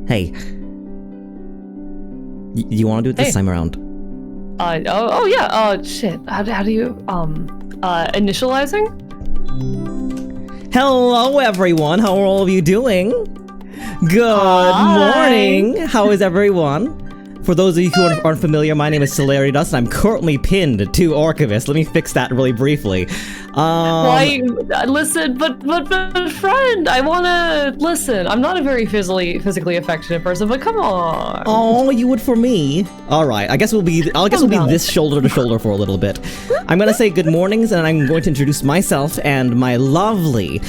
Hey. You want to do it this time around? Yeah. Shit. How do you, initializing? Hello, everyone. How are all of you doing? Good morning. How is everyone? For those of you who aren't familiar, my name is Starry and I'm currently pinned to Archivist. Let me fix that really briefly. Why? Listen, but friend, I wanna listen. I'm not a very physically affectionate person, but come on. Oh, you would for me. All right. I guess we'll be this shoulder to shoulder for a little bit. I'm gonna say good mornings, and I'm going to introduce myself and my lovely.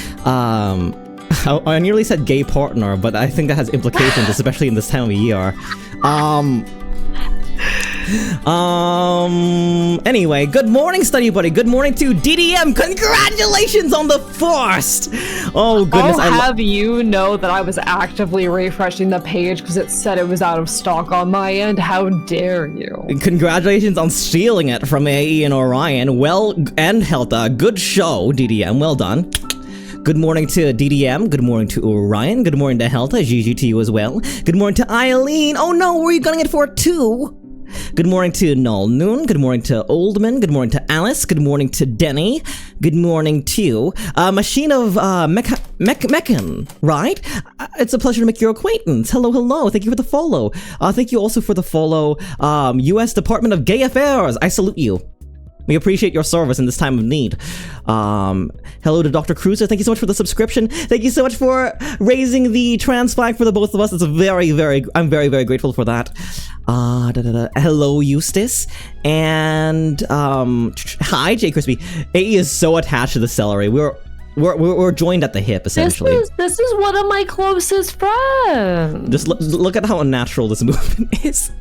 I nearly said gay partner, but I think that has implications, especially in this time of year. Anyway, good morning, study buddy. Good morning to DDM. Congratulations on the first. Oh goodness! I'll have you know that I was actively refreshing the page because it said it was out of stock on my end. How dare you? Congratulations on stealing it from AE and Orion. Well, and Helta. Good show, DDM. Well done. Good morning to DDM, good morning to Orion, good morning to Helta, GG to you as well. Good morning to Eileen, oh no, were you gunning it for two? Good morning to Null Noon, good morning to Oldman, good morning to Alice, good morning to Denny, good morning to Machine of Mechan, right? It's a pleasure to make your acquaintance. Hello, thank you for the follow. Thank you also for the follow, US Department of Gay Affairs, I salute you. We appreciate your service in this time of need. Hello to Dr. Cruiser. Thank you so much for the subscription. Thank you so much for raising the trans flag for the both of us. It's I'm very, very grateful for that. Hello, Eustace. And, hi, J. Crispy. AE is so attached to the celery. We're joined at the hip, essentially. This is one of my closest friends. Just look at how unnatural this movement is.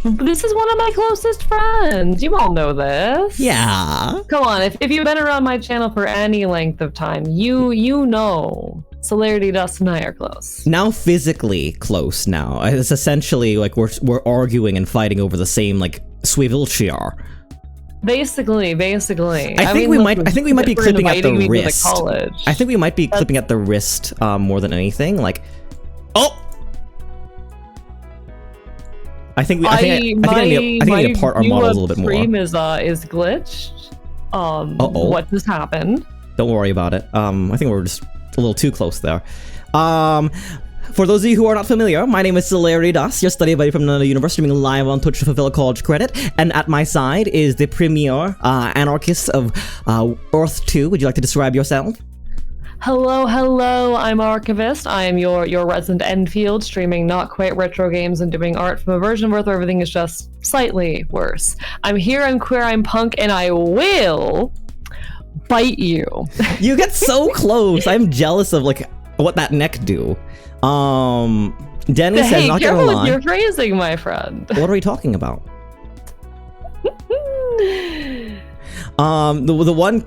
This is one of my closest friends. You all know this. Yeah. Come on, if you've been around my channel for any length of time, you know Celerity, Dust, and I are close. Now physically close now. It's essentially like we're arguing and fighting over the same like swivel chair. Basically. I think we might be clipping at the wrist. I think we might be clipping at the wrist more than anything. Like, oh. I think I need to part our models a little bit more. Stream is glitched. What just happened? Don't worry about it. I think we're just a little too close there. For those of you who are not familiar, my name is Starry Das, your study buddy from another universe, streaming live on Twitch to fulfill a college credit. And at my side is the premier anarchist of Earth 2. Would you like to describe yourself? Hello, I'm Archivist. I am your resident Enfield, streaming not quite retro games and doing art from a version of Earth where everything is just slightly worse. I'm here, I'm queer, I'm punk, and I will bite you. You get so close. I'm jealous of like what that neck do. Denny says, not gonna lie. You're phrasing, my friend. What are we talking about? The one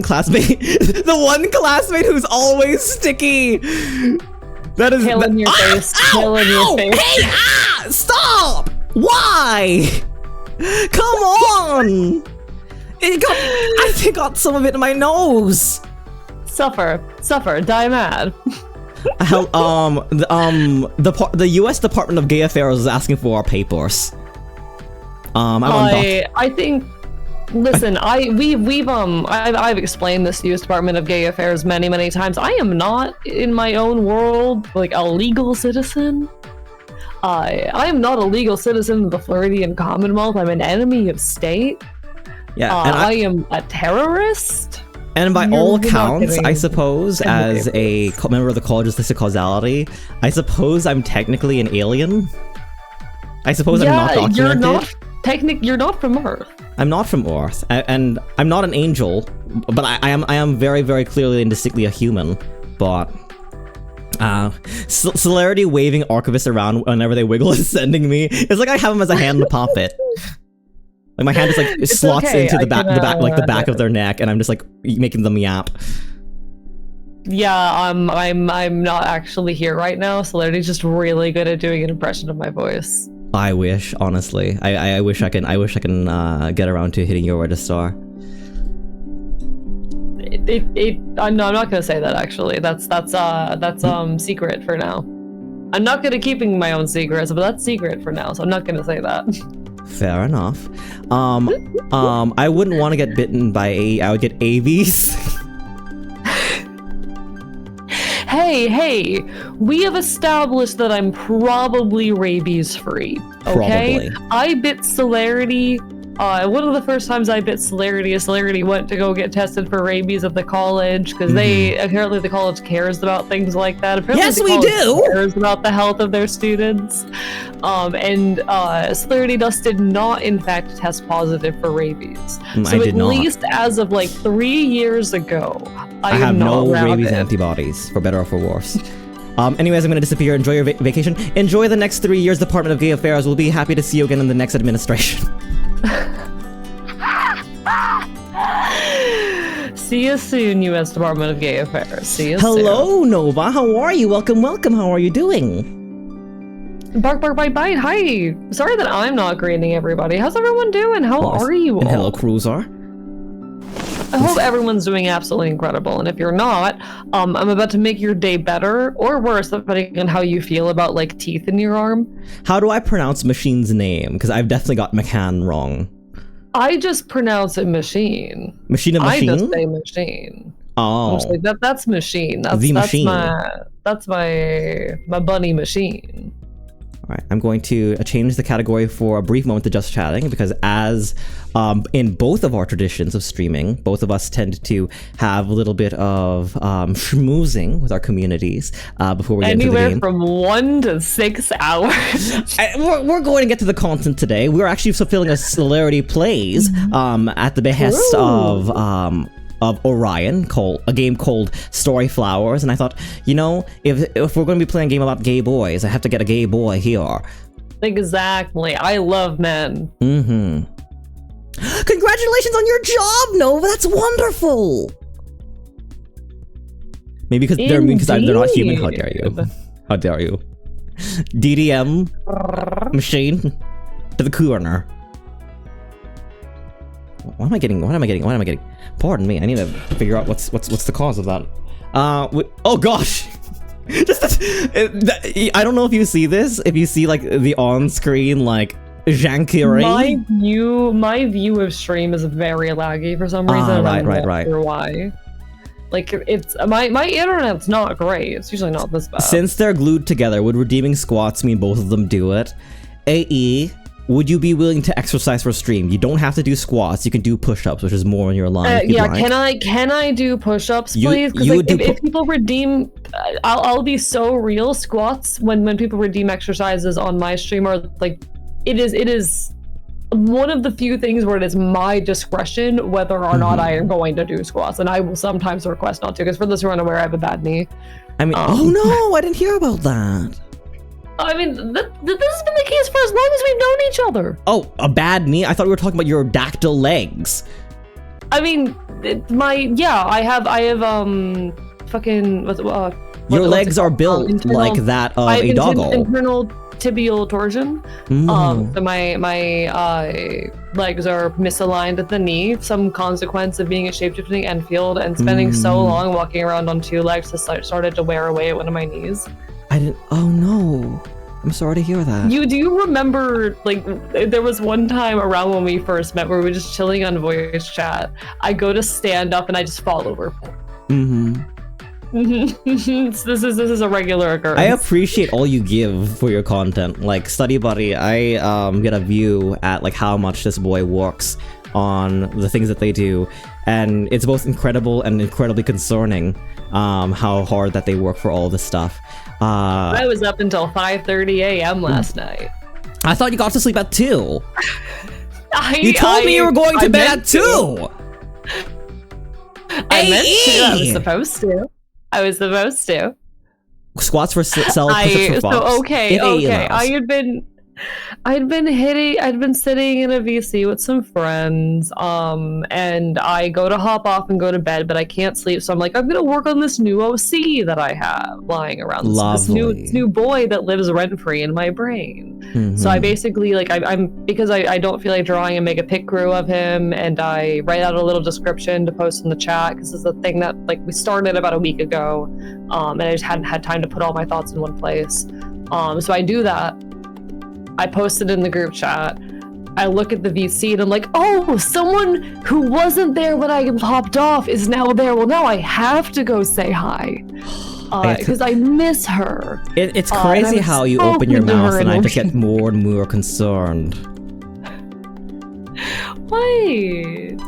classmate, the one classmate who's always sticky. That is kill in your face. Kill in your face. Hey, stop! Why? Come on! I think got some of it in my nose. Suffer, die mad. The U.S. Department of Gay Affairs is asking for our papers. I think. Listen, I've explained this to the U.S. Department of Gay Affairs many times. I am not in my own world like a legal citizen. I am not a legal citizen of the Floridian Commonwealth. I'm an enemy of state. Yeah, and I am a terrorist. And by all accounts, I suppose, as a member of the College's List of Causality, I suppose I'm technically an alien. I suppose I'm not documented. You're not from Earth. I'm not from Earth, and I'm not an angel, but I am very, very clearly and distinctly a human. But Celerity waving Archivist around whenever they wiggle is sending me. It's like I have them as a hand puppet. Like my hand just like slots into the back of their neck, and I'm just like making them yap. Yeah, I'm not actually here right now. Celerity's just really good at doing an impression of my voice. I wish, honestly. I wish I can get around to hitting your register. I'm not gonna say that actually. That's secret for now. I'm not good at keeping my own secrets, but that's secret for now, so I'm not gonna say that. Fair enough. I wouldn't want to get bitten by I would get AVs. Hey, we have established that I'm probably rabies free. Okay? Probably. I bit Celerity. One of the first times I bit Celerity went to go get tested for rabies at the college because apparently the college cares about things like that. Apparently Yes, the we college do! cares about the health of their students. And Celerity dust did not, in fact, test positive for rabies. So at least as of like 3 years ago, I have no rabies rabid. antibodies, for better or for worse. Anyways, I'm gonna disappear. Enjoy your vacation. Enjoy the next 3 years. Department of Gay Affairs. We'll be happy to see you again in the next administration. See you soon, U.S. Department of Gay Affairs. See you soon. Hello, Nova. How are you? Welcome. How are you doing? Bark, bark, bite, bite. Hi. Sorry that I'm not greeting everybody. How's everyone doing? How are you all? And hello, Cruiser. I hope everyone's doing absolutely incredible. And if you're not, I'm about to make your day better or worse, depending on how you feel about like teeth in your arm. How do I pronounce Machine's name? Because I've definitely got McCann wrong. I just pronounce it machine. Machine. I just say machine. Oh. Like, that's machine. That's machine. That's my bunny machine. Alright, I'm going to change the category for a brief moment to just chatting because as in both of our traditions of streaming, both of us tend to have a little bit of schmoozing with our communities before we get into the game. Anywhere from 1 to 6 hours. We're going to get to the content today. We're actually fulfilling a Celerity Plays at the behest of Orion, a game called Story Flowers, and I thought, you know, if we're going to be playing a game about gay boys, I have to get a gay boy here. Exactly. I love men. Congratulations on your job, Nova. That's wonderful. Maybe because they're not human. How dare you? How dare you? DDM machine to the corner. What am I getting? Pardon me. I need to figure out what's the cause of that. Oh gosh. I don't know if you see this. If you see like the on-screen like Jean-Curie. My view of stream is very laggy for some reason. Right. I'm not sure why. Like it's my internet's not great. It's usually not this bad. Since they're glued together, would redeeming squats mean both of them do it? AE. Would you be willing to exercise for stream? You don't have to do squats. You can do push-ups, which is more in your line. Yeah, like. Can I do push-ups, please? Because like, if people redeem, I'll be so real. Squats when people redeem exercises on my stream are like, it is one of the few things where it is my discretion whether or not I am going to do squats, and I will sometimes request not to. Because for those who are unaware, I have a bad knee. I mean, oh no, I didn't hear about that. I mean, this has been the case for as long as we've known each other. Oh, a bad knee? I thought we were talking about your dactyl legs. I mean, I have fucking your legs are built like that of a doggo. Internal tibial torsion. So my legs are misaligned at the knee. Some consequence of being a shapeshifting Enfield and spending so long walking around on 2 legs started to wear away at one of my knees. Oh no. I'm sorry to hear that. Do you remember, like, there was one time around when we first met where we were just chilling on voice chat. I go to stand up and I just fall over. This is a regular occurrence. I appreciate all you give for your content. Like, Study Buddy, I get a view at, like, how much this boy works on the things that they do. And it's both incredible and incredibly concerning how hard that they work for all this stuff. I was up until 5:30 a.m. last night. I thought you got to sleep at 2. You told me you were going to bed at 2! I meant to. I was supposed to. Squats for self, push-ups for flops. So okay. I had been I'd been sitting in a VC with some friends, and I go to hop off and go to bed, but I can't sleep, so I'm like, I'm gonna work on this new OC that I have lying around. This new boy that lives rent-free in my brain. So I basically, like, I'm because I don't feel like drawing, and make a pic crew of him, and I write out a little description to post in the chat, because it's a thing that, like, we started about a week ago, and I just hadn't had time to put all my thoughts in one place. So I do that. I posted in the group chat. I look at the VC and I'm like, oh, someone who wasn't there when I popped off is now there. Well, now I have to go say hi. Because I miss her. It's crazy how you open your mouth and I just get more and more concerned. Wait.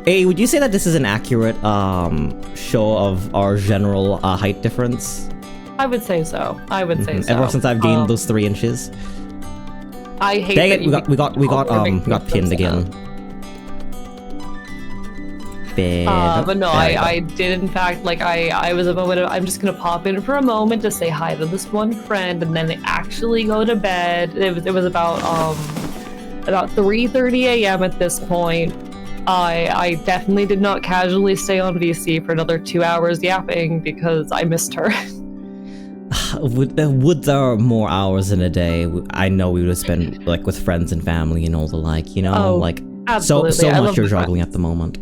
Hey, would you say that this is an accurate show of our general height difference? I would say so. I would say so. Ever since I've gained those 3 inches. I hate Dang that it, we got pinned again. But no, I did in fact, like, I was a moment of, I'm just gonna pop in for a moment to say hi to this one friend, and then actually go to bed. It was about 3:30 a.m. at this point. I definitely did not casually stay on VC for another 2 hours yapping because I missed her. Would there more hours in a day? I know we would have spent, like, with friends and family and all the like, you know? Like, absolutely. so much you're juggling at the moment.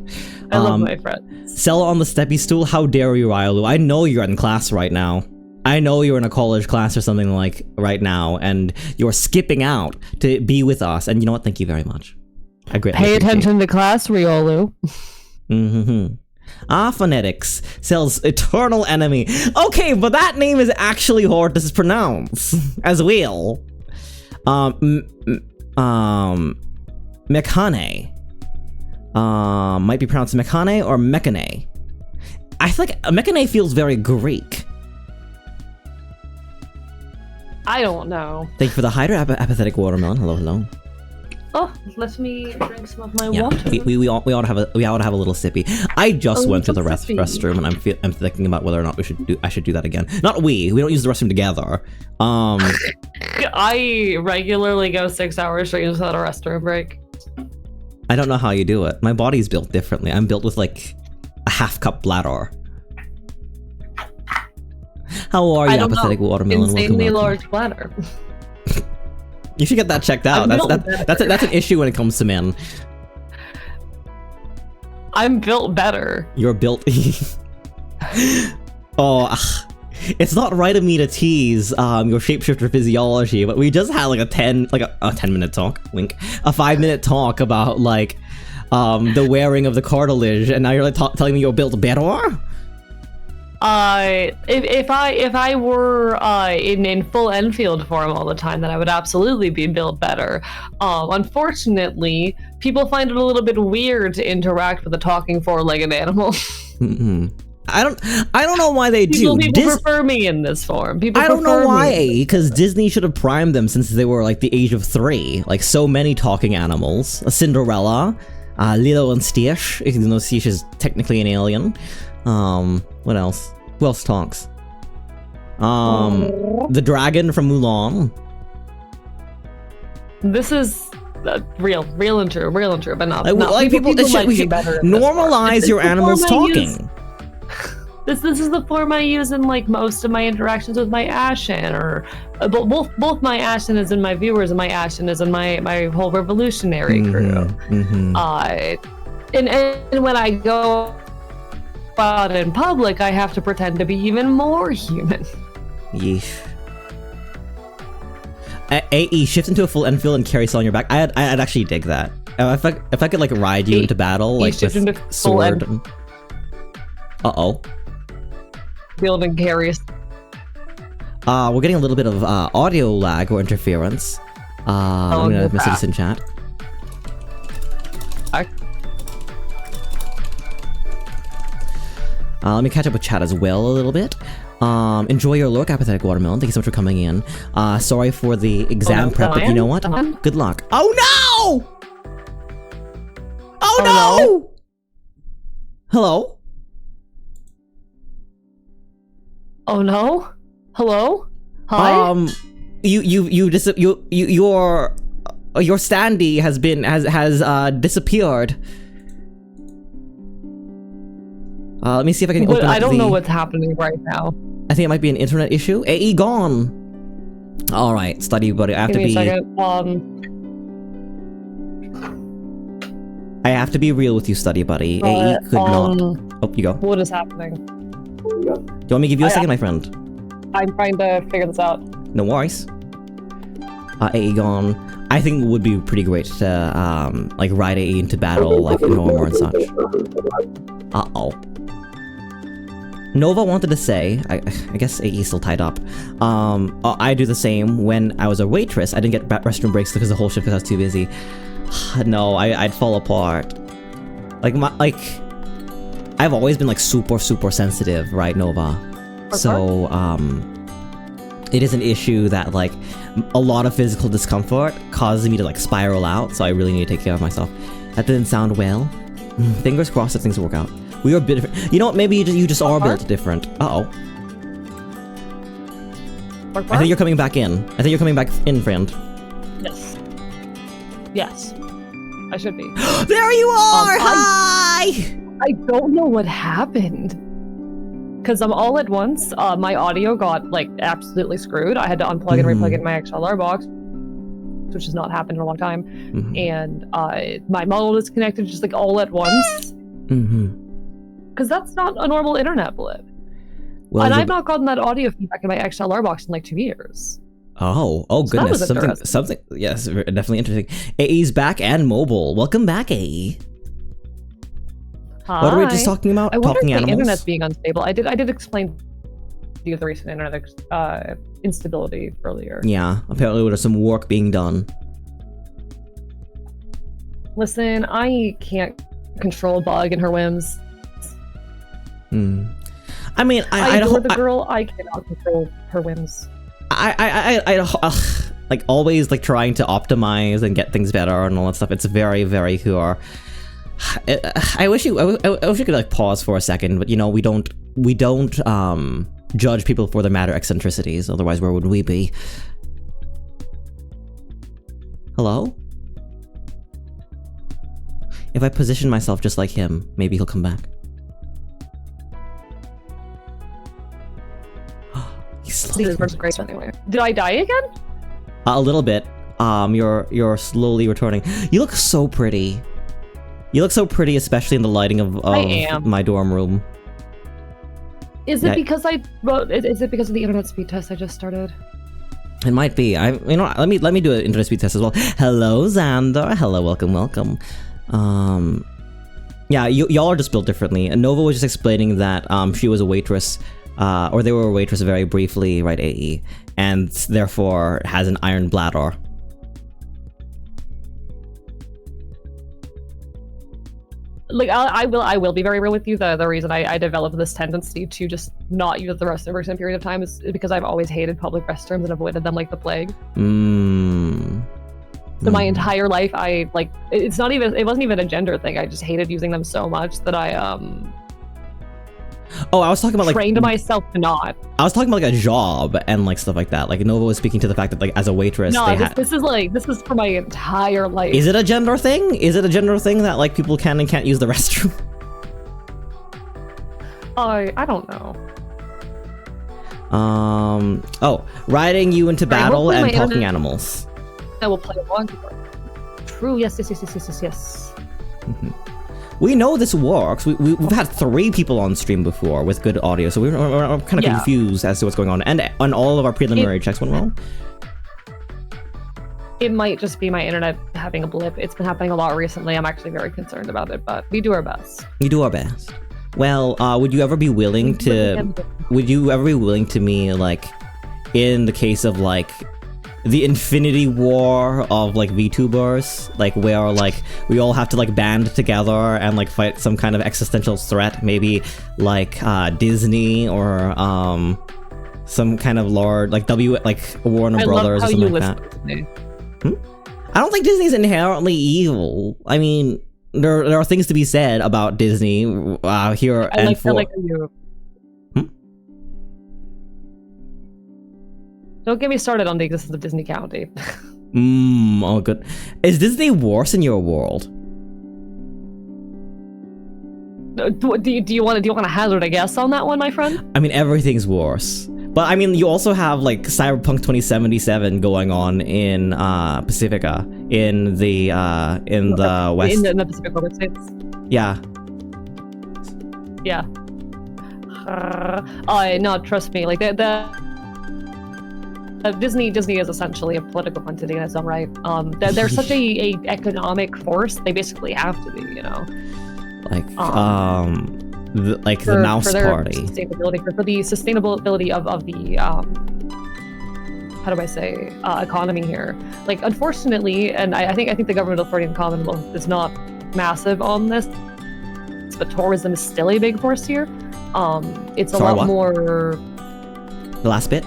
I love my friends. Sella on the steppy stool, how dare you, Ryolu? I know you're in class right now. I know you're in a college class or something like right now, and you're skipping out to be with us. And you know what? Thank you very much. I greatly Pay appreciate attention to class, Riolu. Phonetics sells eternal enemy. Okay, but that name is actually hard to pronounce as well. Mekane. Might be pronounced Mekane or Mekane. I feel like Mekane feels very Greek. I don't know. Thank you for the apathetic watermelon. Hello, hello. Oh, let me drink some of my water. We ought to have a little sippy. I just went to the restroom, and I'm thinking about whether or not I should do that again. Not we don't use the restroom together. I regularly go 6 hours straight without a restroom break. I don't know how you do it. My body's built differently. I'm built with like a half-cup bladder. How are you, apathetic watermelon? Insanely large bladder. You should get that checked out. That's an issue when it comes to men. I'm built better. You're built. Oh, it's not right of me to tease your shapeshifter physiology, but we just had like a 10-minute talk. Wink. A 5-minute talk about like the wearing of the cartilage, and now you're like telling me you're built better. If I were in full Enfield form all the time, then I would absolutely be built better. Unfortunately, people find it a little bit weird to interact with a talking 4-legged animal. I don't know why they do. People prefer me in this form. I don't know why, because Disney should have primed them since they were like the age of 3. Like so many talking animals. A Cinderella, Lilo and Stitch, even though Stitch is technically an alien. What else? Who else talks? The dragon from Mulan. This is real and true, but not. Like people we should normalize your animals talking. This is the form I use in like most of my interactions with my Ashen, or both my Ashen is in my viewers and my Ashen is in my whole revolutionary crew. And when I go out in public, I have to pretend to be even more human. Yeesh. AE, shift into a full Enfield and carry Cell on your back. I'd actually dig that. If I could like ride you into battle, like with sword. Uh-oh. Build and carries. We're getting a little bit of audio lag or interference. I'm gonna message this in chat. Let me catch up with chat as well a little bit. Enjoy your look, apathetic watermelon. Thank you so much for coming in. Sorry for the exam prep, but you know what? Good luck. Oh no! Oh no! Hello? Oh no? Hello? Hi? your standee has disappeared. Let me see if I can open up I don't know what's happening right now. I think it might be an internet issue. AE gone. All right, study buddy. I have Give to me be. a second. I have to be real with you, study buddy. AE could not. Oh, you go. What is happening? Do you want me to give you a second, my friend? I'm trying to figure this out. No worries. AE gone. I think it would be pretty great to like ride AE into battle, like in armor and such. Uh-oh. Nova wanted to say, I guess AE is still tied up. I do the same. When I was a waitress, I didn't get restroom breaks because the whole shift because I was too busy. No, I'd fall apart. I've always been like super sensitive, right, Nova? So it is an issue that like a lot of physical discomfort causes me to like spiral out. So I really need to take care of myself. That didn't sound well. Fingers crossed that things work out. We are a bit different. You know what? Maybe you just are built different. Uh-oh. I think you're coming back in. Friend. Yes. Yes. I should be. There you are! Hi! I don't know what happened. Because all at once, my audio got, like, absolutely screwed. I had to unplug and replug it in my XLR box, which has not happened in a long time. And my model disconnected just, like, all at once. Because that's not a normal internet blip. Well, and I've not gotten that audio feedback in my XLR box in like 2 years. Oh goodness. Something, yes, definitely interesting. AE's back and mobile. Welcome back, AE. Hi. What were we just talking about? I wonder Talking if the animals? internet's being unstable. I did explain to you the recent internet instability earlier. Yeah, apparently there's some work being done. Listen, I can't control Bug and her whims. I mean, I adore the girl. I cannot control her whims. I like always like trying to optimize and get things better and all that stuff. It's very poor. I wish you could like pause for a second, but you know we don't judge people for their matter eccentricities. Otherwise, where would we be? Hello? If I position myself just like him, maybe he'll come back. Anyway. Did I die again? A little bit. You're slowly returning. You look so pretty. You look so pretty, especially in the lighting of my dorm room. Is it because is it because of the internet speed test I just started? It might be. Let me do an internet speed test as well. Hello, Xander. Hello, welcome. Yeah, y'all are just built differently. And Nova was just explaining that she was a waitress. Or they were a waitress very briefly, right, AE, and therefore has an iron bladder. Like, I will be very real with you. The reason I developed this tendency to just not use the restroom for some period of time is because I've always hated public restrooms and avoided them like the plague. So my entire life, it wasn't even a gender thing. I just hated using them so much that I Oh, I was talking about like trained myself to not. I was talking about like a job and like stuff like that. Like Nova was speaking to the fact that like as a waitress, no, this is for my entire life. Is it a gender thing? Is it a gender thing that like people can and can't use the restroom? I don't know. Oh, riding you into battle and talking animals. I will play along. True. Yes. We know this works. We've had 3 people on stream before with good audio, so we're kind of confused as to what's going on. And on all of our preliminary checks went well. It might just be my internet having a blip. It's been happening a lot recently. I'm actually very concerned about it, but we do our best. We do our best. Well, would you ever be willing to? Would you ever be willing to me, like, in the case of like the infinity war of like VTubers, like where like we all have to like band together and like fight some kind of existential threat, maybe like Disney or some kind of large like Warner Brothers or something like that. I don't think Disney's inherently evil. I mean, there are things to be said about Disney here Don't get me started on the existence of Disney County. Oh, good. Is Disney worse in your world? Do you want to hazard a guess on that one, my friend? I mean, everything's worse. But I mean, you also have like Cyberpunk 2077 going on in Pacifica, in the west. In the Pacific Northwest states. Yeah. Yeah. No, trust me. Like Disney is essentially a political entity in its own right. They're such a economic force. They basically have to be, you know. Like the Mouse Party. For the sustainability of the how do I say economy here. Like, unfortunately, and I think the government authority in the Commonwealth is not massive on this, but tourism is still a big force here. It's a lot more. The last bit.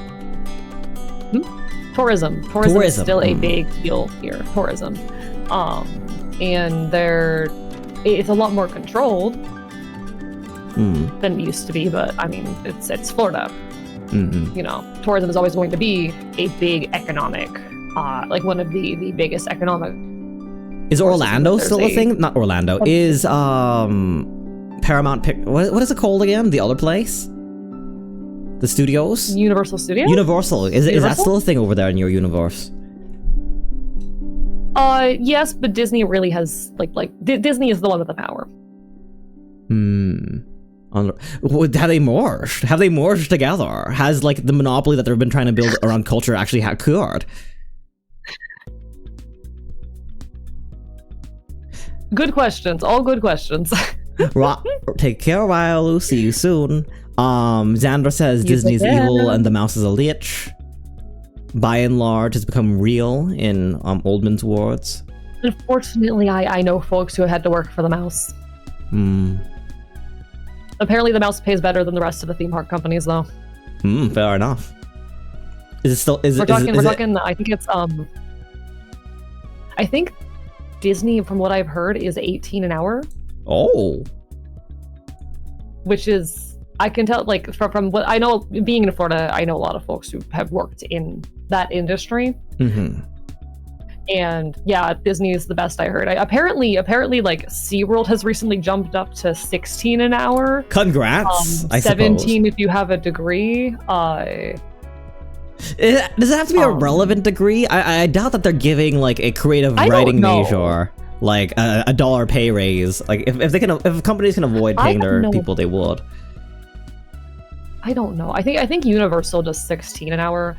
Tourism is still a big deal here. Tourism, and it's a lot more controlled than it used to be. But I mean, it's Florida. Mm-hmm. You know, tourism is always going to be a big economic, like one of the biggest economic. Is Orlando still a thing? Not Orlando. Is Paramount? What is it called again? The other place? The studios? Universal Studios? Universal. Is that still a thing over there in your universe? Yes, but Disney really has Disney is the one with the power. Have they merged? Have they merged together? Has like the monopoly that they've been trying to build around culture actually occurred? Good questions. All good questions. Take care, Riley. See you soon. Xandra says Disney's evil and the mouse is a lich. By and large, has become real in Oldman's words. Unfortunately, I know folks who had to work for the mouse. Apparently, the mouse pays better than the rest of the theme park companies, though. Fair enough. Is it still? We're talking. I think it's I think Disney, from what I've heard, is $18 an hour. Oh. Which is. I can tell, like, from what I know, being in Florida, I know a lot of folks who have worked in that industry. Mm-hmm. And yeah, Disney is the best I heard. Apparently, like, SeaWorld has recently jumped up to $16 an hour. Congrats, I 17 suppose. If you have a degree. Does it have to be a relevant degree? I doubt that they're giving, like, a creative writing major, like, a $1 pay raise. Like, if companies can avoid paying their people, they would. I don't know. I think Universal does $16 an hour.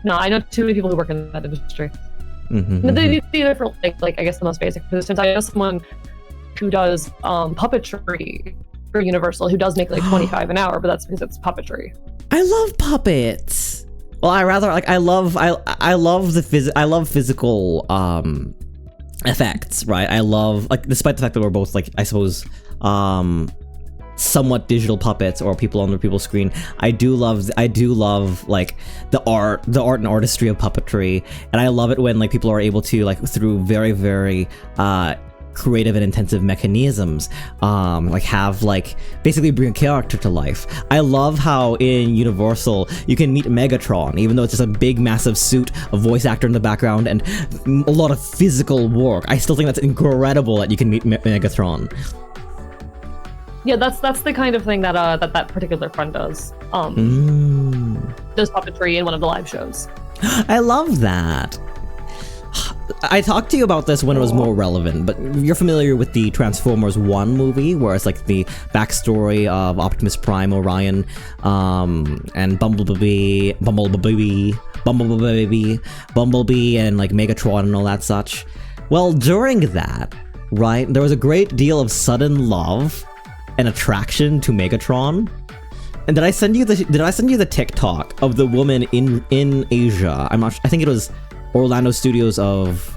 No, I know too many people who work in that industry. These are for like I guess the most basic positions. I know someone who does puppetry for Universal who does make like $25 an hour, but that's because it's puppetry. I love puppets. Well, I love physical effects, right? I love, like, despite the fact that we're both, like, I suppose somewhat digital puppets or people on the people's screen. I do love like the art and artistry of puppetry, and I love it when like people are able to, like, through very, very creative and intensive mechanisms, like have like basically bring a character to life. I love how in Universal you can meet Megatron, even though it's just a big massive suit, a voice actor in the background, and a lot of physical work. I still think that's incredible that you can meet Megatron. Yeah, that's the kind of thing that that particular friend does. Does puppetry in one of the live shows. I love that. I talked to you about this when it was more relevant, but you're familiar with the Transformers 1 movie, where it's like the backstory of Optimus Prime, Orion, and Bumblebee, and like Megatron and all that such. Well, during that, right, there was a great deal of sudden love and attraction to Megatron. And did I send you the TikTok of the woman in Asia? I think it was Orlando Studios of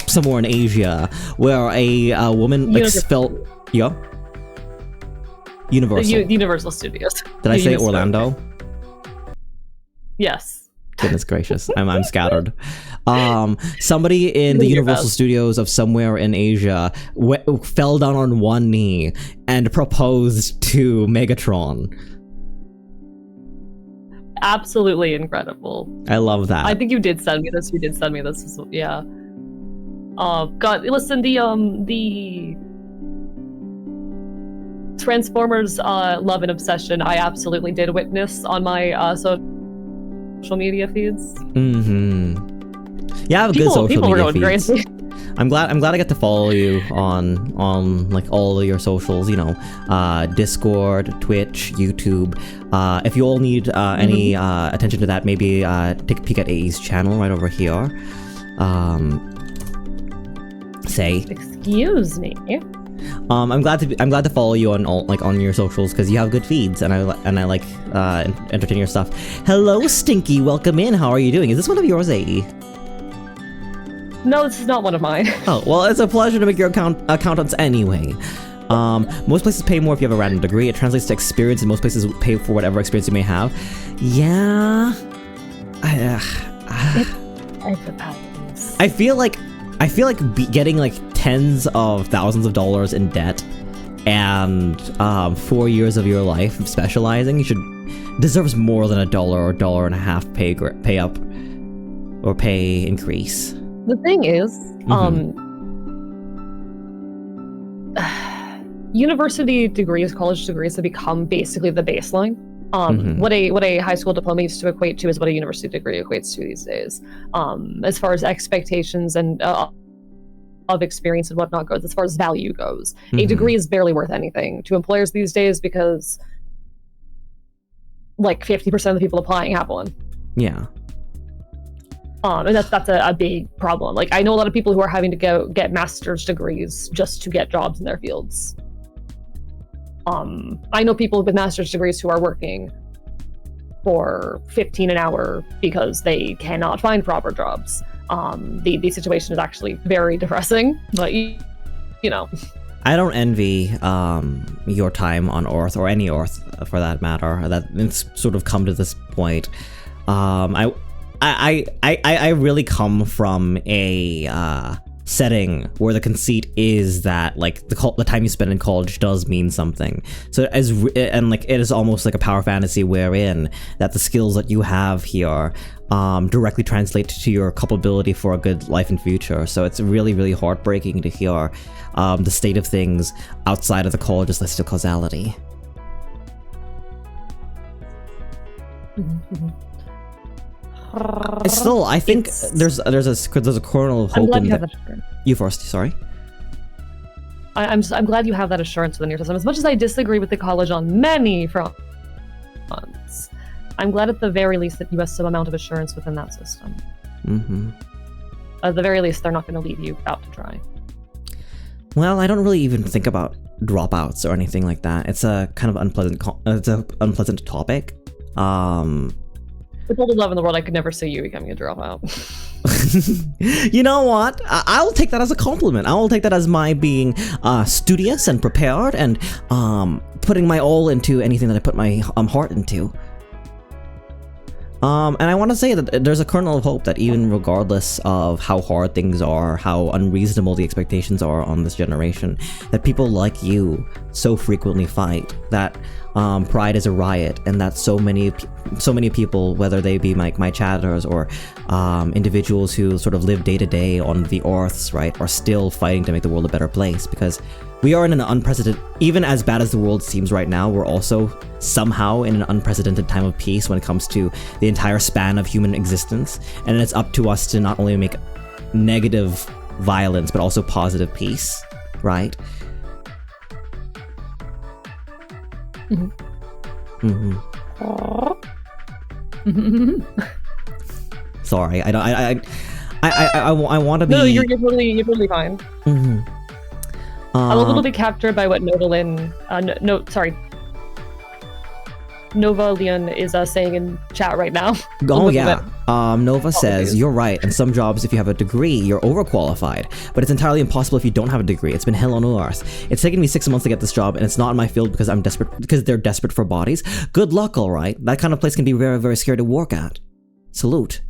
somewhere in Asia, where a woman like felt Universal Universal Studios. Did I say Orlando? Yes. Goodness gracious, I'm scattered. Somebody in the Universal Studios of somewhere in Asia fell down on one knee and proposed to Megatron. absolutely incredible. I love that. I think you did send me this. You did send me this. Yeah. God, listen, the Transformers love and obsession I absolutely did witness on my social media feeds. Yeah, I have a good social people media were going feeds. crazy. I'm glad I get to follow you on like all of your socials, you know, Discord, Twitch, YouTube. If you all need any attention to that, maybe take a peek at AE's channel right over here. Excuse me. I'm glad to follow you on all, like on your socials because you have good feeds and I like entertaining your stuff. Hello, Stinky, welcome in. How are you doing? Is this one of yours, AE? No, this is not one of mine. Oh, well, it's a pleasure to make your accountants anyway. Most places pay more if you have a random degree. It translates to experience, and most places pay for whatever experience you may have. Yeah. I feel like getting like tens of thousands of dollars in debt and 4 years of your life specializing deserves more than $1 or $1.50 pay up or pay increase. The thing is, university degrees, college degrees have become basically the baseline. What a high school diploma used to equate to is what a university degree equates to these days. As far as expectations and of experience and whatnot goes, as far as value goes, a degree is barely worth anything to employers these days because like 50% of the people applying have one. Yeah. And that's a big problem. Like, I know a lot of people who are having to go get master's degrees just to get jobs in their fields. I know people with master's degrees who are working for $15 an hour because they cannot find proper jobs. The situation is actually very depressing, but you know. I don't envy your time on Earth, or any Earth for that matter, that it's sort of come to this point. I really come from a setting where the conceit is that like the time you spend in college does mean something. So it is almost like a power fantasy wherein that the skills that you have here directly translate to your culpability for a good life and future. So it's really, really heartbreaking to hear the state of things outside of the college's list of causality. Still, I think there's a kernel of hope in that. You first, sorry. I'm glad you have that assurance within your system. As much as I disagree with the college on many fronts, I'm glad at the very least that you have some amount of assurance within that system. At the very least, they're not going to leave you out to dry. Well, I don't really even think about dropouts or anything like that. It's a kind of unpleasant topic. With all the love in the world, I could never see you becoming a dropout. You know what? I'll take that as a compliment. I will take that as my being studious and prepared and putting my all into anything that I put my heart into. And I want to say that there's a kernel of hope that even regardless of how hard things are, how unreasonable the expectations are on this generation, that people like you so frequently fight, that pride is a riot, and that so many people, whether they be my chatters or individuals who sort of live day to day on the earths, right, are still fighting to make the world a better place, because we are in an unprecedented, even as bad as the world seems right now, we're also somehow in an unprecedented time of peace when it comes to the entire span of human existence, and it's up to us to not only make negative violence, but also positive peace, right? Sorry, I want to be. No, you're totally fine. I'm a little bit captured by what Nova Leon is saying in chat right now. Oh yeah, Nova says, you're right, in some jobs if you have a degree, you're overqualified, but it's entirely impossible if you don't have a degree. It's been hell on earth. It's taken me 6 months to get this job, and it's not in my field because they're desperate for bodies. Good luck, alright. That kind of place can be very, very scary to work at. Salute.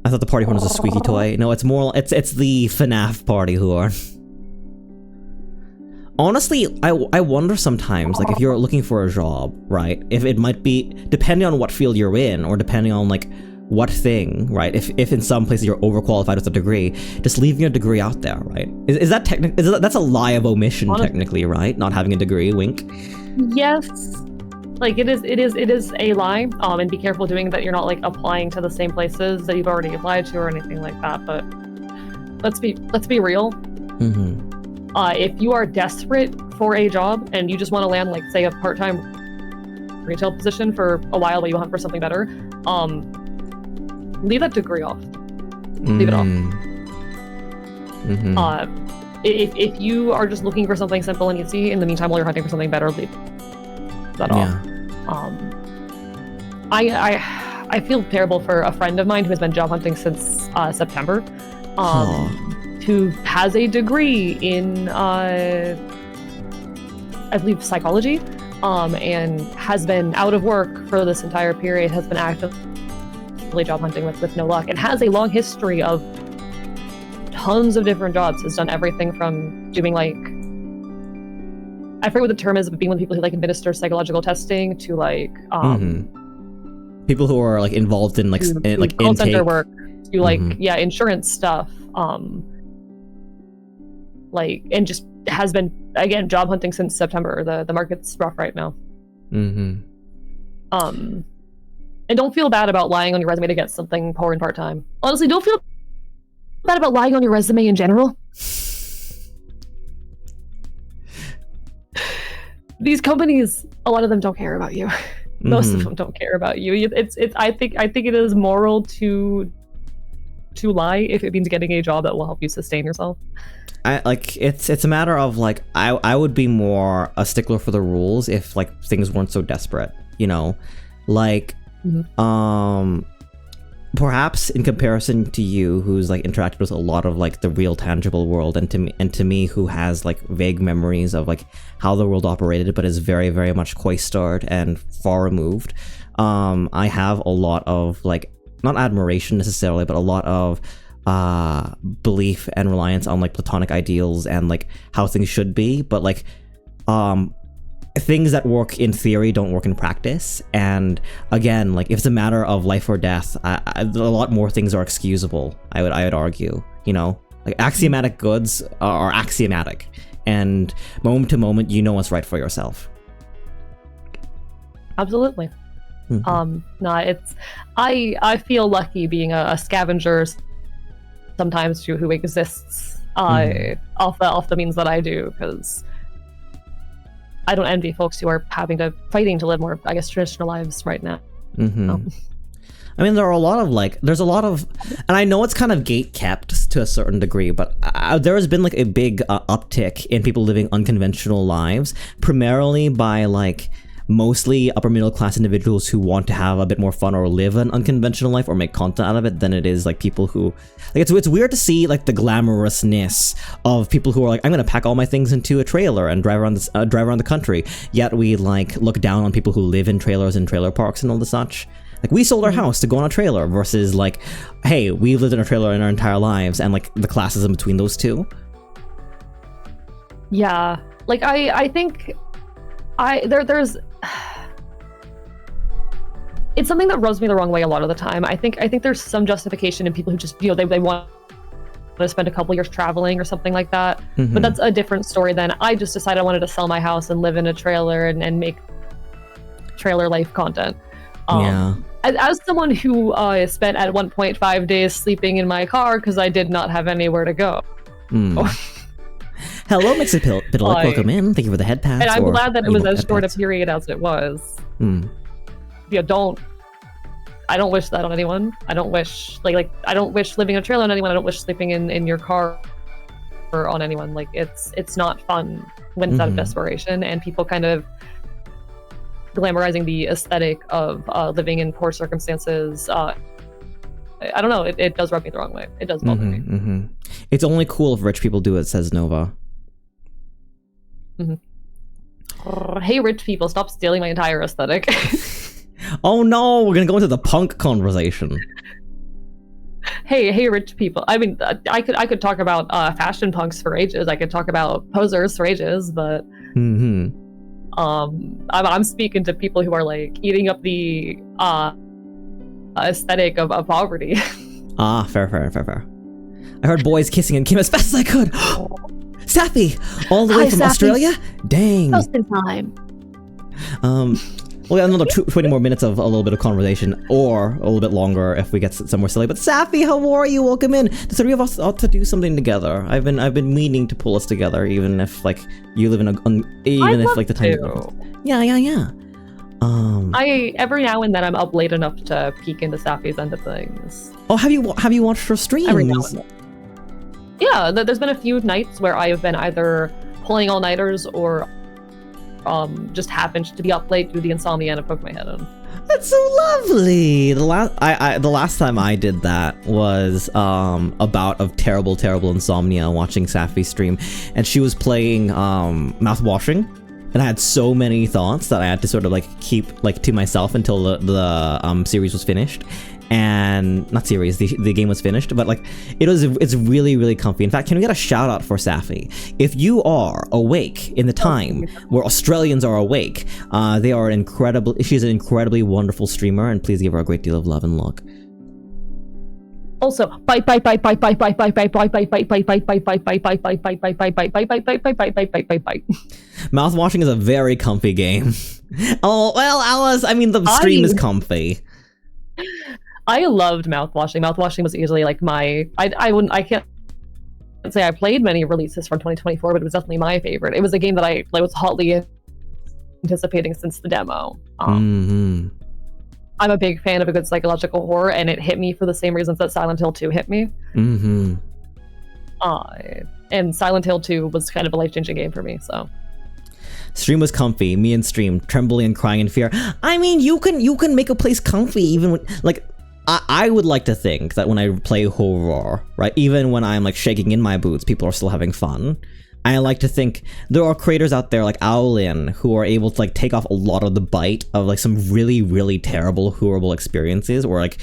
I thought the party horn was a squeaky toy. No, it's the FNAF party horn. Honestly, I wonder sometimes, like, if you're looking for a job, right? If it might be, depending on what field you're in, or depending on, like, what thing, right? If in some places you're overqualified with a degree, just leaving your degree out there, right? Is that that's a lie of omission, honestly, technically, right? Not having a degree, wink. Yes. Like, it is a lie, and be careful doing that. You're not, like, applying to the same places that you've already applied to or anything like that, but let's be real. Mm-hmm. If you are desperate for a job and you just want to land, like, say, a part-time retail position for a while while you hunt for something better, leave that degree off. Leave it off. Mm-hmm. If you are just looking for something simple and easy in the meantime while you're hunting for something better, leave that off. I feel terrible for a friend of mine who has been job hunting since September. Who has a degree in, I believe, psychology, and has been out of work for this entire period, has been actively job hunting with no luck, and has a long history of tons of different jobs, has done everything from doing, like, I forget what the term is, but being with people who, like, administer psychological testing to, like, people who are, like, involved in, like, like call intake. Center work, to, like, yeah, insurance stuff, like, and just has been, again, job hunting since September. The market's rough right now. Mm-hmm. And don't feel bad about lying on your resume to get something poor and part-time. Honestly, don't feel bad about lying on your resume in general. These companies, a lot of them don't care about you. Most of them don't care about you. I think it is moral to lie if it means getting a job that will help you sustain yourself. It's a matter of, like, I would be more a stickler for the rules if, like, things weren't so desperate, you know, like, perhaps in comparison to you, who's, like, interacted with a lot of, like, the real tangible world, and to me who has, like, vague memories of, like, how the world operated, but is very, very much cloistered and far removed. I have a lot of, like, not admiration necessarily, but a lot of belief and reliance on, like, platonic ideals and, like, how things should be, but, like, things that work in theory don't work in practice. And again, like, if it's a matter of life or death, a lot more things are excusable, I would argue, you know, like, axiomatic goods are axiomatic, and moment to moment you know what's right for yourself. Absolutely. No, it's, I feel lucky being a scavenger sometimes who exists off the means that I do, because I don't envy folks who are fighting to live more, I guess, traditional lives right now. I mean, there are a lot of, like, there's a lot of, and I know it's kind of gate kept to a certain degree, but there has been, like, a big uptick in people living unconventional lives, primarily by, like, mostly upper middle class individuals who want to have a bit more fun or live an unconventional life or make content out of it, than it is, like, people who, like, it's weird to see, like, the glamorousness of people who are like, I'm gonna pack all my things into a trailer and drive around the country, yet we, like, look down on people who live in trailers and trailer parks and all the such. Like, we sold our house to go on a trailer, versus, like, hey, we've lived in a trailer in our entire lives, and, like, the classism between those two. Yeah, like, I think there's it's something that rubs me the wrong way a lot of the time. I think there's some justification in people who just, you know, they want to spend a couple years traveling or something like that. But that's a different story than I just decided I wanted to sell my house and live in a trailer and make trailer life content. Yeah. As someone who spent at 1.5 days sleeping in my car because I did not have anywhere to go. Hello, Mixed Pitalik, welcome in. Thank you for the head pass. And I'm glad that it was as short a period as it was. Yeah, I don't wish that on anyone. I don't wish, like I don't wish living in a trailer on anyone. I don't wish sleeping in your car on anyone. Like, it's not fun when it's out of desperation, and people kind of glamorizing the aesthetic of living in poor circumstances. I don't know, it does rub me the wrong way. It does bother me. It's only cool if rich people do it, says Nova. Hey, rich people, stop stealing my entire aesthetic. Oh no, we're gonna go into the punk conversation. hey, rich people. I mean, I could talk about fashion punks for ages. I could talk about posers for ages, but I'm speaking to people who are like eating up the aesthetic of poverty. Fair. I heard boys kissing and came as fast as I could. Sappy, all the way from Sappy. Australia? Dang. Just in time. We got another 20 more minutes of a little bit of conversation, or a little bit longer if we get somewhere silly. But Sappy, how are you? Welcome in. The three of us ought to do something together. I've been meaning to pull us together, even if like you live in the time. Yeah. I every now and then I'm up late enough to peek into Sappy's end of things. Oh, have you watched her streams? Every now and then. Yeah, there's been a few nights where I have been either pulling all-nighters or just happened to be up late due to the insomnia and I poked my head in. That's so lovely. The last time I did that was a bout of terrible insomnia watching Sappy stream, and she was playing mouth washing, and I had so many thoughts that I had to sort of like keep like to myself until the series was finished. And not series, the game was finished, but like it's really comfy. In fact, can we get a shout out for Sappy? If you are awake in the time where Australians are awake, she's an incredibly wonderful streamer, and please give her a great deal of love and luck. Also, bite. Mouth washing is a very comfy game. Oh well, Alice, I mean the stream is comfy. I loved mouthwashing. Mouthwashing was easily like my. I can't say I played many releases from 2024, but it was definitely my favorite. It was a game that I was hotly anticipating since the demo. I'm a big fan of a good psychological horror, and it hit me for the same reasons that Silent Hill 2 hit me. And Silent Hill 2 was kind of a life-changing game for me. So. Stream was comfy. Me and Stream trembling and crying in fear. I mean, you can make a place comfy even when like. I would like to think that when I play horror, right, even when I'm like shaking in my boots, people are still having fun. I like to think there are creators out there like Owlin who are able to like take off a lot of the bite of like some really terrible, horrible experiences or like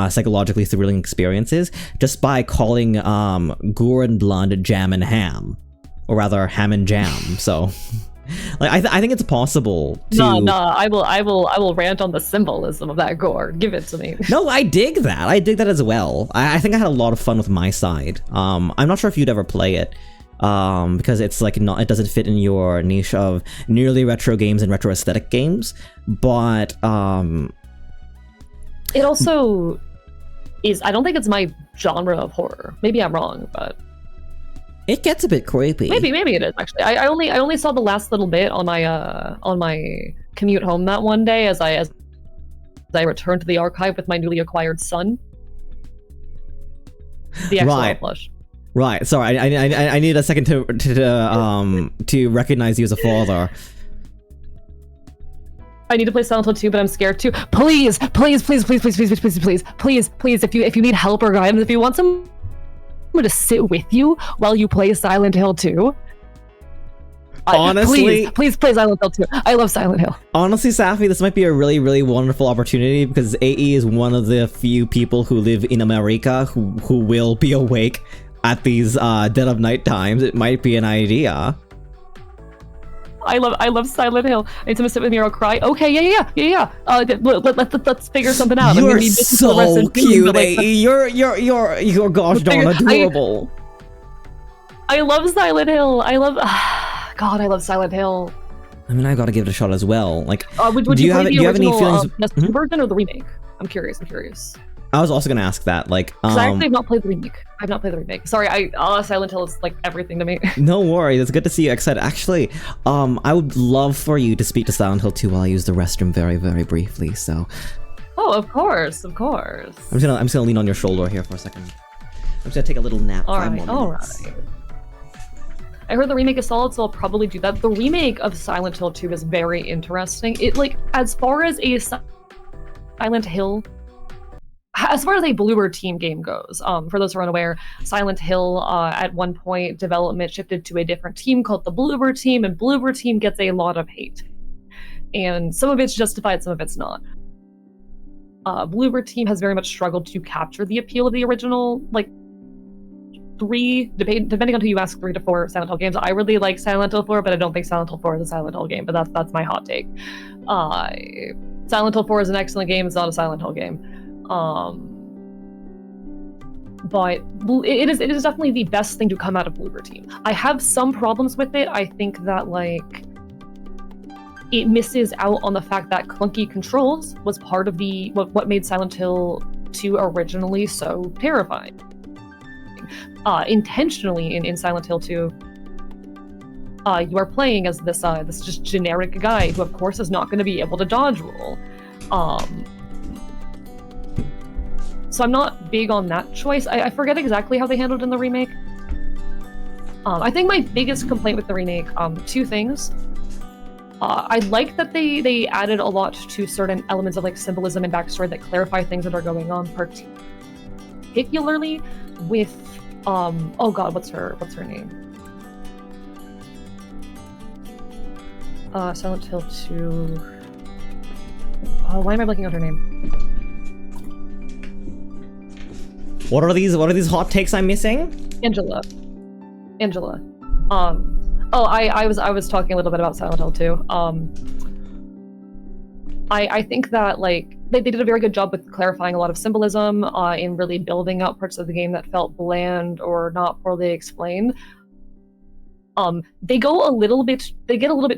psychologically thrilling experiences just by calling gore and blood jam and ham, or rather ham and jam. So. Like I think it's possible to. No, I will rant on the symbolism of that gore. Give it to me. No, I dig that. I dig that as well. I think I had a lot of fun with my side. I'm not sure if you'd ever play it, because it's like it doesn't fit in your niche of nearly retro games and retro aesthetic games. But it also is. I don't think it's my genre of horror. Maybe I'm wrong, but. It gets a bit creepy. Maybe it is actually. I only saw the last little bit on my commute home that one day as I returned to the archive with my newly acquired son. The XL plush. Right. Sorry, I need a second to recognize you as a father. I need to play Silent Hill 2, but I'm scared too. Please. If you need help or guidance, if you want someone to sit with you while you play Silent Hill 2. Honestly, please play Silent Hill 2. I love Silent Hill. Honestly, Safi, this might be a really wonderful opportunity because AE is one of the few people who live in America who will be awake at these dead of night times. It might be an idea. I love Silent Hill. I need to sit with me or I'll cry. Okay, yeah. Let's figure something out. You're so cute, AE. You're gosh darn adorable. I love Silent Hill. I love Silent Hill. I mean, I gotta give it a shot as well. Like, would you have any feelings? Mm-hmm. Version or the remake? I'm curious. I was also gonna ask that. Like, I actually have not played the remake. I've not played the remake. Sorry, Silent Hill is like everything to me. No worries. It's good to see you excited. Actually, I would love for you to speak to Silent Hill 2 while I use the restroom very briefly. So. Oh, of course. I'm just gonna lean on your shoulder here for a second. I'm just gonna take a little nap. All right. I heard the remake is solid, so I'll probably do that. The remake of Silent Hill 2 is very interesting. It like as far as a Silent Hill. As far as a Bloober Team game goes, for those who are unaware, Silent Hill at one point development shifted to a different team called the Bloober Team, and Bloober Team gets a lot of hate. And some of it's justified, some of it's not. Bloober team has very much struggled to capture the appeal of the original, like, depending on who you ask, 3 to 4 Silent Hill games. I really like Silent Hill 4, but I don't think Silent Hill 4 is a Silent Hill game, but that's my hot take. Silent Hill 4 is an excellent game, it's not a Silent Hill game. But it is definitely the best thing to come out of Bloober team. I have some problems with it. I think that, like, it misses out on the fact that clunky controls was part of what made Silent Hill 2 originally so terrifying. Intentionally in Silent Hill 2, you are playing as this just generic guy who, of course, is not going to be able to dodge roll. So I'm not big on that choice. I forget exactly how they handled it in the remake. I think my biggest complaint with the remake, 2 things. I like that they added a lot to certain elements of, like, symbolism and backstory that clarify things that are going on, particularly with oh god, what's her name? Silent Hill 2. Why am I blanking on her name? What are these hot takes I'm missing? Angela. I was talking a little bit about Silent Hill 2. I think that, like, they did a very good job with clarifying a lot of symbolism, in really building up parts of the game that felt bland or not poorly explained. They get a little bit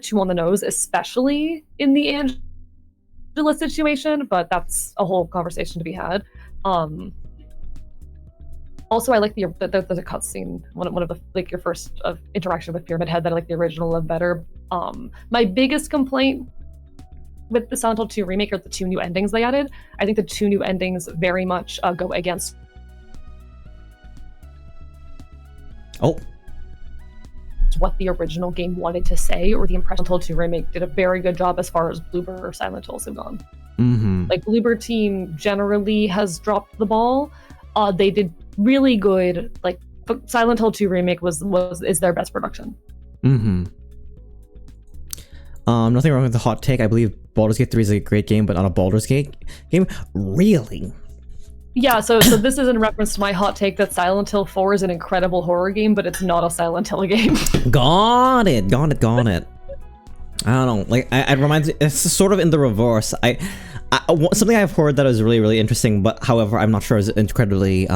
too on the nose, especially in the Angela situation, but that's a whole conversation to be had. Also, I like the cutscene, one of the, like, your first interaction with Pyramid Head, that I like the original better. My biggest complaint with the Silent Hill 2 remake are the 2 new endings they added. I think the 2 new endings very much go against what the original game wanted to say, or the impression. Silent Hill 2 remake did a very good job as far as Bloober or Silent Hills have gone. Mm-hmm. Like, Bloober team generally has dropped the ball. They did really good. Like, Silent Hill 2 remake is their best production. Mm-hmm. Nothing wrong with the hot take. I believe Baldur's Gate 3 is a great game, but not a Baldur's Gate game. Really? Yeah, so this is in reference to my hot take that Silent Hill 4 is an incredible horror game, but it's not a Silent Hill game. Got it. I don't know. Like, it reminds me, it's sort of in the reverse. Something I've heard that is really, really interesting, but however, I'm not sure is incredibly,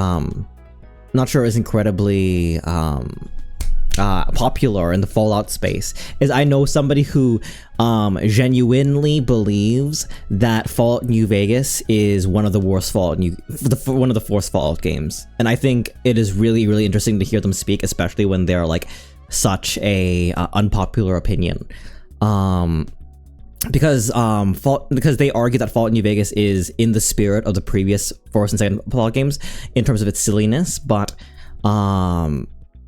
popular in the Fallout space, is I know somebody who genuinely believes that Fallout New Vegas is one of the worst one of the worst Fallout games, and I think it is really, really interesting to hear them speak, especially when they're, like, such a unpopular opinion. Because they argue that Fallout New Vegas is in the spirit of the previous first and second Fallout games in terms of its silliness, but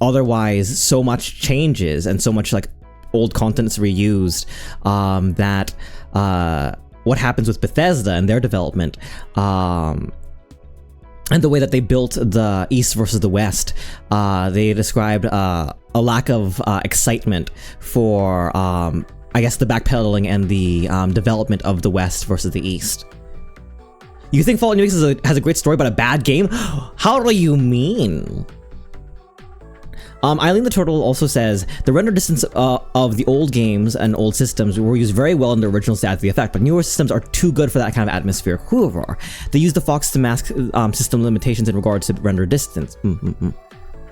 otherwise so much changes and so much, like, old content's reused, that what happens with Bethesda and their development, and the way that they built the East versus the West, they described a lack of excitement for I guess the backpedaling and the development of the West versus the East. You think Fallout New Vegas has a great story but a bad game? How do you mean? Eileen the Turtle also says, the render distance of the old games and old systems were used very well in the original stats of the effect, but newer systems are too good for that kind of atmospheric hoorah. They use the Fox to mask system limitations in regards to render distance.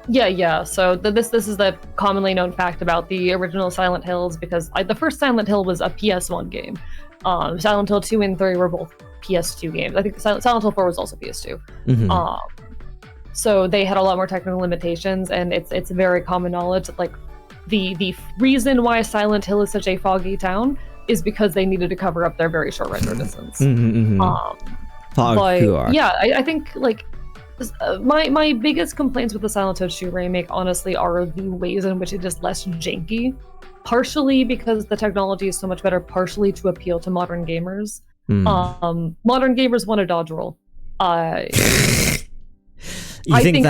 Yeah. So this is the commonly known fact about the original Silent Hills, because the first Silent Hill was a PS1 game. Silent Hill 2 and 3 were both PS2 games. I think Silent Hill 4 was also PS2. Mm-hmm. So they had a lot more technical limitations, and it's very common knowledge that, like, the reason why Silent Hill is such a foggy town is because they needed to cover up their very short render distance. But yeah, I think, like, my biggest complaints with the Silent Hill 2 remake, honestly, are the ways in which it is less janky. Partially because the technology is so much better, partially to appeal to modern gamers. Modern gamers want to dodge roll. I think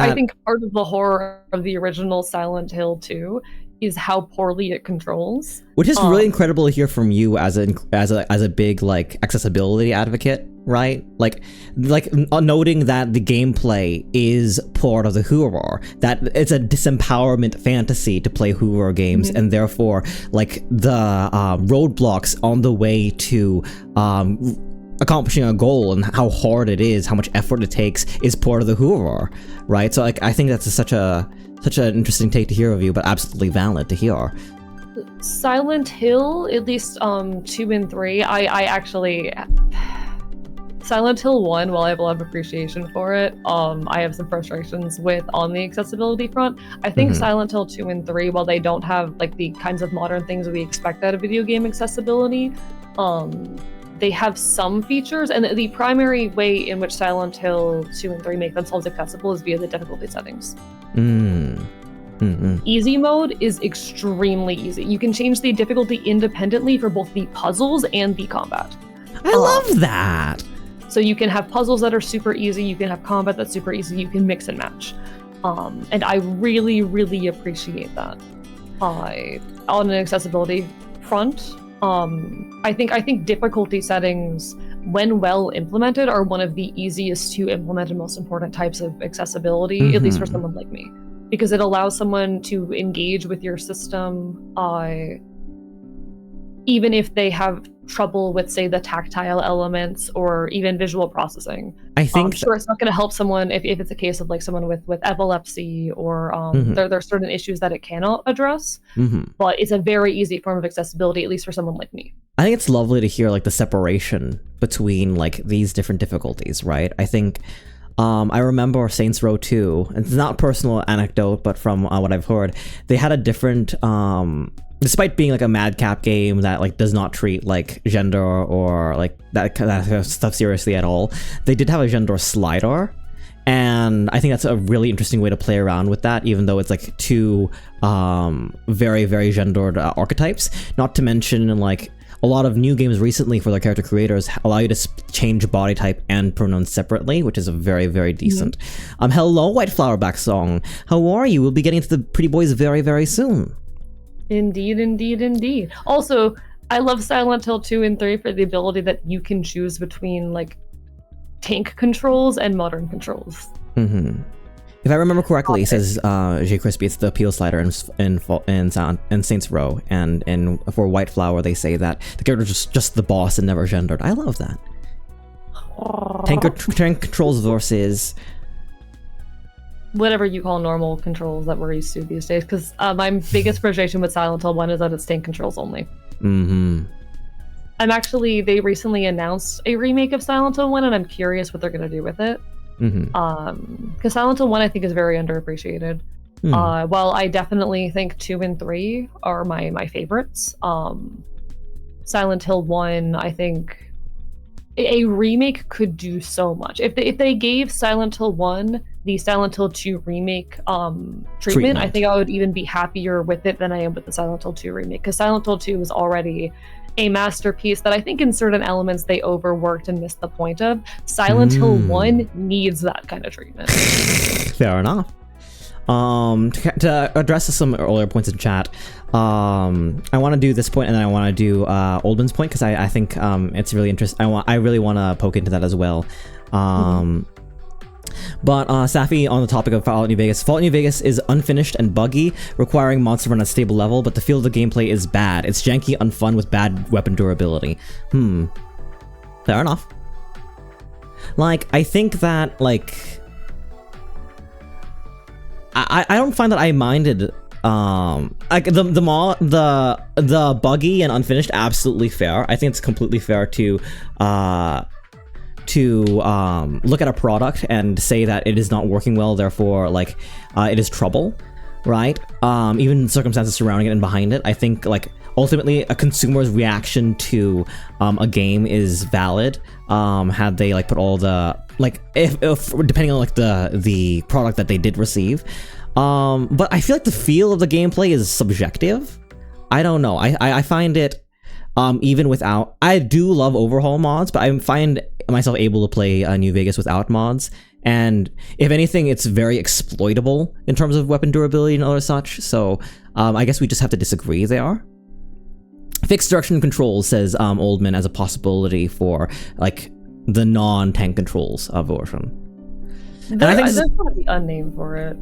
part of the horror of the original Silent Hill 2 is how poorly it controls. Which is really incredible to hear from you as a big like accessibility advocate, right? Like noting that the gameplay is part of the horror, that it's a disempowerment fantasy to play horror games, and therefore like the roadblocks on the way to accomplishing a goal and how hard it is, how much effort it takes, is part of the horror, right? So like I think that's such an interesting take to hear of you, but absolutely valid to hear. Silent Hill, at least 2 and 3, I actually Silent Hill 1, while I have a lot of appreciation for it, I have some frustrations with on the accessibility front. I think Silent Hill 2 and 3, while they don't have like the kinds of modern things we expect out of video game accessibility, they have some features, and the primary way in which Silent Hill 2 and 3 make themselves accessible is via the difficulty settings. Easy mode is extremely easy. You can change the difficulty independently for both the puzzles and the combat. I love that! So you can have puzzles that are super easy, you can have combat that's super easy, you can mix and match. And I really, really appreciate that. On an accessibility front, I think difficulty settings, when well implemented, are one of the easiest to implement and most important types of accessibility, at least for someone like me, because it allows someone to engage with your system, even if they have trouble with, say, the tactile elements or even visual processing. I think sure, it's not going to help someone if it's a case of like someone with epilepsy or there are certain issues that it cannot address, but it's a very easy form of accessibility, at least for someone like me. I think it's lovely to hear like the separation between like these different difficulties, right? I think I remember Saints Row 2, and it's not a personal anecdote, but from what I've heard, they had a different despite being like a madcap game that like does not treat like gender or like that kind of stuff seriously at all, they did have a gender slider, and I think that's a really interesting way to play around with that, even though it's like two very, very gendered archetypes. Not to mention like a lot of new games recently for their character creators allow you to change body type and pronouns separately, which is a very, very decent. Hello, White Flowerback Song. How are you? We'll be getting to the Pretty Boys very, very soon. Indeed, indeed, indeed. Also, I love Silent Hill 2 and 3 for the ability that you can choose between like tank controls and modern controls. If I remember correctly, it says J. Crispy, it's the peel slider in Saints Row, and for White Flower they say that the character is just the boss and never gendered. I love that. Tank controls versus whatever you call normal controls that we're used to these days, because my biggest frustration with Silent Hill 1 is that it's tank controls only. They recently announced a remake of Silent Hill 1, and I'm curious what they're going to do with it. Because Silent Hill 1 I think is very underappreciated. While I definitely think 2 and 3 are my favorites, Silent Hill 1, I think a remake could do so much. If they gave Silent Hill 1 the Silent Hill 2 remake treatment, I think I would even be happier with it than I am with the Silent Hill 2 remake, because Silent Hill 2 was already a masterpiece that I think in certain elements they overworked and missed the point of. Silent Hill 1 needs that kind of treatment. Fair enough. To address some earlier points in chat, I want to do this point and then I want to do Oldman's point, because I think it's really interesting. I really want to poke into that as well. But Safi, on the topic of Fallout New Vegas, Fallout New Vegas is unfinished and buggy, requiring monster run at a stable level, but the feel of the gameplay is bad. It's janky, unfun, with bad weapon durability. Fair enough. Like, I think that, like, I don't find that I minded, like, the buggy and unfinished, absolutely fair. I think it's completely fair to look at a product and say that it is not working well, therefore like it is trouble, right? Even circumstances surrounding it and behind it. I think like ultimately a consumer's reaction to a game is valid, had they like put all the like if depending on like the product that they did receive. But I feel like the feel of the gameplay is subjective. I don't know. I find it even without, I do love overhaul mods, but I find myself able to play New Vegas without mods, And if anything, it's very exploitable in terms of weapon durability and other such. So I guess we just have to disagree there. Fixed direction controls, says Oldman, as a possibility for like the non-tank controls of Orphan. There's probably a name for it.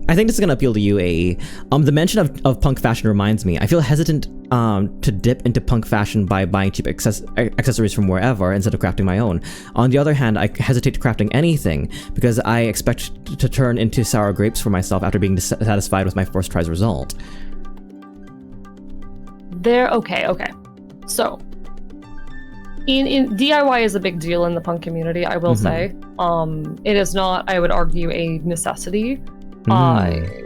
I think this is going to appeal to you, AE. The mention of punk fashion reminds me. I feel hesitant to dip into punk fashion by buying cheap accessories from wherever instead of crafting my own. On the other hand, I hesitate to crafting anything because I expect to turn into sour grapes for myself after being dissatisfied with my first try's result. Okay. So, in DIY is a big deal in the punk community, I will say. It is not, I would argue, a necessity. I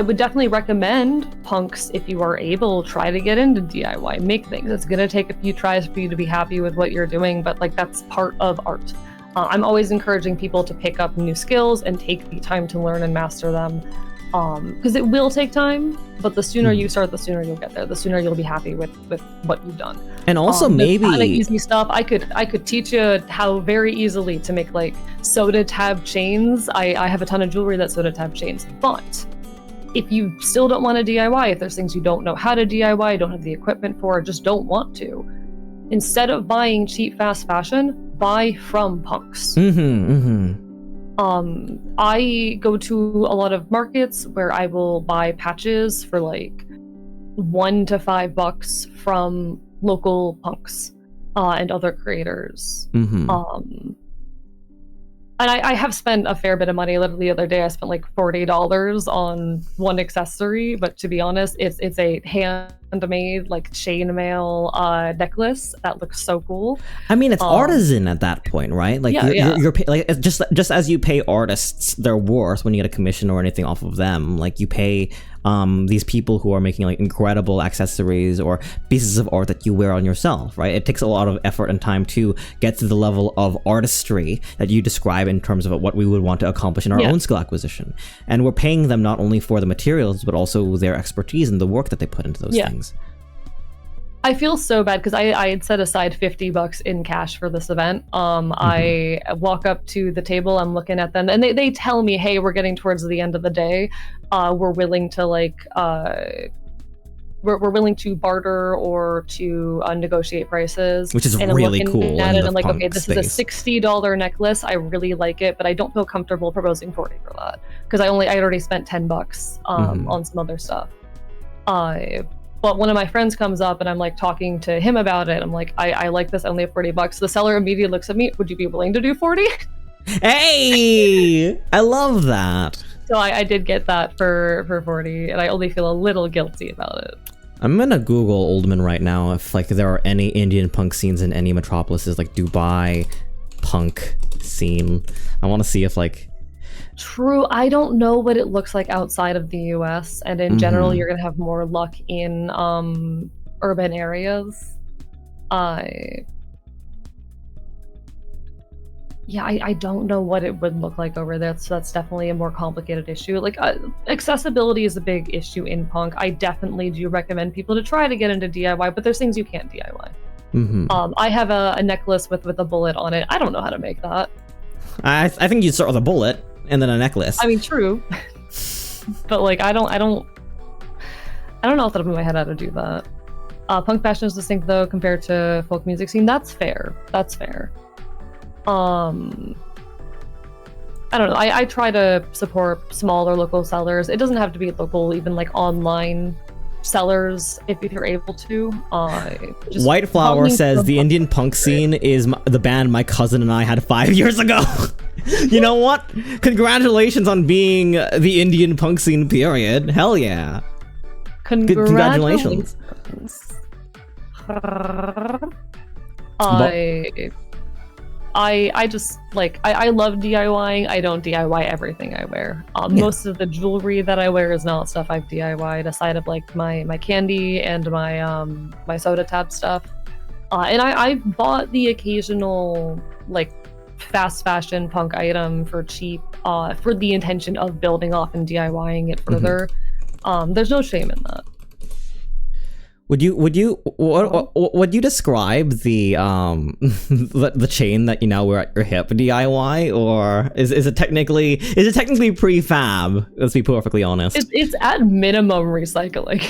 would definitely recommend punks, if you are able, try to get into DIY, make things. It's gonna take a few tries for you to be happy with what you're doing, but like that's part of art. I'm always encouraging people to pick up new skills and take the time to learn and master them, because it will take time, but the sooner you start, the sooner you'll get there. The sooner you'll be happy with what you've done. And also maybe kind of easy stuff. I could teach you how very easily to make like soda tab chains. I have a ton of jewelry that's soda tab chains, but if you still don't want to DIY, if there's things you don't know how to DIY, don't have the equipment for, just don't want to, instead of buying cheap fast fashion, buy from punks. I go to a lot of markets where I will buy patches for like $1 to $5 from local punks and other creators. And I have spent a fair bit of money. Literally the other day, I spent like $40 on one accessory, but to be honest, it's a handmade like chainmail necklace that looks so cool. I mean, it's artisan at that point, right? Like you're like just as you pay artists their worth when you get a commission or anything off of them, like you pay these people who are making like incredible accessories or pieces of art that you wear on yourself, right? It takes a lot of effort and time to get to the level of artistry that you describe in terms of what we would want to accomplish in our own skill acquisition. And we're paying them not only for the materials, but also their expertise and the work that they put into those things. I feel so bad because I had set aside $50 in cash for this event. I walk up to the table, I'm looking at them, and they tell me, hey, we're getting towards the end of the day. We're willing to like we're willing to barter or to negotiate prices, which is and really cool. At it, I'm like, okay, this space. is a $60 necklace. I really like it, but I don't feel comfortable proposing 40 for that because I already spent $10 on some other stuff. But one of my friends comes up and I'm like talking to him about it. I'm like, I like this, only $40. The seller immediately looks at me, would you be willing to do 40? Hey, I love that. So I did get that for 40, and I only feel a little guilty about it. I'm gonna Google Oldman right now if like there are any Indian punk scenes in any metropolises, like Dubai punk scene. I want to see if like. True, I don't know what it looks like outside of the US, and in general, you're gonna have more luck in urban areas. I don't know what it would look like over there, so that's definitely a more complicated issue. Like, accessibility is a big issue in punk. I definitely do recommend people to try to get into DIY, but there's things you can't DIY. I have a necklace with a bullet on it. I don't know how to make that. I think you'd start with a bullet and then a necklace. I mean, true. But like, I don't know off the top of my head how to do that. Punk fashion is distinct though compared to folk music scene. That's fair. I don't know. I try to support smaller local sellers. It doesn't have to be local, even like online sellers if you're able to. White Flower says the Indian punk scene is the band my cousin and I had 5 years ago. You know what? Congratulations on being the Indian punk scene period. Hell yeah. Congratulations. I just like I love DIYing. I don't DIY everything I wear. Most of the jewelry that I wear is not stuff I've DIY'd, aside of like my candy and my my soda tab stuff. And I've bought the occasional like fast fashion punk item for cheap for the intention of building off and DIYing it further. There's no shame in that. Would you describe the the chain that you now wear at your hip DIY, or is it technically prefab? Let's be perfectly honest. It's at minimum recycling.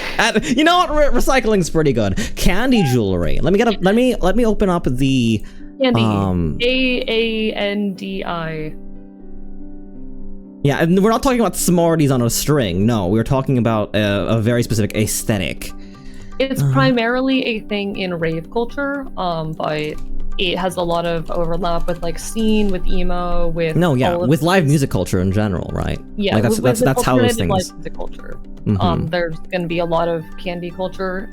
You know what? Recycling's pretty good. Candy jewelry. Let me open up the Candy. AANDI. Yeah, and we're not talking about Smarties on a string. No, we're talking about a very specific aesthetic. It's primarily a thing in rave culture, but it has a lot of overlap with like scene, with emo, with with live music culture in general, right? Yeah, like that's how those things. Live music culture. There's going to be a lot of candy culture.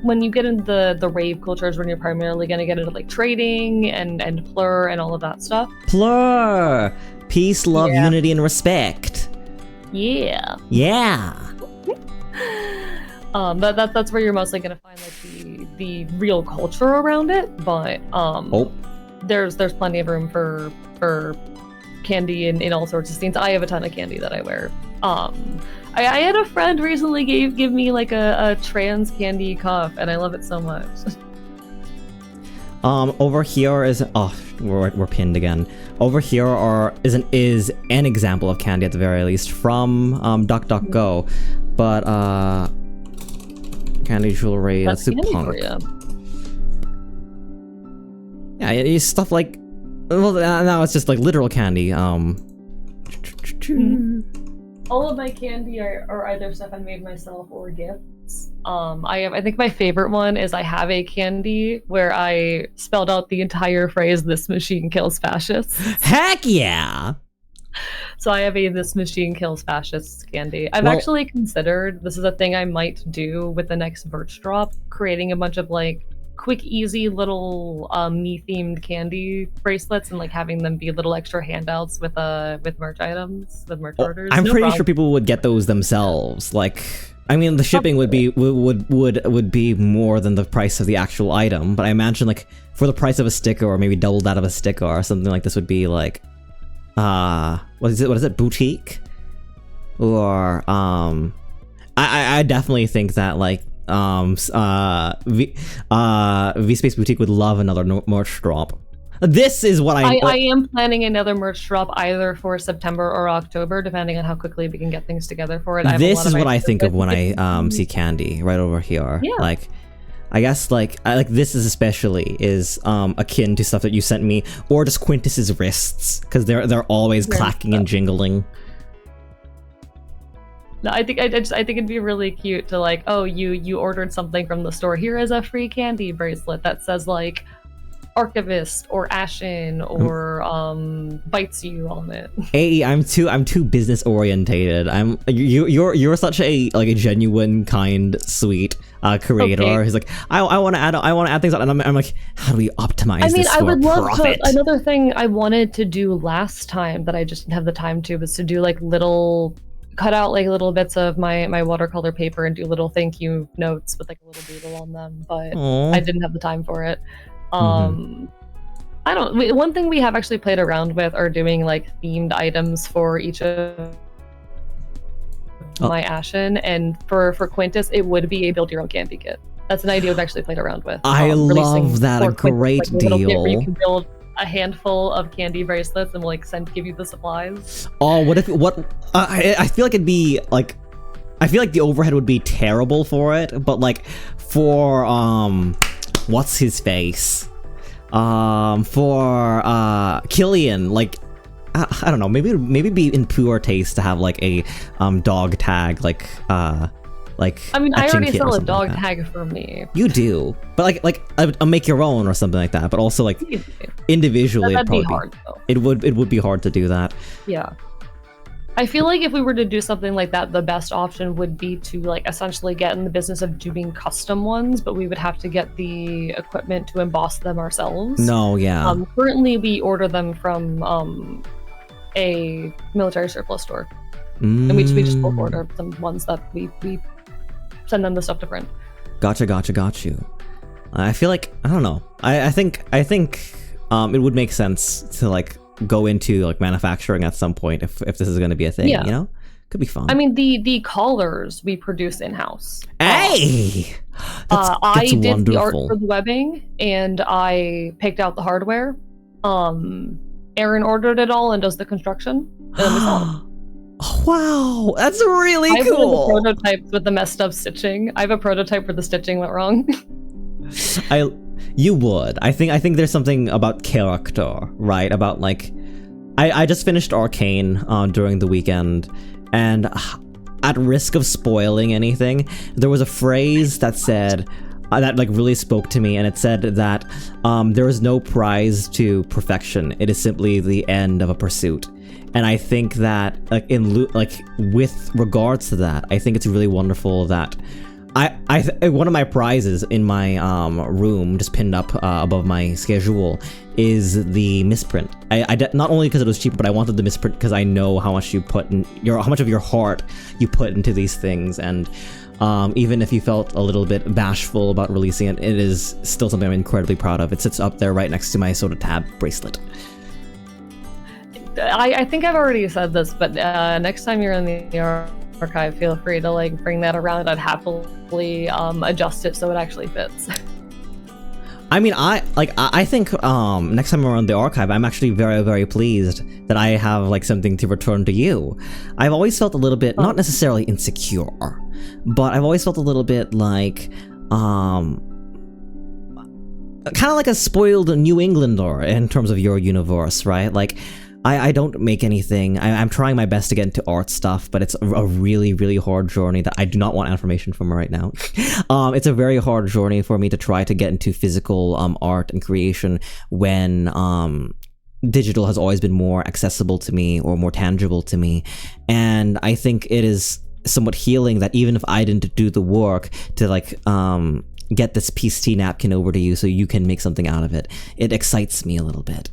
When you get into the rave cultures, when you're primarily going to get into like trading and plur and all of that stuff. Plur, peace, love, unity, and respect. Yeah. Yeah. That's where you're mostly gonna find like the real culture around it, but there's plenty of room for candy in all sorts of scenes. I have a ton of candy that I wear. I had a friend recently give me like a trans candy cuff, and I love it so much. Over here is we're pinned again. Over here is an example of candy at the very least from DuckDuckGo, but candy jewelry. Let's do punk. Yeah, it's stuff like. Well, now it's just like literal candy. All of my candy are either stuff I made myself or gifts. I think my favorite one is I have a candy where I spelled out the entire phrase "This machine kills fascists." Heck yeah! So I have "This machine kills fascists" candy. I've actually considered, this is a thing I might do with the next merch drop, creating a bunch of like quick, easy little me-themed candy bracelets and like having them be little extra handouts with merch items, with merch orders. I'm pretty sure people would get those themselves. Like, I mean, the shipping would be more than the price of the actual item, but I imagine like for the price of a sticker or maybe double that of a sticker or something like this would be like what is it boutique, or I definitely think that like V-Space Boutique would love another merch drop. This is what I am planning another merch drop either for September or October, depending on how quickly we can get things together for it. This is what I think of when I see candy right over here. Yeah. Like, I guess like this is especially akin to stuff that you sent me, or just Quintus's wrists, because they're always clacking and jingling. No, I think it'd be really cute to like, oh, you ordered something from the store. Here is a free candy bracelet that says like Archivist or Ashen or Bites You on it. Hey, I'm too business orientated. You're such a like a genuine, kind, sweet creator. Okay. He's like, I want to add things on, and I'm like, how do we optimize this for I would love profit? to. Another thing I wanted to do last time that I just didn't have the time to was to do like cut out like little bits of my watercolor paper and do little thank you notes with like a little doodle on them, but I didn't have the time for it. One thing we have actually played around with are doing like themed items for each of my Ashen, and for Quintus it would be a build your own candy kit. That's an idea we've actually played around with. I love that. A great Quintus, like, deal. where you can build a handful of candy bracelets and we'll like give you the supplies. Oh, I feel like it'd be like, I feel like the overhead would be terrible for it, but like for what's his face? For Killian, like I don't know, maybe be in poor taste to have like a dog tag, like I mean, I already sell a dog tag for me. You do, but like a make your own or something like that. But also like individually, that'd be hard though. It would be hard to do that. Yeah. I feel like if we were to do something like that, the best option would be to like essentially get in the business of doing custom ones, but we would have to get the equipment to emboss them ourselves. No, yeah. Currently, we order them from a military surplus store, and we just bulk order some ones that we send them the stuff to print. Gotcha. Got you. I feel like I don't know. I think it would make sense to like go into like manufacturing at some point if this is going to be a thing. Yeah. You know, could be fun. I mean, the collars we produce in house. Hey, That's I did wonderful. the art for the webbing, and I picked out the hardware. Aaron ordered it all and does the construction, and then we sell it. Wow, that's really I have one of the cool. prototypes with the messed up stitching. I have a prototype where the stitching went wrong. You would. I think there's something about character, right? About like, I just finished Arcane during the weekend, and at risk of spoiling anything, there was a phrase that said that like really spoke to me, and it said that there is no prize to perfection. It is simply the end of a pursuit. And I think that like with regards to that, I think it's really wonderful that one of my prizes in my room, just pinned up above my schedule, is the misprint. Not only because it was cheaper, but I wanted the misprint because I know how much you put in how much of your heart you put into these things, and even if you felt a little bit bashful about releasing it, it is still something I'm incredibly proud of. It sits up there right next to my Soda Tab bracelet. I think I've already said this, but next time you're in the archive, feel free to like bring that around. I'd happily adjust it so it actually fits. I mean, I think next time around the archive, I'm actually very, very pleased that I have like something to return to you. I've always felt a little bit, not necessarily insecure, but I've always felt a little bit like kind of like a spoiled New Englander in terms of your universe, right? Like, I don't make anything. I'm trying my best to get into art stuff, but it's a really, really hard journey that I do not want information from right now. It's a very hard journey for me to try to get into physical art and creation when digital has always been more accessible to me or more tangible to me. And I think it is somewhat healing that even if I didn't do the work to like get this peace tea napkin over to you so you can make something out of it, it excites me a little bit.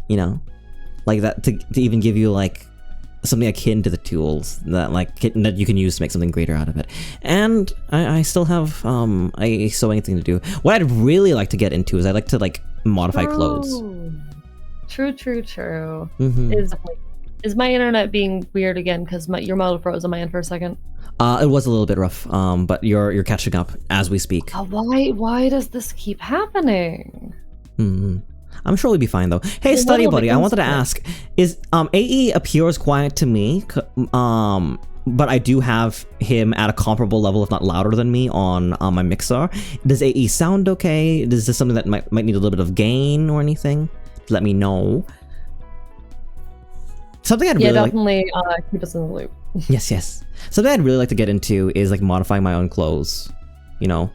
You know, like that to even give you like something akin to the tools that that you can use to make something greater out of it. And I still have a sewing thing to do. What I'd really like to get into is I'd like to like modify clothes. True. Mm-hmm. Is my internet being weird again? Because your model froze on my end for a second. It was a little bit rough, but you're catching up as we speak. Why does this keep happening? Mm-hmm. I'm sure we'll be fine though. Hey, Study Buddy, I wanted to ask, is AE appears quiet to me, but I do have him at a comparable level, if not louder than me, on my mixer. Does AE sound okay? Is this something that might need a little bit of gain or anything? Let me know. Something I'd really definitely keep us in the loop. Yes. Something I'd really like to get into is like modifying my own clothes, you know?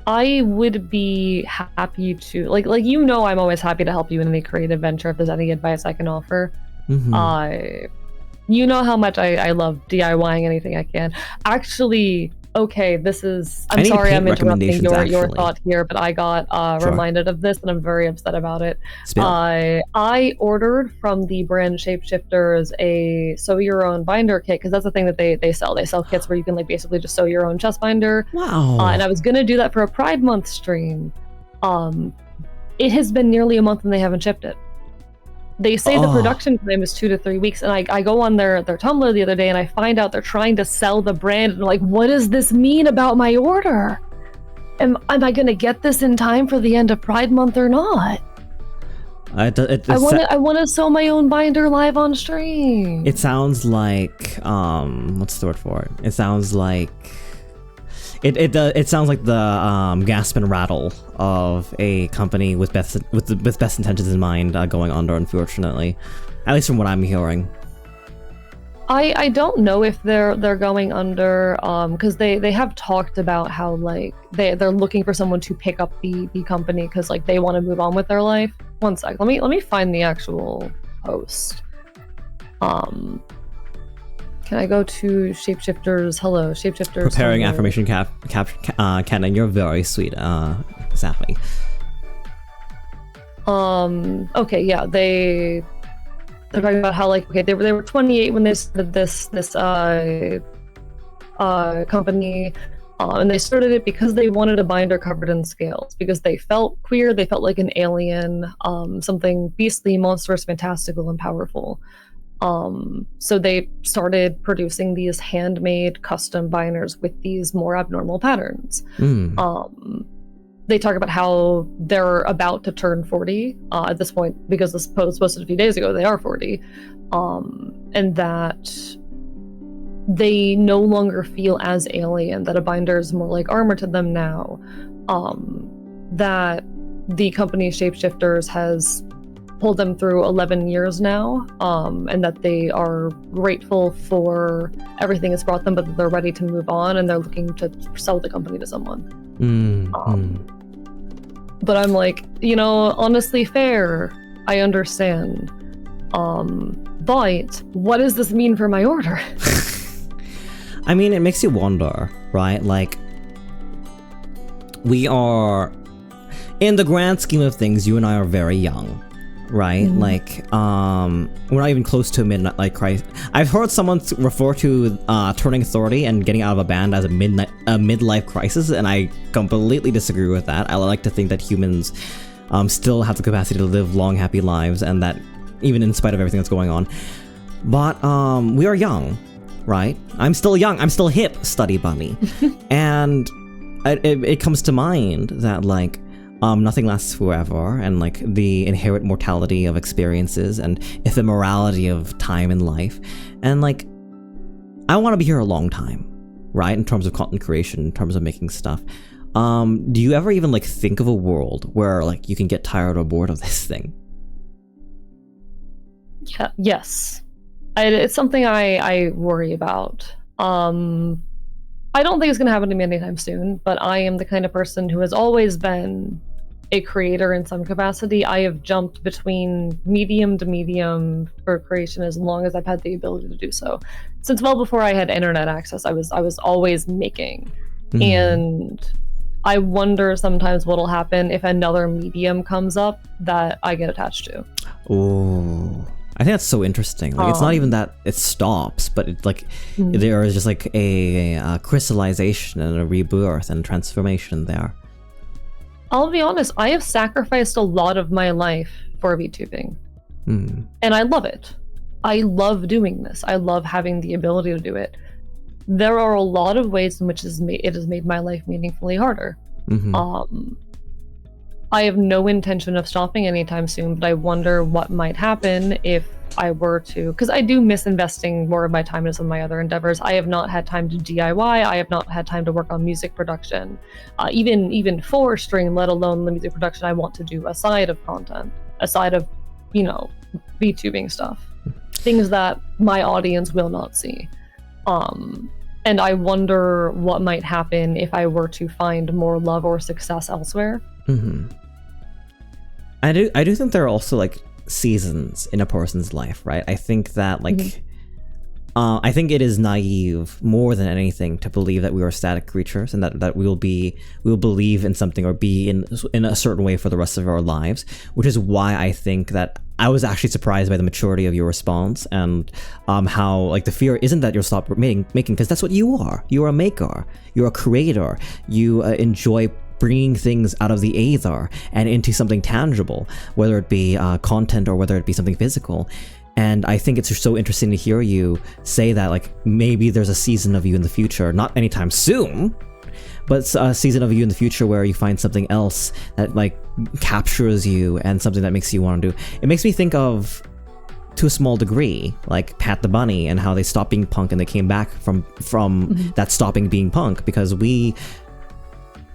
I would be happy to like I'm always happy to help you in any creative venture if there's any advice I can offer. Mm-hmm. You know how much I love DIYing anything I can. Actually, okay, I'm sorry I'm interrupting your thought here, but I got reminded of this and I'm very upset about it. I ordered from the brand Shapeshifters a sew your own binder kit, because that's the thing that they sell. They sell kits where you can like basically just sew your own chest binder. Wow. And I was gonna do that for a Pride Month stream. It has been nearly a month and they haven't shipped it. They say the production time is 2 to 3 weeks, and I go on their Tumblr the other day and I find out they're trying to sell the brand, and I'm like, what does this mean about my order? Am I going to get this in time for the end of Pride Month or not? I want to sew my own binder live on stream. It sounds like what's the word for it? It sounds like it sounds like the gasp and rattle of a company with best intentions in mind going under, unfortunately, at least from what I'm hearing. I don't know if they're going under, because they have talked about how like they're looking for someone to pick up the company because like they want to move on with their life. One sec, let me find the actual post. Can I go to Shapeshifters? Hello, Shapeshifters. Preparing affirmation canon. You're very sweet, Sappy. Okay, yeah, they're talking about how like, okay, they were 28 when they started this company, and they started it because they wanted a binder covered in scales, because they felt queer, they felt like an alien, something beastly, monstrous, fantastical, and powerful. So they started producing these handmade custom binders with these more abnormal patterns. They talk about how they're about to turn 40 at this point, because this post was posted a few days ago. They are 40, and that they no longer feel as alien, that a binder is more like armor to them now, that the company Shapeshifters has pulled them through 11 years now, and that they are grateful for everything it's brought them, but that they're ready to move on, and they're looking to sell the company to someone. But I'm like, honestly, fair, I understand. But what does this mean for my order? I mean, it makes you wonder, right? Like, we are, in the grand scheme of things, you and I are very young, right? Like, we're not even close to a midlife crisis. I've heard someone refer to turning 30 and getting out of a band as a midlife crisis, and I completely disagree with that. I like to think that humans still have the capacity to live long, happy lives, and that even in spite of everything that's going on. But we are young, right? I'm still young. I'm still hip, study bunny. And it comes to mind that, like, nothing lasts forever, and like the inherent mortality of experiences and ephemerality of time in life. And like, I want to be here a long time, right? In terms of content creation, in terms of making stuff. Do you ever even like think of a world where like you can get tired or bored of this thing? Yeah, yes. It's something I worry about. I don't think it's going to happen to me anytime soon, but I am the kind of person who has always been a creator in some capacity. I have jumped between medium to medium for creation as long as I've had the ability to do so. Since well before I had internet access, I was always making. And I wonder sometimes what'll happen if another medium comes up that I get attached to. Oh, I think that's so interesting. Like, it's not even that it stops, but it's like there is just like a crystallization and a rebirth and transformation there. I'll be honest, I have sacrificed a lot of my life for VTubing. And I love it. I love doing this. I love having the ability to do it. There are a lot of ways in which it has made my life meaningfully harder. I have no intention of stopping anytime soon, but I wonder what might happen if I were to, because I do miss investing more of my time in some of my other endeavors. I have not had time to DIY. I have not had time to work on music production, even for stream, let alone the music production I want to do aside of content, aside of, VTubing stuff, things that my audience will not see. And I wonder what might happen if I were to find more love or success elsewhere. I do think there are also like seasons in a person's life, right? I think that like I think it is naive more than anything to believe that we are static creatures and that we will believe in something or be in a certain way for the rest of our lives, which is why I think that I was actually surprised by the maturity of your response and how like the fear isn't that you'll stop making, because that's what you are. You're a maker. You're a creator. You enjoy bringing things out of the aether and into something tangible, whether it be content or whether it be something physical. And I think it's so interesting to hear you say that, like, maybe there's a season of you in the future, not anytime soon, but a season of you in the future where you find something else that like captures you and something that makes you want to do. It makes me think of, to a small degree, like Pat the Bunny and how they stopped being punk and they came back from that stopping being punk, because we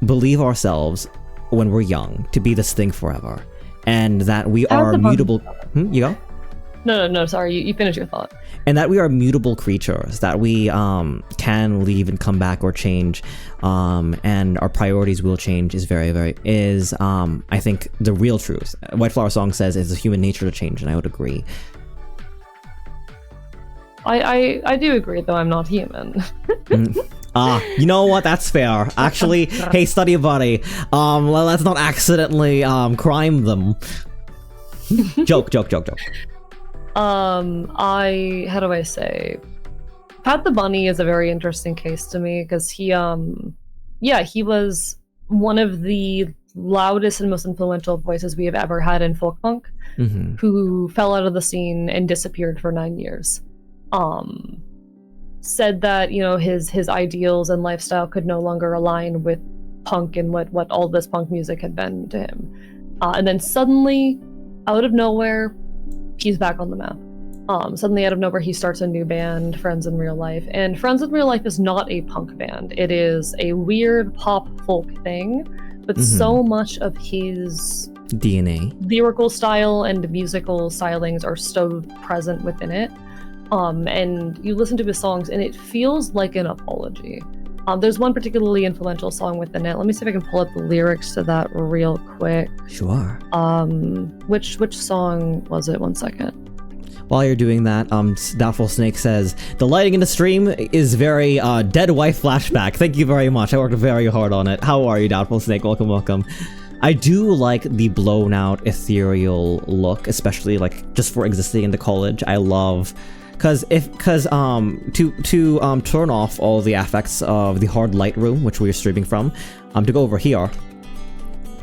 believe ourselves when we're young to be this thing forever, and that we are mutable. You go? No, sorry, you finish your thought. And that we are mutable creatures, that we can leave and come back or change, and our priorities will change is I think the real truth. White Flower Song says it's a human nature to change, and I would agree. I do agree, though I'm not human. You know what? That's fair. Actually, hey, study buddy, let's not accidentally crime them. Joke. How do I say? Pat the Bunny is a very interesting case to me because he was one of the loudest and most influential voices we have ever had in folk punk, Mm-hmm. who fell out of the scene and disappeared for 9 years. Said that, you know, his ideals and lifestyle could no longer align with punk and what all this punk music had been to him. And then suddenly, out of nowhere, he's back on the map. Suddenly out of nowhere, he starts a new band, Friends in Real Life. And Friends in Real Life is not a punk band. It is a weird pop folk thing, but so much of his DNA. lyrical style and musical stylings are so present within it. And you listen to his songs and it feels like an apology. There's one particularly influential song within it. Let me see if I can pull up the lyrics to that real quick. Sure. Which song was it? One second. While you're doing that, Doubtful Snake says, the lighting in the stream is very dead wife flashback. Thank you very much. I worked very hard on it. How are you, Doubtful Snake? Welcome, welcome. I do like the blown out ethereal look, especially like just for existing in the college. I love to turn off all the effects of the hard light room, which we are streaming from, to go over here.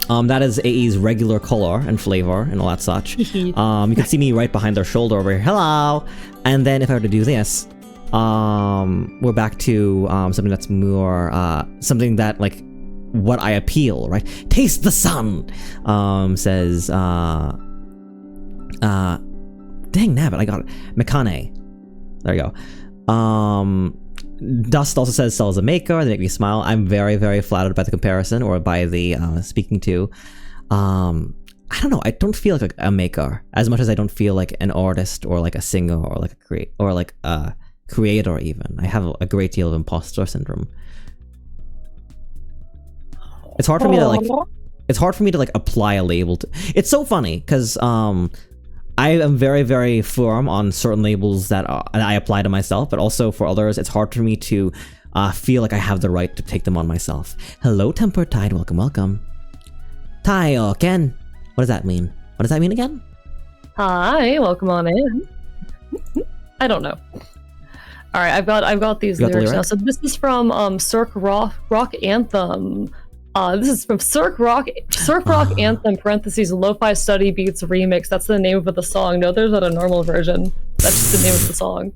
That is AE's regular color and flavor and all that such. You can see me right behind their shoulder over here. Hello! And then if I were to do this, we're back to something that's more, something that, like, what I appeal, right? Taste the sun! Says, dang nabbit, I got it. Mikane. There you go. Dust also says, Cell is a maker, they make me smile. I'm very, very flattered by the comparison, or by the speaking to. I don't know, I don't feel like a maker, as much as I don't feel like an artist, or like a singer, or like a creator even. I have a great deal of imposter syndrome. It's hard for me to like apply a label to. It's so funny, because I am very, very firm on certain labels that I apply to myself, but also for others, it's hard for me to feel like I have the right to take them on myself. Hello, Tempered Tide. Welcome, welcome. Tayo Ken. What does that mean? What does that mean again? Hi, welcome on in. I don't know. All right, I've got these lyrics now. So this is from Cirque Rock Anthem. This is from Cirque Rock Anthem (parentheses Lo-Fi Study Beats Remix). That's the name of the song. No, there's not a normal version. That's just the name of the song.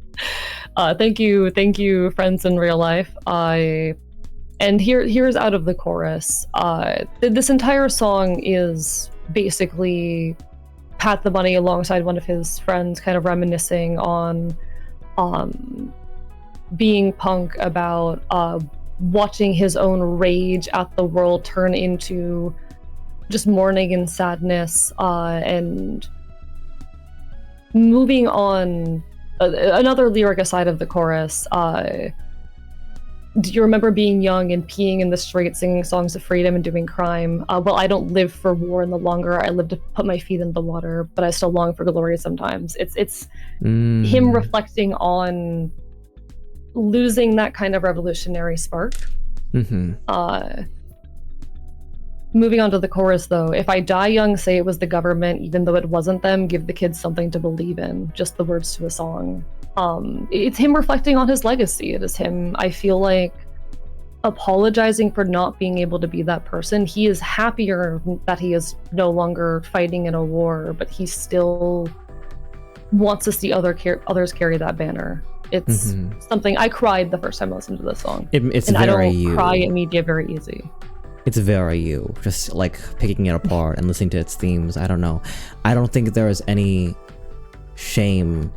Thank you, Friends in Real Life. And here's out of the chorus. This entire song is basically Pat the Bunny alongside one of his friends, kind of reminiscing on being punk, about watching his own rage at the world turn into just mourning and sadness, and moving on. Another lyric aside of the chorus, do you remember being young and peeing in the street, singing songs of freedom and doing crime? Well, I don't live for war no longer. I live to put my feet in the water, but I still long for glory sometimes. It's him reflecting on losing that kind of revolutionary spark. Moving on to the chorus, though. If I die young, say it was the government, even though it wasn't them. Give the kids something to believe in. Just the words to a song. It's him reflecting on his legacy. It is him, I feel like, apologizing for not being able to be that person. He is happier that he is no longer fighting in a war, but he still wants to see others carry that banner. It's something I cried the first time I listened to this song. It's and very I don't you. cry at media very easy. It's very you. Just like picking it apart and listening to its themes. I don't know. I don't think there is any shame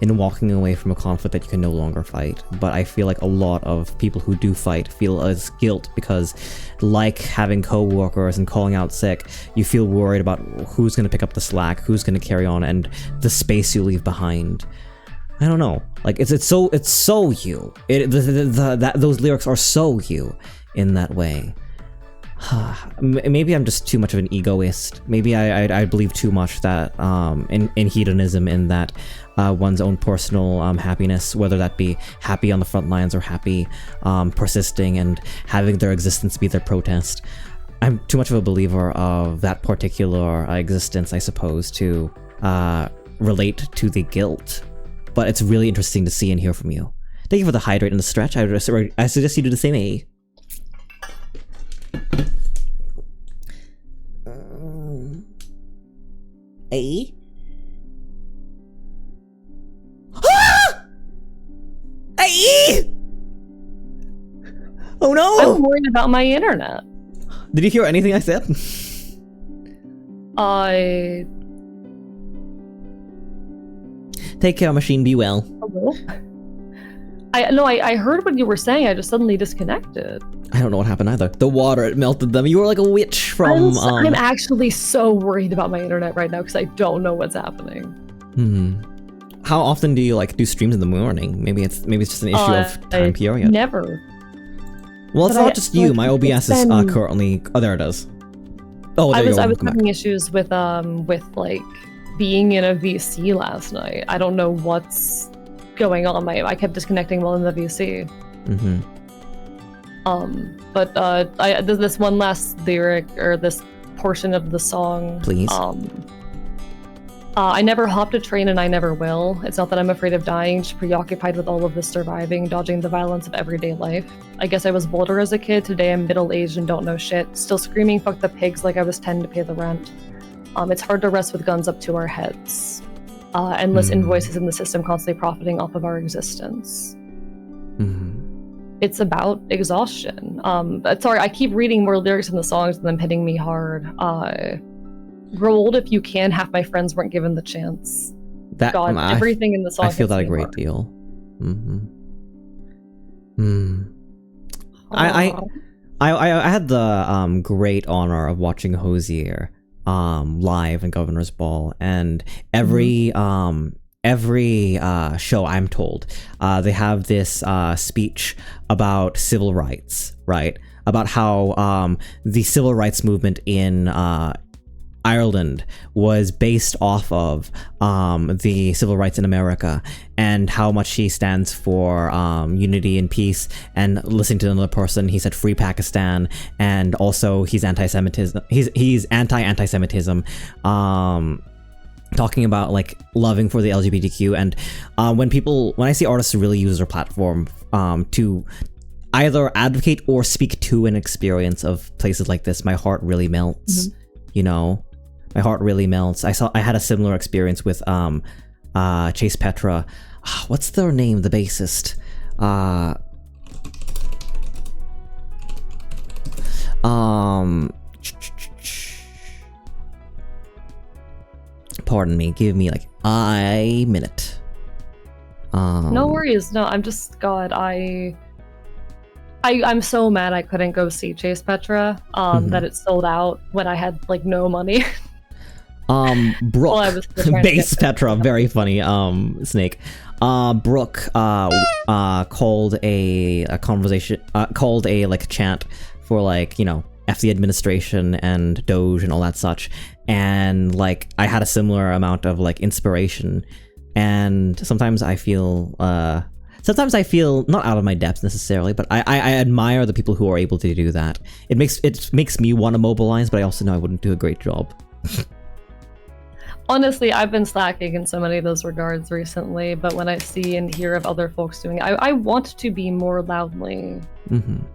in walking away from a conflict that you can no longer fight. But I feel like a lot of people who do fight feel as guilt because, like having co-workers and calling out sick, you feel worried about who's going to pick up the slack, who's going to carry on, and the space you leave behind. I don't know. Like it's so you. Those lyrics are so you in that way. Maybe I'm just too much of an egoist. Maybe I believe too much that in hedonism, in that one's own personal happiness, whether that be happy on the front lines or happy persisting and having their existence be their protest. I'm too much of a believer of that particular existence, I suppose, to relate to the guilt. But it's really interesting to see and hear from you. Thank you for the hydrate and the stretch. I suggest you do the same, AE. Hey. Ah! Hey! Oh no! I'm worried about my internet. Did you hear anything I said? Take care, machine. Be well. Hello? I heard what you were saying. I just suddenly disconnected. I don't know what happened either. The water, it melted them. You were like a witch from... I'm actually so worried about my internet right now because I don't know what's happening. How often do you like do streams in the morning? Maybe it's just an issue of time period. Never. Well, it's not just you. My OBS is currently... Oh, there it is. Oh, there you go. I was having issues with like being in a VC last night. I don't know what's going on. I kept disconnecting while in the VC. But this one last lyric or this portion of the song. Please. I never hopped a train and I never will. It's not that I'm afraid of dying, just preoccupied with all of the surviving, dodging the violence of everyday life. I guess I was bolder as a kid, today I'm middle-aged and don't know shit. Still screaming fuck the pigs like I was 10 to pay the rent. It's hard to rest with guns up to our heads. Endless invoices in the system constantly profiting off of our existence. It's about exhaustion. Sorry, I keep reading more lyrics in the songs and them hitting me hard. Grow old if you can. Half my friends weren't given the chance. God, everything in the song. I feel that a great deal. I had the great honor of watching Hosier live in Governor's Ball, and every show, I'm told, they have this speech about civil rights, right? About how the civil rights movement in Ireland was based off of the civil rights in America, and how much he stands for unity and peace. And listening to another person, he said free Pakistan, and also he's anti-Semitism. He's anti-Semitism. Talking about like loving for the LGBTQ, and when I see artists really use their platform to either advocate or speak to an experience of places like this, my heart really melts. You know, my heart really melts. I had a similar experience with Chase Petra. What's their name? The bassist. Pardon me. Give me like a minute. No worries. No, I'm just God. I'm so mad I couldn't go see Chase Petra. That it sold out when I had like no money. Brooke, Bass Petra, very funny. Snake. Brooke called a conversation, called a like chant for like, you know, F the administration and Doge and all that such. And like I had a similar amount of like inspiration, and sometimes I feel not out of my depth necessarily, but I admire the people who are able to do that. It makes me want to mobilize, but I also know I wouldn't do a great job. Honestly, I've been slacking in so many of those regards recently, but when I see and hear of other folks doing it, I want to be more loudly.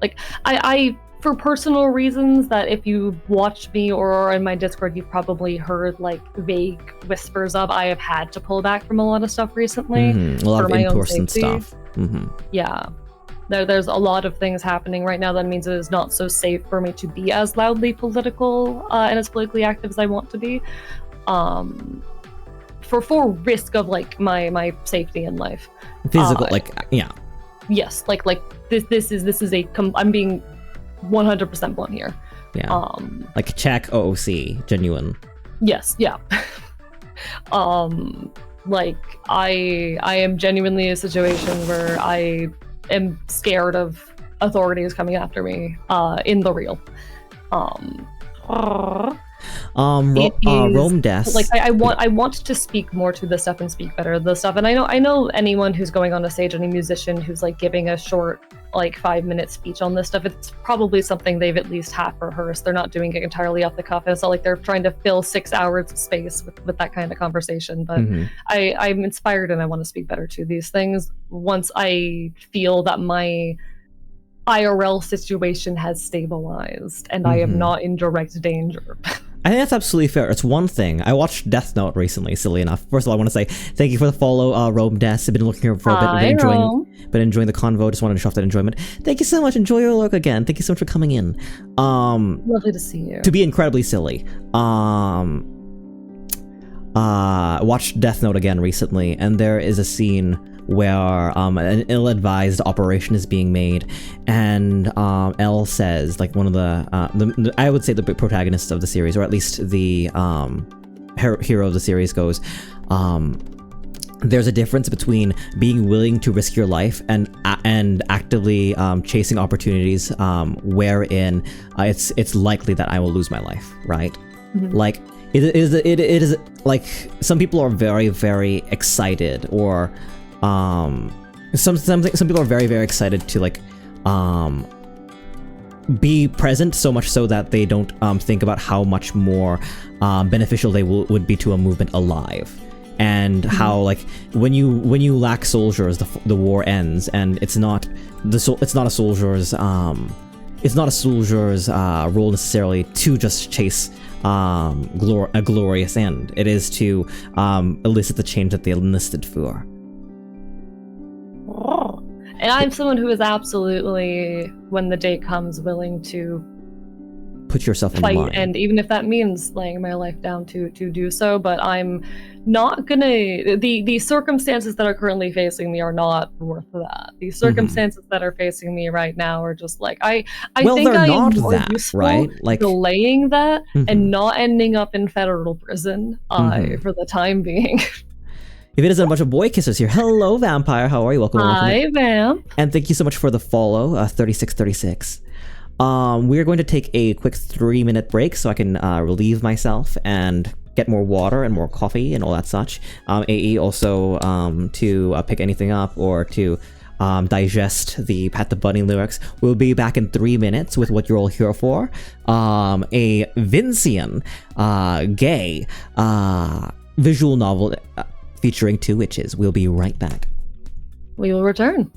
Like, I for personal reasons that if you watched me or are in my Discord, you've probably heard like vague whispers of, I have had to pull back from a lot of stuff recently. A lot of in-person stuff. Yeah. There's a lot of things happening right now that means it is not so safe for me to be as loudly political and as politically active as I want to be. For risk of like my safety in life, physical, yeah, yes, like this is I'm being 100% blunt here. Yeah, like check OOC genuine. Yes, yeah. Like I am genuinely in a situation where I am scared of authorities coming after me in the real. Rome Death. Like I want to speak more to this stuff and speak better to this stuff. And I know anyone who's going on a stage, any musician who's like giving a short like 5-minute speech on this stuff, it's probably something they've at least half rehearsed. They're not doing it entirely off the cuff. And it's not like they're trying to fill 6 hours of space with that kind of conversation. But I'm inspired and I want to speak better to these things once I feel that my IRL situation has stabilized and I am not in direct danger. I think that's absolutely fair. It's one thing. I watched Death Note recently, silly enough. First of all, I want to say thank you for the follow, Rome Des. I've been looking here for a bit. Been enjoying the convo. Just wanted to show off that enjoyment. Thank you so much. Enjoy your lurk again. Thank you so much for coming in. Lovely to see you. To be incredibly silly. Watched Death Note again recently, and there is a scene where an ill-advised operation is being made, and L says, like, one of the I would say the big protagonist of the series, or at least the hero of the series, goes, there's a difference between being willing to risk your life and actively chasing opportunities wherein it's likely that I will lose my life, right? Like, it is like, some people are very, very excited, or some people are very, very excited to, like, be present, so much so that they don't think about how much more beneficial they would be to a movement alive, and how, like, when you lack soldiers, the war ends, and it's not a soldier's role necessarily to just chase a glorious end. It is to elicit the change that they enlisted for. And I'm someone who is absolutely, when the date comes, willing to put yourself in fight, line. and even if that means laying my life down to do so. But I'm not gonna. The circumstances that are currently facing me are not worth that. The circumstances that are facing me right now are just like I think I am more useful, right? Like, delaying that and not ending up in federal prison for the time being. If it isn't a bunch of boy kissers here, hello, Vampire. How are you? Welcome. Hi, Vamp. And thank you so much for the follow, 3636. We're going to take a quick 3-minute break so I can relieve myself and get more water and more coffee and all that such. AE also to pick anything up or to digest the Pat the Bunny lyrics. We'll be back in 3 minutes with what you're all here for. A Vincian gay visual novel featuring 2 witches. We'll be right back. We will return.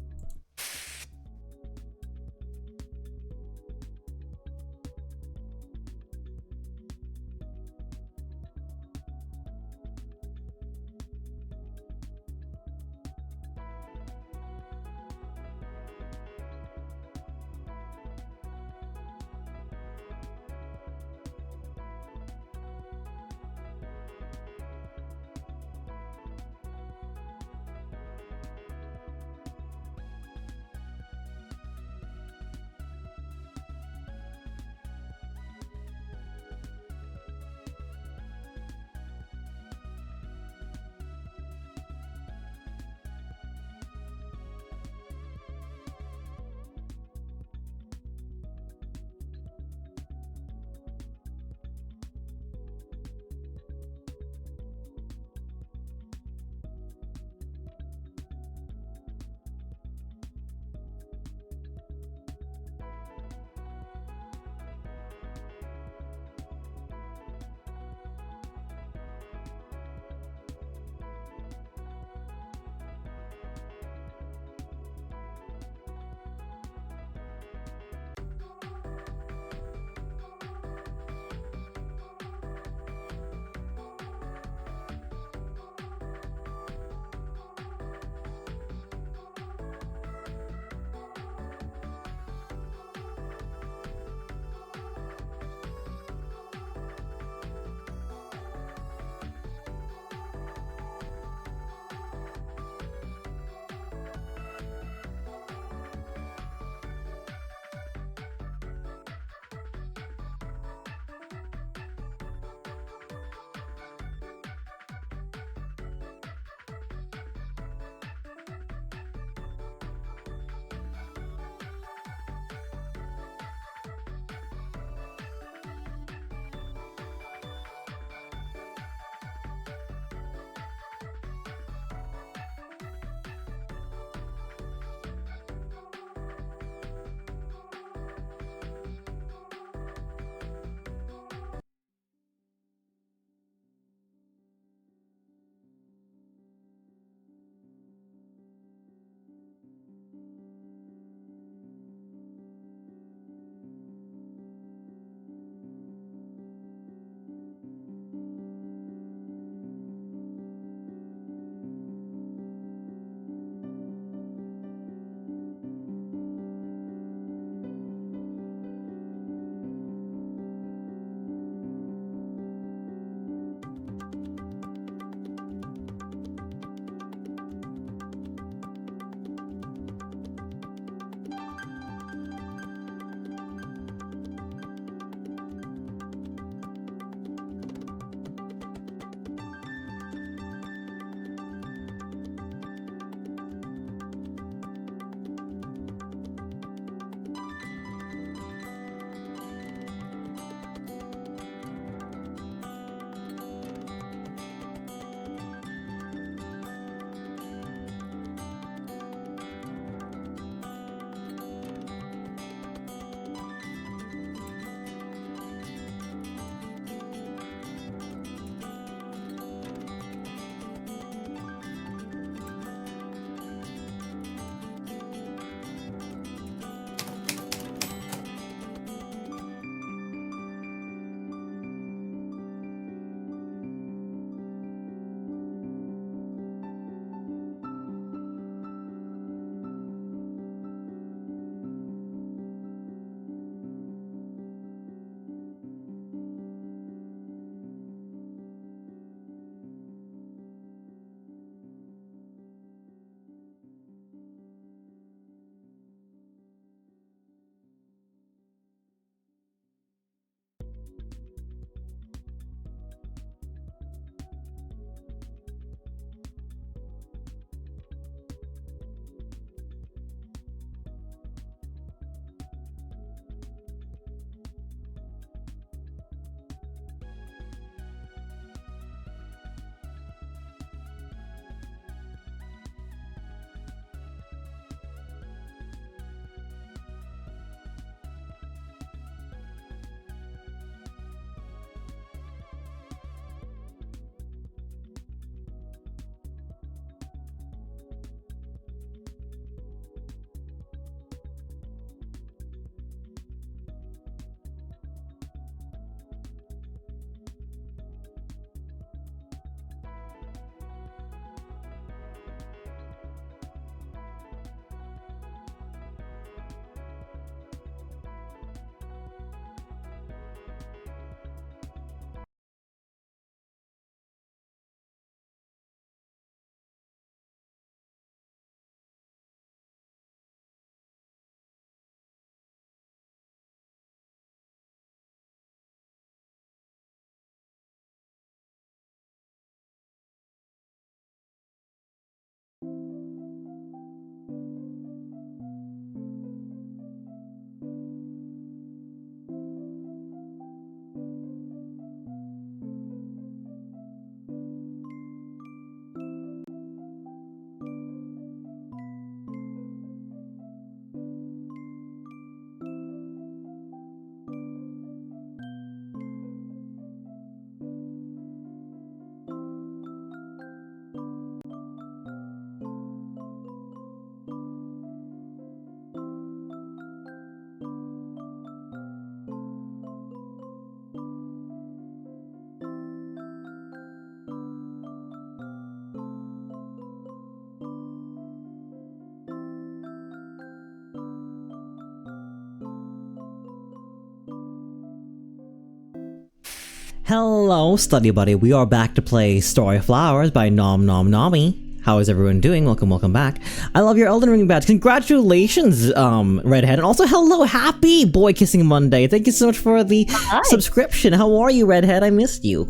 Hello, study buddy. We are back to play Starry Flowers by Nom Nom Nami. How is everyone doing? Welcome back. I love your Elden Ring badge. Congratulations, Redhead. And also, hello, happy Boy Kissing Monday. Thank you so much for the subscription. How are you, Redhead? I missed you.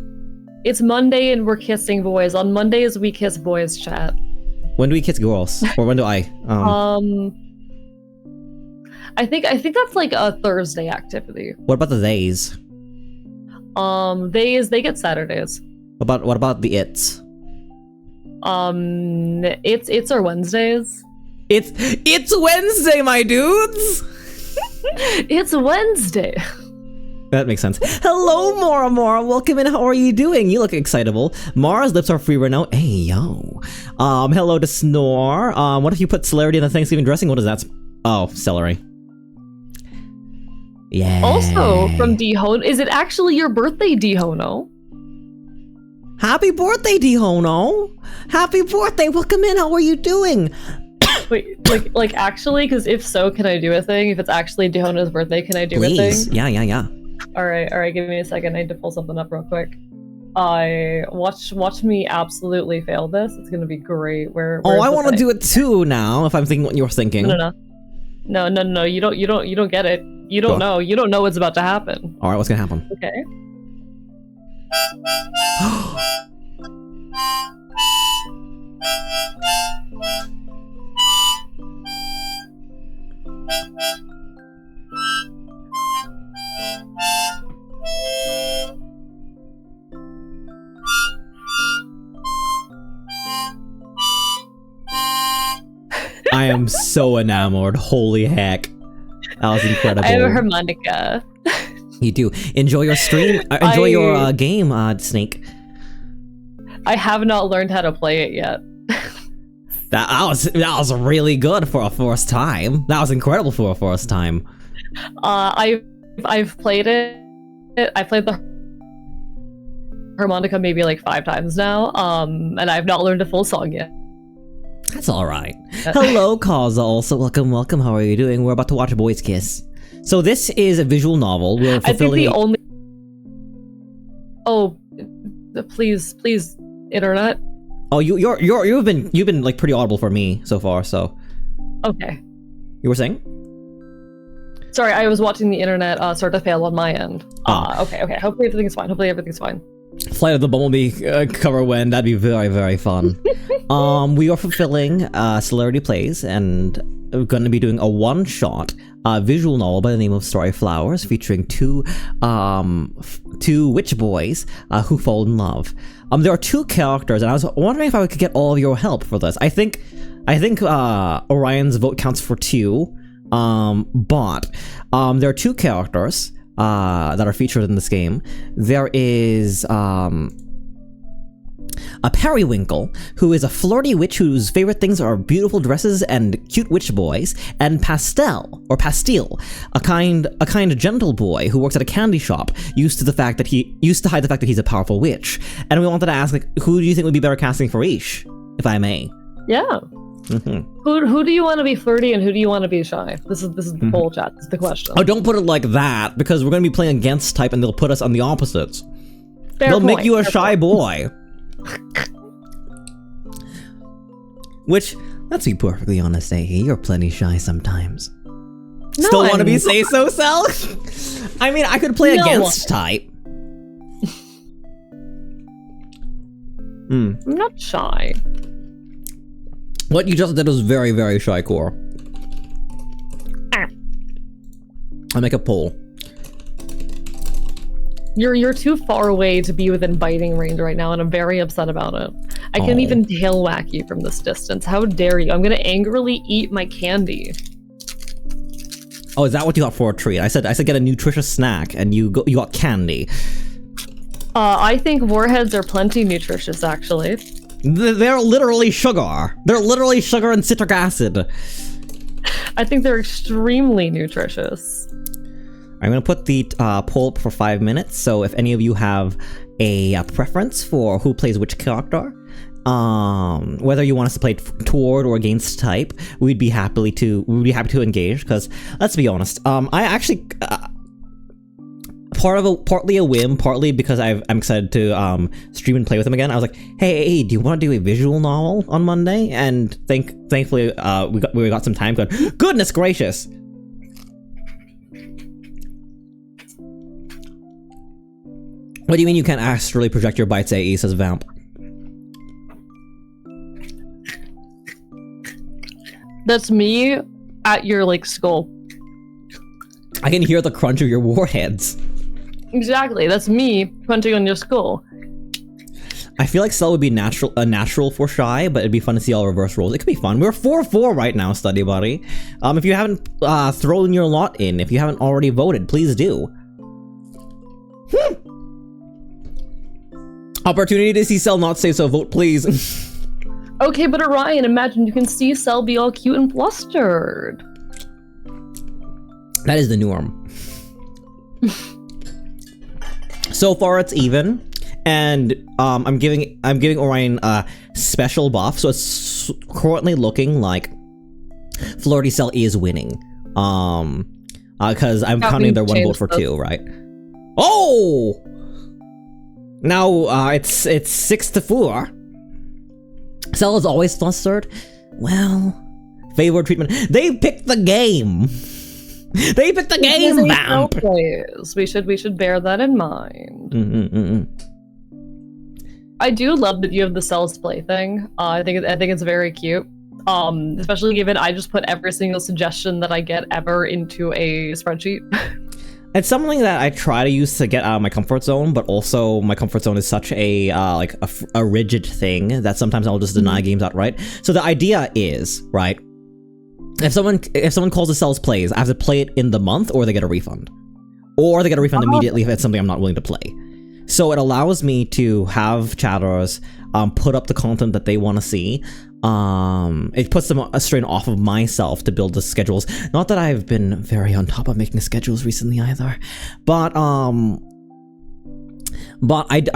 It's Monday and we're kissing boys. On Mondays, we kiss boys, chat. When do we kiss girls? Or when do I? I think that's like a Thursday activity. What about the days? They get Saturdays. What about the its? It's our Wednesdays. It's Wednesday, my dudes. It's Wednesday. That makes sense. Hello, Mora. Welcome in. How are you doing? You look excitable. Mara's lips are free right now. Hey, yo. Hello to Snore. What if you put celery in the Thanksgiving dressing? What is that? Oh, celery. Yeah. Also, from Dihono, is it actually your birthday, Dihono? Happy birthday, Dihono! Happy birthday! Welcome in. How are you doing? Wait, like actually? Because if so, can I do a thing? If it's actually Dihono's birthday, can I do a thing? Yeah. All right. Give me a second. I need to pull something up real quick. Watch me absolutely fail this. It's gonna be great. I want to do it too now. If I'm thinking what you're thinking. No. You don't get it. You don't know. You don't know what's about to happen. All right, what's gonna happen? Okay. I am so enamored. Holy heck. That was incredible. I have a harmonica. You do. Enjoy your stream. Enjoy your game, Snake. I have not learned how to play it yet. That was really good for a first time. That was incredible for a first time. I've played it. I played the harmonica maybe like 5 times now. And I've not learned a full song yet. That's all right. Hello, Kaza. Also, welcome. How are you doing? We're about to watch Boys Kiss. So this is a visual novel. We're fulfilling. I think the only. Oh, please, internet. Oh, you've been like pretty audible for me so far. So. Okay. You were saying? Sorry, I was watching the internet start to fail on my end. Okay. Hopefully everything's fine. Flight of the Bumblebee cover win. That'd be very, very fun. We are fulfilling Celerity Plays, and we're going to be doing a one-shot visual novel by the name of Starry Flowers, featuring two witch boys who fall in love. There are 2 characters, and I was wondering if I could get all of your help for this. I think Orion's vote counts for 2, but there are 2 characters that are featured in this game. There is a Periwinkle, who is a flirty witch whose favorite things are beautiful dresses and cute witch boys, and Pastille, a kind gentle boy who works at a candy shop, used to hide the fact that he's a powerful witch. And we wanted to ask, who do you think would be better casting for each, if I may? Yeah. Mm-hmm. Who do you want to be flirty and who do you want to be shy? This is the poll chat. This is the question. Oh, don't put it like that, because we're going to be playing against type and they'll put us on the opposites. They'll make you a shy boy. Which, let's be perfectly honest, you're plenty shy sometimes. No, still want to be say-so self? I mean, I could play against type. I'm not shy. What you just did was very, very shy, Core. I'll make a poll. You're too far away to be within biting range right now, and I'm very upset about it. I can't even tail whack you from this distance. How dare you? I'm gonna angrily eat my candy. Oh, is that what you got for a treat? I said get a nutritious snack, and you got candy. I think warheads are plenty nutritious, actually. They're literally sugar. They're literally sugar and citric acid. I think they're extremely nutritious. I'm going to put the poll up for 5 minutes, so if any of you have a preference for who plays which character, whether you want us to play toward or against type, we'd be happy to engage, because let's be honest, I actually part partly a whim, partly because I'm excited to stream and play with him again. I was like, hey, do you want to do a visual novel on Monday? And thankfully we got some time going. Goodness gracious! What do you mean you can't astrally project your bites, AE, says Vamp. That's me at your, like, skull. I can hear the crunch of your warheads. Exactly, that's me punching on your skull. I feel like Cell would be a natural for Shy, but it'd be fun to see all reverse rolls. It could be fun. We're 4-4 right now, Study Buddy. If you haven't thrown your lot in, if you haven't already voted, please do. Opportunity to see Cell not say so, vote please. Okay, but Orion, imagine you can see Cell be all cute and flustered. That is the norm. So far it's even, and I'm giving Orion a special buff, so it's currently looking like Flirty Cell is winning. Because I'm counting their 1 vote for 2, right? Oh! Now it's 6-4. Cell is always flustered. Well, favored treatment. They picked the game. They picked the game, Vamp. We should bear that in mind. I do love that you have the Cells play thing. I think it's very cute. Especially given I just put every single suggestion that I get ever into a spreadsheet. It's something that I try to use to get out of my comfort zone, but also my comfort zone is such a a rigid thing that sometimes I'll just deny games outright. So the idea is, right, if someone calls the Cells plays, I have to play it in the month, or they get a refund. Or they get a refund immediately if it's something I'm not willing to play. So it allows me to have chatters put up the content that they want to see. It puts them a strain off of myself to build the schedules. Not that I've been very on top of making schedules recently either, but I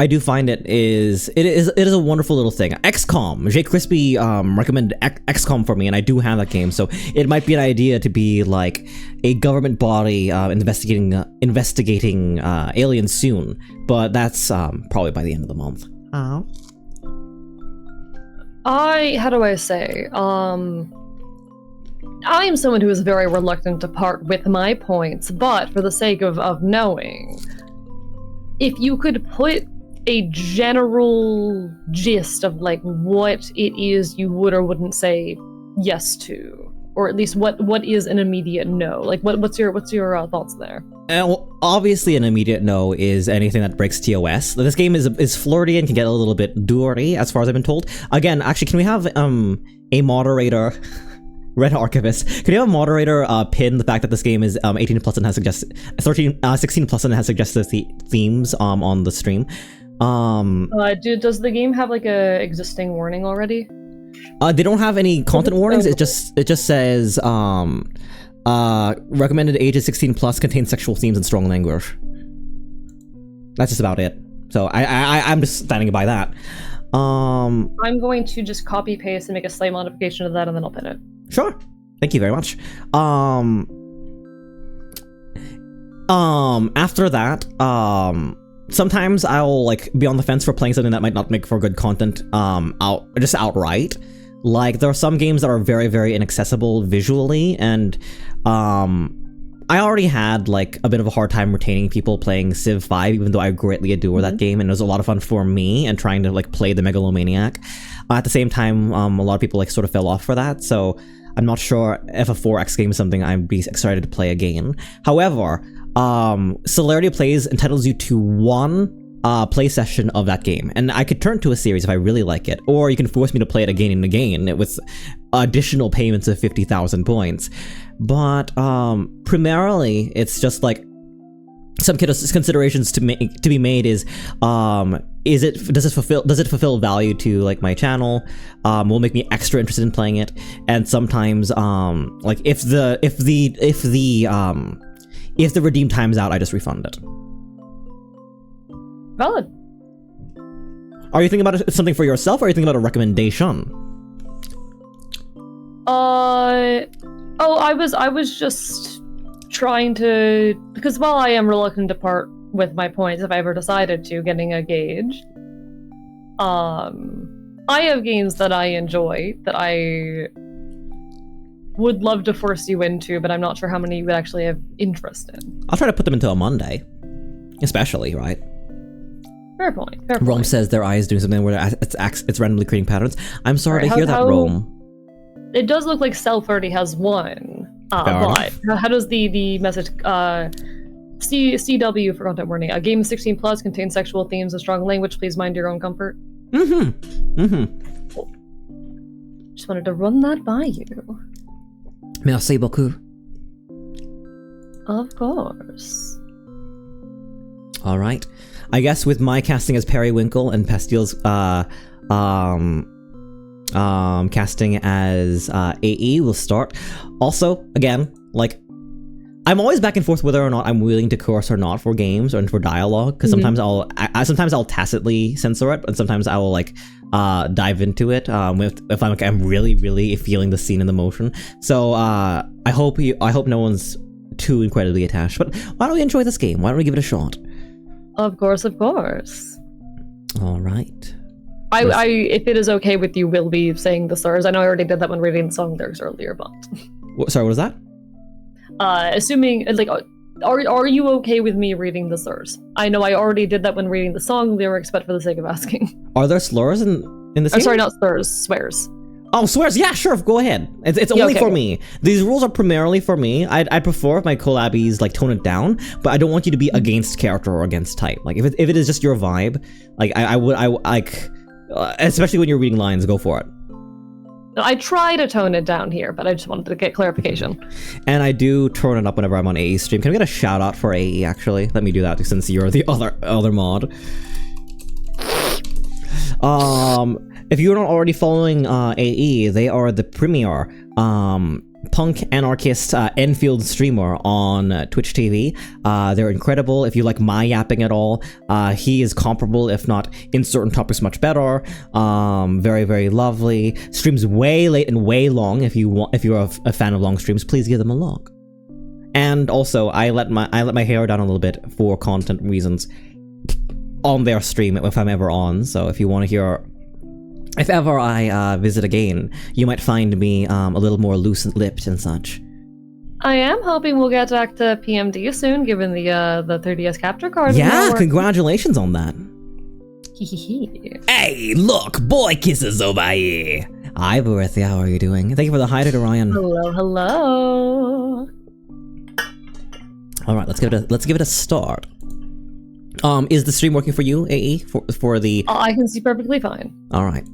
do find it is a wonderful little thing. XCOM, J Crispy recommended XCOM for me, and I do have that game, so it might be an idea to be like a government body investigating aliens soon, but that's probably by the end of the month. How do I say? I am someone who is very reluctant to part with my points, but for the sake of knowing, if you could put a general gist of like what it is you would or wouldn't say yes to, or at least what is an immediate no, like what's your thoughts there? Well, obviously an immediate no is anything that breaks TOS. This game is flirty and can get a little bit dirty, as far as I've been told. Again, actually, can we have a moderator, Red Archivist, can you have a moderator pin the fact that this game is 18 plus and has suggested 16 plus and has suggested themes on the stream? Does the game have like a existing warning already? They don't have any content warnings. It just says recommended ages 16 plus, contains sexual themes and strong language. That's just about it. So I'm just standing by that. I'm going to just copy paste and make a slight modification of that, and then I'll pin it. Sure. Thank you very much. After that, sometimes I'll like be on the fence for playing something that might not make for good content outright. Like, there are some games that are very, very inaccessible visually, and I already had like a bit of a hard time retaining people playing Civ 5, even though I greatly adore that game, and it was a lot of fun for me and trying to like play the megalomaniac. At the same time, a lot of people like sort of fell off for that, so I'm not sure if a 4X game is something I'd be excited to play again. However, Celerity Plays entitles you to one play session of that game, and I could turn to a series if I really like it, or you can force me to play it again and again with additional payments of 50,000 points. But primarily, it's just like some considerations to be made is does it fulfill value to like my channel, will make me extra interested in playing it, and sometimes like if the redeem time's out, I just refund it. Valid. Are you thinking about something for yourself, or are you thinking about a recommendation? I was just trying to, because while I am reluctant to part with my points if I ever decided to, getting a gauge. I have games that I enjoy that I would love to force you into, but I'm not sure how many you would actually have interest in. I'll try to put them into a Monday. Especially, right? Fair point. Rome says their eye is doing something where it's randomly creating patterns. I'm sorry to hear that, Rome. It does look like Self already has one. But how does the message CW for content warning? A game 16 plus contains sexual themes and strong language. Please mind your own comfort. Cool. Just wanted to run that by you. Merci beaucoup. Of course. All right. I guess with my casting as Periwinkle and Pastile's casting as AE, we'll start. Also, again, like, I'm always back and forth whether or not I'm willing to curse or not for games or for dialogue, because sometimes I'll tacitly censor it, and sometimes I will like dive into it if I'm really feeling the scene and the motion. So I hope no one's too incredibly attached. But why don't we enjoy this game? Why don't we give it a shot? Of course. All right. I if it is okay with you, will be saying the slurs. I know I already did that when reading the song lyrics earlier, but sorry, what was that? Assuming, like, are you okay with me reading the slurs? I know I already did that when reading the song lyrics, but for the sake of asking. Are there slurs in this game? Sorry, not slurs, swears. Oh, swears, yeah, sure, go ahead. It's only for me. These rules are primarily for me. I prefer if my collabbies, like, tone it down, but I don't want you to be against character or against type. Like, if it is just your vibe, like, I like, especially when you're reading lines, go for it. I try to tone it down here, but I just wanted to get clarification. And I do turn it up whenever I'm on AE stream. Can I get a shout out for AE, actually? Let me do that since you're the other mod. If you're not already following AE, they are the premier punk anarchist Enfield streamer on Twitch TV. They're incredible. If you like my yapping at all, he is comparable, if not in certain topics much better. Very, very lovely. Streams way late and way long. If you're a fan of long streams, please give them a look. And also, I let my hair down a little bit for content reasons on their stream if I'm ever on. So if you want to hear. If ever I visit again, you might find me a little more loose-lipped and such. I am hoping we'll get back to PMD soon, given the 3DS capture card. Yeah, congratulations on that. Hey, look, boy kisses over here. Hi, Dorothy, how are you doing? Thank you for the hi to Ryan. Hello. All right, let's give it a start. Is the stream working for you, AE? For the? I can see perfectly fine. All right.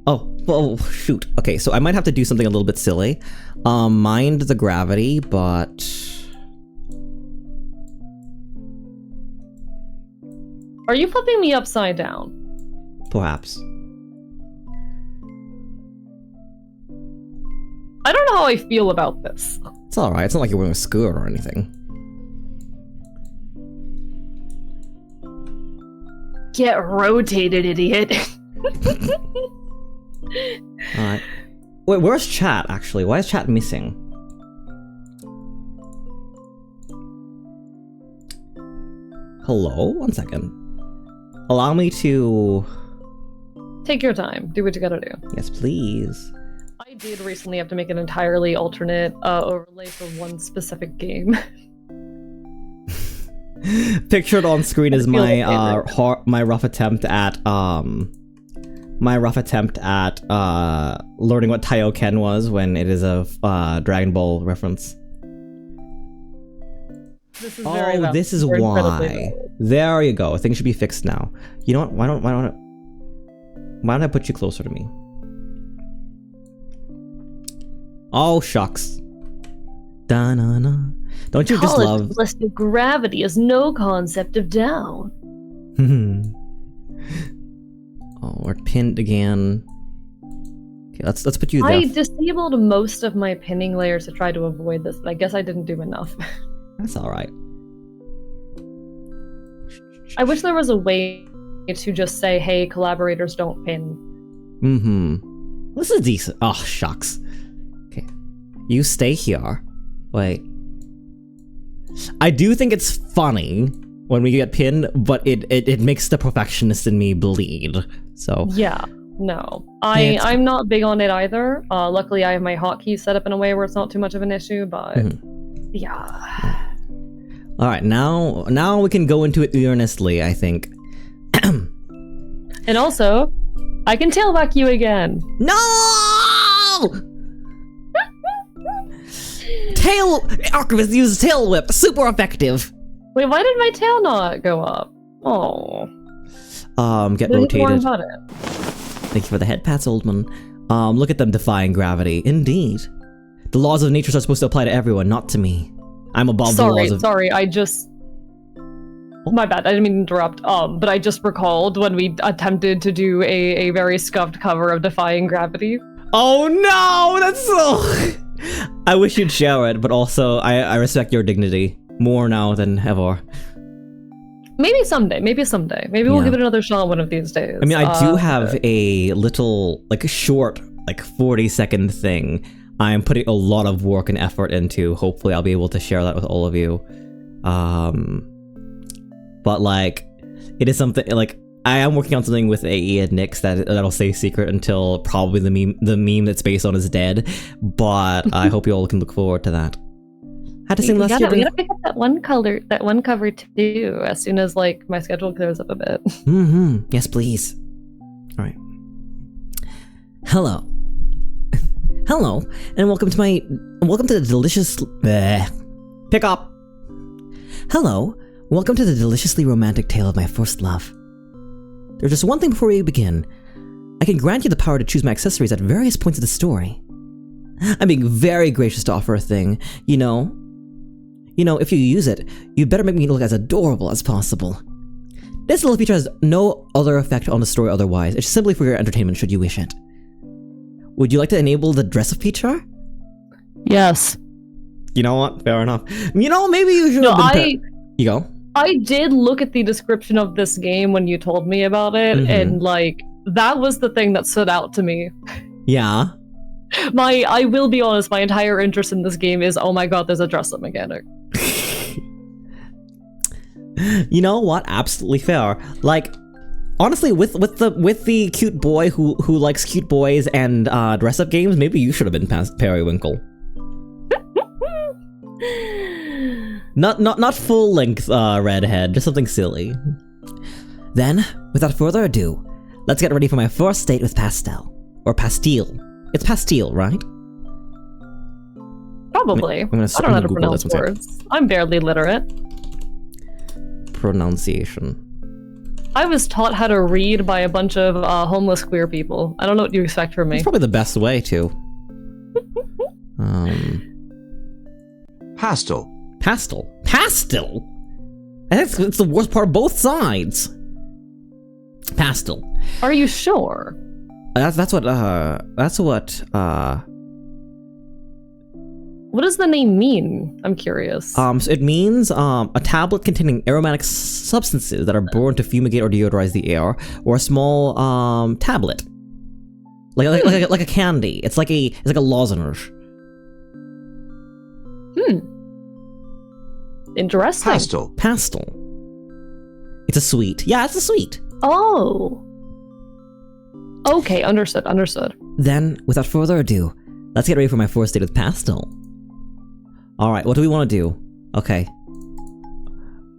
Oh, shoot. Okay, so I might have to do something a little bit silly. Mind the gravity, but... Are you flipping me upside down? Perhaps. I don't know how I feel about this. It's alright, it's not like you're wearing a skirt or anything. Get rotated, idiot. Alright. Wait, where's chat, actually? Why is chat missing? Hello? 1 second. Allow me to... Take your time. Do what you gotta do. Yes, please. I did recently have to make an entirely alternate overlay for one specific game. Pictured on screen is my rough attempt at learning what Taioken was when it is a Dragon Ball reference. This is very valid. This is why. There you go. Things should be fixed now. You know what? Why don't I put you closer to me? Oh shucks. Da-na-na. Don't you just love ballistic gravity is no concept of down. Oh, we're pinned again. Okay, let's put you there. I disabled most of my pinning layers to try to avoid this, but I guess I didn't do enough. That's alright. I wish there was a way to just say, hey, collaborators don't pin. This is decent. Oh, shucks. Okay. You stay here. Wait. I do think it's funny when we get pinned, but it makes the perfectionist in me bleed. So yeah, no, I'm not big on it either. Luckily, I have my hotkey set up in a way where it's not too much of an issue. But yeah. All right, now we can go into it earnestly, I think. And also, I can tailback you again. No! Archivist uses tail whip, super effective. Wait, why did my tail not go up? Oh. Get Didn't worry rotated. about it. Thank you for the head pats, Oldman. Look at them defying gravity. Indeed. The laws of nature are supposed to apply to everyone, not to me. I'm above the laws of... Sorry, I just... My bad, I didn't mean to interrupt. But I just recalled when we attempted to do a very scuffed cover of Defying Gravity. Oh no, that's so... I wish you'd share it, but also I respect your dignity more now than ever. Maybe someday. Maybe we'll give it another shot one of these days. I mean, I do have a little, like a short, like 40-second thing I'm putting a lot of work and effort into. Hopefully I'll be able to share that with all of you. But like, it is something, like, I am working on something with AE and Nyx that'll stay secret until probably the meme that's based on is dead. But I hope you all can look forward to that. Had to sing last year. We gotta pick up that one cover too, as soon as like my schedule clears up a bit. Yes, please. All right. Hello, and welcome to the delicious pick up. Hello, welcome to the deliciously romantic tale of my first love. There's just one thing before we begin. I can grant you the power to choose my accessories at various points of the story. I'm being very gracious to offer a thing. You know, if you use it, you better make me look as adorable as possible. This little feature has no other effect on the story otherwise. It's simply for your entertainment should you wish it. Would you like to enable the dress-up feature? Yes. You know what? Fair enough. You know, maybe you should You go. I did look at the description of this game when you told me about it, and like, that was the thing that stood out to me. Yeah. I will be honest, my entire interest in this game is, oh my god, there's a dress-up mechanic. You know what? Absolutely fair. Like, honestly, with the cute boy who likes cute boys and dress-up games, maybe you should have been Periwinkle. Not full length redhead, just something silly. Then, without further ado, let's get ready for my first date with Pastel or Pastille. It's Pastille, right? Probably. I don't know how to pronounce words. I'm barely literate. Pronunciation. I was taught how to read by a bunch of homeless queer people. I don't know what you expect from me. It's probably the best way to. Pastel. Pastel? It's the worst part of both sides. Pastel. Are you sure? That's what what does the name mean? I'm curious. So it means a tablet containing aromatic substances that are burned to fumigate or deodorize the air, or a small tablet. Like a candy. It's like a lozenge. Interesting. Pastel. It's a sweet. Yeah, it's a sweet. Oh. Okay, understood. Then, without further ado, let's get ready for my first date with Pastel. Alright, what do we want to do? Okay.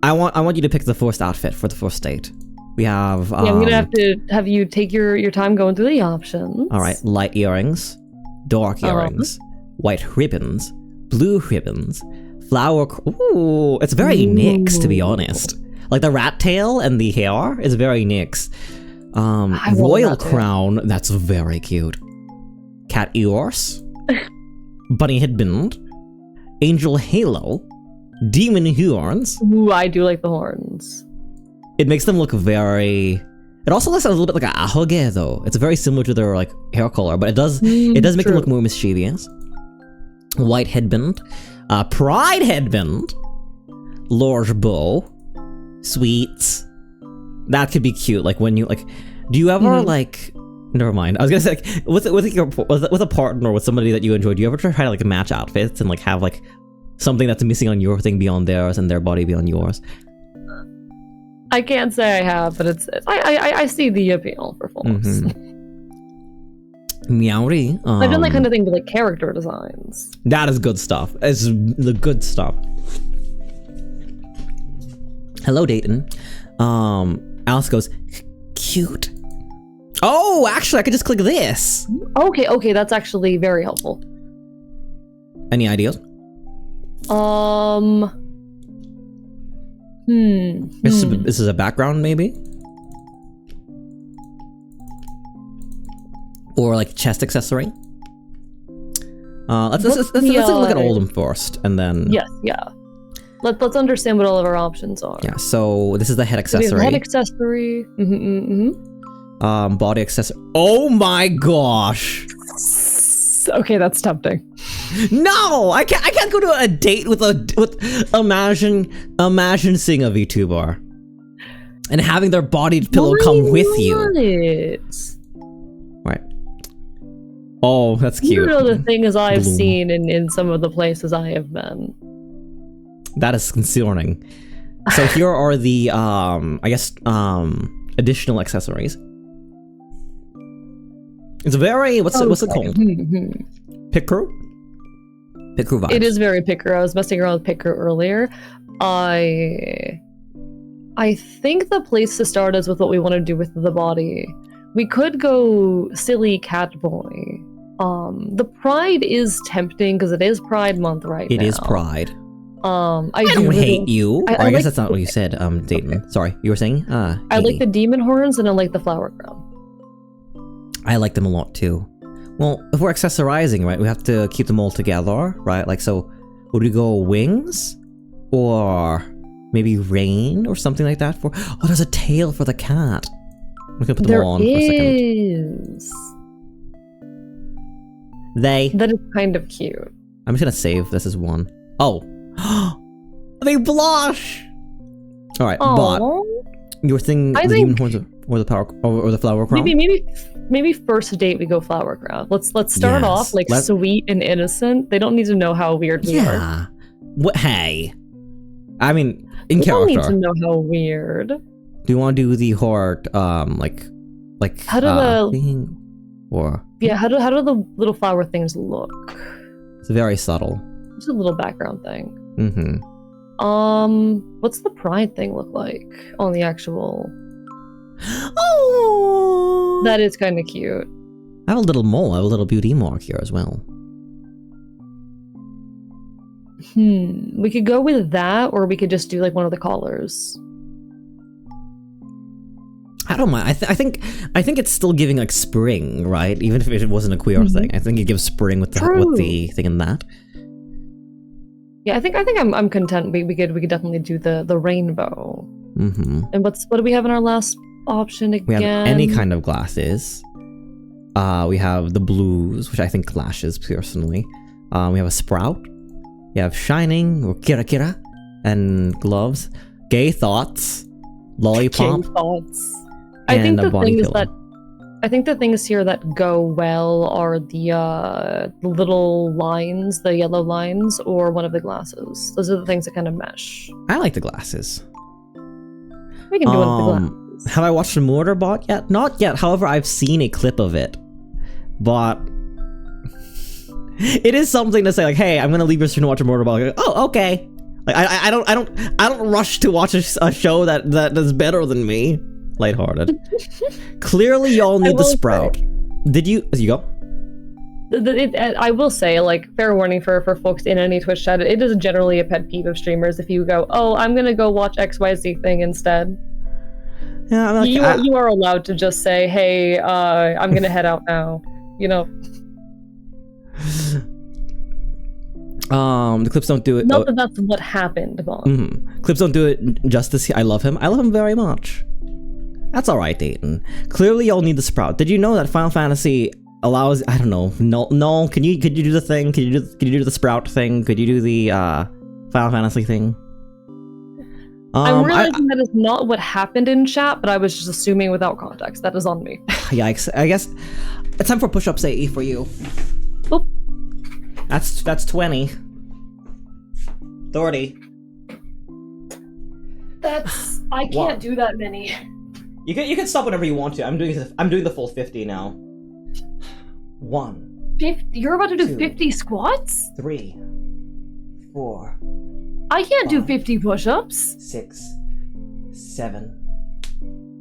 I want you to pick the first outfit for the first date. We have... yeah, I'm gonna have to have you take your time going through the options. Alright, light earrings, dark earrings, white ribbons, blue ribbons, flower... Ooh, it's very Nyx, to be honest. Like the rat tail and the hair is very Nyx. Royal crown, that's very cute. Cat ears, bunny headband, angel halo, demon horns. Ooh, I do like the horns. It makes them look very... It also looks a little bit like a ahoge, though. It's very similar to their like hair color, but it does make them look more mischievous. White headband, pride headband, large bow, sweets. That could be cute. Like when you like, do you ever like? Never mind. I was gonna say like, with a partner or with somebody that you enjoy. Do you ever try to like match outfits and like have like Something that's missing on your thing beyond theirs and their body beyond yours. I can't say I have, but I see the appeal for folks. Meowry. I've done that kind of thing with like character designs. That is good stuff. It's the good stuff. Hello, Dayton. Alice goes, cute. Oh, actually, I could just click this. Okay, that's actually very helpful. Any ideas? This is a background, maybe? Or like chest accessory? Let's look at all of them first, and then... Yes, yeah. Let's understand what all of our options are. Yeah, so this is the head accessory. So we have head accessory. Body accessory. Oh my gosh! Okay, that's tempting. No, I can't go to a date with imagine seeing a VTuber and having their body pillow come with you. Right. Oh, that's cute. You know the things I've seen in some of the places I have been. That is concerning. So here are the I guess additional accessories. It's very what's it called? Picro? Picro vibes. It is very Picro. I was messing around with Picro earlier. I think the place to start is with what we want to do with the body. We could go silly cat boy. The Pride is tempting because it is Pride Month right now. It is Pride. I don't hate you. I guess that's not what you said, Dayton. Sorry, you were saying? I like the demon horns and I like the flower crown. I like them a lot too. Well, if we're accessorizing, right, we have to keep them all together, right? Like, so would we go wings? Or maybe rain or something like that for... Oh, there's a tail for the cat. We can put them all on for a second. That is kind of cute. I'm just gonna save this as one. Oh. They blush! Alright, but your thing, the demon horns or the power or the flower crown? Maybe first date we go flower crown. Let's start off like sweet and innocent. They don't need to know how weird we are. What? Hey, I mean, in they character. Don't need to know how weird. Do you want to do the heart, like how do the thing, or how do the little flower things look? It's very subtle. It's a little background thing. What's the pride thing look like on the actual? Oh, that is kind of cute. I have a little mole. I have a little beauty mark here as well. We could go with that, or we could just do like one of the collars. I don't mind. I think it's still giving like spring, right? Even if it wasn't a queer thing, I think it gives spring with the thing in that. Yeah, I think I'm content. We could definitely do the rainbow. And what do we have in our last option again? We have any kind of glasses. We have the blues, which I think clashes personally. We have a sprout. We have shining or kira kira, and gloves. Gay thoughts, lollipop. Gay thoughts. I think the thing is that I think the things here that go well are the little lines, the yellow lines, or one of the glasses. Those are the things that kind of mesh. I like the glasses. We can do one of the glasses. Have I watched Mortarbot yet? Not yet. However, I've seen a clip of it. But it is something to say, like, hey, I'm gonna leave your stream to watch a Mortarbot. Like, oh, okay. Like, I don't rush to watch a show that is better than me. Lighthearted. Clearly, y'all need the sprout. Did you? You go. I will say, like, fair warning for folks in any Twitch chat, it is generally a pet peeve of streamers if you go, oh, I'm gonna go watch XYZ thing instead. Yeah, I'm like, you are allowed to just say, hey, I'm gonna head out now. You know. The clips don't do it. Not that that's what happened, Mom. Clips don't do it justice. I love him. I love him very much. That's alright, Dayton. Clearly, y'all need the sprout. Did you know that Final Fantasy allows? I don't know. No. Could you do the thing? Could you do the sprout thing? Could you do the Final Fantasy thing? I'm realizing that is not what happened in chat, but I was just assuming without context. That is on me. Yikes! I guess it's time for push-ups, AE, for you. Oop. That's 20. 30. I can't do that many. You can stop whenever you want to. I'm doing the full 50 now. 1. 50? You're about to do 2, 50 squats? 3, 4. I can't do 5, 50 push-ups. 6, 7,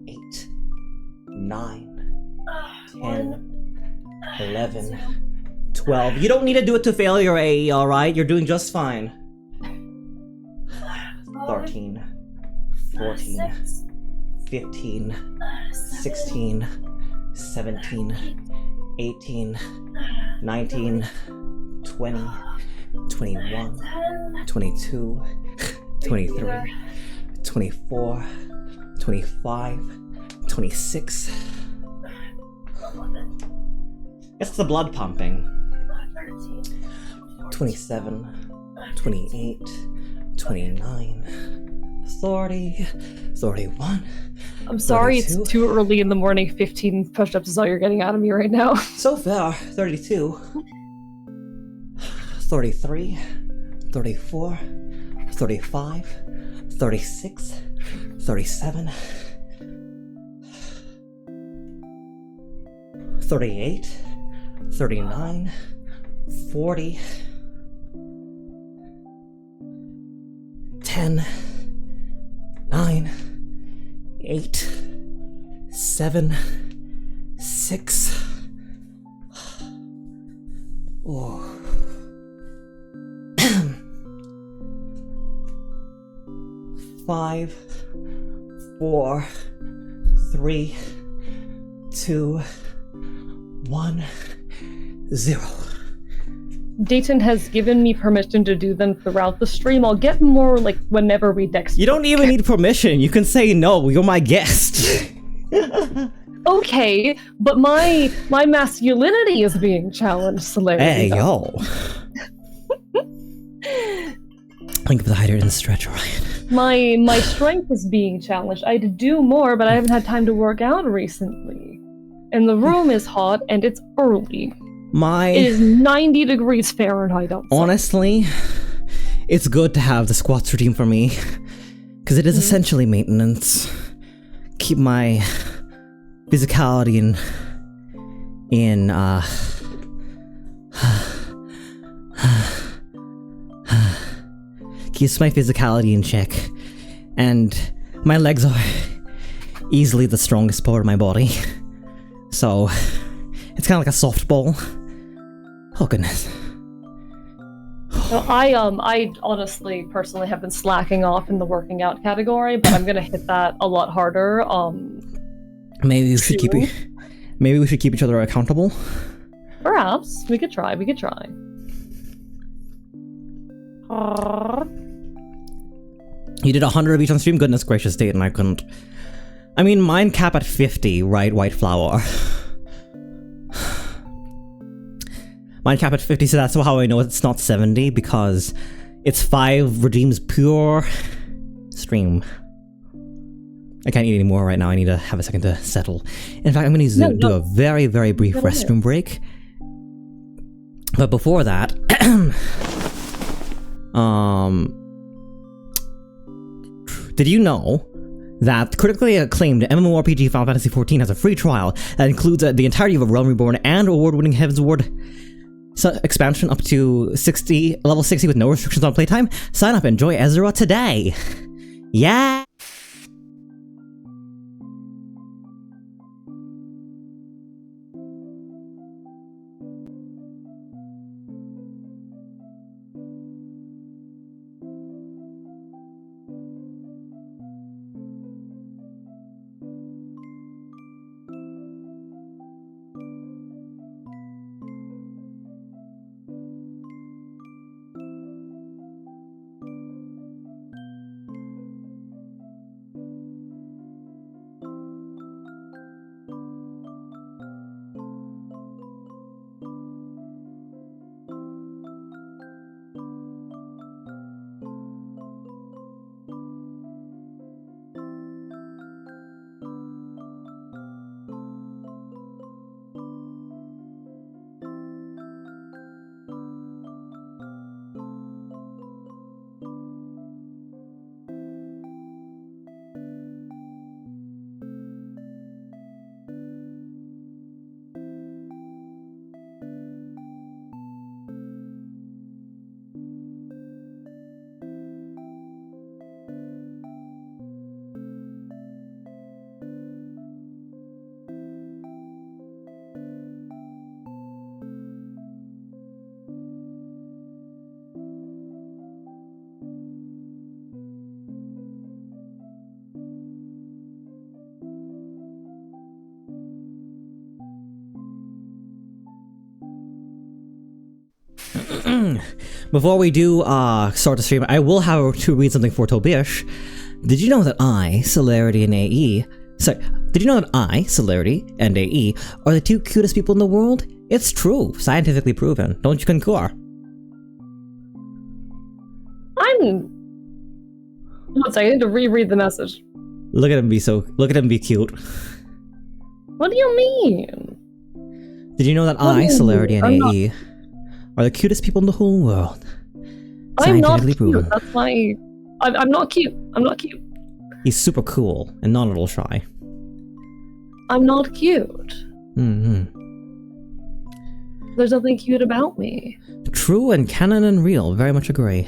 8, 9, 10, 11, 12. You don't need to do it to failure, AE, alright? You're doing just fine. 13, 14, 15, 16, 17, 18, 19, 20, 21, 22, 23, 24, 25, 26. It's the blood pumping. 27, 28, 29, 30, 31. I'm sorry 32. it's too early in the morning. 15 push-ups is all you're getting out of me right now. So far, 32, 33, 34, 35, 36, 37, 38, 39, 40, 10, 9, 8, 7, 6. Oh. 5, 4, 3, 2, 1, 0. Dayton has given me permission to do them throughout the stream. I'll get more like whenever we dex. You don't even need permission. You can say no. You're my guest. Okay, but my masculinity is being challenged, Solari. Hey, yo. Think of the hydrate and stretch, Ryan. My strength is being challenged. I'd do more, but I haven't had time to work out recently. And the room is hot, and it's early. It is 90 degrees Fahrenheit outside. Honestly, it's good to have the squats routine for me, because it is essentially maintenance. Keep my physicality keeps my physicality in check, and my legs are easily the strongest part of my body, so it's kind of like a softball. Oh goodness. So I honestly, personally have been slacking off in the working out category, but I'm gonna hit that a lot harder. Maybe we should keep each other accountable. Perhaps we could try. You did 100 of each on stream? Goodness gracious, Dayton, I couldn't. I mean, mine cap at 50, right? White flower. Mine cap at 50, so that's how I know it's not 70, because it's 5 regimes pure stream. I can't eat anymore right now. I need to have a second to settle. In fact, I'm going to do a very, very brief restroom break. But before that, did you know that critically acclaimed MMORPG Final Fantasy XIV has a free trial that includes the entirety of A Realm Reborn and award-winning Heavensward expansion up to level 60 with no restrictions on playtime? Sign up and enjoy Ezra today! Yeah! Before we do start the stream, I will have to read something for Tobish. Did you know that Celerity, and AE... Sorry, did you know that Celerity, and AE are the two cutest people in the world? It's true, scientifically proven. Don't you concur? One second, I need to reread the message. Look at him be cute. What do you mean? Did you know that Celerity, and AE are the cutest people in the whole world? I'm not Scientifically cute. proven. That's my... I'm not cute. I'm not cute. He's super cool and not a little shy. I'm not cute. Mm-hmm. There's nothing cute about me. True and canon and real. Very much agree.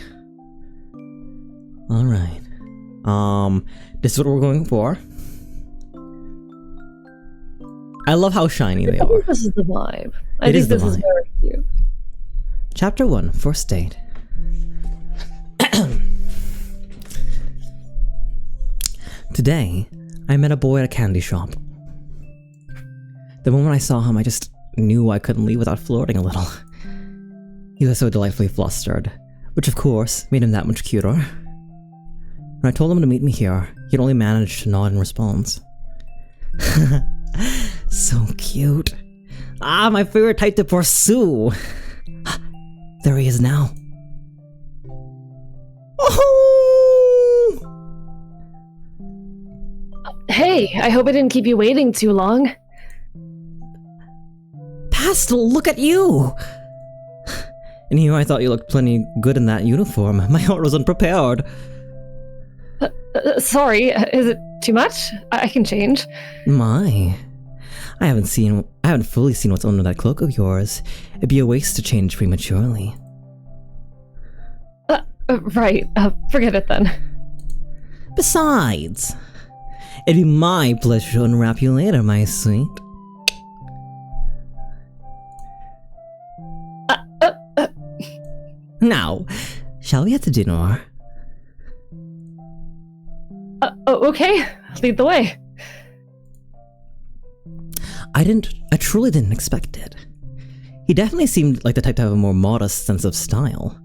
Alright. This is what we're going for. I love how shiny they I are. think this is the vibe. I think this is very cute. Chapter 1, First Date. Today, I met a boy at a candy shop. The moment I saw him, I just knew I couldn't leave without flirting a little. He was so delightfully flustered, which of course made him that much cuter. When I told him to meet me here, he'd only managed to nod in response. So cute. My favorite type to pursue. There he is now. Oh! Hey, I hope I didn't keep you waiting too long. Pastel, look at you! And here I thought you looked plenty good in that uniform. My heart was unprepared. Sorry, is it too much? I can change. My. I haven't fully seen what's under that cloak of yours. It'd be a waste to change prematurely. Right. Forget it then. Besides, it'd be my pleasure to unwrap you later, my sweet. Now, shall we head to dinner? Okay. Lead the way. I truly didn't expect it. He definitely seemed like the type to have a more modest sense of style.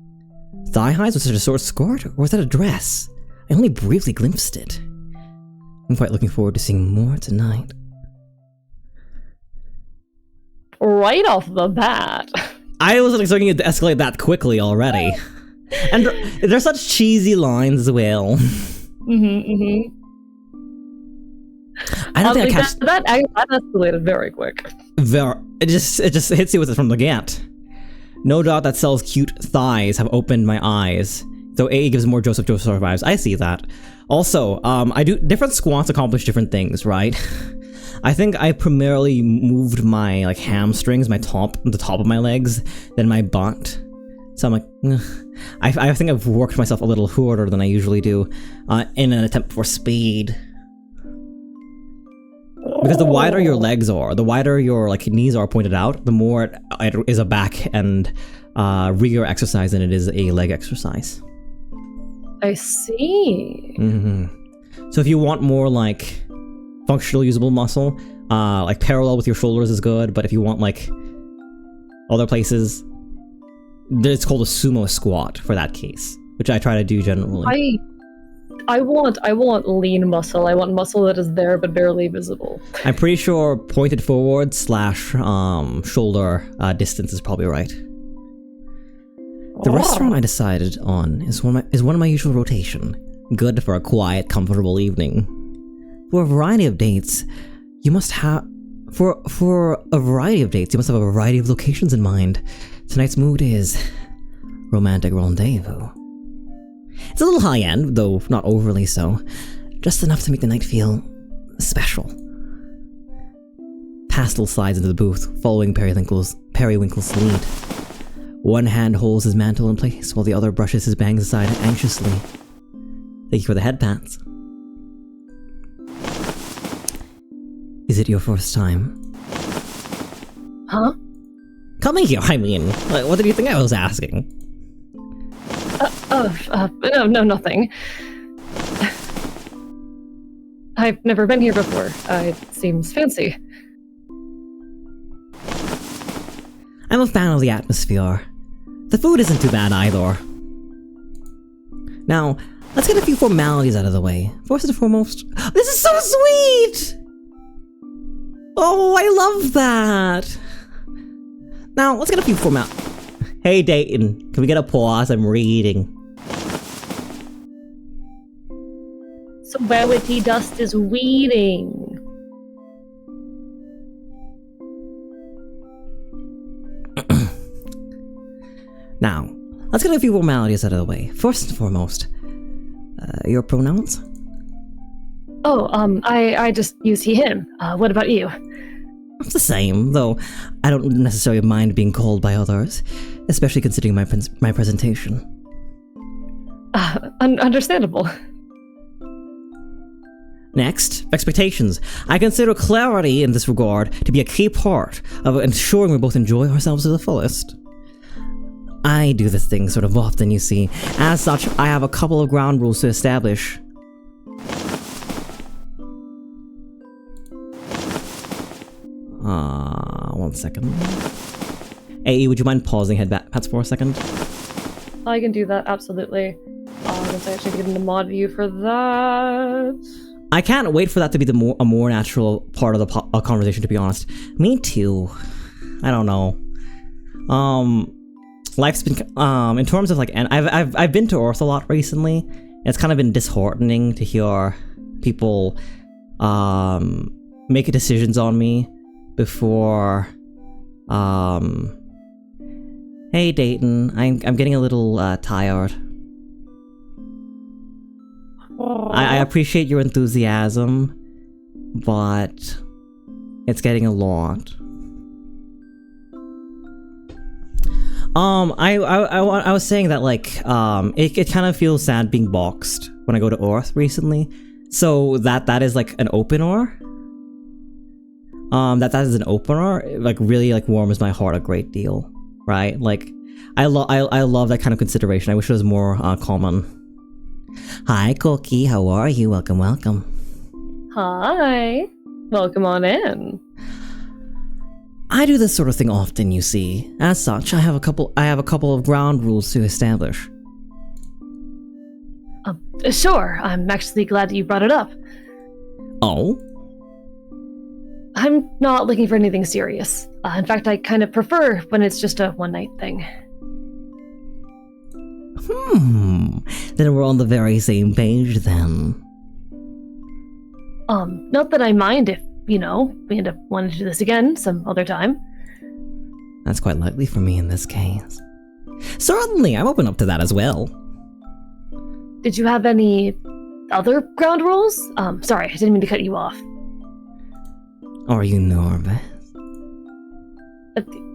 Thigh highs, was it a short skirt, or was that a dress? I only briefly glimpsed it. I'm quite looking forward to seeing more tonight. Right off the bat. I wasn't expecting it to escalate that quickly already. And there's such cheesy lines as well. I don't think I catch that escalated very quick. It just hits you with it from the get. No doubt that Cell's cute thighs have opened my eyes. Though A gives more Joseph vibes. I see that. Also, different squats accomplish different things, right? I think I primarily moved my hamstrings, the top of my legs, then my butt. So I'm like, I think I've worked myself a little harder than I usually do, in an attempt for speed. Because the wider your legs are, the wider your knees are pointed out, the more it is a back and rear exercise than it is a leg exercise. I see. So if you want more functional usable muscle, parallel with your shoulders is good, but if you want other places, it's called a sumo squat for that case, which I try to do generally. I want lean muscle. I want muscle that is there but barely visible. I'm pretty sure pointed forward / shoulder distance is probably right. The restaurant I decided on is one of my usual rotation. Good for a quiet, comfortable evening. For a variety of dates, you must have a variety of locations in mind. Tonight's mood is romantic rendezvous. It's a little high-end, though not overly so. Just enough to make the night feel special. Pastel slides into the booth, following Periwinkle's lead. One hand holds his mantle in place, while the other brushes his bangs aside anxiously. Thank you for the head pats. Is it your first time? Huh? Coming here, I mean. What did you think I was asking? No, nothing. I've never been here before. It seems fancy. I'm a fan of the atmosphere. The food isn't too bad either. Now, let's get a few formalities out of the way. First and foremost, this is so sweet! Oh, I love that! Now, let's get a few formalities. Hey Dayton, can we get a pause? I'm reading. So Rarity Dust is weeding. Now, let's get a few formalities out of the way. First and foremost, your pronouns? Oh, I just use he, him. What about you? It's the same, though I don't necessarily mind being called by others, especially considering my presentation. Understandable. Next, expectations. I consider clarity in this regard to be a key part of ensuring we both enjoy ourselves to the fullest. I do this thing sort of often, you see. As such, I have a couple of ground rules to establish. One second. AE, would you mind pausing headpats for a second? I can do that, absolutely. Once I actually get into mod view for that. I can't wait for that to be a more natural part of the conversation, to be honest. Me too. I don't know. Life's been in terms of like, and I've been to Earth a lot recently. It's kind of been disheartening to hear people make decisions on me before. Hey Dayton, I'm getting a little tired. I appreciate your enthusiasm, but it's getting a lot. I was saying that like it kind of feels sad being boxed when I go to Earth recently. So that is like an opener. That is an opener. Like really like warms my heart a great deal, right? Like I love that kind of consideration. I wish it was more common. Hi, Cookie. How are you? Welcome, welcome. Hi. Welcome on in. I do this sort of thing often, you see. As such, I have a couple of ground rules to establish. Sure. I'm actually glad that you brought it up. Oh? I'm not looking for anything serious. In fact, I kind of prefer when it's just a one-night thing. Then we're on the very same page, then. Not that I mind if, we end up wanting to do this again some other time. That's quite likely for me in this case. Certainly, I'm open up to that as well. Did you have any other ground rules? Sorry, I didn't mean to cut you off. Are you nervous?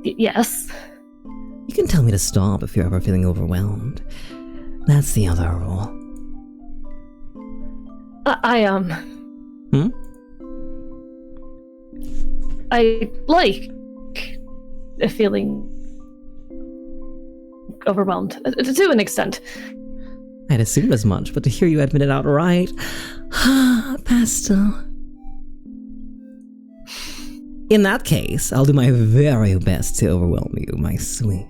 Yes. You can tell me to stop if you're ever feeling overwhelmed. That's the other rule. I like feeling overwhelmed, to an extent. I'd assumed as much, but to hear you admit it outright... Pastel. In that case, I'll do my very best to overwhelm you, my sweet.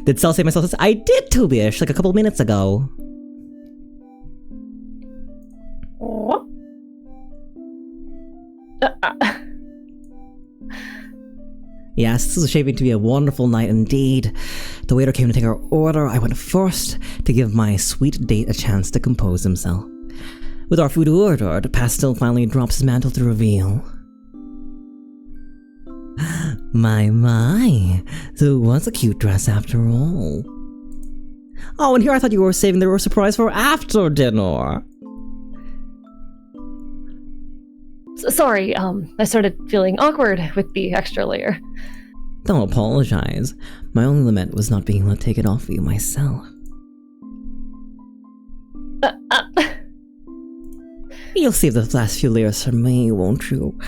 Did Cell say myself this? I did, Tubish, like a couple minutes ago. Yes, this is shaping to be a wonderful night indeed. The waiter came to take our order. I went first to give my sweet date a chance to compose himself. With our food ordered, Pastel finally drops his mantle to reveal. My, so it was a cute dress after all. Oh, and here I thought you were saving the surprise for after dinner. Sorry, I started feeling awkward with the extra layer. Don't apologize. My only lament was not being able to take it off for you myself. You'll save the last few layers for me, won't you?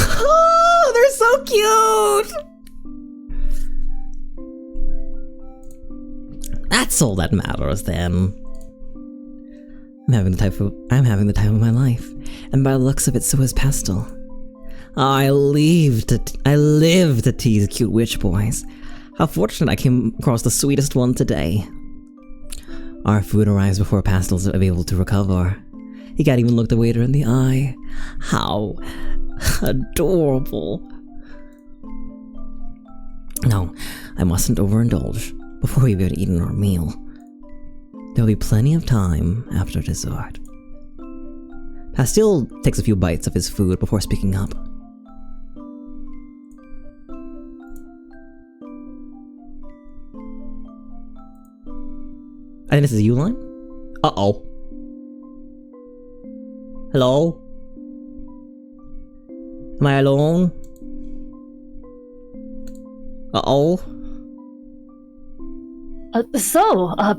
Oh, they're so cute! That's all that matters then. I'm having the time of my life, and by the looks of it, so is Pastel. I live to tease cute witch boys. How fortunate I came across the sweetest one today. Our food arrives before Pastel's able to recover. He can't even look the waiter in the eye. How adorable. No, I mustn't overindulge before we've even eaten our meal. There'll be plenty of time after dessert. Pastel takes a few bites of his food before speaking up. I think this is Uline. Uh-oh. Hello? Am I alone? Uh-oh.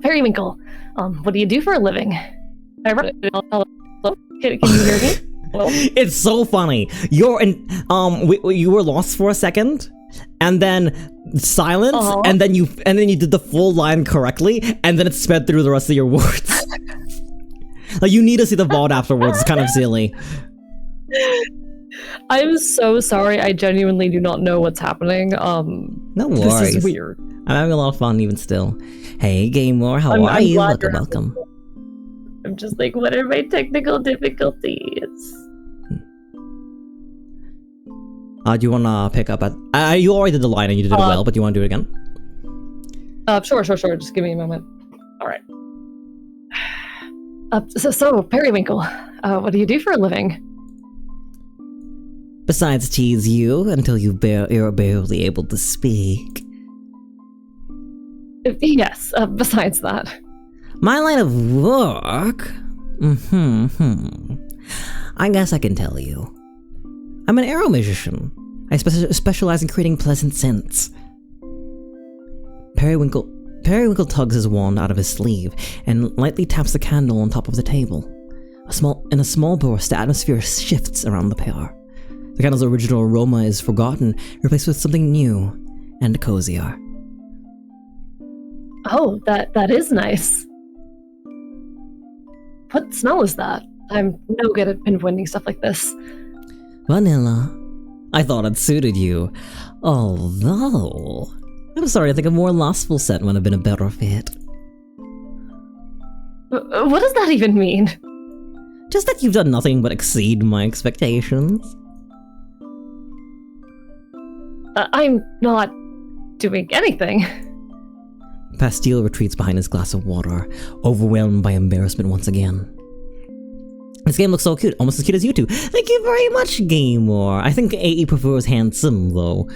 Periwinkle, what do you do for a living? I wrote it. Hello? Can you hear me? Hello? It's so funny. You're in, you were lost for a second, and then silence, and then you did the full line correctly, and then it sped through the rest of your words. Like, you need to see the VOD afterwards. It's kind of silly. I'm so sorry. I genuinely do not know what's happening. No worries. This is weird. I'm having a lot of fun even still. Hey, Gamer, how are you? Welcome. I'm just like, what are my technical difficulties? Do you want to pick up at... you already did the line and you did it well, but do you want to do it again? Sure. Just give me a moment. All right. So, Periwinkle, what do you do for a living? Besides tease you until you're barely able to speak. Yes, besides that. My line of work? I guess I can tell you. I'm an arrow magician. I specialize in creating pleasant scents. Periwinkle tugs his wand out of his sleeve and lightly taps the candle on top of the table. In a small burst, the atmosphere shifts around the pair. The candle's original aroma is forgotten, replaced with something new and cozier. Oh, that is nice. What smell is that? I'm no good at pinpointing stuff like this. Vanilla. I thought it suited you. Although, I'm sorry, I think a more lustful scent would have been a better fit. What does that even mean? Just that you've done nothing but exceed my expectations. I'm not doing anything. Pastel retreats behind his glass of water, overwhelmed by embarrassment once again. This game looks so cute, almost as cute as you two. Thank you very much, Gamer. I think AE prefers handsome, though.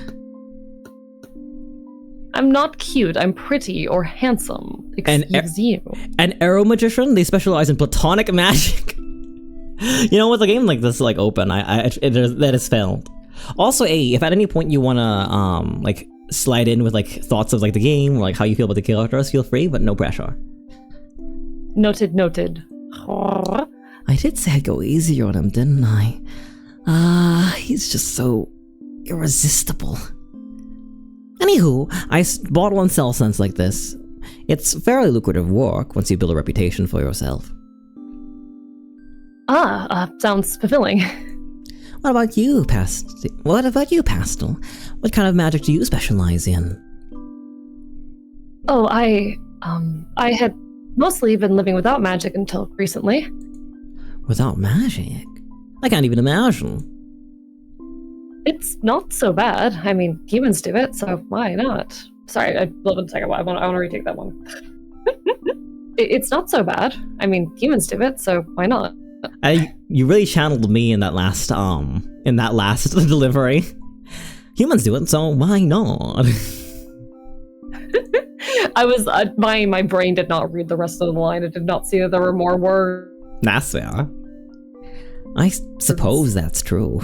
I'm not cute, I'm pretty or handsome. Excuse you. An arrow magician? They specialize in platonic magic. You know, with a game like this, like, open, that is failed. Also, AE, if at any point you wanna, like, slide in with, like, thoughts of, like, the game, or, like, how you feel about the characters, feel free, but no pressure. Noted. I did say I'd go easier on him, didn't I? He's just so irresistible. Anywho, I bought one cell sense like this. It's fairly lucrative work once you build a reputation for yourself. Sounds fulfilling. What about you, Pastel? What kind of magic do you specialize in? Oh, I had mostly been living without magic until recently. Without magic? I can't even imagine. It's not so bad. I mean, humans do it, so why not? Sorry, I love it a second. I want to retake that one. It's not so bad. I mean, humans do it, so why not? You really channeled me in that last delivery. Humans do it, so why not? I was my brain did not read the rest of the line. It did not see that there were more words. That's fair. I suppose that's true.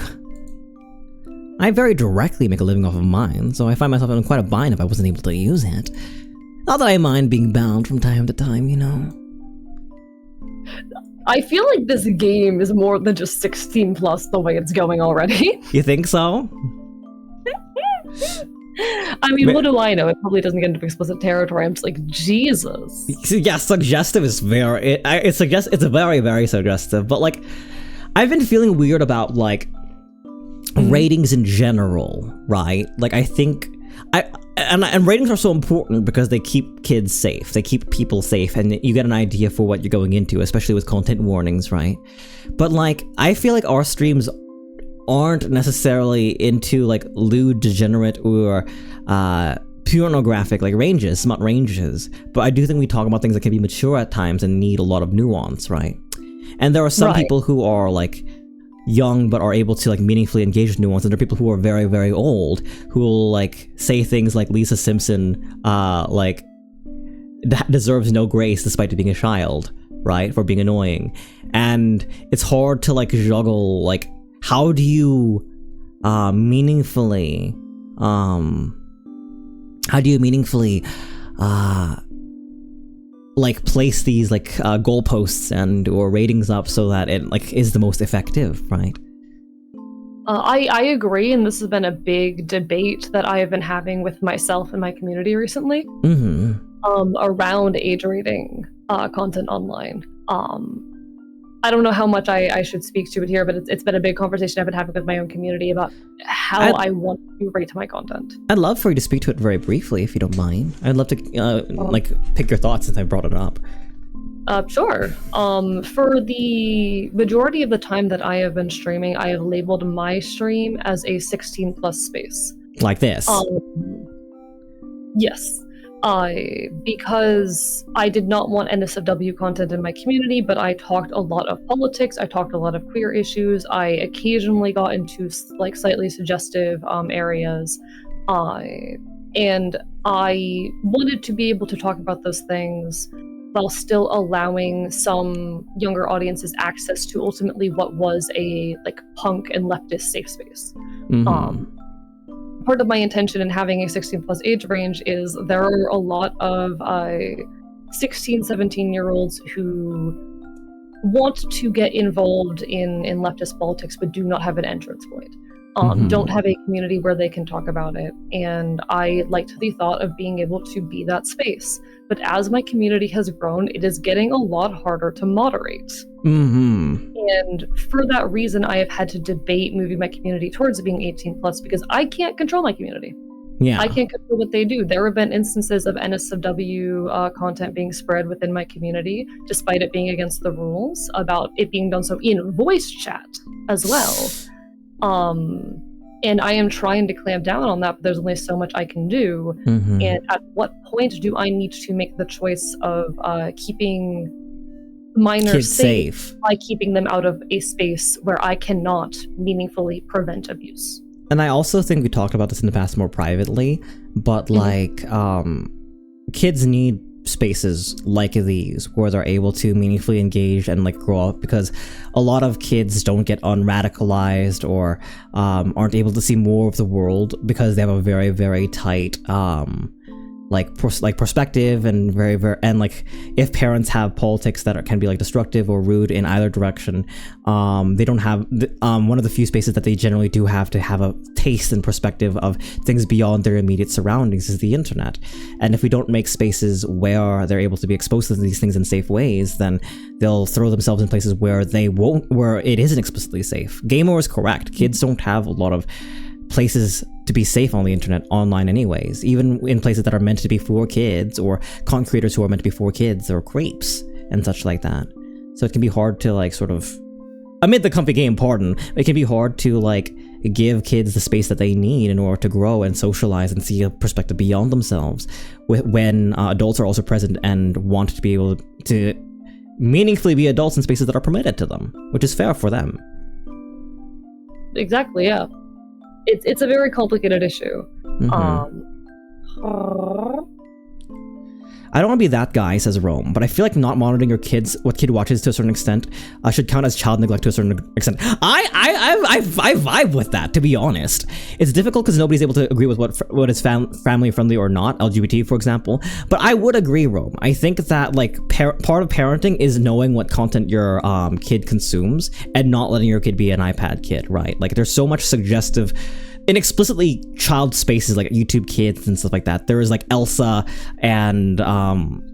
I very directly make a living off of mine, so I find myself in quite a bind if I wasn't able to use it. Not that I mind being bound from time to time, you know. I feel like this game is more than just 16 plus the way it's going already. You think so? I mean, what do I know? It probably doesn't get into explicit territory. I'm just like, Jesus. Yeah, suggestive is very... It's very, very suggestive, but, like, I've been feeling weird about, like, ratings in general, right? Like, I think and ratings are so important because they keep kids safe, they keep people safe, and you get an idea for what you're going into, especially with content warnings, right? But like, I feel like our streams aren't necessarily into like lewd, degenerate, or pornographic like ranges, smut ranges, but I do think we talk about things that can be mature at times and need a lot of nuance, right? And there are some people who are like young but are able to like meaningfully engage with nuance, and there are people who are very, very old who will like say things like Lisa Simpson like deserves no grace despite being a child, right, for being annoying. And it's hard to like juggle, like, how do you meaningfully like place these like goalposts and or ratings up so that it like is the most effective, right? I agree, and this has been a big debate that I have been having with myself and my community recently, around age rating content online. I don't know how much I should speak to it here, but it's been a big conversation I've been having with my own community about how I want to rate my content. I'd love for you to speak to it very briefly, if you don't mind. I'd love to like pick your thoughts since I brought it up. Sure. For the majority of the time that I have been streaming, I have labeled my stream as a 16 plus space. Like this? Yes. Because I did not want NSFW content in my community, but I talked a lot of politics, I talked a lot of queer issues, I occasionally got into like slightly suggestive areas, and I wanted to be able to talk about those things while still allowing some younger audiences access to ultimately what was a like punk and leftist safe space. Part of my intention in having a 16 plus age range is there are a lot of 16, 17-year-olds who want to get involved in leftist politics but do not have an entrance point. Don't have a community where they can talk about it. And I liked the thought of being able to be that space. But as my community has grown, it is getting a lot harder to moderate. And for that reason, I have had to debate moving my community towards being 18 plus because I can't control my community. I can't control what they do. There have been instances of NSFW content being spread within my community, despite it being against the rules, about it being done so in voice chat as well. And I am trying to clamp down on that, but there's only so much I can do. And at what point do I need to make the choice of keeping minors safe by keeping them out of a space where I cannot meaningfully prevent abuse? And I also think we talked about this in the past more privately, but like kids need spaces like these where they're able to meaningfully engage and like grow up, because a lot of kids don't get unradicalized or aren't able to see more of the world because they have a very, very tight perspective, and and like if parents have politics that can be like destructive or rude in either direction, they don't have one of the few spaces that they generally do have to have a taste and perspective of things beyond their immediate surroundings is the internet. And if we don't make spaces where they're able to be exposed to these things in safe ways, then they'll throw themselves in places where where it isn't explicitly safe. Gamer is correct. Kids don't have a lot of places to be safe on the internet online anyways, even in places that are meant to be for kids, or content creators who are meant to be for kids, or creeps and such like that. So it can be hard to like sort of, amid the comfy game, it can be hard to like give kids the space that they need in order to grow and socialize and see a perspective beyond themselves when adults are also present and want to be able to meaningfully be adults in spaces that are permitted to them, which is fair for them. Exactly, yeah. It's a very complicated issue. I don't want to be that guy, says Rome, but I feel like not monitoring your kids, what kid watches to a certain extent, should count as child neglect to a certain extent. I vibe with that, to be honest. It's difficult because nobody's able to agree with what is family friendly or not, LGBT for example, but I would agree, Rome. I think that like part of parenting is knowing what content your kid consumes and not letting your kid be an iPad kid, right? Like there's so much suggestive in explicitly child spaces like YouTube Kids and stuff like that. There is like Elsa and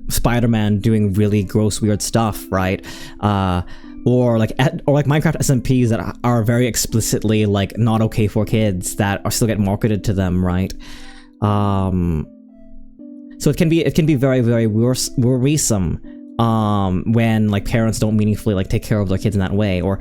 Spider-Man doing really gross, weird stuff, right? or like Minecraft SMPs that are very explicitly like not okay for kids that are still get marketed to them, right? So it can be very, very worrisome when like parents don't meaningfully like take care of their kids in that way. Or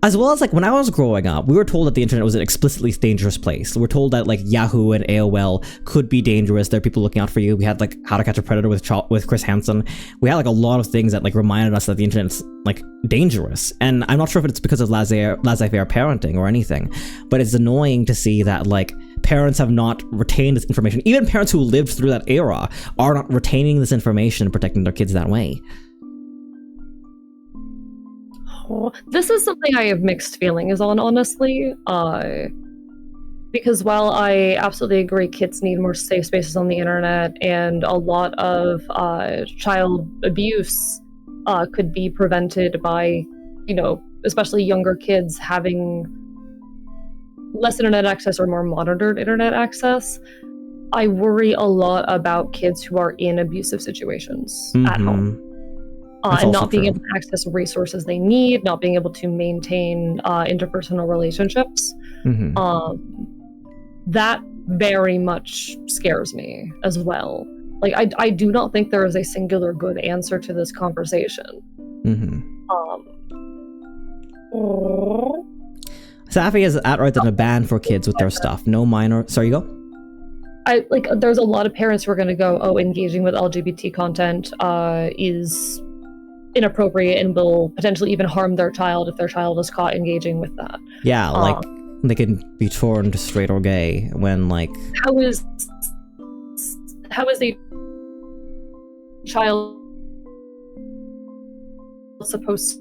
as well as like when I was growing up, we were told that the internet was an explicitly dangerous place. We're told that like Yahoo and AOL could be dangerous. There are people looking out for you. We had like How to Catch a Predator with Chris Hansen. We had like a lot of things that like reminded us that the internet's like dangerous. And I'm not sure if it's because of laissez-faire parenting or anything, but it's annoying to see that like parents have not retained this information. Even parents who lived through that era are not retaining this information and protecting their kids that way. This is something I have mixed feelings on, honestly. Because while I absolutely agree kids need more safe spaces on the internet, and a lot of child abuse could be prevented by, you know, especially younger kids having less internet access or more monitored internet access, I worry a lot about kids who are in abusive situations at home. And not being able to access resources they need, not being able to maintain interpersonal relationships. That very much scares me as well. Like, I do not think there is a singular good answer to this conversation. Safi is outright in a ban for kids with their stuff. No minor. Sorry, you go? There's a lot of parents who are going to go, oh, engaging with LGBT content is inappropriate and will potentially even harm their child if their child is caught engaging with that. Yeah, like they can be torn straight or gay when like how is a child supposed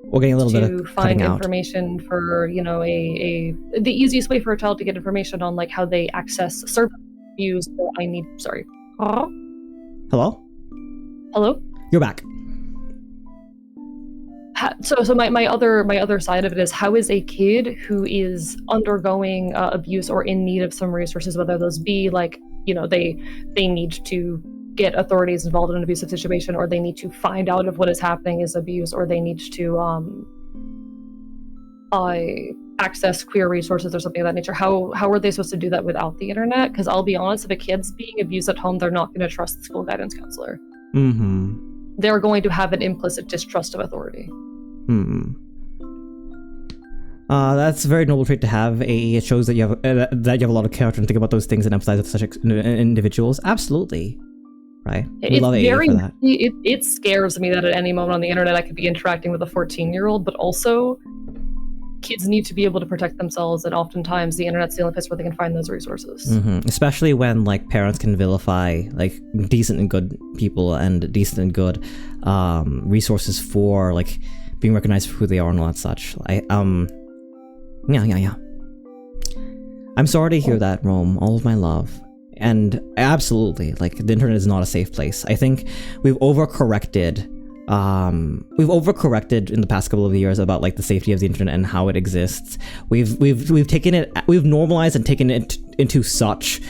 we're getting a little bit of find information for, you know, the easiest way for a child to get information on like how they access service views or sorry. Hello? You're back. So my other side of it is, how is a kid who is undergoing abuse or in need of some resources, whether those be like, you know, they need to get authorities involved in an abusive situation, or they need to find out if what is happening is abuse, or they need to access queer resources or something of that nature. How are they supposed to do that without the internet? Because I'll be honest, if a kid's being abused at home, they're not going to trust the school guidance counselor. They're going to have an implicit distrust of authority. That's a very noble trait to have. It shows that you have a lot of character and think about those things and emphasize with such individuals. Absolutely, right? We love AE for that. It scares me that at any moment on the internet I could be interacting with a 14-year-old, but also kids need to be able to protect themselves, and oftentimes the internet's the only place where they can find those resources. Especially when like parents can vilify like decent and good people and decent and good resources for like being recognized for who they are and all that such. Yeah. I'm sorry to hear that, Rome. All of my love. And absolutely, like, the internet is not a safe place. I think we've overcorrected in the past couple of years about like the safety of the internet and how it exists. We've normalized and taken it into such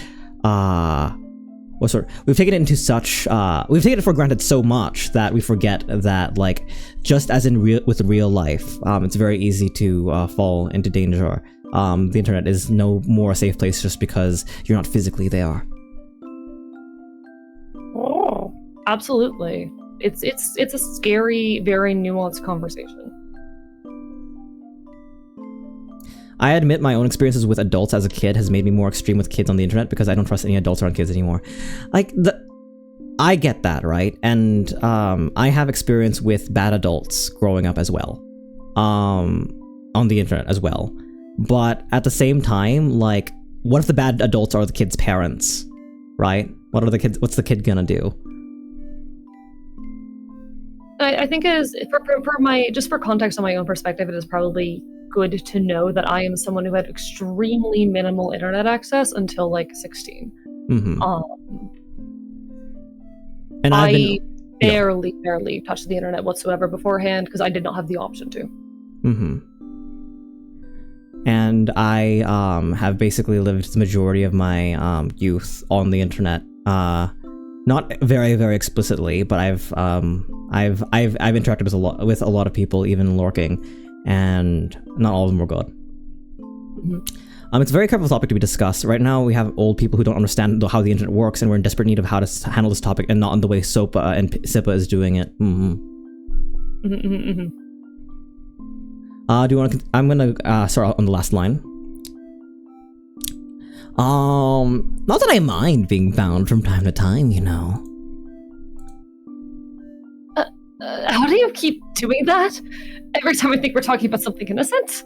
we've taken it for granted so much that we forget that, like, just as in with real life, it's very easy to fall into danger. The internet is no more a safe place just because you're not physically there. Oh, absolutely. It's a scary, very nuanced conversation. I admit my own experiences with adults as a kid has made me more extreme with kids on the internet because I don't trust any adults around kids anymore. I get that, right? And I have experience with bad adults growing up as well, on the internet as well. But at the same time, like, what if the bad adults are the kid's parents, right? What's the kid gonna do? I think it is, for context on my own perspective, it is probably good to know that I am someone who had extremely minimal internet access until like 16. Mm-hmm. And I barely touched the internet whatsoever beforehand because I did not have the option to. Mm-hmm. And I have basically lived the majority of my youth on the internet. Not Not very, very explicitly, but I've interacted with a lot of people, even lurking, and not all of them were good. It's a very critical topic to be discussed. Right now, we have old people who don't understand how the internet works, and we're in desperate need of how to handle this topic, and not in the way SOPA and SIPA is doing it. Do you want to? I'm gonna start on the last line. Not that I mind being bound from time to time, you know. How do you keep doing that? Every time I think we're talking about something innocent?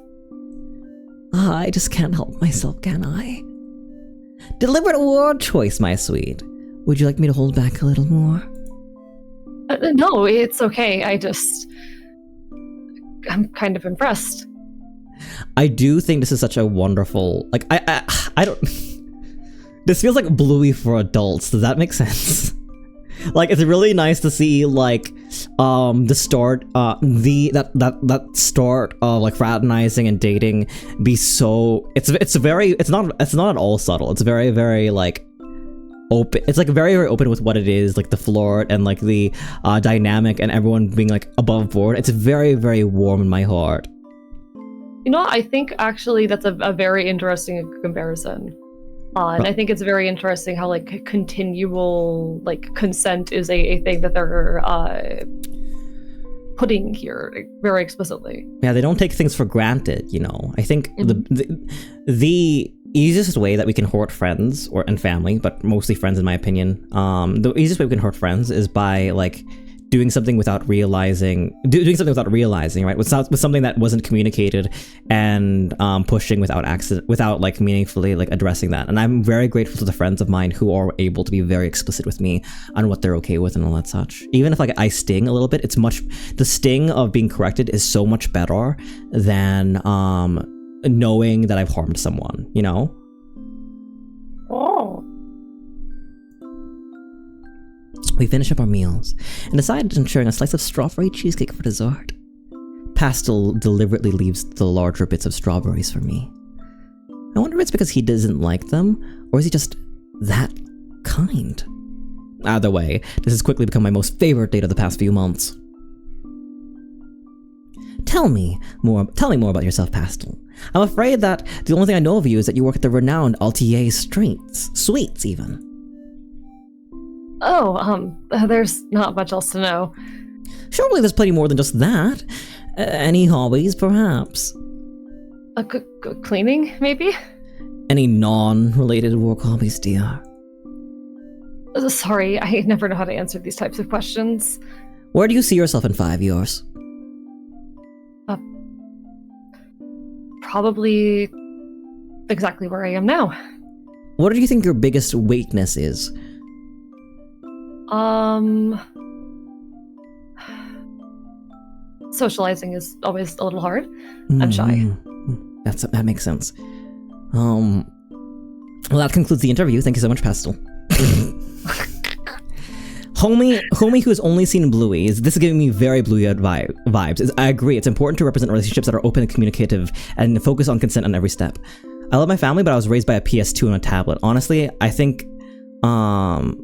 I just can't help myself, can I? Deliberate word choice, my sweet. Would you like me to hold back a little more? No, it's okay. I'm kind of impressed. I do think this is such a wonderful, like, I don't, this feels like Bluey for adults. Does that make sense? Like, it's really nice to see, like, the start, that start of, like, fraternizing and dating be so, it's not at all subtle. It's very, very, like, open. It's, like, very, very open with what it is, like, the flirt and, like, the dynamic and everyone being, like, above board. It's very, very warm in my heart. You know, I think actually that's a very interesting comparison. And I think it's very interesting how, like, continual, like, consent is a thing that they're putting here very explicitly. Yeah, they don't take things for granted, you know. I think the easiest way that we can hurt friends and family, but mostly friends in my opinion, the easiest way we can hurt friends is by, like, doing something without realizing, right? With something that wasn't communicated, and pushing without accident, without, like, meaningfully, like, addressing that. And I'm very grateful to the friends of mine who are able to be very explicit with me on what they're okay with and all that such. Even if, like, I sting a little bit, the sting of being corrected is so much better than knowing that I've harmed someone, you know? Oh. We finish up our meals and decide on sharing a slice of strawberry cheesecake for dessert. Pastel deliberately leaves the larger bits of strawberries for me. I wonder if it's because he doesn't like them, or is he just that kind? Either way, this has quickly become my most favorite date of the past few months. Tell me more about yourself, Pastel. I'm afraid that the only thing I know of you is that you work at the renowned Altier Sweets, even. Oh, there's not much else to know. Surely there's plenty more than just that. Any hobbies, perhaps? Cleaning, maybe? Any non-related work hobbies, dear? Sorry, I never know how to answer these types of questions. Where do you see yourself in 5 years? Probably exactly where I am now. What do you think your biggest weakness is? Socializing is always a little hard. I'm shy. That makes sense. Well, that concludes the interview. Thank you so much, Pastel. Homie who has only seen Bluey, this is giving me very Bluey vibes. I agree, it's important to represent relationships that are open and communicative and focus on consent on every step. I love my family, but I was raised by a PS2 and a tablet. Honestly, I think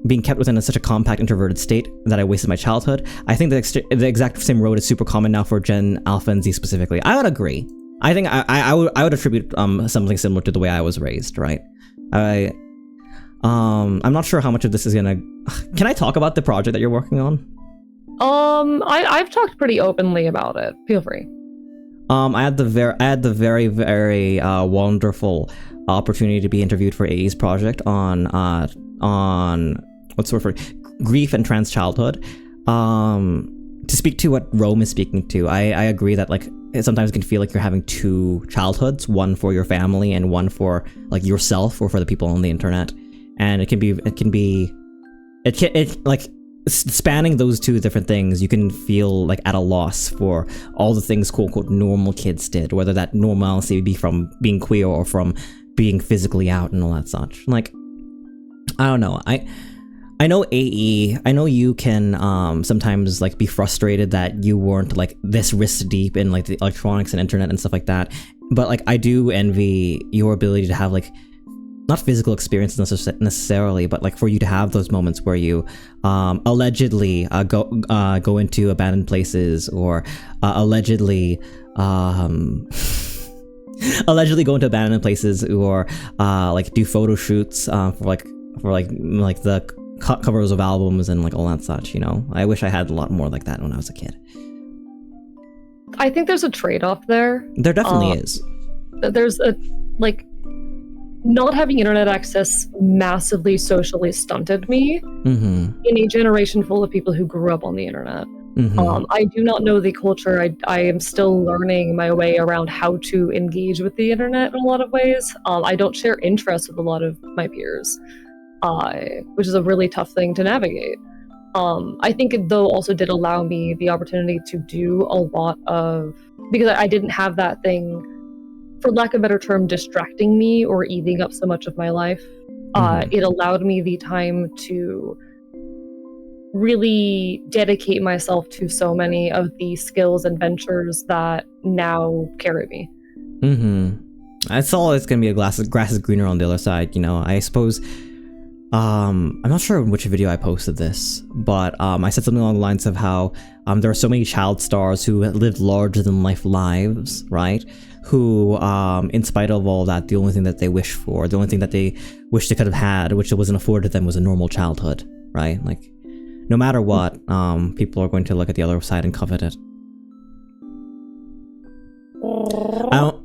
being kept within such a compact, introverted state that I wasted my childhood. I think the exact same road is super common now for Gen Alpha and Z specifically. I would agree. I think I would attribute something similar to the way I was raised, right? I'm not sure how much of this is gonna. Can I talk about the project that you're working on? I've talked pretty openly about it. Feel free. I had the very very wonderful opportunity to be interviewed for AE's project on what's the word for it? Grief and trans childhood. To speak to what Rome is speaking to, I agree that, like, sometimes it can feel like you're having two childhoods, one for your family and one for, like, yourself or for the people on the internet. And spanning those two different things, you can feel like at a loss for all the things quote unquote normal kids did, whether that normalcy would be from being queer or from being physically out and all that such. Like, I don't know. I know AE, I know you can sometimes, like, be frustrated that you weren't, like, this wrist deep in, like, the electronics and internet and stuff like that. But, like, I do envy your ability to have, like, not physical experiences necessarily, but like for you to have those moments where you allegedly go into abandoned places, or allegedly allegedly go into abandoned places, or like do photo shoots for the covers of albums and like all that such, you know. I wish I had a lot more like that when I was a kid. I think there's a trade-off there. There definitely is. There's a, like, not having internet access massively socially stunted me in a generation full of people who grew up on the internet. I do not know the culture. I am still learning my way around how to engage with the internet in a lot of ways. I don't share interests with a lot of my peers, which is a really tough thing to navigate. I think it, though, also did allow me the opportunity to do a lot of, because I didn't have that thing, for lack of a better term, distracting me or eating up so much of my life. It allowed me the time to really dedicate myself to so many of the skills and ventures that now carry me. It's always gonna be a grass is greener on the other side, you know. I suppose I'm not sure in which video I posted this, but I said something along the lines of how there are so many child stars who lived larger than life lives, right? Who, in spite of all that, the only thing that they wish for, the only thing that they wish they could have had, which wasn't afforded them, was a normal childhood, right? Like, no matter what, people are going to look at the other side and covet it.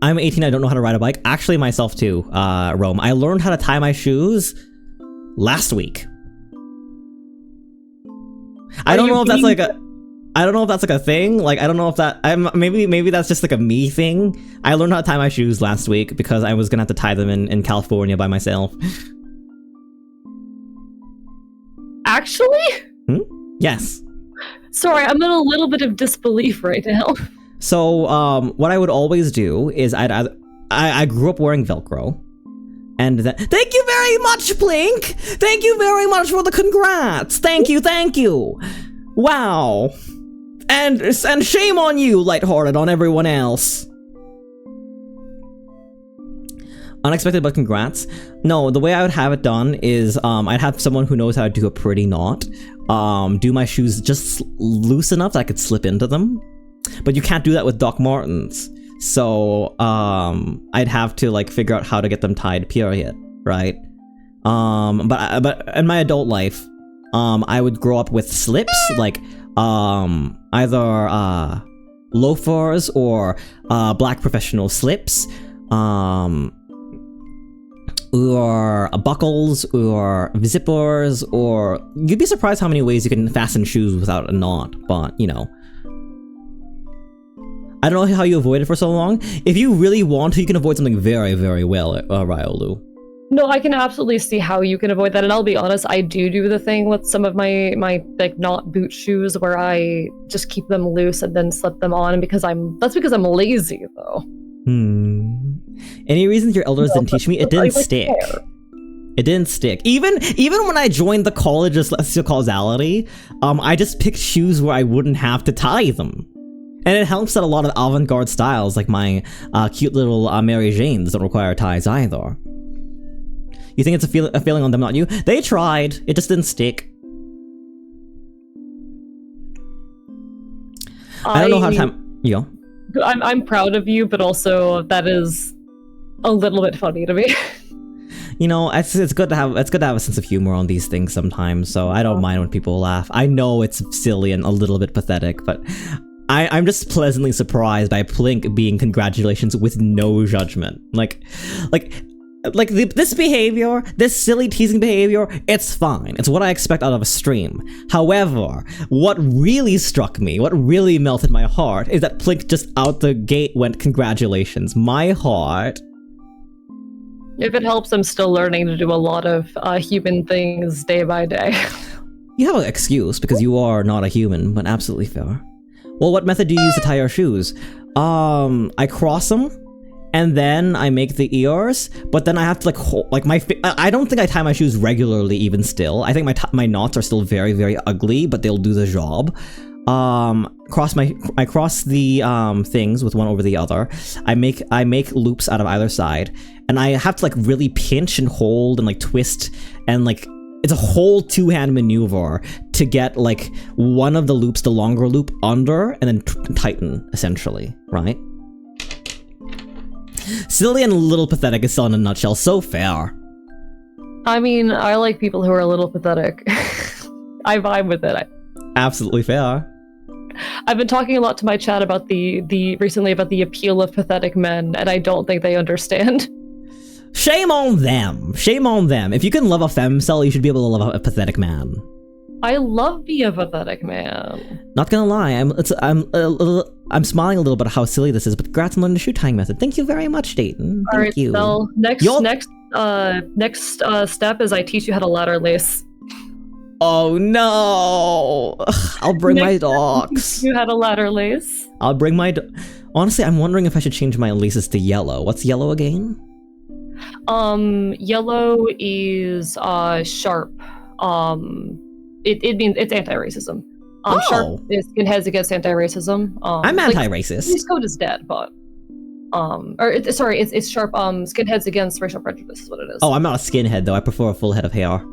I'm 18, I don't know how to ride a bike. Actually, myself too, Rome. I learned how to tie my shoes last week. I don't know if that's like a thing. Like, I don't know if that, maybe that's just like a me thing. I learned how to tie my shoes last week because I was gonna have to tie them in California by myself. Actually? Yes. Sorry, I'm in a little bit of disbelief right now. So, what I would always do is I grew up wearing Velcro. And then, thank you very much, Plink! Thank you very much for the congrats! Thank you! Wow! And shame on you, lighthearted, on everyone else. Unexpected but congrats. No, the way I would have it done is I'd have someone who knows how to do a pretty knot do my shoes just loose enough that I could slip into them. But you can't do that with Doc Martens. So I'd have to like figure out how to get them tied, period, right? But in my adult life, I would grow up with slips, like either loafers or black professional slips, or buckles, or zippers, or you'd be surprised how many ways you can fasten shoes without a knot, but you know. I don't know how you avoid it for so long. If you really want to, you can avoid something very, very well, Ryolu. No, I can absolutely see how you can avoid that, and I'll be honest, I do the thing with some of my like not boot shoes where I just keep them loose and then slip them on that's because I'm lazy though. Any reasons your elders didn't teach me? It didn't stick. It didn't stick. Even when I joined the College of Celestial Causality, I just picked shoes where I wouldn't have to tie them. And it helps that a lot of avant-garde styles, like my cute little Mary Janes, don't require ties either. You think it's a failing on them, not you? They tried. It just didn't stick. I don't know how to... Yeah. I'm proud of you, but also that is a little bit funny to me. You know, it's good to have a sense of humor on these things sometimes, so I don't mind when people laugh. I know it's silly and a little bit pathetic, but I'm just pleasantly surprised by Plink being congratulations with no judgment. This behavior, this silly teasing behavior, it's fine. It's what I expect out of a stream. However, what really struck me, what really melted my heart, is that Plink just out the gate went congratulations. My heart. If it helps, I'm still learning to do a lot of human things day by day. You have an excuse because you are not a human, but absolutely fair. Well, what method do you use to tie your shoes? I cross them, and then I make the ears, but then I have to I don't think I tie my shoes regularly even still. I think my knots are still very, very ugly, but they'll do the job. I cross the things with one over the other. I make loops out of either side, and I have to like really pinch and hold and like twist, and like it's a whole two-hand maneuver to get like one of the loops, the longer loop, under and then tighten, essentially, right? Silly and a little pathetic is still in a nutshell. So fair. I mean, I like people who are a little pathetic. I vibe with it. Absolutely fair. I've been talking a lot to my chat about recently about the appeal of pathetic men, and I don't think they understand. Shame on them. Shame on them. If you can love a femcel, you should be able to love a pathetic man. I love being a pathetic man. Not gonna lie, I'm smiling a little bit at how silly this is, but congrats on learning the shoe tying method. Thank you very much, Dayton. Thank you. Well, next step is I teach you how to ladder lace. Oh no! I'll bring my dogs. You had a ladder lace. I'll bring my. Honestly, I'm wondering if I should change my laces to yellow. What's yellow again? Yellow is sharp. It means it's anti-racism. Sharp is skinheads against anti-racism. I'm anti-racist. This code is dead, but it's sharp. Skinheads against racial prejudice is what it is. Oh, I'm not a skinhead though. I prefer a full head of hair.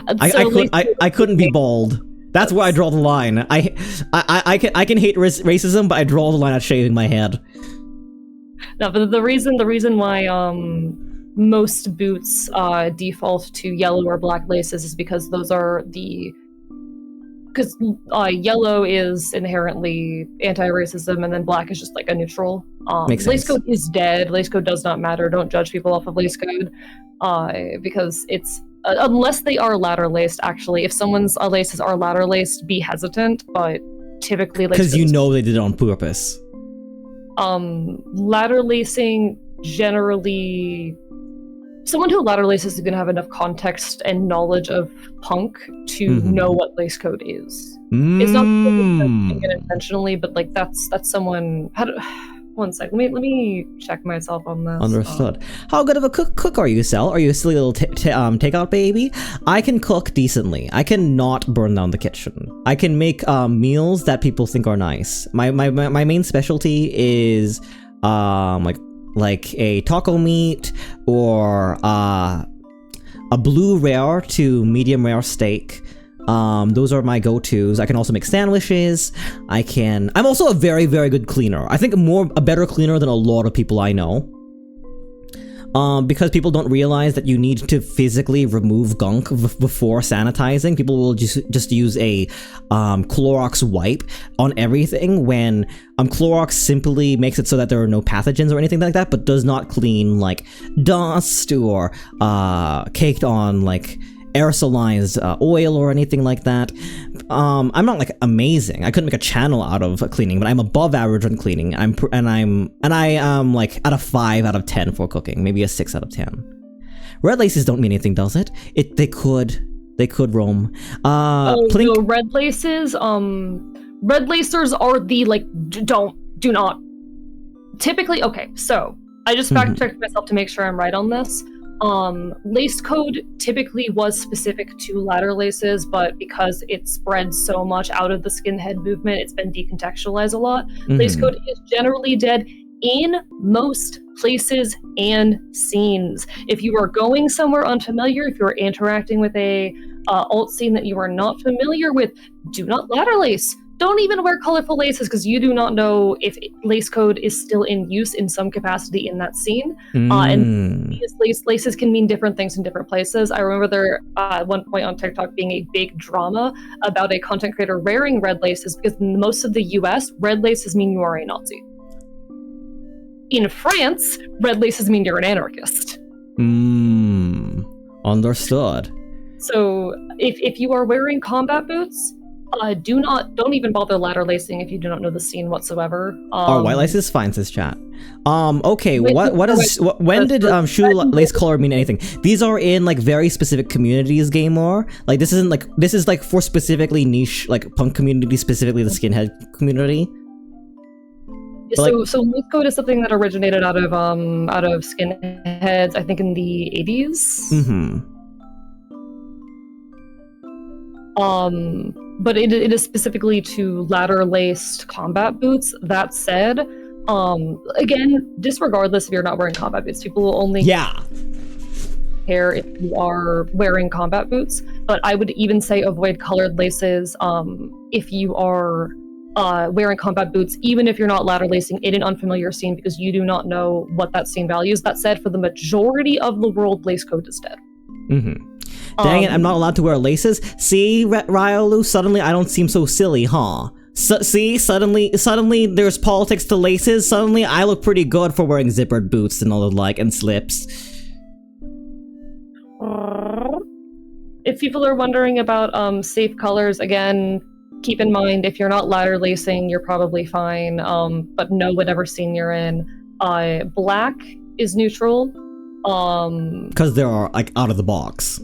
I couldn't be bald. That's where I draw the line. I can hate racism, but I draw the line at shaving my head. No, but the reason why most boots default to yellow or black laces is because those are because yellow is inherently anti-racism, and then black is just like a neutral. Makes lace sense. code is dead. Lace code does not matter. Don't judge people off of lace code, because it's unless they are ladder laced. Actually, if someone's laces are ladder laced, be hesitant. But typically, because you know they did it on purpose. Ladder lacing generally. Someone who ladder laces is going to have enough context and knowledge of punk to know what lace code is. It's not doing it intentionally, but like that's someone. One sec. Let me check myself on this. Understood. How good of a cook are you, Sel? Are you a silly little takeout baby? I can cook decently. I can not burn down the kitchen. I can make meals that people think are nice. My main specialty is like a taco meat or a blue rare to medium rare steak. Those are my go-tos. I can also make sandwiches. I'm also a very, very good cleaner. I think a better cleaner than a lot of people I know. Because people don't realize that you need to physically remove gunk before sanitizing. People will just use a Clorox wipe on everything, when Clorox simply makes it so that there are no pathogens or anything like that, but does not clean like dust or caked on like aerosolized oil or anything like that. I'm not like amazing. I couldn't make a channel out of cleaning, but I'm above average on cleaning. I am like at a 5 out of 10 for cooking, maybe a 6 out of 10. Red laces don't mean anything, does it? They could roam. No, red laces. Red lacers are the like do not. Typically, okay. So I just fact checked myself to make sure I'm right on this. Lace code typically was specific to ladder laces, but because it spread so much out of the skinhead movement, it's been decontextualized a lot. Lace code is generally dead in most places and scenes. If you are going somewhere unfamiliar, if you are interacting with a alt scene that you are not familiar with, do not ladder lace. Don't even wear colorful laces, because you do not know if lace code is still in use in some capacity in that scene. And these laces can mean different things in different places. I remember there at one point on TikTok being a big drama about a content creator wearing red laces, because in most of the US, red laces mean you are a Nazi. In France, red laces mean you're an anarchist. Understood. So if you are wearing combat boots, don't even bother ladder lacing if you do not know the scene whatsoever. White laces fine, says chat. Okay, when did shoe lace color mean anything? These are in like very specific communities, Gamer. Like this is like for specifically niche like punk community, specifically the skinhead community. So lace code is something that originated out of skinheads, I think in the 80s. but it is specifically to ladder-laced combat boots. That said, again, disregardless if you're not wearing combat boots, people will only care if you are wearing combat boots. But I would even say avoid colored laces if you are wearing combat boots, even if you're not ladder lacing in an unfamiliar scene, because you do not know what that scene values. That said, for the majority of the world, lace code is dead. Dang it, I'm not allowed to wear laces? See, Ryolu, suddenly I don't seem so silly, huh? See, suddenly there's politics to laces. Suddenly I look pretty good for wearing zippered boots and all the like, and slips. If people are wondering about safe colors, again, keep in mind, if you're not ladder lacing, you're probably fine, but know whatever scene you're in. Black is neutral. Because they are, like, out of the box.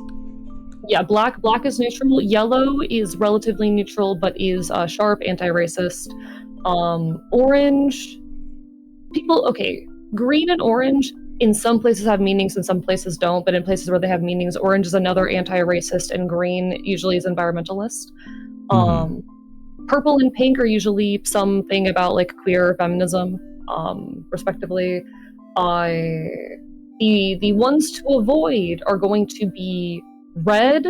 Yeah, black is neutral. Yellow is relatively neutral, but is sharp, anti-racist. Orange, green and orange in some places have meanings, in some places don't, but in places where they have meanings, orange is another anti-racist, and green usually is environmentalist. Purple and pink are usually something about like queer feminism, respectively. The ones to avoid are going to be red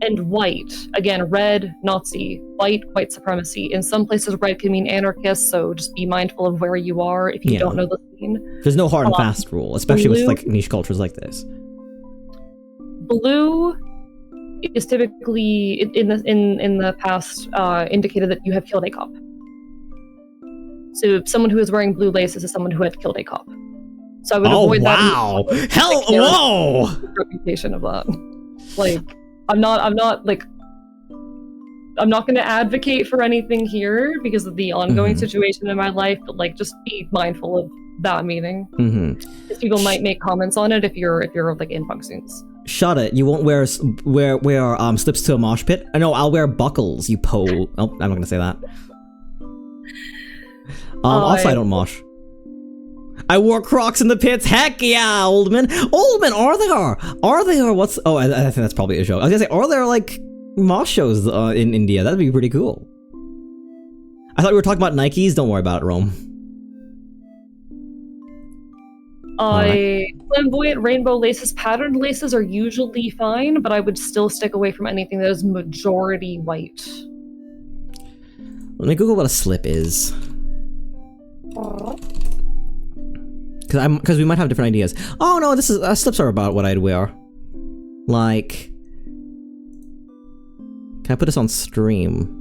and white. Again, red, Nazi, white supremacy. In some places, red can mean anarchist, so just be mindful of where you are if you don't know the scene. There's no hard and fast rule, especially with like niche cultures like this. Blue is typically in the past indicated that you have killed a cop. So someone who is wearing blue laces is someone who had killed a cop. So I would avoid that. Oh wow! Hell, whoa! Reputation of that. Like, I'm not going to advocate for anything here because of the ongoing situation in my life, but like, just be mindful of that meaning. Because people might make comments on it if you're like in punk scenes. Shut it! You won't wear slips to a mosh pit. No, I'll wear buckles. You po. Oh, I'm not gonna say that. Also, I don't mosh. I wore Crocs in the pits. Heck yeah, Oldman. Oldman, are there? What's? Oh, I think that's probably a joke. I was gonna say, are there like mosh shows in India? That'd be pretty cool. I thought we were talking about Nikes. Don't worry about it, Rome. Flamboyant rainbow laces, patterned laces are usually fine, but I would still stick away from anything that is majority white. Let me Google what a slip is. Because we might have different ideas. Oh no, this is slips are about what I'd wear. Like, can I put this on stream?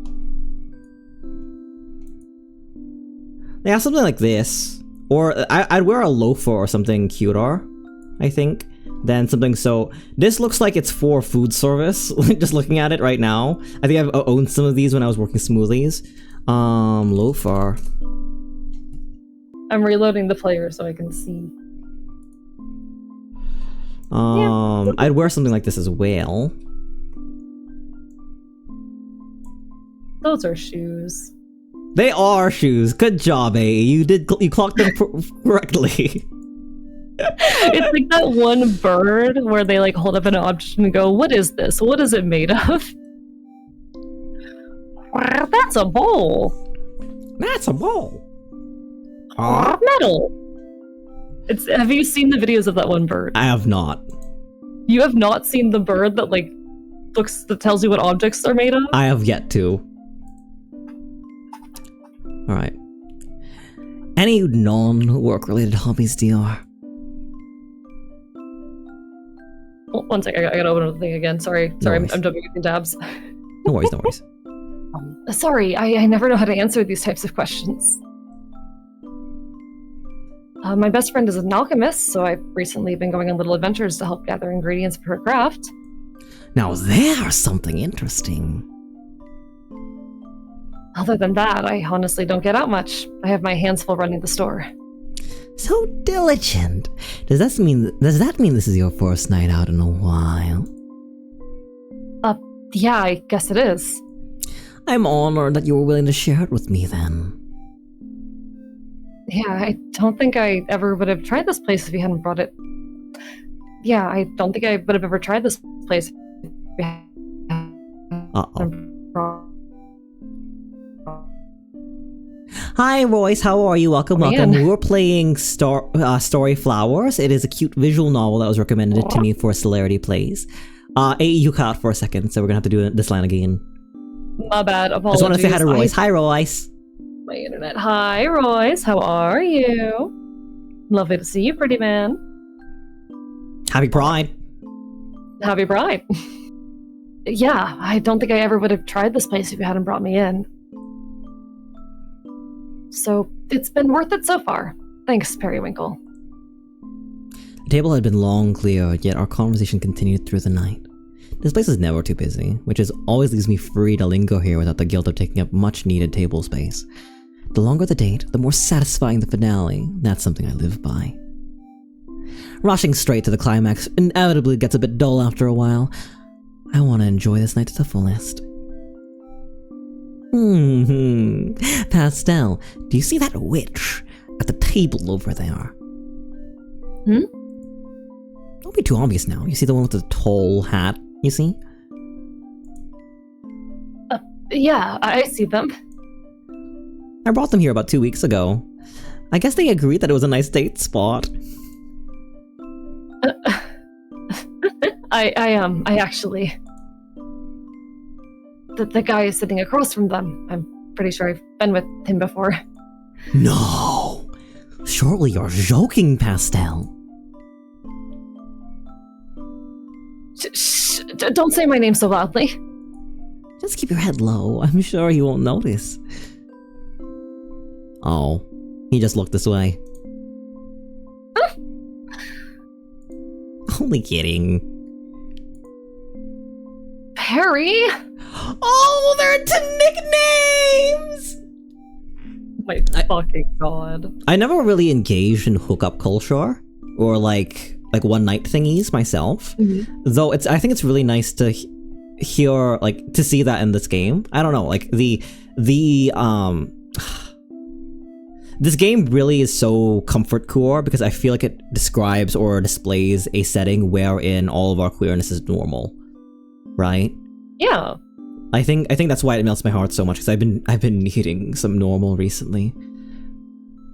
Yeah, something like this. Or I'd wear a loafer or something cuter, I think, than something so... This looks like it's for food service, just looking at it right now. I think I've owned some of these when I was working smoothies. Loafer. I'm reloading the player so I can see. I'd wear something like this as well. Those are shoes. They are shoes. Good job, A. You clocked them correctly. It's like that one bird where they like hold up an object and go, "What is this? What is it made of?" That's a bowl. That's a bowl. Metal. Have you seen the videos of that one bird? I have not. You have not seen the bird that like that tells you what objects they're made of? I have yet to. Alright. Any non-work related hobbies, DR? Oh, one sec, I gotta open up the thing again. Sorry, No I'm jumping between tabs. No worries. Sorry, I never know how to answer these types of questions. My best friend is an alchemist, so I've recently been going on little adventures to help gather ingredients for her craft. Now there's something interesting. Other than that, I honestly don't get out much. I have my hands full running the store. So diligent. Does that mean this is your first night out in a while? Yeah, I guess it is. I'm honored that you were willing to share it with me then. Yeah, I don't think I ever would have tried this place if you hadn't brought it. Yeah, I don't think I would have ever tried this place if you hadn't brought Hi, Royce. How are you? Welcome, welcome. Man. We're playing Story Flowers. It is a cute visual novel that was recommended to me for Celerity Plays. You cut out for a second, so we're gonna have to do this line again. My bad. I Apologies. just want to say hi to Royce. Hi, Royce. My internet. Hi, Royce. How are you? Lovely to see you, pretty man. Happy Pride. Happy Pride. Yeah, I don't think I ever would have tried this place if you hadn't brought me in. So, it's been worth it so far. Thanks, Periwinkle. The table had been long cleared, yet our conversation continued through the night. This place is never too busy, which always leaves me free to linger here without the guilt of taking up much needed table space. The longer the date, the more satisfying the finale. That's something I live by. Rushing straight to the climax inevitably gets a bit dull after a while. I want to enjoy this night to the fullest. Pastel, do you see that witch at the table over there? Don't be too obvious now. You see the one with the tall hat, you see? Yeah, I see them. I brought them here about 2 weeks ago. I guess they agreed that it was a nice date spot. I actually... The guy is sitting across from them. I'm pretty sure I've been with him before. No! Surely you're joking, Pastel. Shh, don't say my name so loudly. Just keep your head low. I'm sure he won't notice. Oh, he just looked this way. Only kidding. Perry? Oh, they're into nicknames! My fucking god. I never really engaged in hookup culture or like one night thingies myself. Though I think it's really nice to hear, like, to see that in this game. I don't know, like this game really is so comfort core because I feel like it describes or displays a setting wherein all of our queerness is normal, right? Yeah. I think that's why it melts my heart so much, because I've been needing some normal recently.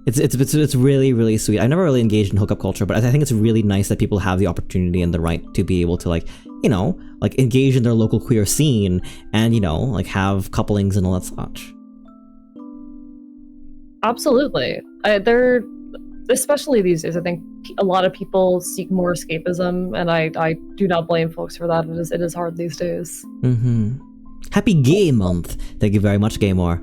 It's really, really sweet. I never really engaged in hookup culture, but I think it's really nice that people have the opportunity and the right to be able to, like, you know, like, engage in their local queer scene and, you know, like, have couplings and all that such. Absolutely. They're, especially these days, I think a lot of people seek more escapism, and I do not blame folks for that. It is hard these days. Happy Gay Month. Thank you very much, Gaymore.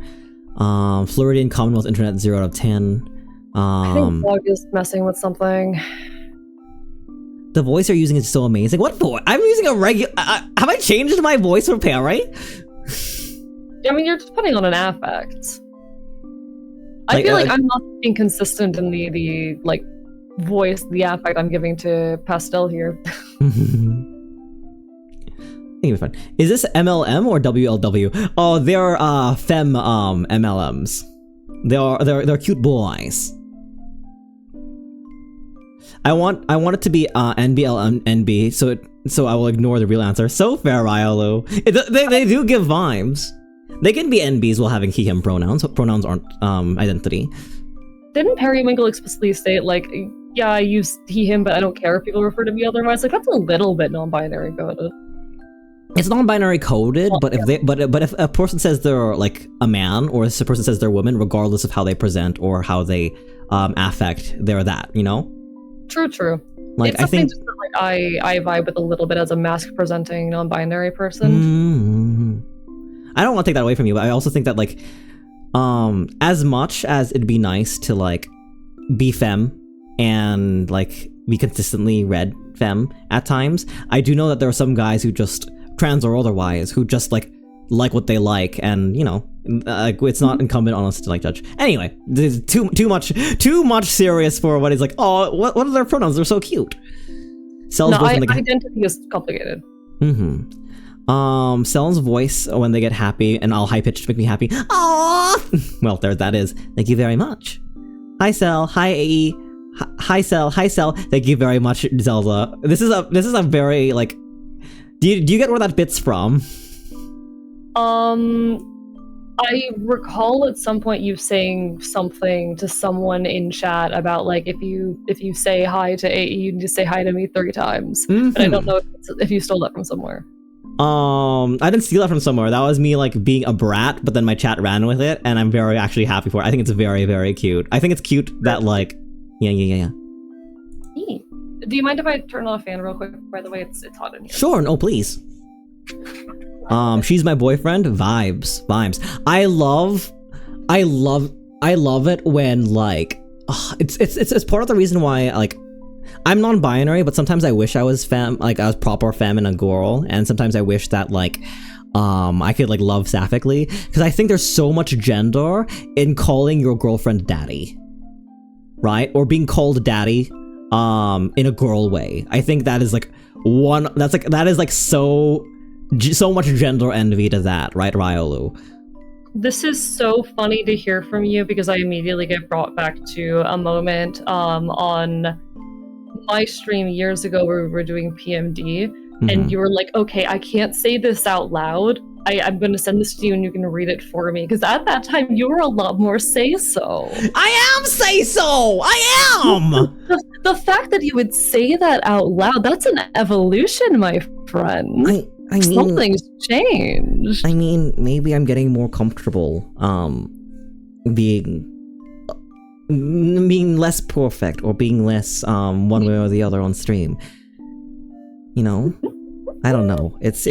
Floridian Commonwealth Internet 0 out of 10. I think Dog is messing with something. The voice you're using is so amazing. What voice? I'm using a regular... have I changed my voice for Perry? I mean, you're just putting on an affect. I feel like I'm not being consistent in the like voice, the affect I'm giving to Pastel here. I think it'll be fun. Is this MLM or WLW? Oh, they're femme MLMs. They're cute boys. I want it to be NBLNB, so I will ignore the real answer. So fair, Ryolu. They do give vibes. They can be NBs while having he/him pronouns. Pronouns aren't identity. Didn't Periwinkle explicitly state, like, yeah, I use he/him, but I don't care if people refer to me otherwise? Like, that's a little bit non-binary coded. It's non-binary coded, but if a person says they're like a man, or if a person says they're a woman, regardless of how they present or how they affect, they're that, you know? True. Like, it's I think just that, like, I vibe with a little bit as a mask-presenting non-binary person. I don't want to take that away from you, but I also think that, like, as much as it'd be nice to, like, be femme and, like, be consistently red femme at times, I do know that there are some guys who just, trans or otherwise, who just, like what they like, and, you know, it's not incumbent on us to, like, judge. Anyway, this is too much serious for what is like, oh, what are their pronouns? They're so cute. Identity is complicated. Sel's voice when they get happy, and all high pitched make me happy. Aww! Well, there that is. Thank you very much. Hi Sel, hi AE, hi Sel, hi Sel. Thank you very much, Zelda. This is a very, like, do you get where that bit's from? I recall at some point you saying something to someone in chat about like if you say hi to AE, you need to say hi to me 3 times. But I don't know if you stole that from somewhere. I didn't steal that from somewhere. That was me like being a brat, but then my chat ran with it, and I'm very actually happy for it. I think it's very, very cute. I think it's cute that like, yeah. Do you mind if I turn on a fan real quick? By the way, it's hot in here. Sure, no, please. She's my boyfriend. Vibes. I love it when like, it's part of the reason why like, I'm non-binary, but sometimes I wish I was I was proper femme and a girl, and sometimes I wish that like, I could like love sapphiccally, because I think there's so much gender in calling your girlfriend daddy, right? Or being called daddy, in a girl way. I think that is like that is like so much gender envy to that, right, Ryolu? This is so funny to hear from you because I immediately get brought back to a moment on my stream years ago where we were doing PMD, and you were like, okay, I can't say this out loud. I'm going to send this to you and you can read it for me. Because at that time, you were a lot more say-so. I am say-so! I am! The fact that you would say that out loud, that's an evolution, my friend. I mean, something's changed. I mean, maybe I'm getting more comfortable, being less perfect or being less, one way or the other on stream. You know? I don't know. It's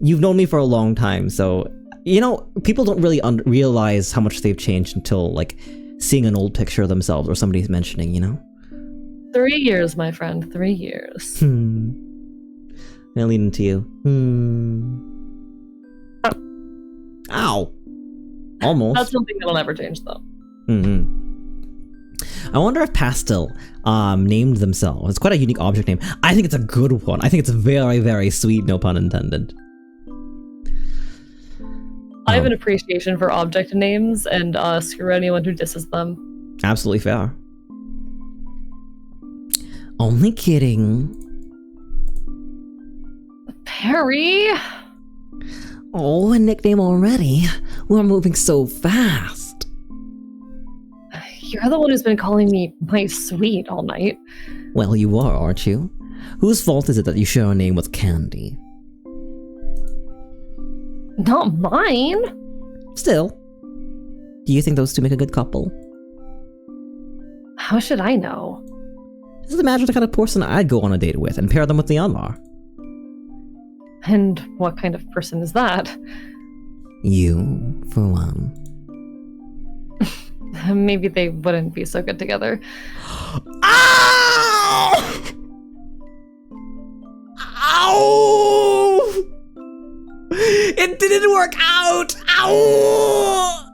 you've known me for a long time, so you know people don't really realize how much they've changed until like seeing an old picture of themselves or somebody's mentioning. You know, 3 years, my friend. 3 years. I'm gonna lean into you. Ow! Almost. That's something that'll never change, though. I wonder if Pastel named themselves. It's quite a unique object name. I think it's a good one. I think it's very, very sweet, no pun intended. I have an appreciation for object names, and screw anyone who disses them. Absolutely fair. Only kidding. Perry! Oh, a nickname already? We're moving so fast. You're the one who's been calling me my sweet all night. Well, you are, aren't you? Whose fault is it that you share a name with Candy? Not mine. Still, do you think those two make a good couple? How should I know? Just imagine the kind of person I'd go on a date with and pair them with the Anlar. And what kind of person is that? You, for one. Maybe they wouldn't be so good together. Ow! Ow! It didn't work out! Ow!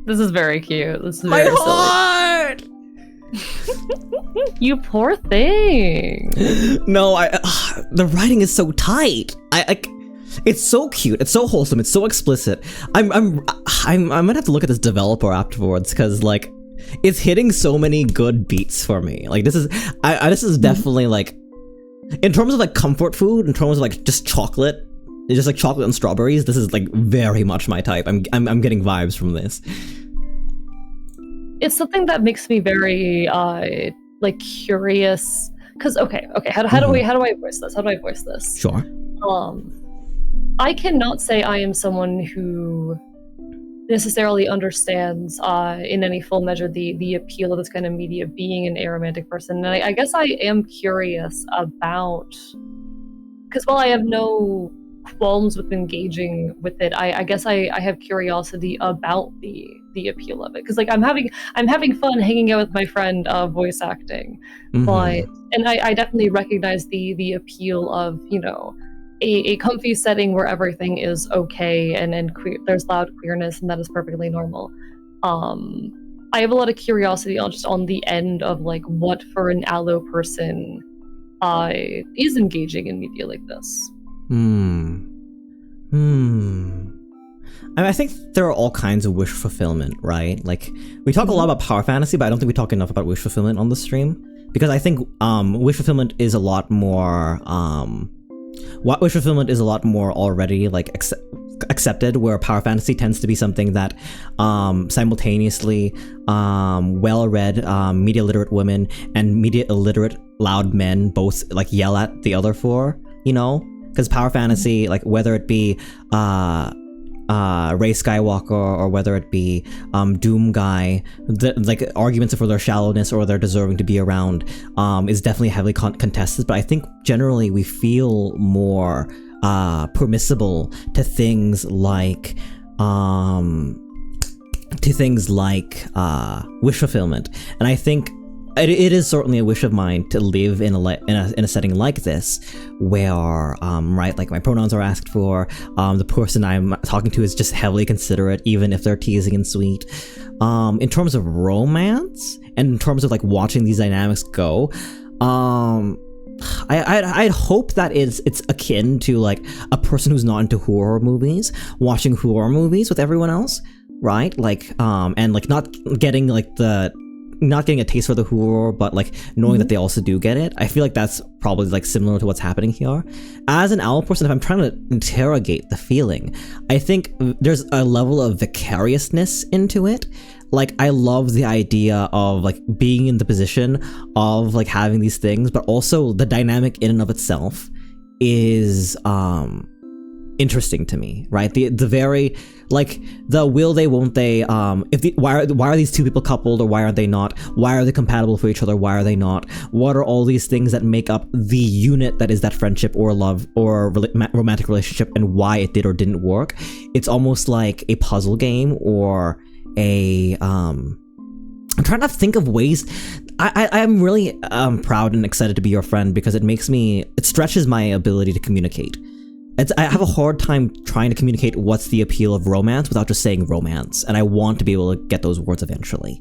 This is very cute. This is My very heart! silly. You poor thing. No, the writing is so tight. It's so cute. It's so wholesome. It's so explicit. I'm gonna have to look at this developer afterwards because like it's hitting so many good beats for me. Like this is definitely like in terms of like comfort food, in terms of like just chocolate, just like chocolate and strawberries. This is like very much my type. I'm getting vibes from this. It's something that makes me very like curious. Because okay, how do I voice this? How do I voice this? Sure. I cannot say I am someone who necessarily understands in any full measure the appeal of this kind of media being an aromantic person. And I guess I am curious about, because while I have no qualms with engaging with it, I guess I have curiosity about the appeal of it. Because like I'm having fun hanging out with my friend voice acting. But and I definitely recognize the appeal of, you know, a comfy setting where everything is okay and there's loud queerness and that is perfectly normal. I have a lot of curiosity on the end of like what for an allo person is engaging in media like this. I think there are all kinds of wish fulfillment, right? Like we talk a lot about power fantasy, but I don't think we talk enough about wish fulfillment on the stream because I think wish fulfillment is a lot more. Wish fulfillment is a lot more already like accepted, where power fantasy tends to be something that simultaneously well-read media literate women and media illiterate loud men both like yell at the other for, you know, because power fantasy, like whether it be Rey Skywalker or whether it be Doom Guy, like arguments for their shallowness or their deserving to be around is definitely heavily contested. But I think generally we feel more permissible to things like wish fulfillment, and I think it is certainly a wish of mine to live in a setting like this, where right, like my pronouns are asked for, the person I'm talking to is just heavily considerate, even if they're teasing and sweet. In terms of romance and in terms of like watching these dynamics go, I'd hope that it's akin to like a person who's not into horror movies watching horror movies with everyone else, right? Like and like not getting a taste for the horror, but like knowing that they also do get it. I feel like that's probably like similar to what's happening here. As an owl person, if I'm trying to interrogate the feeling, I think there's a level of vicariousness into it. Like I love the idea of like being in the position of like having these things, but also the dynamic in and of itself is interesting to me, right? The very like the will they won't they, why are these two people coupled, or why are they not? Why are they compatible for each other? Why are they not? What are all these things that make up the unit that is that friendship or love or romantic relationship, and why it did or didn't work? It's almost like a puzzle game or a I'm trying to think of ways. I'm really proud and excited to be your friend because it stretches my ability to communicate. I have a hard time trying to communicate what's the appeal of romance without just saying romance, and I want to be able to get those words eventually.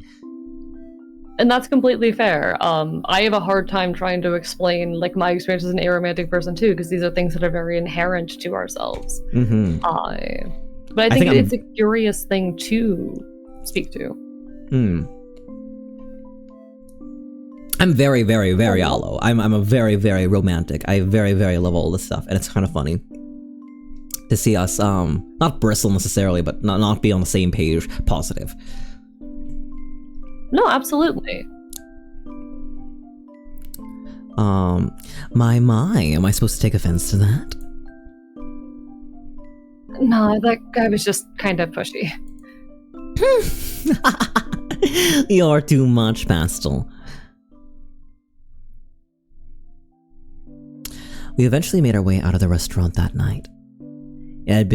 And that's completely fair. I have a hard time trying to explain like my experience as an aromantic person too, because these are things that are very inherent to ourselves. Mm-hmm. But I think it's a curious thing to speak to. I'm very, very, very aloe. I'm a very, very romantic. I very, very love all this stuff, and it's kind of funny to see us not bristle necessarily, but not be on the same page. Positive. No, absolutely. My, am I supposed to take offense to that? No, that guy was just kind of pushy. You're too much, Pastel. We eventually made our way out of the restaurant that night. It had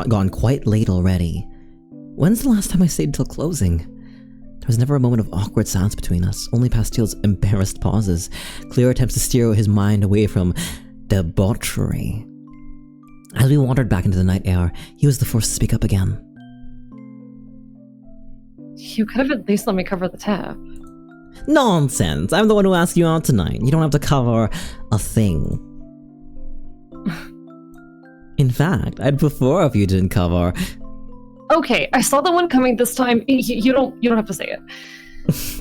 gone quite late already. When's the last time I stayed until closing? There was never a moment of awkward silence between us, only Pastel's embarrassed pauses, clear attempts to steer his mind away from debauchery. As we wandered back into the night air, he was the first to speak up again. You could have at least let me cover the tab. Nonsense! I'm the one who asked you out tonight. You don't have to cover a thing. In fact, I'd prefer if you didn't cover. Okay, I saw the one coming this time. You don't have to say it.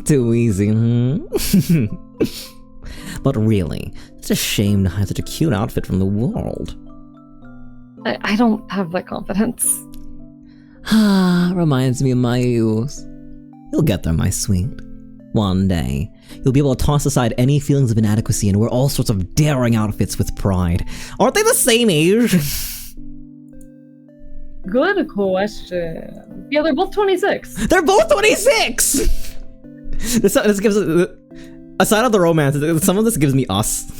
Too easy, But really, it's a shame to hide such a cute outfit from the world. I don't have that confidence. Reminds me of my youth. You'll get there, my sweet. One day, you'll be able to toss aside any feelings of inadequacy and wear all sorts of daring outfits with pride. Aren't they the same age? Good question. Yeah, they're both 26. They're both 26! This gives us... Aside of the romance, some of this gives me us.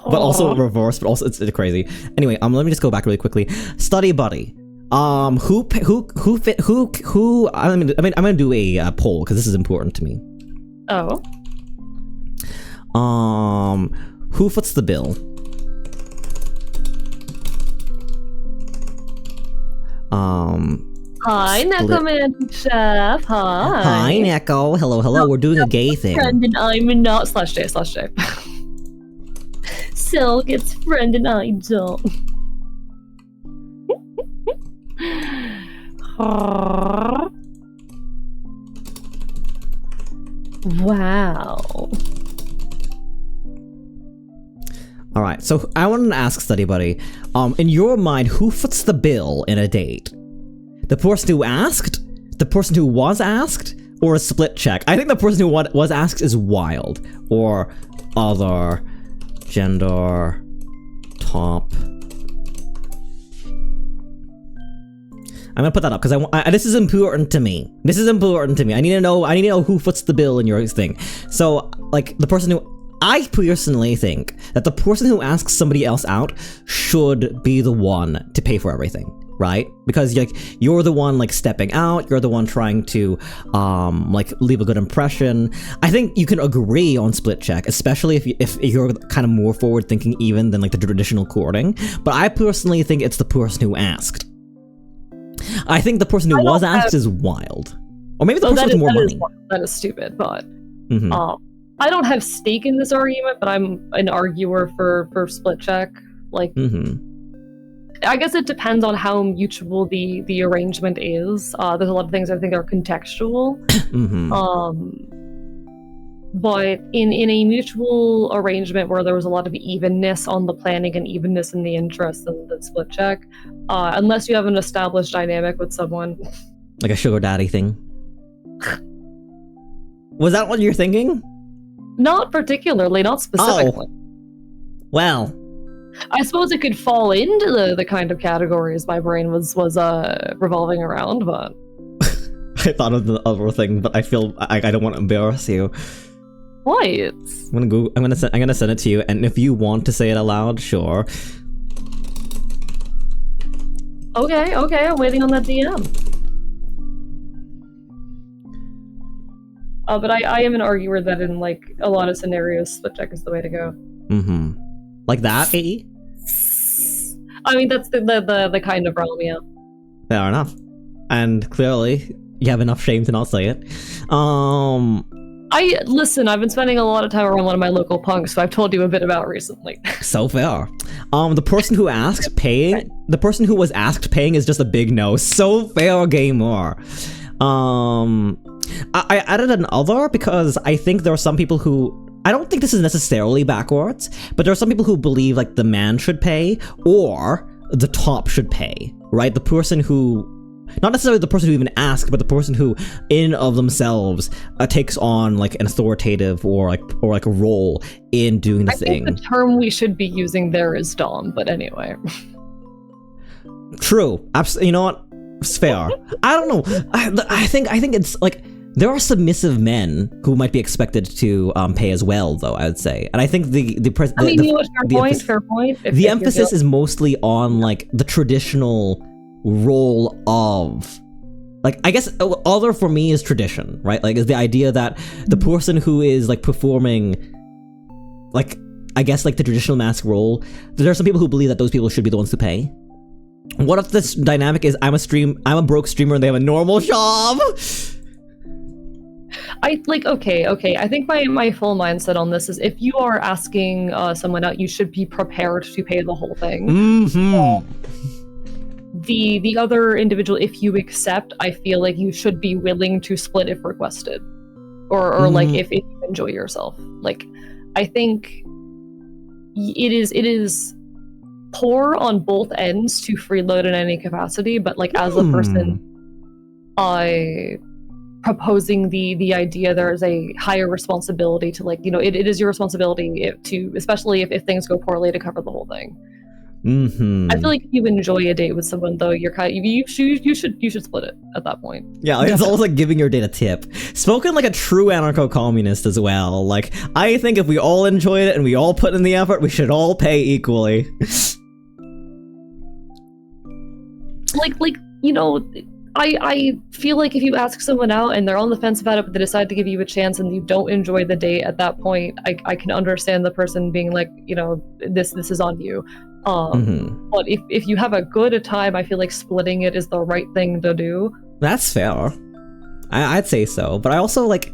But also reverse, but also it's crazy. Anyway, let me just go back really quickly. Study buddy. I'm gonna do a poll because this is important to me. Oh. Who foots the bill? Hi, Necromancer Chef. Hi. Hi, Neko. Hello. We're doing a gay thing. Friend and I'm not /J. Sil gets friend and I don't. Wow. All right, so I want to ask Study Buddy, in your mind, who foots the bill in a date? The person who asked, the person who was asked, or a split check? I think the person who was asked is wild, or other, gender, top. I'm gonna put that up because this is important to me. This is important to me. I need to know who foots the bill in your thing. So, like, the person who, I personally think that the person who asks somebody else out should be the one to pay for everything, right? Because like you're the one like stepping out, you're the one trying to like leave a good impression. I think you can agree on split check, especially if you're kind of more forward thinking even than like the traditional courting. But I personally think it's the person who asked. I think the person who was asked is wild. Or maybe the person with more money. That is stupid, but I don't have stake in this argument, but I'm an arguer for split check. Like, I guess it depends on how mutual the arrangement is. There's a lot of things I think are contextual. But in a mutual arrangement where there was a lot of evenness on the planning and evenness in the interest and the split check, unless you have an established dynamic with someone. Like a sugar daddy thing? Was that what you're thinking? Not particularly, not specifically. Oh. Well. I suppose it could fall into the kind of categories my brain was revolving around, but... I thought of the other thing, but I feel I don't want to embarrass you. What? I'm gonna send it to you, and if you want to say it aloud, sure. Okay, I'm waiting on that DM. But I am an arguer that in like a lot of scenarios, split check is the way to go. Like that, AE? I mean, that's the kind of realm, yeah. Fair enough. And clearly, you have enough shame to not say it. Listen, I've been spending a lot of time around one of my local punks, so I've told you a bit about recently. So fair. The person who asked paying, the person who was asked paying is just a big no. So fair, gamer. I added an other because I think there are some people who, I don't think this is necessarily backwards, but there are some people who believe like the man should pay or the top should pay, right? The person who, not necessarily the person who even asked, but the person who in of themselves takes on like an authoritative or like a role in doing the thing. I think the term we should be using there is dom, but anyway. True. Absolutely. You know what? It's fair. I don't know. I think it's like there are submissive men who might be expected to pay as well, though. I would say, and I think fair point. The emphasis is mostly on like the traditional role of, like, I guess other for me is tradition, right? Like, is the idea that the person who is like performing, like, I guess like the traditional mask role. There are some people who believe that those people should be the ones to pay. What if this dynamic is I'm a broke streamer and they have a normal job? Okay. I think my full mindset on this is if you are asking someone out, you should be prepared to pay the whole thing. The other individual, if you accept, I feel like you should be willing to split if requested, or like if you enjoy yourself. Like, I think it is poor on both ends to freeload in any capacity, but like as a person, proposing the idea there is a higher responsibility to, like, you know, it is your responsibility to, especially if things go poorly, to cover the whole thing. I feel like if you enjoy a date with someone, though, you should split it at that point. Yeah, it's almost like giving your date a tip. Spoken like a true anarcho-communist as well. Like, I think if we all enjoyed it and we all put in the effort, we should all pay equally. like you know, I feel like if you ask someone out and they're on the fence about it, but they decide to give you a chance and you don't enjoy the date at that point, I can understand the person being like, you know, this is on you. But if you have a good time, I feel like splitting it is the right thing to do. That's fair. I'd say so. But I also, like,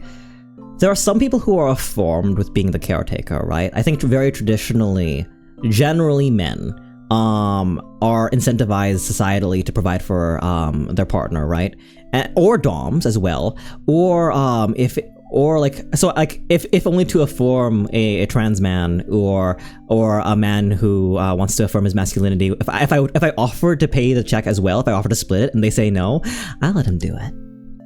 there are some people who are affirmed with being the caretaker, right? I think very traditionally, generally men are incentivized societally to provide for their partner, right? Or doms as well. Or Or like, so like if only to affirm a trans man or a man who wants to affirm his masculinity, if I offered to pay the check as well, if I offered to split it and they say no, I'll let him do it.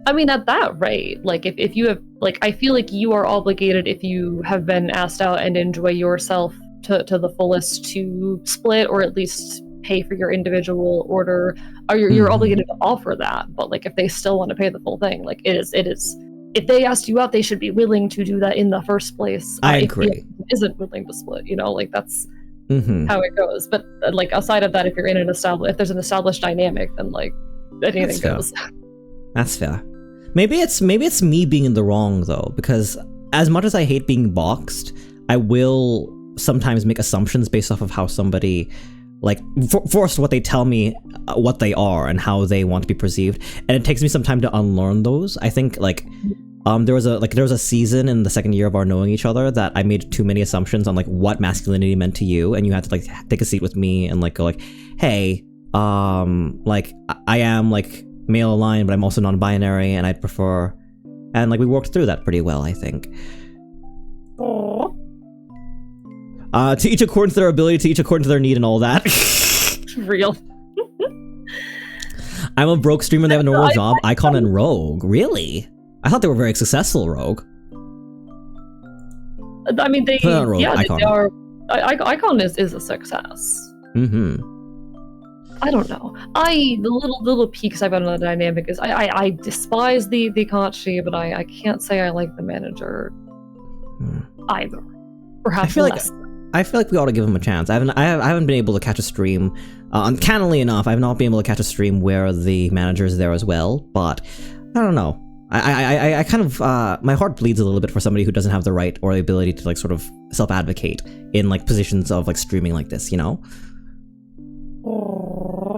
I mean, at that rate, like if you have, like, I feel like you are obligated, if you have been asked out and enjoy yourself to the fullest, to split or at least pay for your individual order, or you're obligated to offer that. But like if they still want to pay the full thing, like it is if they asked you out, they should be willing to do that in the first place. I agree. If isn't willing to split, like that's how it goes. But like aside of that, if you're in if there's an established dynamic, then like anything goes. That's fair. Maybe it's me being in the wrong though, because as much as I hate being boxed, I will sometimes make assumptions based off of how somebody, like, first what they tell me what they are and how they want to be perceived, and it takes me some time to unlearn those. I think like there was a season in the second year of our knowing each other that I made too many assumptions on like what masculinity meant to you, and you had to like take a seat with me and like go like, hey, like I am like male aligned, but I'm also non-binary, and I'd prefer, and like we worked through that pretty well, I think. To each according to their ability, to each according to their need, and all that. Real. I'm a broke streamer. They have a normal job. Icon and Rogue. Really? I thought they were very successful, Rogue. I mean, Rogue, yeah, Icon. they are. Icon is a success. I don't know. The little peaks I've had on the dynamic is I despise the Kachi, but I can't say I like the manager either. Perhaps I feel like we ought to give him a chance. I haven't been able to catch a stream. Uncannily enough, I've not been able to catch a stream where the manager is there as well. But I don't know. I kind of my heart bleeds a little bit for somebody who doesn't have the right or the ability to like sort of self-advocate in like positions of like streaming like this. I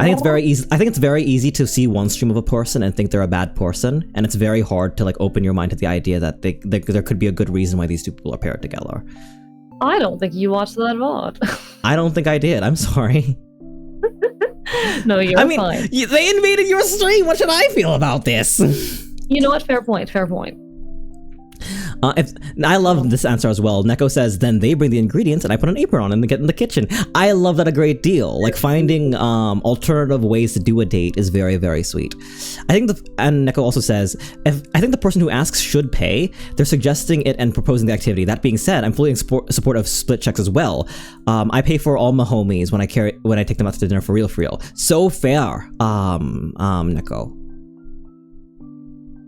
think it's very easy. I think it's very easy to see one stream of a person and think they're a bad person, and it's very hard to like open your mind to the idea that there could be a good reason why these two people are paired together. I don't think you watched that VOD. I don't think I did. I'm sorry. No, you're fine. They invaded your stream. What should I feel about this? You know what? Fair point. Fair point. I love this answer as well. Neko says, then they bring the ingredients and I put an apron on and they get in the kitchen. I love that a great deal. Like finding alternative ways to do a date is very, very sweet. I think and Neko also says, I think the person who asks should pay. They're suggesting it and proposing the activity. That being said, I'm fully in support of split checks as well. I pay for all my homies when I take them out to dinner for real. So fair, Neko.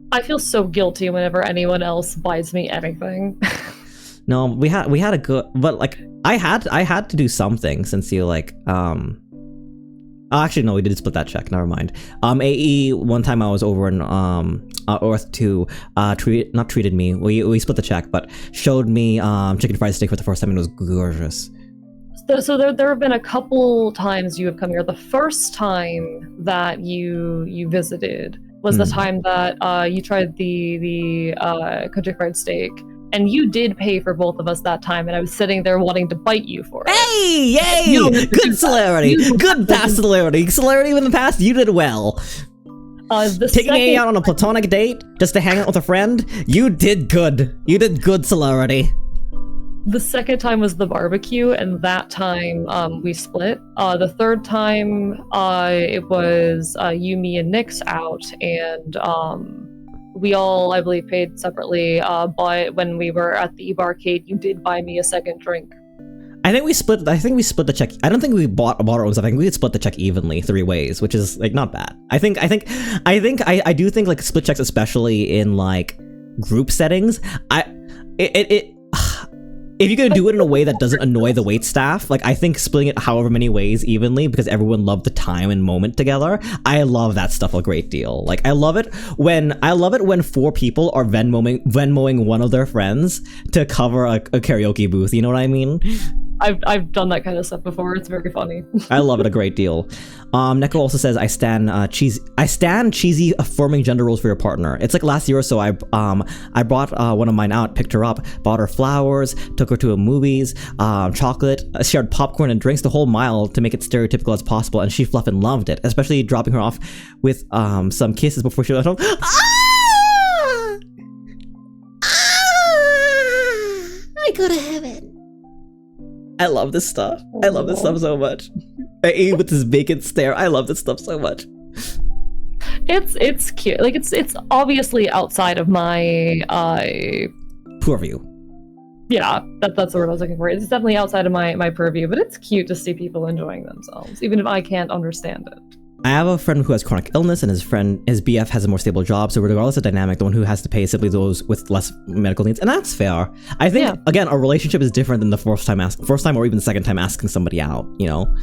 I feel so guilty whenever anyone else buys me anything. No, we had a good, but like I had to do something since you like actually no, we did split that check. Never mind. AE one time I was over in Earth 2 not treated me. We split the check, but showed me chicken fried steak for the first time and it was gorgeous. So there have been a couple times you have come here. The first time that you visited was the time that you tried the country fried steak, and you did pay for both of us that time, and I was sitting there wanting to bite you for it. Hey, yay! Good celerity. Good past celerity. Celerity in the past, you did well. Taking me out on a platonic date just to hang out with a friend, you did good. You did good celerity. The second time was the barbecue, and that time we split. The third time it was you, me, and Nick's out, and we all, I believe, paid separately. But when we were at the barcade, you did buy me a second drink. I think we split the check. I don't think we bought our own stuff. I think we could split the check evenly 3 ways, which is like not bad. I do think like split checks, especially in like group settings. If you're gonna do it in a way that doesn't annoy the waitstaff, like I think splitting it however many ways evenly because everyone loved the time and moment together. I love that stuff a great deal. Like I love it when 4 people are Venmoing one of their friends to cover a karaoke booth. You know what I mean? I've done that kind of stuff before. It's very funny. I love it a great deal. Neko also says, I stand cheesy affirming gender roles for your partner. It's like last year or so, I brought one of mine out, picked her up, bought her flowers, took her to a movies, chocolate, shared popcorn and drinks the whole mile to make it stereotypical as possible, and she fluffin' loved it, especially dropping her off with some kisses before she left home. Ah! go to heaven. I love this stuff. I love this stuff so much. AE with this vacant stare. I love this stuff so much. It's cute. Like it's obviously outside of my purview. Yeah, that's the word I was looking for. It's definitely outside of my purview, but it's cute to see people enjoying themselves, even if I can't understand it. I have a friend who has chronic illness, and his BF has a more stable job. So regardless of dynamic, the one who has to pay is simply those with less medical needs, and that's fair. I think again, a relationship is different than the first time or even second time asking somebody out. You know,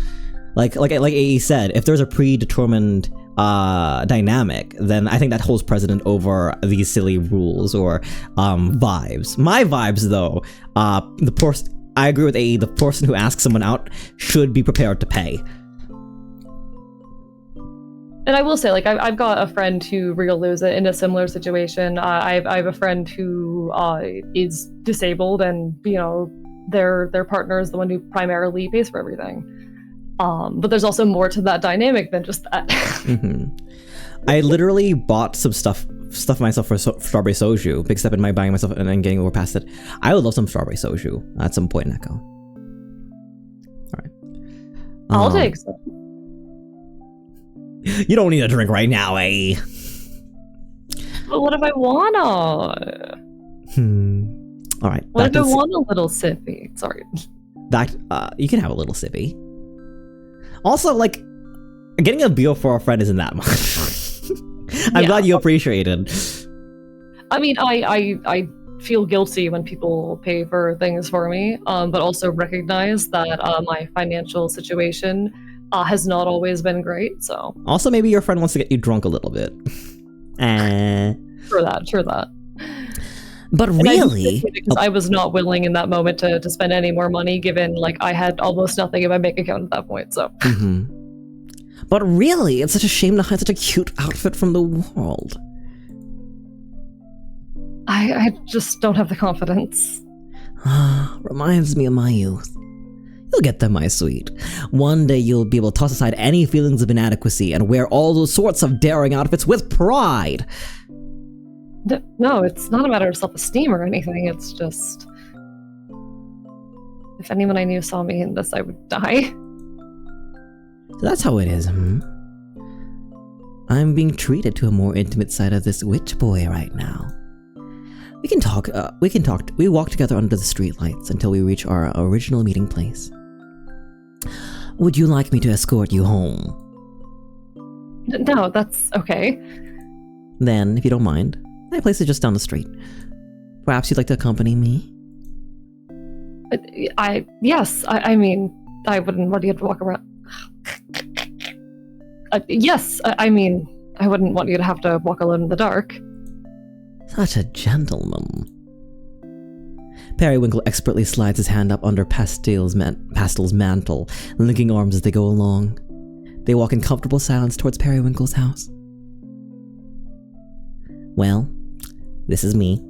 like AE said, if there's a predetermined dynamic, then I think that holds precedent over these silly rules or vibes. My vibes, though, I agree with AE. The person who asks someone out should be prepared to pay. And I will say, like, I've got a friend who really is in a similar situation. I have a friend who is disabled, and you know, their partner is the one who primarily pays for everything. But there's also more to that dynamic than just that. I literally bought some stuff myself for strawberry soju. Big step in my buying myself and then getting over past it. I would love some strawberry soju at some point, Neko. All right. I'll take some. You don't need a drink right now, eh? But what if I wanna? All right. What if I want a little sippy? Sorry. You can have a little sippy. Also, like, getting a beer for a friend isn't that much. I'm glad you appreciate it. I mean, I feel guilty when people pay for things for me, but also recognize that my financial situation has not always been great. So also, maybe your friend wants to get you drunk a little bit. True that. But really, because I was not willing in that moment to spend any more money, given like I had almost nothing in my bank account at that point. So. But really, it's such a shame to hide such a cute outfit from the world. I just don't have the confidence. Reminds me of my youth. You'll get there, my sweet. One day you'll be able to toss aside any feelings of inadequacy and wear all those sorts of daring outfits with pride. No, it's not a matter of self-esteem or anything. It's just... if anyone I knew saw me in this, I would die. So that's how it is, I'm being treated to a more intimate side of this witch boy right now. We can talk. We walk together under the streetlights until we reach our original meeting place. Would you like me to escort you home? No, that's okay. Then, if you don't mind, my place is just down the street. Perhaps you'd like to accompany me? Yes. I mean, I wouldn't want you to walk around. Yes. I mean, I wouldn't want you to have to walk alone in the dark. Such a gentleman. Periwinkle expertly slides his hand up under Pastel's mantle, linking arms as they go along. They walk in comfortable silence towards Periwinkle's house. Well, this is me.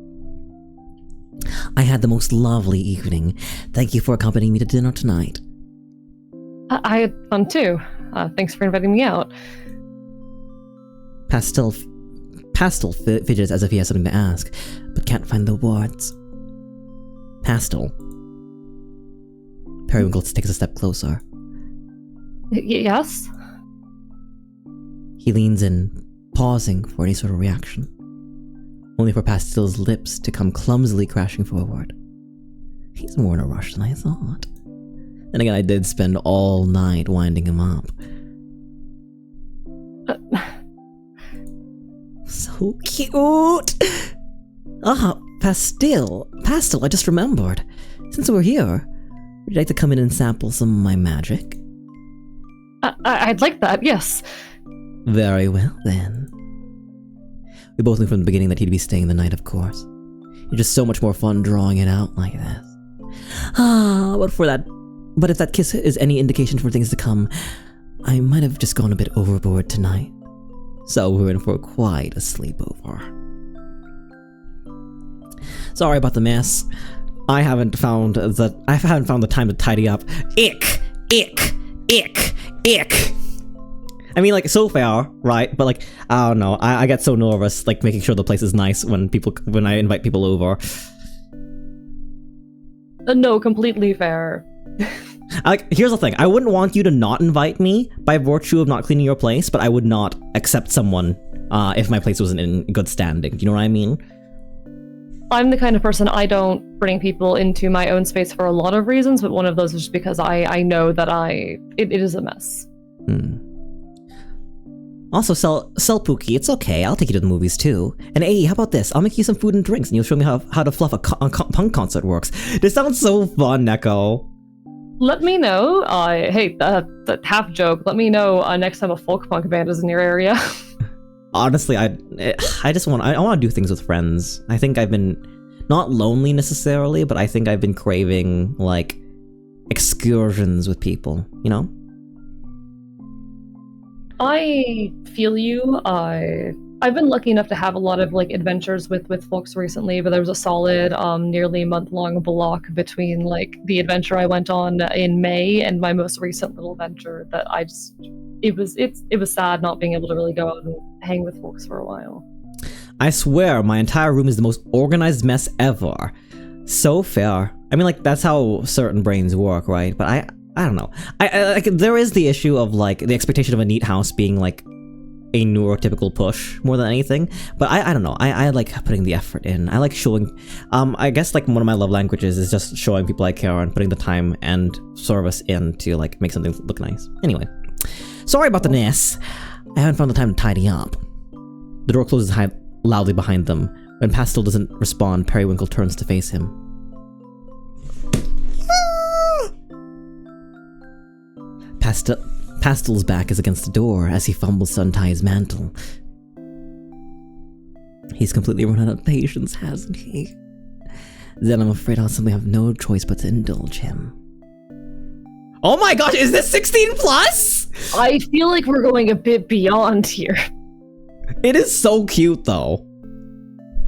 I had the most lovely evening. Thank you for accompanying me to dinner tonight. I had fun too. Thanks for inviting me out. Pastel fidgets as if he has something to ask, but can't find the words. Pastel. Periwinkle takes a step closer. Yes? He leans in, pausing for any sort of reaction, only for Pastel's lips to come clumsily crashing forward. He's more in a rush than I thought. Then again, I did spend all night winding him up. So cute! Pastel, I just remembered. Since we're here, would you like to come in and sample some of my magic? I'd like that, yes. Very well, then. We both knew from the beginning that he'd be staying the night, of course. You're just so much more fun drawing it out like this. But if that kiss is any indication for things to come, I might have just gone a bit overboard tonight. So we're in for quite a sleepover. Sorry about the mess. I haven't found the time to tidy up. Ick. I mean, like, so far, right? But like, I don't know. I get so nervous, like, making sure the place is nice when I invite people over. No, completely fair. Like, here's the thing. I wouldn't want you to not invite me by virtue of not cleaning your place, but I would not accept someone if my place wasn't in good standing. Do you know what I mean? I'm the kind of person, I don't bring people into my own space for a lot of reasons, but one of those is just because I know that it is a mess. Also, sell Pookie. It's okay. I'll take you to the movies too. And hey, how about this? I'll make you some food and drinks, and you'll show me how to fluff a punk concert works. This sounds so fun, Neko. Let me know. Hey, that half joke. Let me know next time a folk punk band is in your area. Honestly, I want to do things with friends. I think I've been not lonely necessarily, but I think I've been craving like excursions with people. You know. I feel you. I've been lucky enough to have a lot of like adventures with folks recently, but there was a solid nearly month-long block between like the adventure I went on in May and my most recent little venture that it was sad not being able to really go out and hang with folks for a while. I swear my entire room is the most organized mess ever. So fair. I mean, like, that's how certain brains work, right? But I don't know. I like, there is the issue of like the expectation of a neat house being like a neurotypical push more than anything, but I don't know. I like putting the effort in. I like showing. I guess like one of my love languages is just showing people I care and putting the time and service in to like make something look nice. Anyway, sorry about the mess. I haven't found the time to tidy up. The door closes loudly behind them. When Pastel doesn't respond, Periwinkle turns to face him. Pastel's back is against the door as he fumbles to untie his mantle. He's completely run out of patience, hasn't he? Then I'm afraid I'll simply have no choice but to indulge him. Oh my gosh, is this 16 plus? I feel like we're going a bit beyond here. It is so cute though.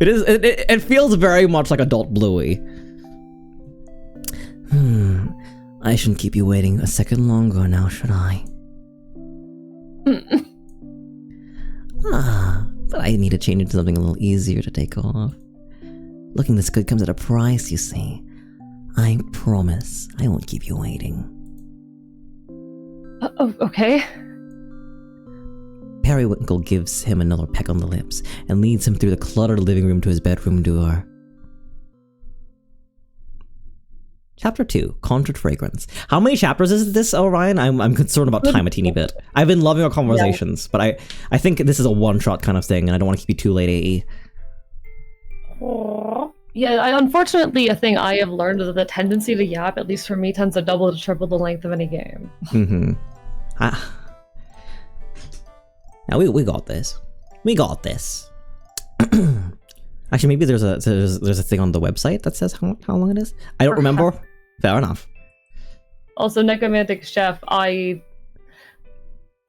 It feels very much like adult Bluey. I shouldn't keep you waiting a second longer now, should I? But I need to change it to something a little easier to take off. Looking this good comes at a price, you see. I promise I won't keep you waiting. Okay. Periwinkle gives him another peck on the lips and leads him through the cluttered living room to his bedroom door. Chapter 2, Conjured Fragrance. How many chapters is this, Orion? I'm concerned about time a teeny bit. I've been loving our conversations, but I think this is a one-shot kind of thing, and I don't want to keep you too late, AE. Yeah, unfortunately, a thing I have learned is that the tendency to yap, at least for me, tends to double to triple the length of any game. Now we got this. We got this. Actually, maybe there's a thing on the website that says how long it is. I don't remember. Fair enough. Also, Necromantic Chef, Sorry,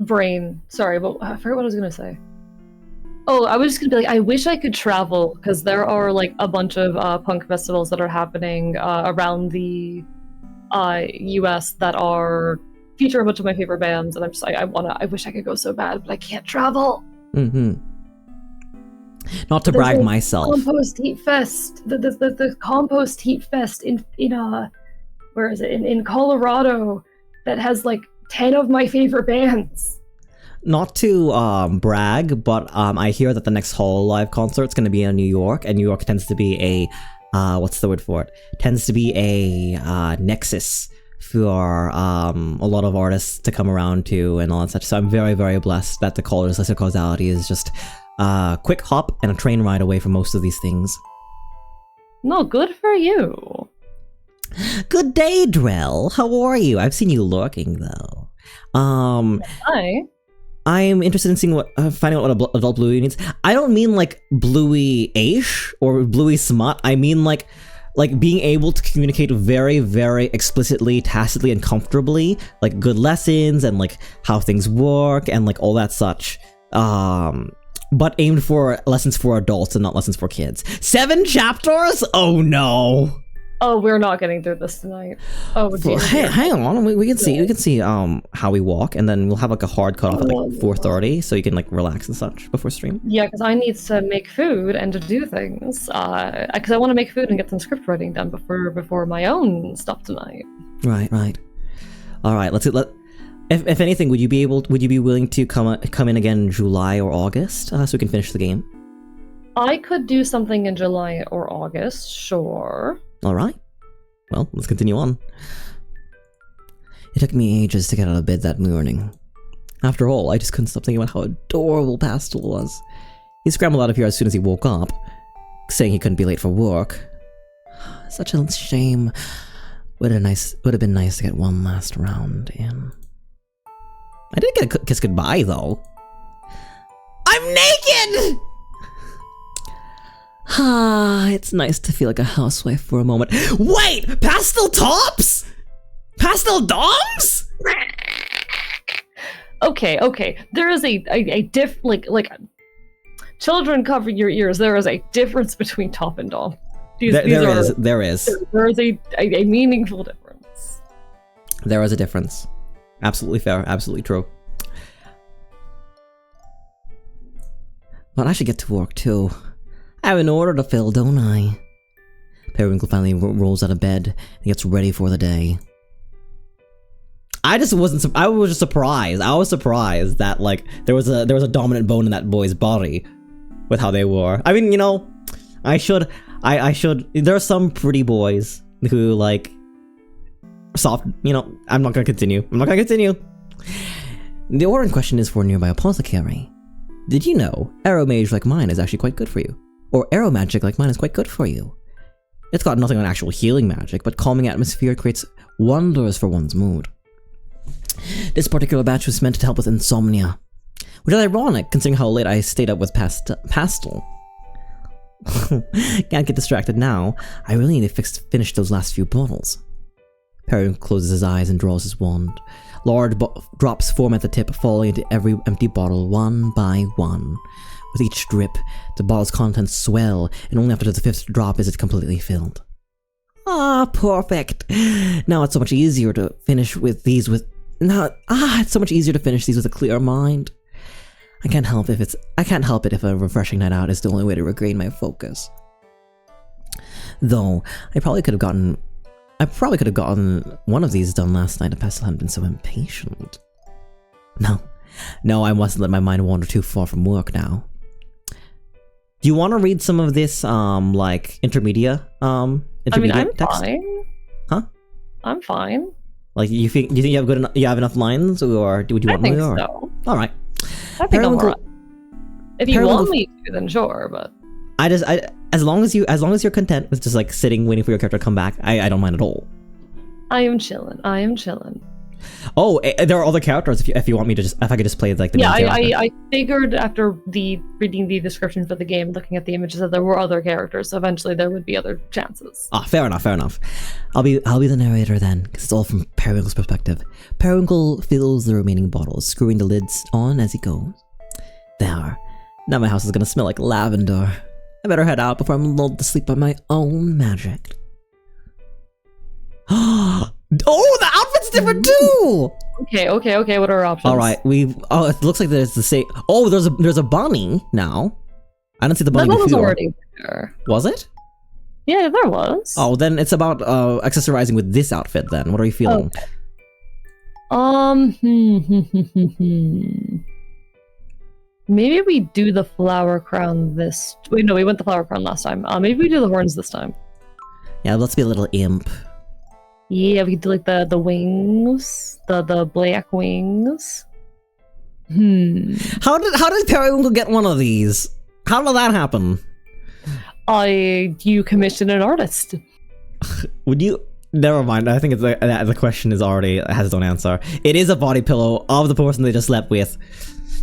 but I forgot what I was gonna say. Oh, I was just gonna be like, I wish I could travel, because there are like a bunch of punk festivals that are happening around the US that feature a bunch of my favorite bands, and I wish I could go so bad, but I can't travel. Not to brag myself. Compost Heat Fest, the Compost Heat Fest in where is it? In Colorado, that has like 10 of my favorite bands. Not to brag, but I hear that the next Hololive concert's going to be in New York, and New York tends to be a what's the word for it? Tends to be a nexus for a lot of artists to come around to and all that such. So I'm very, very blessed that the Colorado Lesser Causality is just a quick hop and a train ride away from most of these things. No, good for you. Good day, Drell. How are you? I've seen you lurking though. Hi. I'm interested in seeing finding out what adult Bluey needs. I don't mean like Bluey-ish or Bluey smut. I mean like being able to communicate very, very explicitly, tacitly, and comfortably, like good lessons and like how things work and like all that such. But aimed for lessons for adults and not lessons for kids. 7 chapters? Oh no. Oh, we're not getting through this tonight. Oh, dear. Well, hang on. We can see how we walk, and then we'll have like a hard cutoff at like 4:30, so you can like relax and such before stream. Yeah, because I need to make food and to do things. Because I want to make food and get some script writing done before my own stuff tonight. Right. All right. If anything, would you be willing to come in again in July or August, so we can finish the game? I could do something in July or August, sure. All right. Well, let's continue on. It took me ages to get out of bed that morning. After all, I just couldn't stop thinking about how adorable Pastel was. He scrambled out of here as soon as he woke up, saying he couldn't be late for work. Such a shame. Would have been nice to get one last round in. I didn't get a kiss goodbye, though. I'm naked! Ah, it's nice to feel like a housewife for a moment. Wait! Pastel tops? Pastel doms? Okay. There is a diff like children cover your ears. There is a difference between top and dom. There is a meaningful difference. There is a difference. Absolutely fair. Absolutely true. But I should get to work too. I have an order to fill, don't I? Periwinkle finally rolls out of bed and gets ready for the day. I was just surprised. I was surprised that like there was a dominant bone in that boy's body with how they were. I mean, I should. There are some pretty boys who like soft. I'm not gonna continue. The order in question is for a nearby apothecary. Did you know arrow mage like mine is actually quite good for you? Or arrow magic like mine is quite good for you. It's got nothing on actual healing magic, but calming atmosphere creates wonders for one's mood. This particular batch was meant to help with insomnia, which is ironic considering how late I stayed up with Pastel. Can't get distracted now. I really need to finish those last few bottles. Periwinkle closes his eyes and draws his wand. Large drops form at the tip, falling into every empty bottle one by one. With each drip, the bottle's contents swell, and only after the 5th drop is it completely filled. Ah, perfect. Now it's so much easier to finish these with a clear mind. I can't help it if a refreshing night out is the only way to regain my focus. Though I probably could have gotten one of these done last night if Pastel hadn't been so impatient. No, I mustn't let my mind wander too far from work now. Do you want to read some of this, like, intermediate I'm text? fine. Huh? I'm fine. Like, do you think you have enough lines, or would you want more? I think so. All right. I think I'm alright. If you want me to, then sure, but... as long as you're content with just, like, sitting, waiting for your character to come back, I don't mind at all. I am chilling. Oh, there are other characters if you want me to if I could just play like the main character. I figured after reading the description for the game, looking at the images, that there were other characters, so eventually there would be other chances. Ah, fair enough. I'll be the narrator then, because it's all from Periwinkle's perspective. Periwinkle fills the remaining bottles, screwing the lids on as he goes. There. Now my house is gonna smell like lavender. I better head out before I'm lulled to sleep by my own magic. Oh, the outfit's different too! Okay, what are our options? Alright, it looks like there's the same... Oh, there's a bunny now. I didn't see the bunny before. That was already there. Was it? Yeah, there was. Oh, then it's about accessorizing with this outfit then. What are you feeling? Okay. Maybe we do the flower crown this... Wait, no, we went the flower crown last time. Maybe we do the horns this time. Yeah, let's be a little imp. Yeah, we could do like the wings, the black wings. How did Periwinkle get one of these? How did that happen? You commissioned an artist. Would you? Never mind. I think it's the question has its own answer. It is a body pillow of the person they just slept with.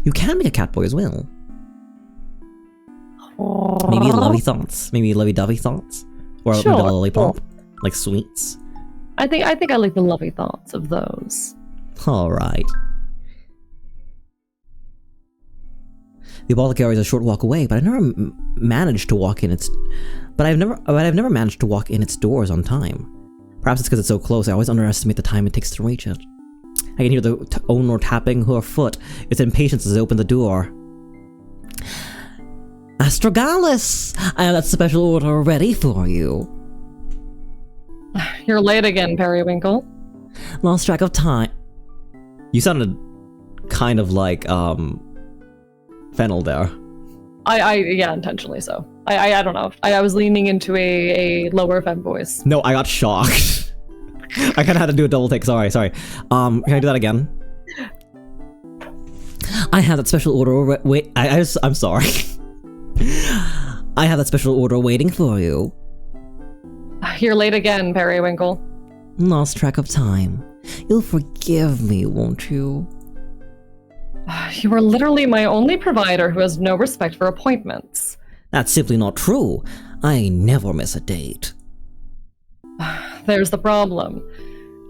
You can make a cat boy as well. Maybe lovey thoughts. Maybe lovey-dovey thoughts, or maybe a lollipop, like sweets. I think I like the lovey thoughts of those. All right. The apothecary is a short walk away, but I've never managed to walk in its. I've never managed to walk in its doors on time. Perhaps it's because it's so close. I always underestimate the time it takes to reach it. I can hear the owner tapping her foot. Its impatience as I open the door. Astragalus! I have that special order ready for you. You're late again, Periwinkle. Lost track of time. You sounded kind of like, Fennel there. Yeah, intentionally so. I don't know. I was leaning into a lower fem voice. No, I got shocked. I kind of had to do a double take. Sorry. Can I do that again? I have that special order. Wait, I'm sorry. I have that special order waiting for you. You're late again, Periwinkle. Lost track of time. You'll forgive me, won't you? You are literally my only provider who has no respect for appointments. That's simply not true. I never miss a date. There's the problem.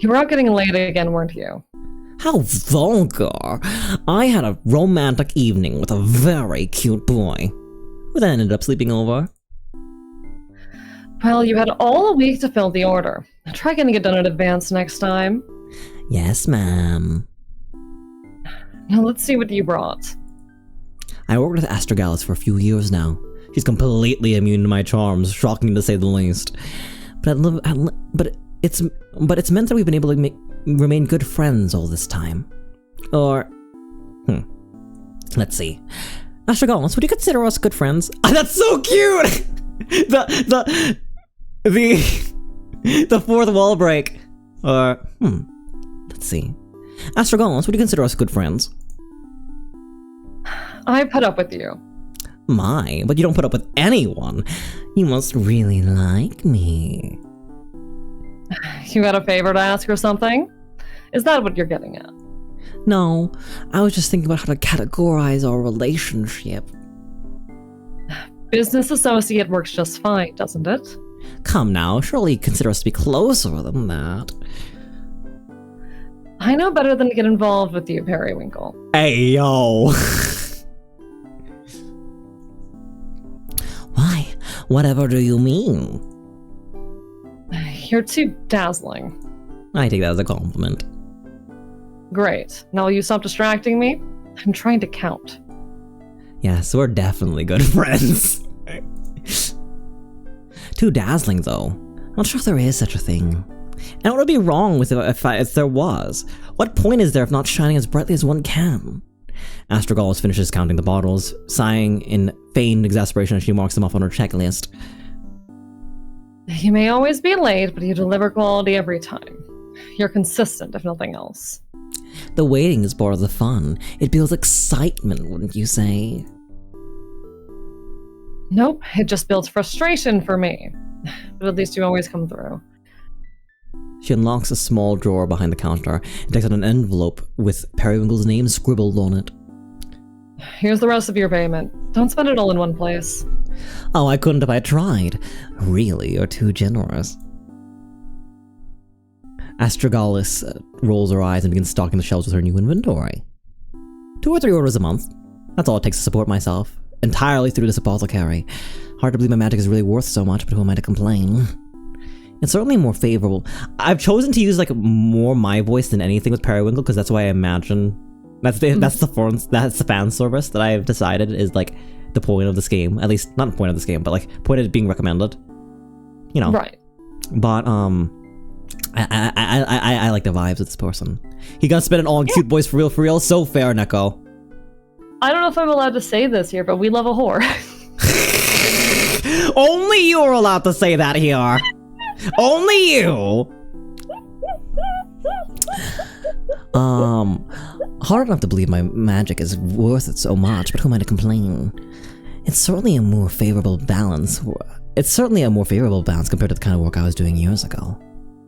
You were out getting late again, weren't you? How vulgar. I had a romantic evening with a very cute boy, who then ended up sleeping over. Well, you had all a week to fill the order. Try getting it done in advance next time. Yes, ma'am. Now let's see what you brought. I worked with Astragalus for a few years now. She's completely immune to my charms, shocking to say the least. But it's meant that we've been able to remain good friends all this time. Or, let's see. Astragalus, would you consider us good friends? That's so cute! The fourth wall break. Or, let's see. Astragalus, would you consider us good friends? I put up with you. My, but you don't put up with anyone. You must really like me. You got a favor to ask or something? Is that what you're getting at? No, I was just thinking about how to categorize our relationship. Business associate works just fine, doesn't it? Come now, surely you consider us to be closer than that. I know better than to get involved with you, Periwinkle. Hey, yo. Why? Whatever do you mean? You're too dazzling. I take that as a compliment. Great. Now will you stop distracting me? I'm trying to count. Yes, we're definitely good friends. Too dazzling, though. Not sure if there is such a thing. And what would be wrong with it if there was? What point is there of not shining as brightly as one can? Astragalus finishes counting the bottles, sighing in feigned exasperation as she marks them off on her checklist. You may always be late, but you deliver quality every time. You're consistent, if nothing else. The waiting is part of the fun. It builds excitement, wouldn't you say? Nope, it just builds frustration for me. But at least you always come through. She unlocks a small drawer behind the counter and takes out an envelope with Periwinkle's name scribbled on it. Here's the rest of your payment. Don't spend it all in one place. Oh, I couldn't if I tried. Really, you're too generous. Astragalus rolls her eyes and begins stocking the shelves with her new inventory. 2 or 3 orders a month. That's all it takes to support myself. Entirely through this apothecary. Hard to believe my magic is really worth so much, but who am I to complain? It's certainly more favorable. I've chosen to use more my voice than anything with Periwinkle because that's why I imagine that's the fan service that I've decided is the point of this game. At least not the point of this game, but point of it being recommended. You know. Right. But I like the vibes of this person. He gonna spit it all in cute boys for real. So fair, Neko. I don't know if I'm allowed to say this here, but we love a whore. Only you are allowed to say that here. Only you. Hard enough to believe my magic is worth it so much, but who am I to complain? It's certainly a more favorable balance. It's certainly a more favorable balance compared to the kind of work I was doing years ago.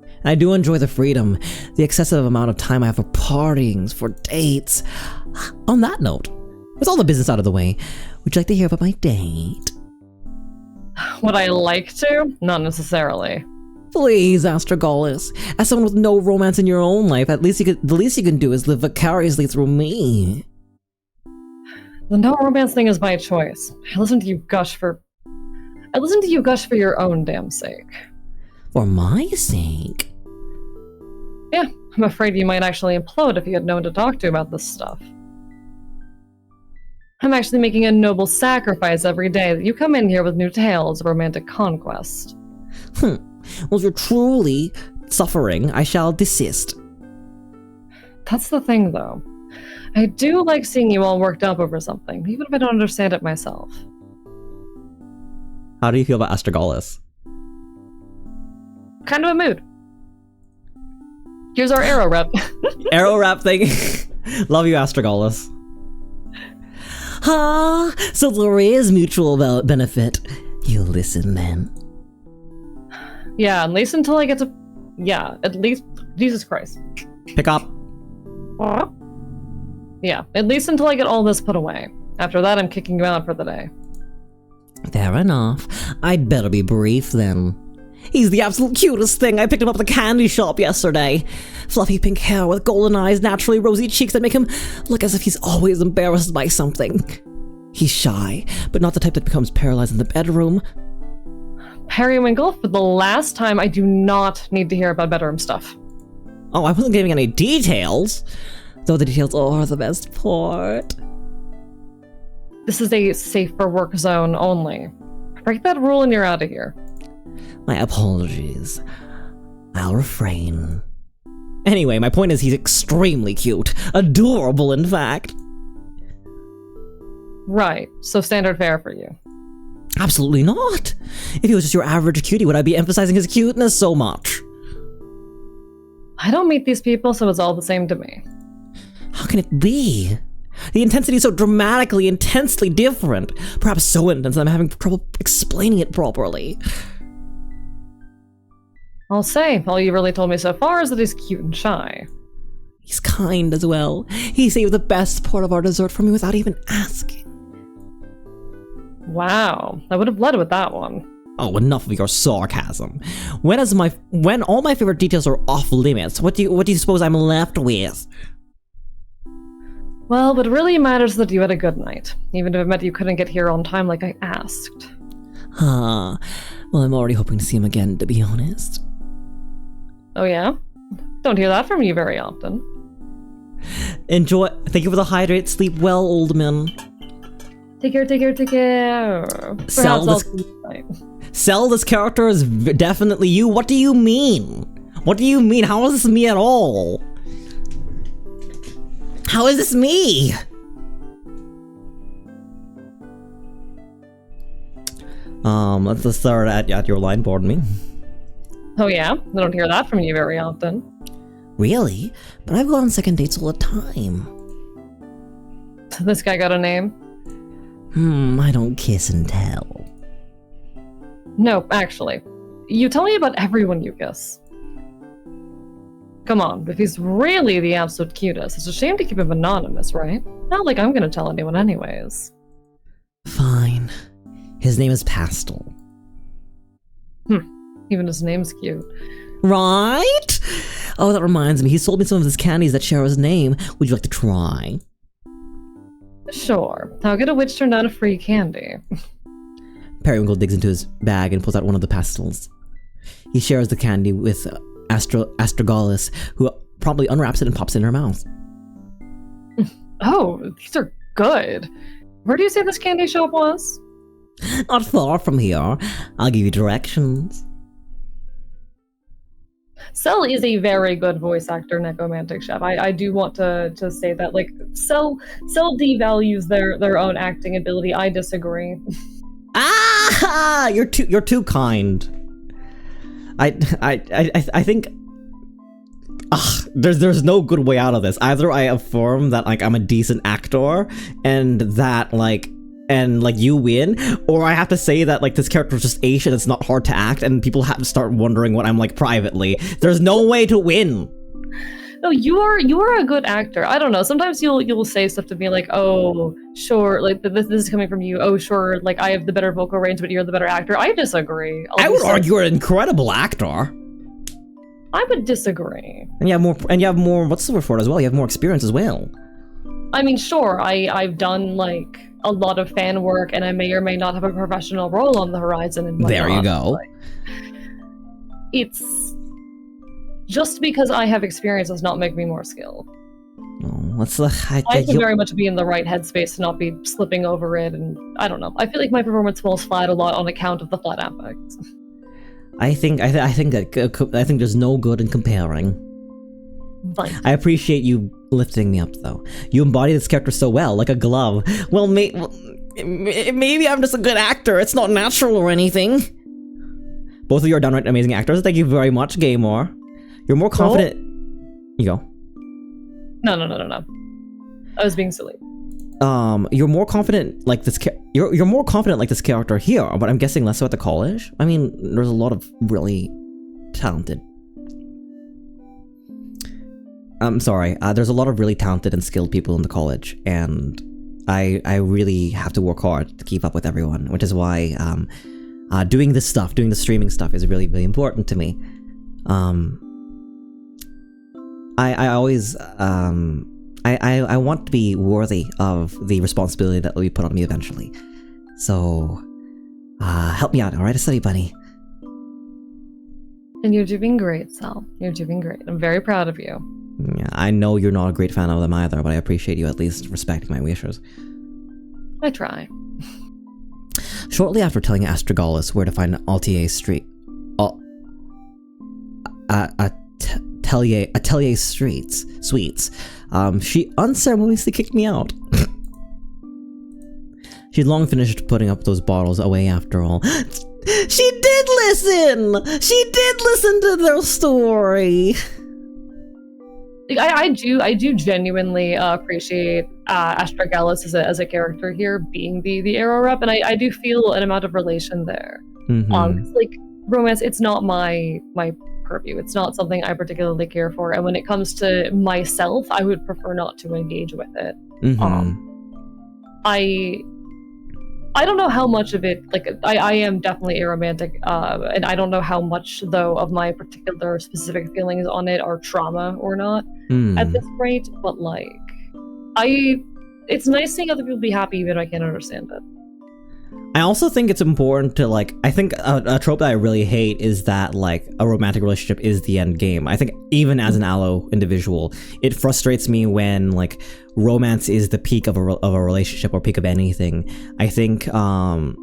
And I do enjoy the freedom, the excessive amount of time I have for partying, for dates. On that note, with all the business out of the way, would you like to hear about my date? Would I like to? Not necessarily. Please, Astragalus. As someone with no romance in your own life, the least you can do is live vicariously through me. The no romance thing is my choice. I listen to you gush for your own damn sake. For my sake? Yeah, I'm afraid you might actually implode if you had no one to talk to about this stuff. I'm actually making a noble sacrifice every day that you come in here with new tales of romantic conquest. Well, if you're truly suffering, I shall desist. That's the thing, though. I do like seeing you all worked up over something, even if I don't understand it myself. How do you feel about Astragalus? Kind of a mood. Here's our arrow rep. Arrow wrap thing. Love you, Astragalus. So there is mutual benefit. You listen then. Yeah, at least until I get to... Yeah, at least... Jesus Christ. Pick up. Yeah, at least until I get all this put away. After that, I'm kicking you out for the day. Fair enough. I'd better be brief then. He's the absolute cutest thing. I picked him up at the candy shop yesterday. Fluffy pink hair with golden eyes, naturally rosy cheeks that make him look as if he's always embarrassed by something. He's shy, but not the type that becomes paralyzed in the bedroom. Periwinkle, for the last time, I do not need to hear about bedroom stuff. Oh, I wasn't giving any details. Though the details are the best part. This is a safe for work zone only. Break that rule and you're out of here. My apologies. I'll refrain. Anyway, my point is he's extremely cute. Adorable, in fact. Right, so standard fare for you. Absolutely not. If he was just your average cutie, would I be emphasizing his cuteness so much? I don't meet these people, so it's all the same to me. How can it be? The intensity is so dramatically, intensely different. Perhaps so intense that I'm having trouble explaining it properly. I'll say, all you really told me so far is that he's cute and shy. He's kind as well. He saved the best part of our dessert for me without even asking. Wow, I would have led with that one. Oh, enough of your sarcasm. When all my favorite details are off limits, what do you suppose I'm left with? Well, what really matters is that you had a good night, even if it meant you couldn't get here on time like I asked. Well, I'm already hoping to see him again, to be honest. Oh yeah? Don't hear that from you very often. Enjoy. Thank you for the hydrate. Sleep well, old man. Take care, take care, take care. Sell this character is definitely you. What do you mean? What do you mean? How is this me at all? How is this me? Let's start at your line, pardon me. Oh yeah? I don't hear that from you very often. Really? But I've gone on second dates all the time. This guy got a name? I don't kiss and tell. No, actually. You tell me about everyone you kiss. Come on, if he's really the absolute cutest, it's a shame to keep him anonymous, right? Not like I'm gonna tell anyone anyways. Fine. His name is Pastel. Even his name's cute. Right? Oh, that reminds me. He sold me some of his candies that share his name. Would you like to try? Sure. How could a witch turn down a free candy? Periwinkle digs into his bag and pulls out one of the pastels. He shares the candy with Astragalus, who promptly unwraps it and pops it in her mouth. Oh, these are good. Where do you say this candy shop was? Not far from here. I'll give you directions. Cell is a very good voice actor, necromantic chef. I do want to say that. Like, Cell devalues their own acting ability. I disagree. Ah! You're too kind. I think there's no good way out of this. Either I affirm that like I'm a decent actor and that like you win, or I have to say that like this character is just Asian, it's not hard to act, and people have to start wondering what I'm like privately. There's no way to win. No, you are a good actor. I don't know. Sometimes you'll say stuff to me like, "Oh, sure, like this is coming from you. Oh, sure, like I have the better vocal range, but you're the better actor." I disagree. I would argue you're an incredible actor. I would disagree. And you have more. What's the word for it as well? You have more experience as well. I mean, sure, I've done like a lot of fan work, and I may or may not have a professional role on the horizon and whatnot. There you go. It's just because I have experience does not make me more skilled. What's the? I can very much be in the right headspace to not be slipping over it, and I don't know. I feel like my performance falls flat a lot on account of the flat affects. I think there's no good in comparing. Fine. I appreciate you lifting me up, though. You embody this character so well, like a glove. Well, maybe I'm just a good actor. It's not natural or anything. Both of you are downright amazing actors. Thank you very much, Gaymore. You're more confident. You go. No. I was being silly. You're more confident like this. You're more confident like this character here, but I'm guessing less so at the college. I mean, there's a lot of really talented. I'm sorry. There's a lot of really talented and skilled people in the college, and I really have to work hard to keep up with everyone, which is why doing the streaming stuff is really, really important to me. I always I want to be worthy of the responsibility that will be put on me eventually. So help me out, all right, study buddy. And you're doing great, Sal. You're doing great. I'm very proud of you. Yeah, I know you're not a great fan of them either, but I appreciate you at least respecting my wishes. I try. Shortly after telling Astragalus where to find Atelier Suites, she unceremoniously kicked me out. She'd long finished putting up those bottles away after all. She did listen! She did listen to their story! I do genuinely appreciate Astragalus as a character here, being the Arrow rep, and I do feel an amount of relation there. Mm-hmm. Like, romance, it's not my purview. It's not something I particularly care for, and when it comes to myself, I would prefer not to engage with it. Mm-hmm. I don't know how much of it, like, I am definitely aromantic, and I don't know how much, though, of my particular specific feelings on it are trauma or not at this rate, but, like, it's nice seeing other people be happy even if I can't understand it. I also think it's important to, like, I think a trope that I really hate is that, like, a romantic relationship is the end game. I think even as an allo individual, it frustrates me when, like, romance is the peak of a relationship or peak of anything. I think to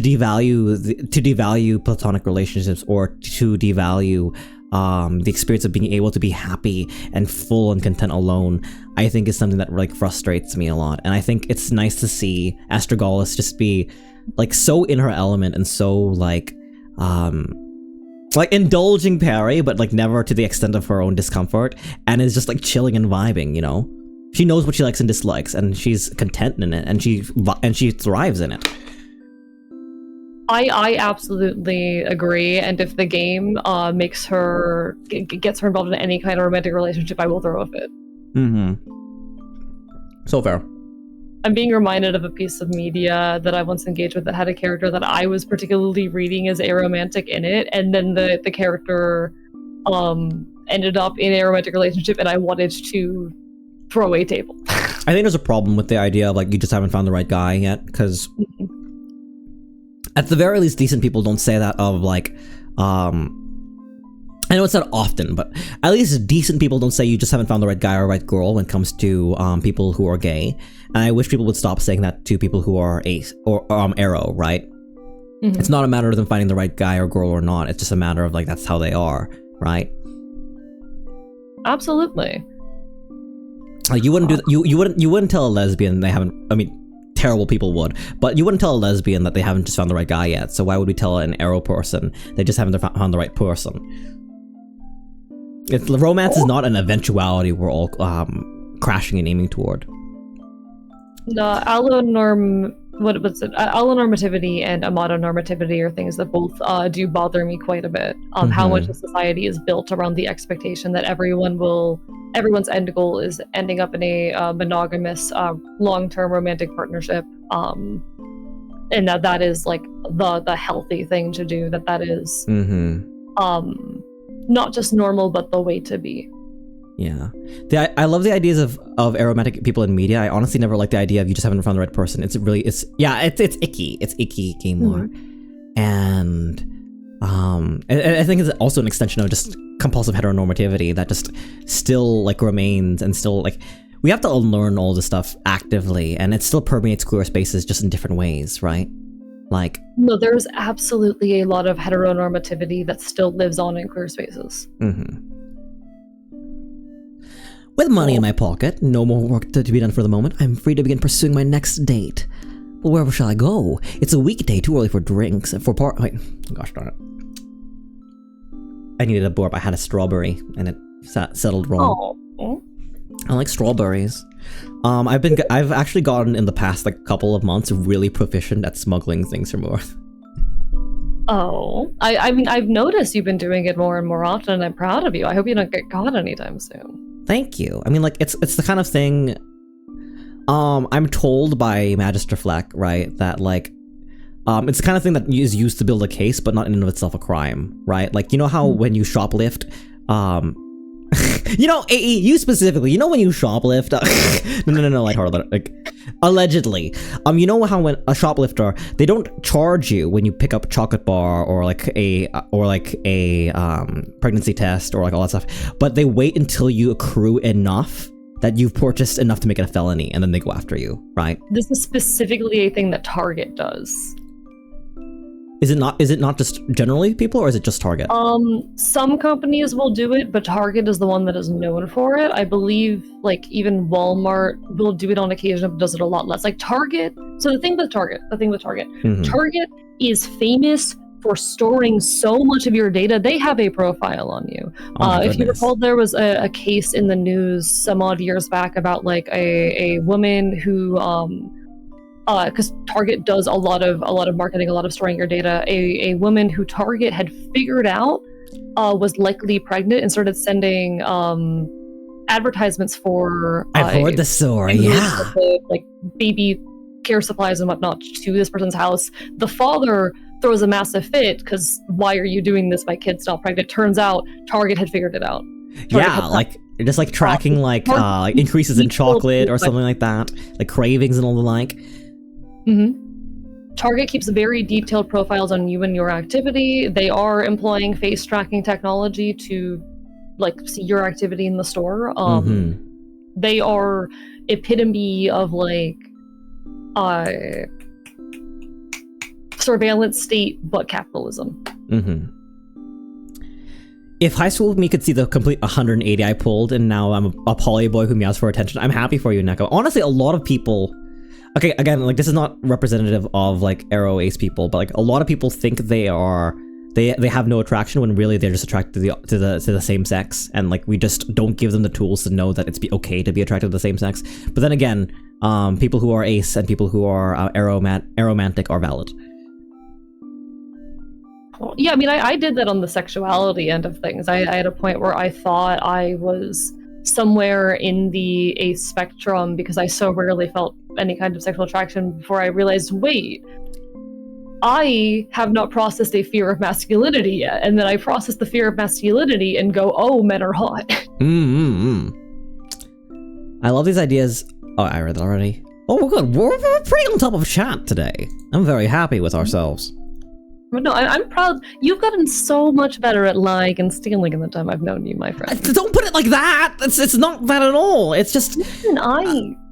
devalue platonic relationships or to devalue the experience of being able to be happy and full and content alone, I think is something that, like, frustrates me a lot. And I think it's nice to see Astragalus just be, like, so in her element and so, like indulging Perry, but, like, never to the extent of her own discomfort, and is just, like, chilling and vibing, you know? She knows what she likes and dislikes, and she's content in it, and she thrives in it. I absolutely agree, and if the game gets her involved in any kind of romantic relationship, I will throw a fit. Mm-hmm. So fair. I'm being reminded of a piece of media that I once engaged with that had a character that I was particularly reading as aromantic in it, and then the character ended up in a romantic relationship, and I wanted to throw a table. I think there's a problem with the idea of, like, you just haven't found the right guy yet, because at the very least, decent people don't say that of, like, I know it's not often, but at least decent people don't say you just haven't found the right guy or right girl when it comes to people who are gay. And I wish people would stop saying that to people who are ace or arrow, right? Mm-hmm. It's not a matter of them finding the right guy or girl or not. It's just a matter of, like, that's how they are, right? Absolutely. Like, you wouldn't do you wouldn't tell a lesbian they haven't. I mean, terrible people would, but you wouldn't tell a lesbian that they haven't just found the right guy yet. So why would we tell an arrow person they just haven't found the right person? Romance is not an eventuality we're all crashing and aiming toward. The allonormativity and amatonormativity are things that both do bother me quite a bit. How much of society is built around the expectation that everyone's end goal is ending up in a monogamous, long-term romantic partnership, and that is, like, the healthy thing to do. That is not just normal, but the way to be. Yeah. I love the ideas of aromantic people in media. I honestly never liked the idea of you just haven't found the right person. It's icky. It's icky more. And I think it's also an extension of just compulsive heteronormativity that just still like remains, and still like we have to unlearn all this stuff actively, and it still permeates queer spaces just in different ways, right? Like, no, there's absolutely a lot of heteronormativity that still lives on in queer spaces. With money in my pocket, no more work to be done for the moment, I'm free to begin pursuing my next date. But wherever shall I go? It's a weekday, too early for drinks. Wait, gosh darn it. I needed a burp. I had a strawberry, and it settled wrong. Oh. I like strawberries. I've actually gotten in the past like couple of months really proficient at smuggling things from Earth. Oh, I mean, I've noticed you've been doing it more and more often, and I'm proud of you. I hope you don't get caught anytime soon. Thank you. I mean, like, it's the kind of thing, I'm told by Magister Fleck, right, that, like, it's the kind of thing that is used to build a case, but not in and of itself a crime, right? Like, you know how when you shoplift, you know, AE, you specifically, you know when you shoplift, no, like, allegedly, you know how when a shoplifter, they don't charge you when you pick up a chocolate bar or like a pregnancy test or like all that stuff, but they wait until you accrue enough that you've purchased enough to make it a felony, and then they go after you, right? This is specifically a thing that Target does. Is it not just generally people, or is it just Target? Some companies will do it, but Target is the one that is known for it. I believe, like, even Walmart will do it on occasion, but does it a lot less. Like Target. So the thing with Target, Target is famous for storing so much of your data. They have a profile on you. If you recall, there was a case in the news some odd years back about like a woman who because Target does a lot of marketing, a lot of storing your data. A woman who Target had figured out was likely pregnant and started sending advertisements for. I've heard the story, yeah. Like baby care supplies and whatnot to this person's house. The father throws a massive fit because why are you doing this? My kid's not pregnant. Turns out Target had figured it out. Like just like tracking like increases in chocolate or something like that, like cravings and all the like. Target keeps very detailed profiles on you and your activity. They are employing face tracking technology to like see your activity in the store. They are epitome of like surveillance state, but capitalism. If High School with Me could see the complete 180 I pulled, and now I'm a poly boy who meows for attention, I'm happy for you, Neko. Honestly, a lot of people. Okay, again, like this is not representative of like aro ace people, but like a lot of people think they have no attraction when really they're just attracted to the same sex, and like we just don't give them the tools to know that it's okay to be attracted to the same sex. But then again, people who are ace and people who are aromantic are valid. Yeah, I mean, I did that on the sexuality end of things. I had a point where I thought I was somewhere in the ace spectrum because I so rarely felt any kind of sexual attraction before I realized, wait, I have not processed a fear of masculinity yet. And then I process the fear of masculinity and go, oh, men are hot. I love these ideas. Oh, I read that already. Oh, we're good. We're pretty on top of chat today. I'm very happy with ourselves. No, I'm proud. You've gotten so much better at lying and stealing in the time I've known you, my friend. Don't put it like that. It's not that at all. It's just. Listen,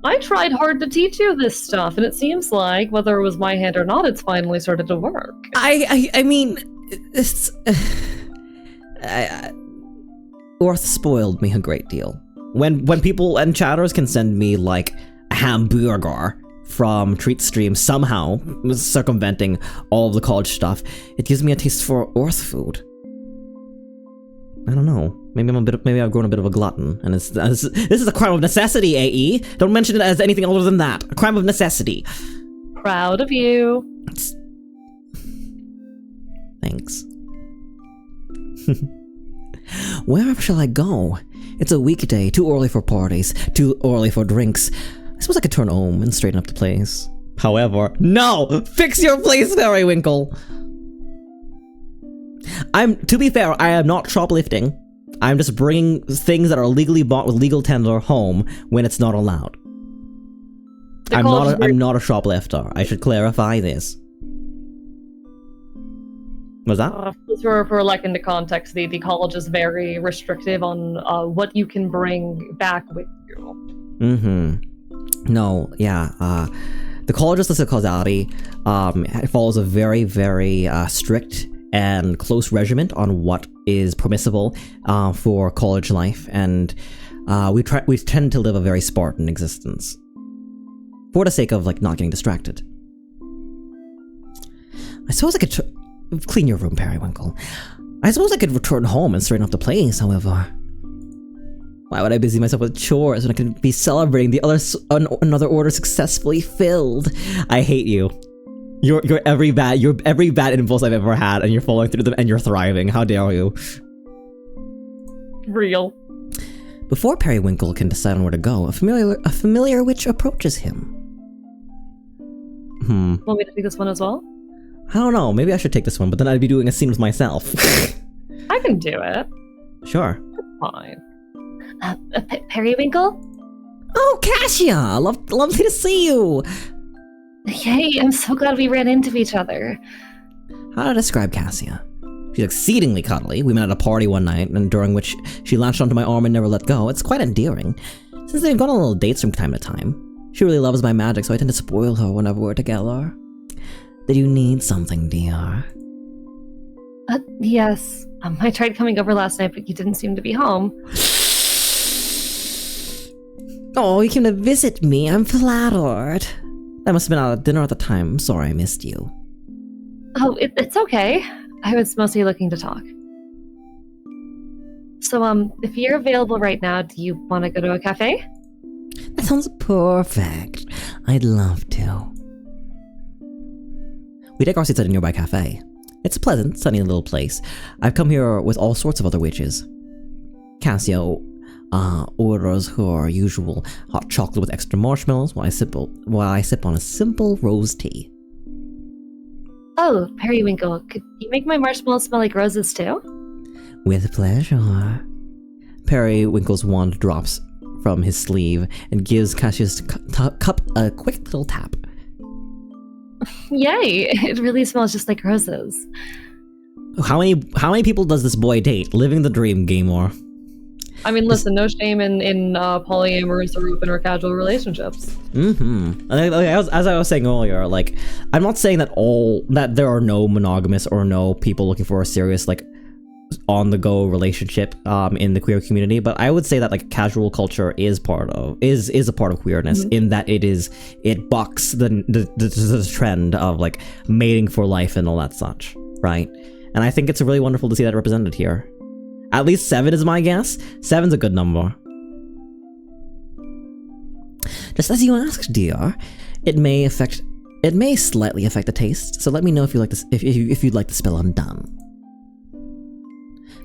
I tried hard to teach you this stuff, and it seems like whether it was my hand or not, it's finally started to work. I mean, it's. Orth spoiled me a great deal. When people and chatters can send me like a hamburger from Treat Stream, somehow circumventing all of the college stuff, it gives me a taste for Orth food. I don't know. Maybe I've grown a bit of a glutton, and this is a crime of necessity, AE. Don't mention it as anything other than that. A crime of necessity. Proud of you. Thanks. Where shall I go? It's a weekday, too early for parties, too early for drinks. I suppose I could turn home and straighten up the place. However, no! Fix your place, Periwinkle! To be fair, I am not shoplifting. I'm just bringing things that are legally bought with legal tender home when it's not allowed. I'm not a shoplifter. I should clarify this. What's that? For like into context, the college is very restrictive on what you can bring back with you. Mm-hmm. No, yeah. The college's list of causality follows a very, very strict and close regiment on what is permissible for college life, and we tend to live a very Spartan existence for the sake of like not getting distracted. I suppose I could clean your room, Periwinkle. I suppose I could return home and straighten up the place, however. Why would I busy myself with chores when I could be celebrating the another order successfully filled? I hate you. You're every bad impulse I've ever had, and you're following through them, and you're thriving. How dare you? Real. Before Periwinkle can decide on where to go, a familiar witch approaches him. Want me to take this one as well? I don't know. Maybe I should take this one, but then I'd be doing a scene with myself. I can do it. Sure. Fine. Periwinkle? Oh, Cassia! Lovely to see you! Yay, I'm so glad we ran into each other. How to describe Cassia? She's exceedingly cuddly. We met at a party one night, and during which she latched onto my arm and never let go. It's quite endearing. Since they've gone on little dates from time to time. She really loves my magic, so I tend to spoil her whenever we're together. Did you need something, dear? Yes. I tried coming over last night, but you didn't seem to be home. Oh, you came to visit me. I'm flattered. I must have been out at dinner at the time. I'm sorry I missed you. Oh, it's okay. I was mostly looking to talk. So, if you're available right now, do you want to go to a cafe? That sounds perfect. I'd love to. We take our seats at a nearby cafe. It's a pleasant, sunny little place. I've come here with all sorts of other witches. Cassia orders her usual hot chocolate with extra marshmallows while I sip on a simple rose tea. Oh, Periwinkle, could you make my marshmallows smell like roses too? With pleasure. Periwinkle's wand drops from his sleeve and gives Cassia's cup a quick little tap. Yay! It really smells just like roses. How many people does this boy date? Living the dream, Gaymore. I mean, listen, no shame in polyamorous or open or casual relationships. Mm-hmm. As I was saying earlier, like, I'm not saying that there are no monogamous or no people looking for a serious, like, on-the-go relationship in the queer community, but I would say that like casual culture is a part of queerness, in that it bucks the trend of like mating for life and all that such, right? And I think it's really wonderful to see that represented here. At least 7 is my guess. 7's a good number. Just as you asked, dear, it may slightly affect the taste. So let me know if you like this, if you'd like the spell undone.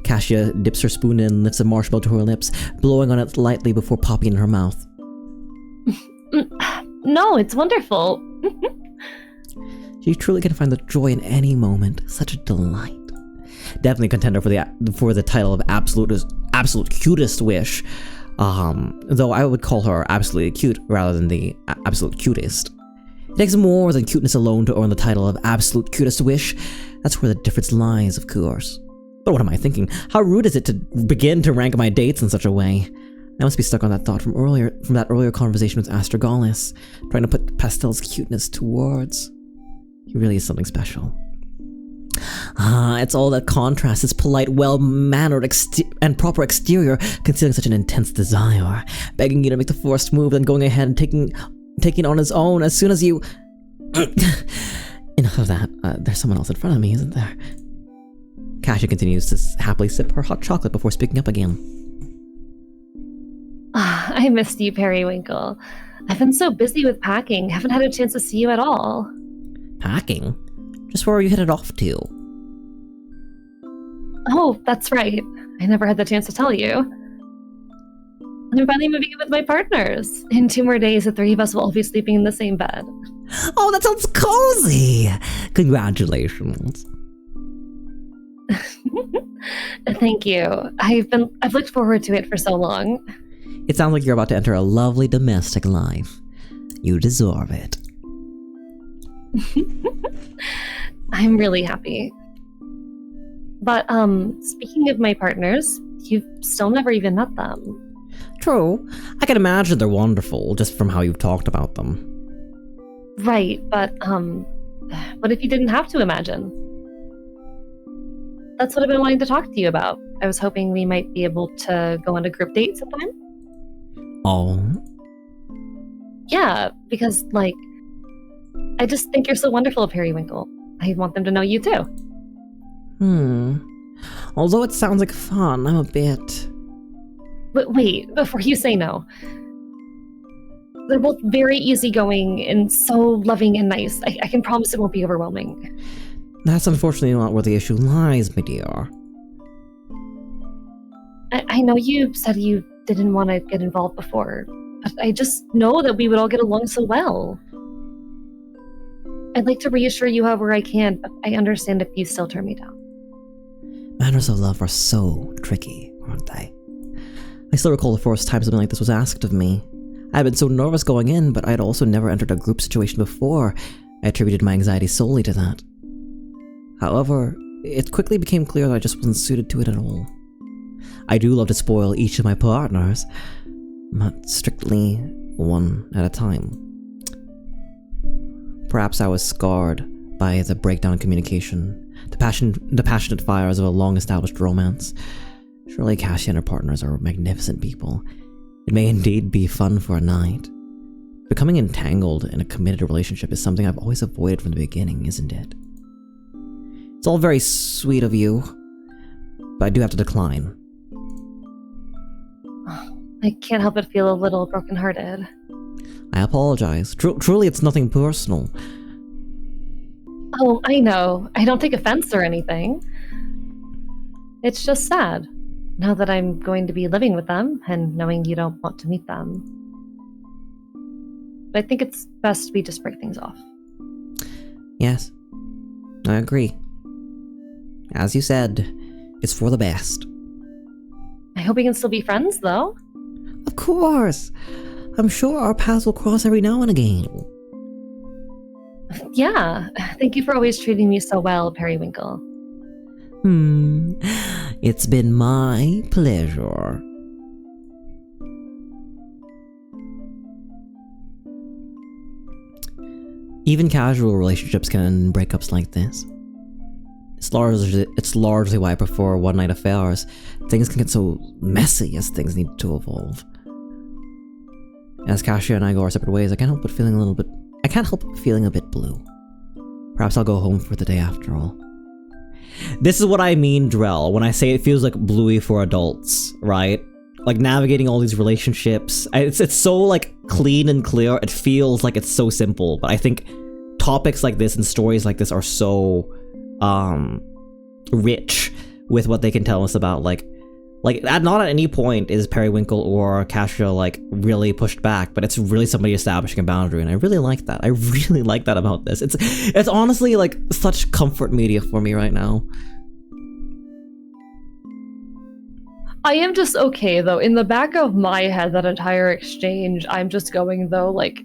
Cassia dips her spoon in and lifts a marshmallow to her lips, blowing on it lightly before popping in her mouth. No, it's wonderful. You truly can find the joy in any moment. Such a delight. Definitely a contender for the title of absolute cutest wish. Though I would call her absolutely cute rather than the absolute cutest. It takes more than cuteness alone to earn the title of absolute cutest wish. That's where the difference lies, of course. But what am I thinking? How rude is it to begin to rank my dates in such a way? I must be stuck on that thought from that earlier conversation with Astragalus, trying to put Pastel's cuteness to words. He really is something special. It's all that contrast, his polite, well-mannered and proper exterior, concealing such an intense desire, begging you to make the forced move, then going ahead and taking on his own as soon as you... Enough of that. There's someone else in front of me, isn't there? Cassia continues to happily sip her hot chocolate before speaking up again. I missed you, Periwinkle. I've been so busy with packing, haven't had a chance to see you at all. Packing? Just where are you headed off to? Oh, that's right. I never had the chance to tell you. I'm finally moving in with my partners. In 2 more days, the 3 of us will all be sleeping in the same bed. Oh, that sounds cozy! Congratulations. Thank you. I've looked forward to it for so long. It sounds like you're about to enter a lovely domestic life. You deserve it. I'm really happy. But, speaking of my partners, you've still never even met them. True. I can imagine they're wonderful, just from how you've talked about them. Right, but, what if you didn't have to imagine? That's what I've been wanting to talk to you about. I was hoping we might be able to go on a group date sometime. Oh? Yeah, because, like, I just think you're so wonderful, Periwinkle. I want them to know you too. Although it sounds like fun, I'm a bit... But wait, before you say no. They're both very easygoing and so loving and nice. I can promise it won't be overwhelming. That's unfortunately not where the issue lies, my dear. I know you said you didn't want to get involved before, but I just know that we would all get along so well. I'd like to reassure you however I can, but I understand if you still turn me down. Matters of love are so tricky, aren't they? I still recall the first time something like this was asked of me. I had been so nervous going in, but I had also never entered a group situation before. I attributed my anxiety solely to that. However, it quickly became clear that I just wasn't suited to it at all. I do love to spoil each of my partners, but strictly one at a time. Perhaps I was scarred by the breakdown in communication, the passionate fires of a long-established romance. Surely Cassie and her partners are magnificent people. It may indeed be fun for a night. Becoming entangled in a committed relationship is something I've always avoided from the beginning, isn't it? It's all very sweet of you, but I do have to decline. I can't help but feel a little brokenhearted. I apologize. Truly, it's nothing personal. Oh, I know. I don't take offense or anything. It's just sad, now that I'm going to be living with them and knowing you don't want to meet them. But I think it's best we just break things off. Yes, I agree. As you said, it's for the best. I hope we can still be friends, though. Of course! I'm sure our paths will cross every now and again. Yeah, thank you for always treating me so well, Periwinkle. It's been my pleasure. Even casual relationships can end in breakups like this. It's largely why I prefer one-night affairs. Things can get so messy as things need to evolve. As Kasia and I go our separate ways, I can't help feeling a bit blue. Perhaps I'll go home for the day after all. This is what I mean, Drell, when I say it feels like Bluey for adults, right? Like navigating all these relationships. It's so like clean and clear. It feels like it's so simple, but I think topics like this and stories like this are so rich with what they can tell us about like not at any point is Periwinkle or Kasia like really pushed back, but it's really somebody establishing a boundary, and I really like that. I really like that about this. It's honestly like such comfort media for me right now. I am just okay though. In the back of my head, that entire exchange, I'm just going though, like,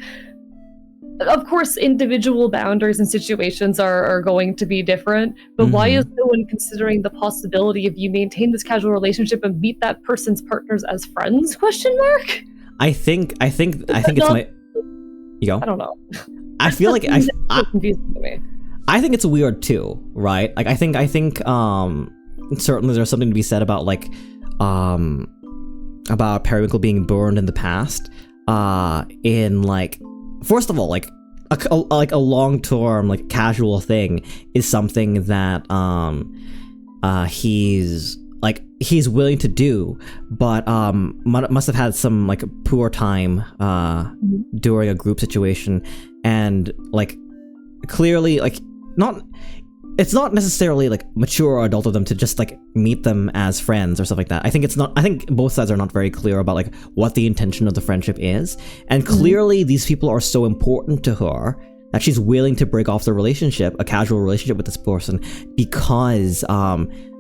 of course, individual boundaries and situations are going to be different, but why is no one considering the possibility of you maintain this casual relationship and meet that person's partners as friends? Question mark. I think it's my. You go. I don't know. I feel like it's confusing to me. I think it's weird too, right? Like I think certainly there's something to be said about like about Periwinkle being burned in the past. In like, first of all, like a long-term like casual thing is something that he's willing to do, but must have had some like poor time during a group situation, and like clearly like it's not necessarily like mature or adult of them to just like meet them as friends or stuff like that. I think both sides are not very clear about like what the intention of the friendship is, and clearly these people are so important to her that she's willing to break off the relationship, a casual relationship with this person, because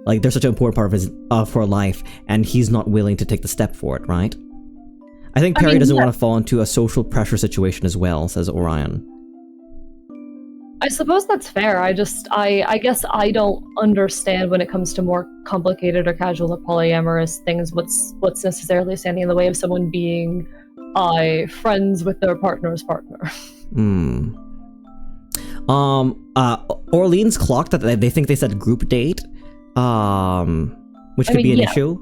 Like, they're such an important part of his of her life, and he's not willing to take the step for it, right? I think Perry doesn't want to fall into a social pressure situation as well, says Orion. I suppose that's fair. I guess I don't understand when it comes to more complicated or casual or polyamorous things what's necessarily standing in the way of someone being friends with their partner's partner. Orleans clocked that they think they said group date, which could be an issue,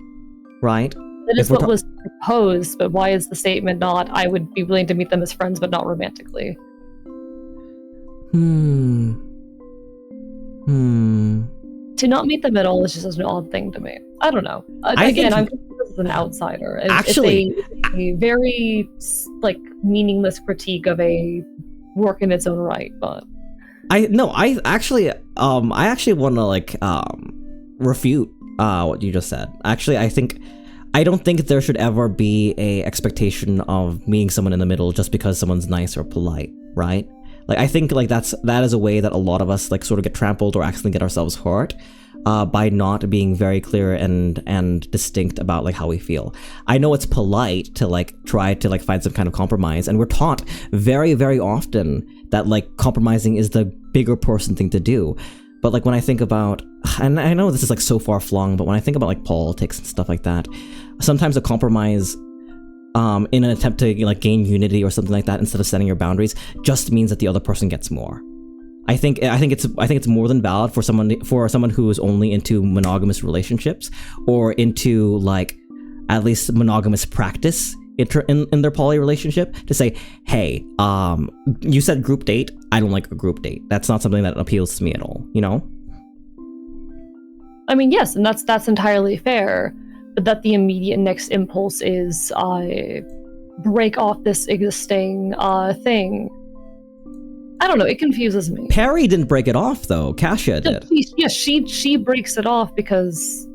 right? That is what was proposed, but why is the statement not, I would be willing to meet them as friends, but not romantically? To not meet them at all is just an odd thing to me. I don't know. Again, I'm this is an outsider. Actually, it's a very meaningless critique of a work in its own right, but I actually want to refute what you just said. Actually, I don't think there should ever be a expectation of meeting someone in the middle just because someone's nice or polite, right? Like, I think that is a way that a lot of us sort of get trampled or accidentally get ourselves hurt by not being very clear and distinct about how we feel. I know it's polite to try to find some kind of compromise, and we're taught very, very often that compromising is the bigger person thing to do. But when I think about, and I know this is so far flung, but when I think about politics and stuff like that, sometimes a compromise in an attempt to gain unity or something like that, instead of setting your boundaries, just means that the other person gets more. I think it's more than valid for someone who is only into monogamous relationships or into at least monogamous practice in their poly relationship to say, hey, you said group date. I don't like a group date. That's not something that appeals to me at all. You know? I mean, yes, and that's entirely fair. But that the immediate next impulse is break off this existing thing. I don't know. It confuses me. Perry didn't break it off, though. Kasia did. She breaks it off because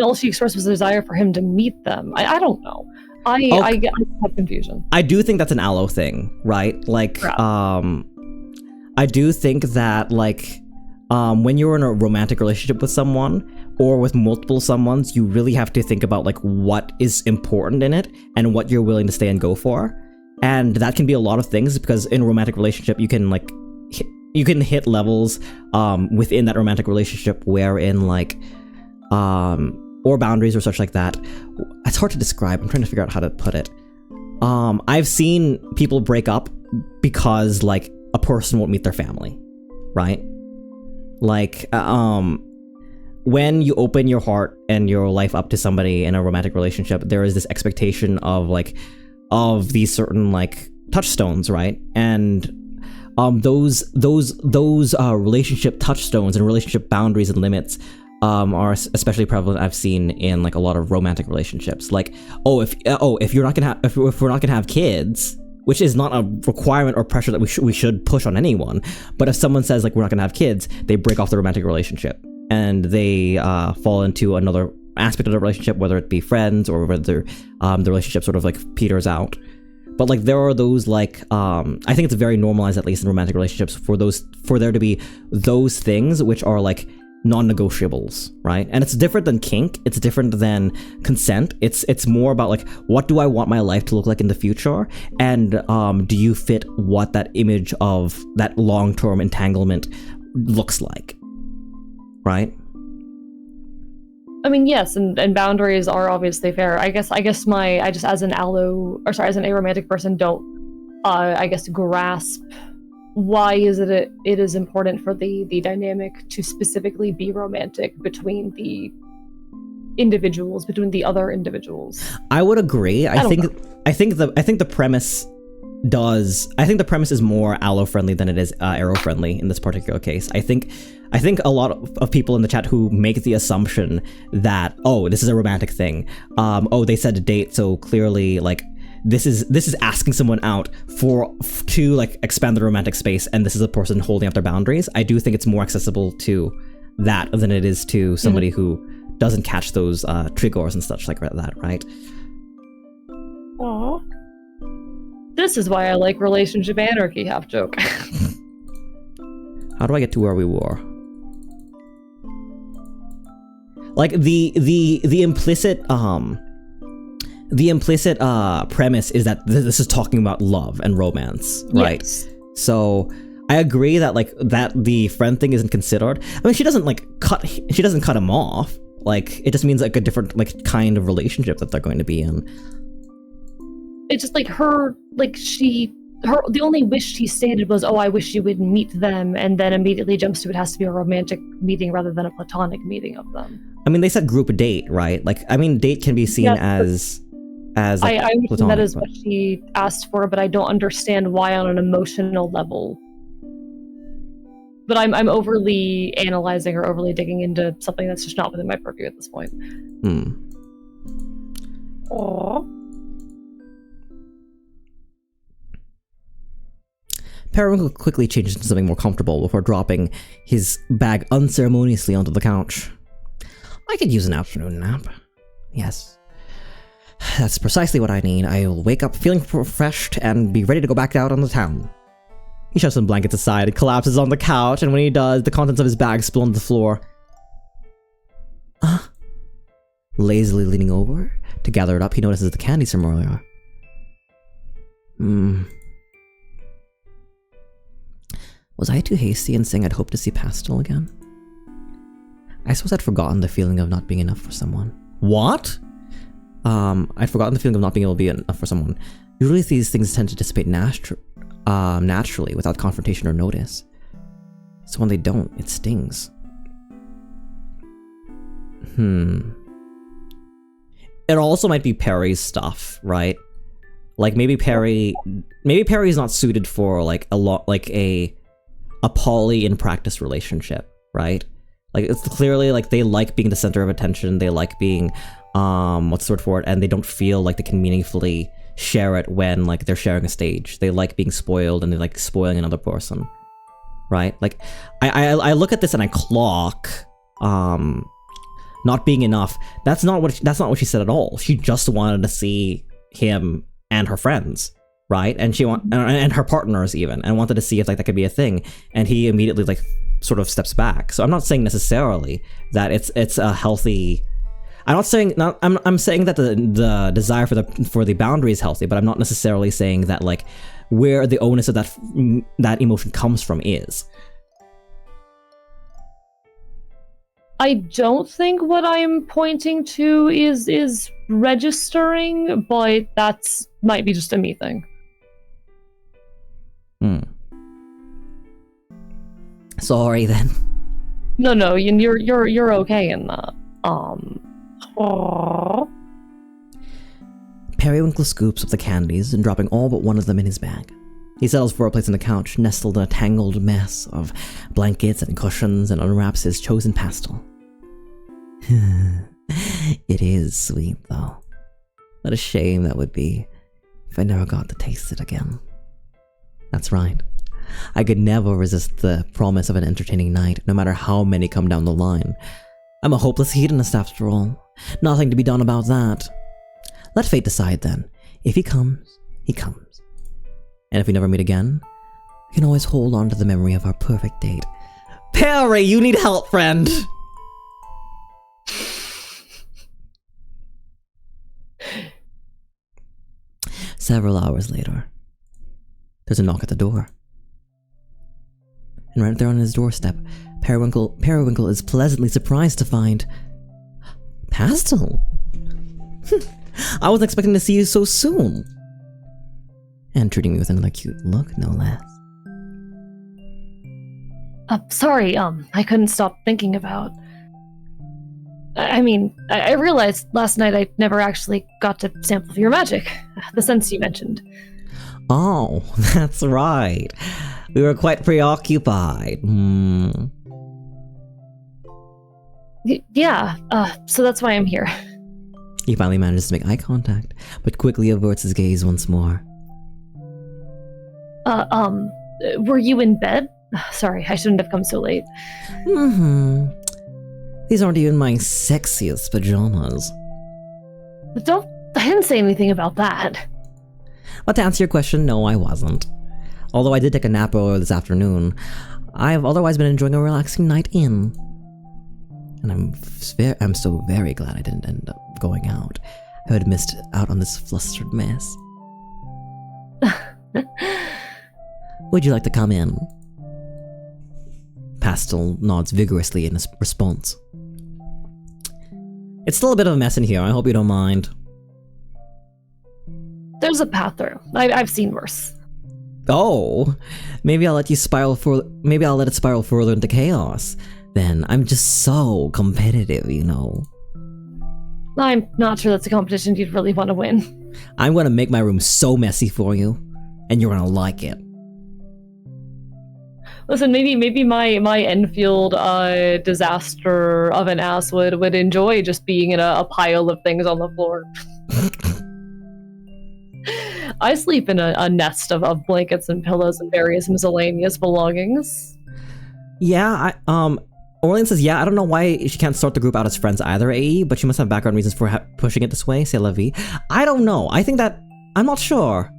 all she expressed was a desire for him to meet them. I don't know. I have confusion. I do think that's an aloe thing, right? I do think that when you're in a romantic relationship with someone or with multiple someones, you really have to think about what is important in it and what you're willing to stay and go for. And that can be a lot of things, because in a romantic relationship, you can hit levels within that romantic relationship wherein or boundaries or such like that. It's hard to describe. I'm trying to figure out how to put it. I've seen people break up because a person won't meet their family, right? When you open your heart and your life up to somebody in a romantic relationship, there is this expectation of these certain touchstones, right? And those relationship touchstones and relationship boundaries and limits are especially prevalent, I've seen, in a lot of romantic relationships. If we're not gonna have kids, which is not a requirement or pressure that we should push on anyone, but if someone says we're not gonna have kids, they break off the romantic relationship and they fall into another aspect of the relationship, whether it be friends or whether the relationship sort of peters out. But there are those I think it's very normalized, at least in romantic relationships, for there to be those things which are non-negotiables, right? And it's different than kink. It's different than consent. It's more about what do I want my life to look like in the future, and do you fit what that image of that long-term entanglement looks like, right? I mean, yes, and boundaries are obviously fair. I guess I just as an aromantic person don't grasp why is it is important for the dynamic to specifically be romantic between the individuals, between the other individuals. I would agree. I think the premise is more aloe friendly than it is arrow friendly in this particular case. I think a lot of people in the chat who make the assumption that, oh, this is a romantic thing. They said a date, so clearly this is asking someone out to expand the romantic space, and this is a person holding up their boundaries. I do think it's more accessible to that than it is to somebody who doesn't catch those triggers and such like that, right? Aww. This is why I like relationship anarchy, half joke. How do I get to where we were? Like the implicit premise is that this is talking about love and romance, right? Yes. So I agree that like that the friend thing isn't considered. I mean, she doesn't cut him off. Like it just means like a different like kind of relationship that they're going to be in. It's just like the only wish she stated was, "Oh, I wish you would meet them," and then immediately jumps to it has to be a romantic meeting rather than a platonic meeting of them. I mean, they said group date, right? Like, I mean, date can be seen as like, I understand platonic, that is what she asked for, but I don't understand why on an emotional level. But I'm overly analyzing or overly digging into something that's just not within my purview at this point. Aww. Periwinkle quickly changes into something more comfortable before dropping his bag unceremoniously onto the couch. I could use an afternoon nap. Yes. That's precisely what I need. I'll wake up feeling refreshed and be ready to go back out on the town. He shoves some blankets aside and collapses on the couch, and when he does, the contents of his bag spill onto the floor. Lazily leaning over to gather it up, he notices the candies from earlier. Was I too hasty in saying I'd hope to see Pastel again? I suppose I'd forgotten the feeling of not being enough for someone. What? I'd forgotten the feeling of not being able to be enough for someone. Usually these things tend to dissipate naturally without confrontation or notice. So when they don't, it stings. It also might be Perry's stuff, right? Like maybe Perry's not suited for like a poly in practice relationship, right? Like it's clearly like they like being the center of attention, they like being what's the word for it, and they don't feel like they can meaningfully share it when like they're sharing a stage. They like being spoiled and they like spoiling another person, right? Like I look at this and I clock not being enough. That's not what she said at all. She just wanted to see him and her friends, right? And and her partners even, and wanted to see if like that could be a thing. And he immediately like sort of steps back. So I'm not saying necessarily that it's a healthy. I'm saying that the desire for the boundary is healthy, but I'm not necessarily saying that like where the onus of that emotion comes from is. I don't think what I'm pointing to is registering, but that's might be just a me thing. Sorry then. No, you're okay in that. Periwinkle scoops up the candies and dropping all but one of them in his bag. He settles for a place on the couch, nestled in a tangled mess of blankets and cushions, and unwraps his chosen pastel. It is sweet, though. What a shame that would be if I never got to taste it again. That's right. I could never resist the promise of an entertaining night, no matter how many come down the line. I'm a hopeless hedonist after all. Nothing to be done about that. Let fate decide then. If he comes, he comes. And if we never meet again, we can always hold on to the memory of our perfect date. Perry, you need help, friend! Several hours later, there's a knock at the door. And right there on his doorstep, Periwinkle is pleasantly surprised to find Pastel. I wasn't expecting to see you so soon. And treating me with another cute look, no less. Sorry, I couldn't stop thinking about... I mean, I realized last night I never actually got to sample your magic. The sense you mentioned. Oh, that's right. We were quite preoccupied. Yeah, so that's why I'm here. He finally manages to make eye contact, but quickly averts his gaze once more. Were you in bed? Sorry, I shouldn't have come so late. These aren't even my sexiest pajamas. I didn't say anything about that. But to answer your question, no, I wasn't. Although I did take a nap earlier this afternoon, I've otherwise been enjoying a relaxing night in. And I'm so very glad I didn't end up going out. I would have missed out on this flustered mess. Would you like to come in? Pastel nods vigorously in response. It's still a bit of a mess in here. I hope you don't mind. There's a path through. I've seen worse. Oh, maybe I'll let it spiral further into chaos. Then I'm just so competitive, you know. I'm not sure that's a competition you'd really want to win. I'm gonna make my room so messy for you, and you're gonna like it. Listen, maybe my Enfield disaster of an ass would enjoy just being in a pile of things on the floor. I sleep in a nest of blankets and pillows and various miscellaneous belongings. Yeah, Orlean says, yeah, I don't know why she can't start the group out as friends either, AE, but she must have background reasons for pushing it this way, c'est la vie. I don't know. I think that... I'm not sure.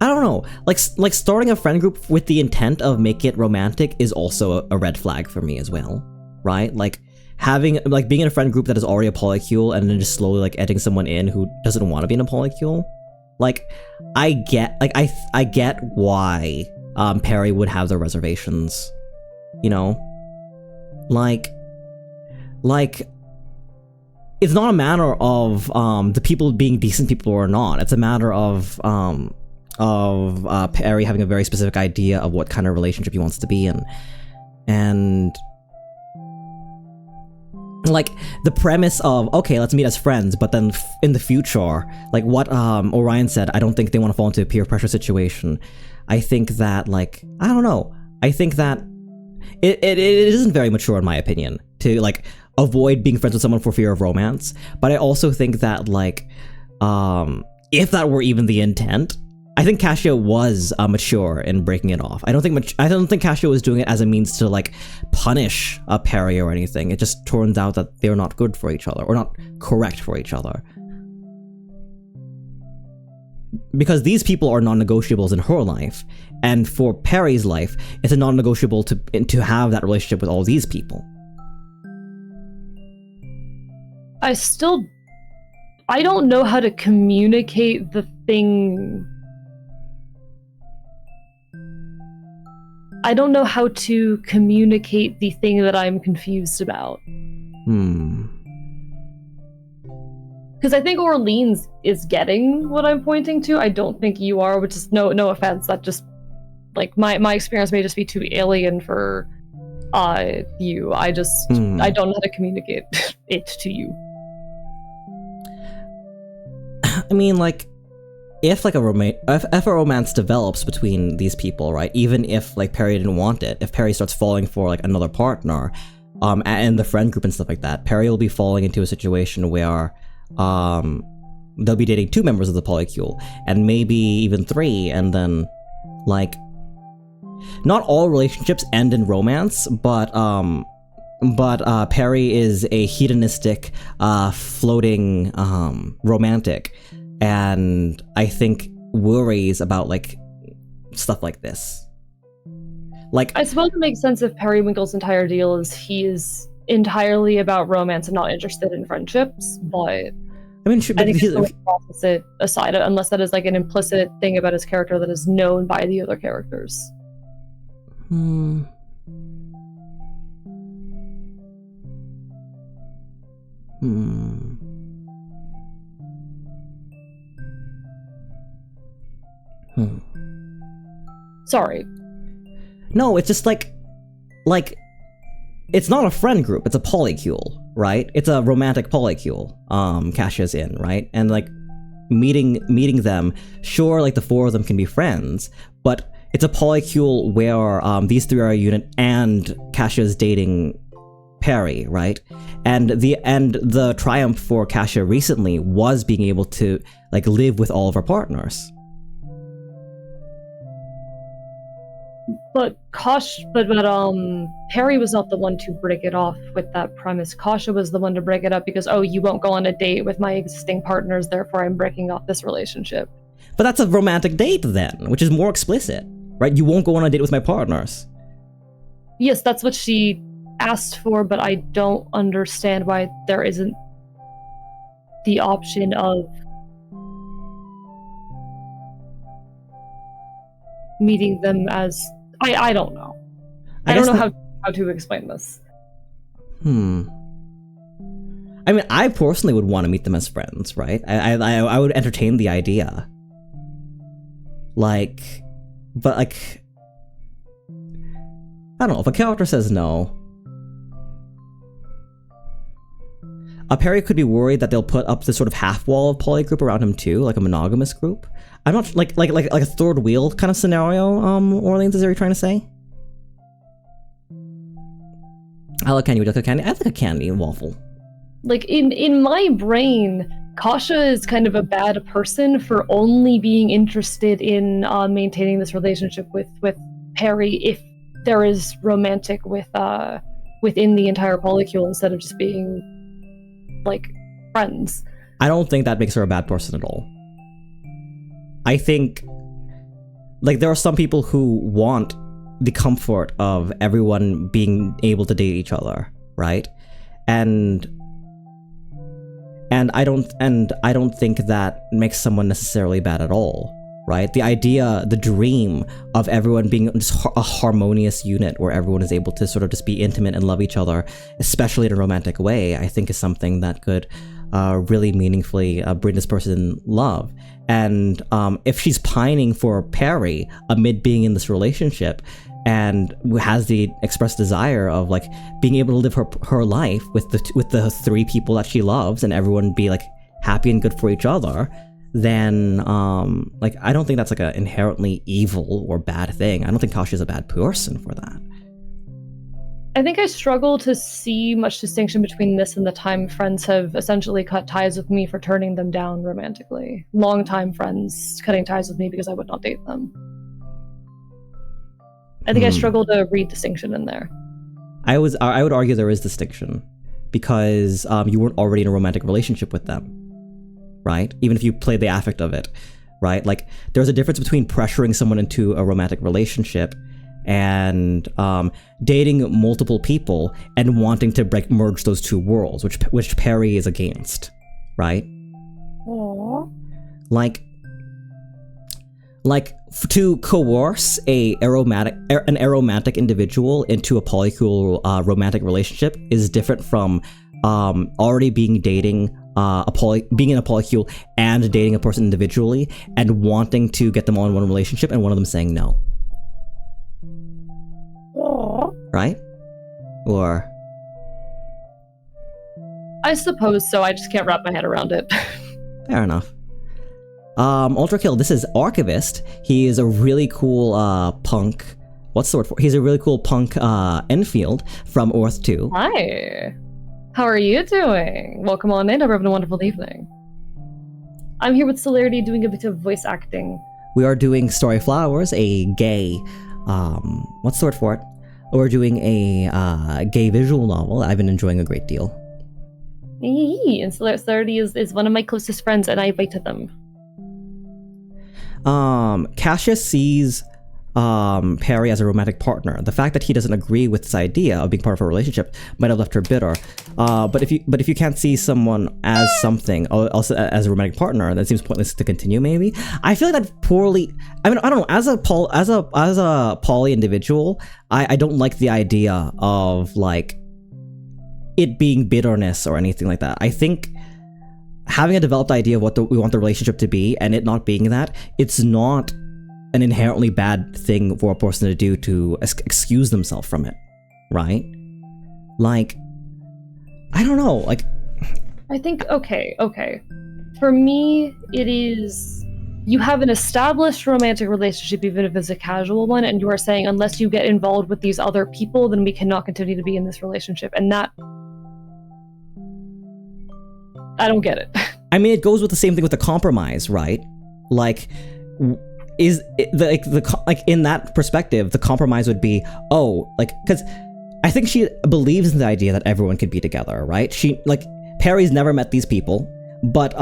I don't know. Like starting a friend group with the intent of make it romantic is also a red flag for me as well, right? Like being in a friend group that is already a polycule and then just slowly like adding someone in who doesn't want to be in a polycule. Like, I get why Perry would have the reservations, you know? Like, it's not a matter of the people being decent people or not. It's a matter of Perry having a very specific idea of what kind of relationship he wants to be in, and like the premise of, okay, let's meet as friends, but then in the future, like what Orion said, I don't think they want to fall into a peer pressure situation. I think that, like, I don't know. I think that it isn't very mature, in my opinion, to like avoid being friends with someone for fear of romance. But I also think that, like, if that were even the intent, I think Cassia was mature in breaking it off. I don't think Cassia was doing it as a means to like punish Perry or anything. It just turns out that they're not good for each other, or not correct for each other. Because these people are non-negotiables in her life, and for Perry's life, it's a non-negotiable to have that relationship with all these people. I don't know how to communicate the thing. I don't know how to communicate the thing that I'm confused about. Because I think Orleans is getting what I'm pointing to. I don't think you are, which is no offense. That just, like, my experience may just be too alien for you. I don't know how to communicate it to you. I mean, like, if a romance develops between these people, right? Even if like Perry didn't want it, if Perry starts falling for like another partner, and the friend group and stuff like that, Perry will be falling into a situation where they'll be dating 2 members of the polycule, and maybe even 3, and then like, not all relationships end in romance, but Perry is a hedonistic, floating romantic. And I think worries about like stuff like this. Like, I suppose it makes sense if Periwinkle's entire deal is he is entirely about romance and not interested in friendships, but I mean, I think he's opposite aside, unless that is like an implicit thing about his character that is known by the other characters. Sorry. No, it's just like, it's not a friend group, it's a polycule, right? It's a romantic polycule, Cassia's in, right? And like, meeting them, sure, like the 4 of them can be friends, but it's a polycule where these 3 are a unit and Cassia's dating Perry, right? And the triumph for Cassia recently was being able to like live with all of her partners. But Perry was not the one to break it off with that premise. Kasha was the one to break it up because, oh, you won't go on a date with my existing partners, therefore I'm breaking off this relationship. But that's a romantic date then, which is more explicit, right? You won't go on a date with my partners. Yes, that's what she asked for, but I don't understand why there isn't the option of meeting them as... I don't know. I don't know how to explain this. I mean, I personally would want to meet them as friends, right? I would entertain the idea. Like, but like, I don't know, if a character says no, Perry could be worried that they'll put up this sort of half wall of poly group around him too, like a monogamous group. I'm not like a third wheel kind of scenario. Orleans, is there you trying to say? I like candy. Would you like a candy? I like a candy and waffle. Like in my brain, Kasha is kind of a bad person for only being interested in maintaining this relationship with Perry if there is romantic within the entire polycule instead of just being like friends. I don't think that makes her a bad person at all. I think like there are some people who want the comfort of everyone being able to date each other, right? And I don't think that makes someone necessarily bad at all, right? The idea, the dream of everyone being just a harmonious unit where everyone is able to sort of just be intimate and love each other, especially in a romantic way, I think is something that could really meaningfully bring this person love. And if she's pining for Perry amid being in this relationship, and has the expressed desire of like being able to live her life with the three people that she loves and everyone be like happy and good for each other, then like I don't think that's like an inherently evil or bad thing. I don't think Kasha's a bad person for that. I think I struggle to see much distinction between this and the time friends have essentially cut ties with me for turning them down romantically. Longtime friends cutting ties with me because I would not date them. I think I struggle to read distinction in there. I would argue there is distinction because you weren't already in a romantic relationship with them, right? Even if you play the affect of it, right? Like there's a difference between pressuring someone into a romantic relationship and dating multiple people and wanting to merge those two worlds, which Perry is against, right? Aww. Like to coerce an aromantic individual into a polycule romantic relationship is different from already being in a polycule and dating a person individually and wanting to get them all in one relationship and one of them saying no. Aww. Right? Or I suppose so. I just can't wrap my head around it. Fair enough. Ultra Kill, this is Archivist. He is a really cool punk. What's the word for? He's a really cool punk Enfield from Earth 2. Hi. How are you doing? Welcome on in. Hope you're having a wonderful evening. I'm here with Celerity doing a bit of voice acting. We are doing Starry Flowers, a gay, what's the word for it? We're doing a gay visual novel I've been enjoying a great deal. And Celerity is one of my closest friends, and I invited them. Cassius sees Perry as a romantic partner. The fact that he doesn't agree with this idea of being part of a relationship might have left her bitter. But if you can't see someone as something else as a romantic partner, that seems pointless to continue. Maybe I feel like that poorly. I mean, I don't know. As a poly individual, I don't like the idea of like it being bitterness or anything like that. I think having a developed idea of what we want the relationship to be and it not being that, it's not an inherently bad thing for a person to do to excuse themselves from it, right? Like, I don't know, like... I think, okay. For me, it is... You have an established romantic relationship, even if it's a casual one, and you are saying, unless you get involved with these other people, then we cannot continue to be in this relationship. And that... I don't get it. I mean, it goes with the same thing with the compromise, right? Like, is like in that perspective, the compromise would be, because I think she believes in the idea that everyone could be together, right? Perry's never met these people, but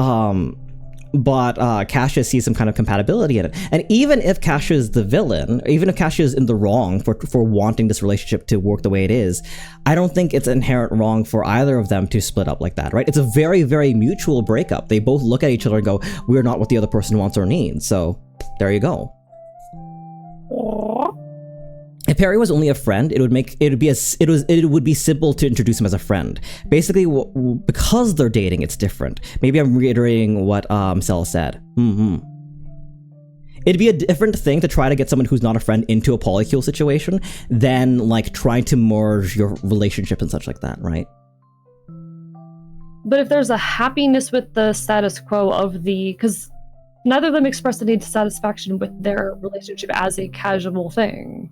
Cassius sees some kind of compatibility in it. And even if Cassius is the villain, even if Cassius is in the wrong for wanting this relationship to work the way it is, I don't think it's inherent wrong for either of them to split up like that, right? It's a very, very mutual breakup. They both look at each other and go, we're not what the other person wants or needs. So there you go. If Perry was only a friend, it would be simple to introduce him as a friend. Basically, because they're dating, it's different. Maybe I'm reiterating what Cell said. It'd be a different thing to try to get someone who's not a friend into a polycule situation than like trying to merge your relationship and such like that, right? But if there's a happiness with the status quo of because neither of them express the need to satisfaction with their relationship as a casual thing.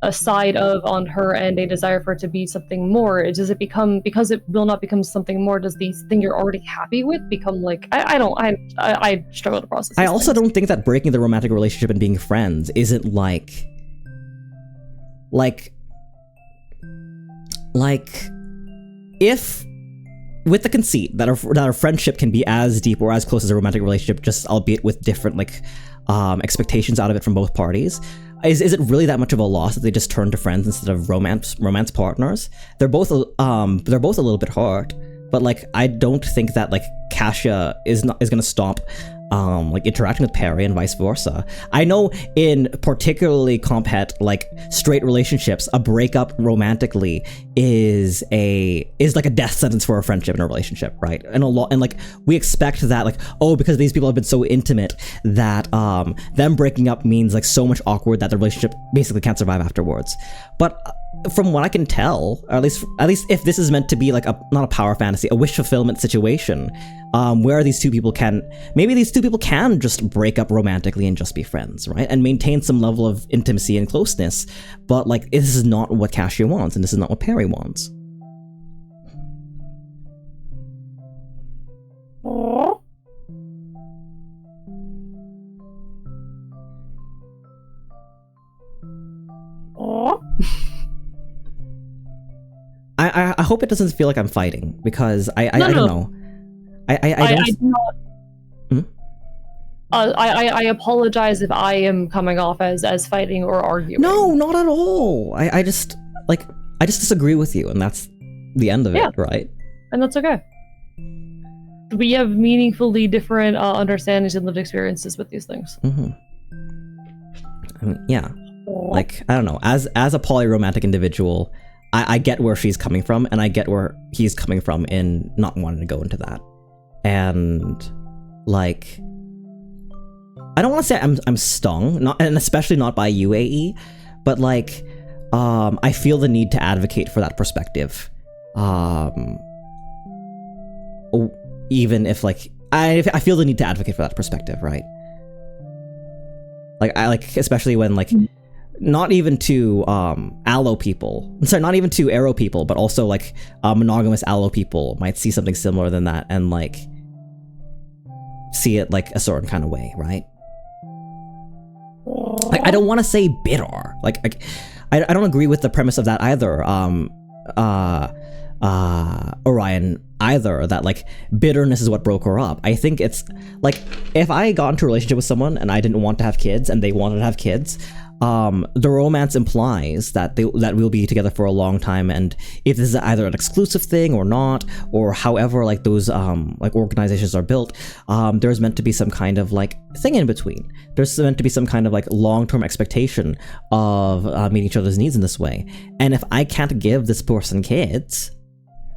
Aside of on her end a desire for it to be something more, does it become, because it will not become something more, does the thing you're already happy with become like, I struggle to process. I also don't think that breaking the romantic relationship and being friends isn't like if with the conceit that our friendship can be as deep or as close as a romantic relationship, just albeit with different expectations out of it from both parties, is it really that much of a loss that they just turn to friends instead of romance partners? They're both a little bit hurt, but like I don't think that like Cassia is gonna stop interacting with Perry and vice versa. I know in particularly like straight relationships, a breakup romantically is like a death sentence for a friendship and a relationship, right? And like we expect that because these people have been so intimate that them breaking up means like so much awkward that the relationship basically can't survive afterwards. But from what I can tell, or at least if this is meant to be like not a power fantasy, a wish fulfillment situation, where these two people can just break up romantically and just be friends, right? And maintain some level of intimacy and closeness. But like this is not what Cassia wants, and this is not what Perry wants. I hope it doesn't feel like I'm fighting, because I don't know. I don't. I apologize if I am coming off as fighting or arguing. No, not at all. I just disagree with you, and that's the end of it, right? And that's okay. We have meaningfully different understandings and lived experiences with these things. I mean, yeah. Like, I don't know. As a polyromantic individual, I get where she's coming from, and I get where he's coming from in not wanting to go into that. And like, I don't want to say I'm stung, and especially not by UAE, but like, I feel the need to advocate for that perspective. Even if like I feel the need to advocate for that perspective, right? Like especially when like. Not even to allo people, sorry, not even to arrow people, but also like monogamous allo people might see something similar than that and like see it like a certain kind of way, right? Like I don't want to say bitter, like I don't agree with the premise of that either, Orion, either, that like bitterness is what broke her up. I think it's like if I got into a relationship with someone and I didn't want to have kids and they wanted to have kids, the romance implies that we'll be together for a long time, and if this is either an exclusive thing or not, or however like those like organizations are built, there's meant to be some kind of like thing in between. There's meant to be some kind of like long-term expectation of meeting each other's needs in this way. And if I can't give this person kids,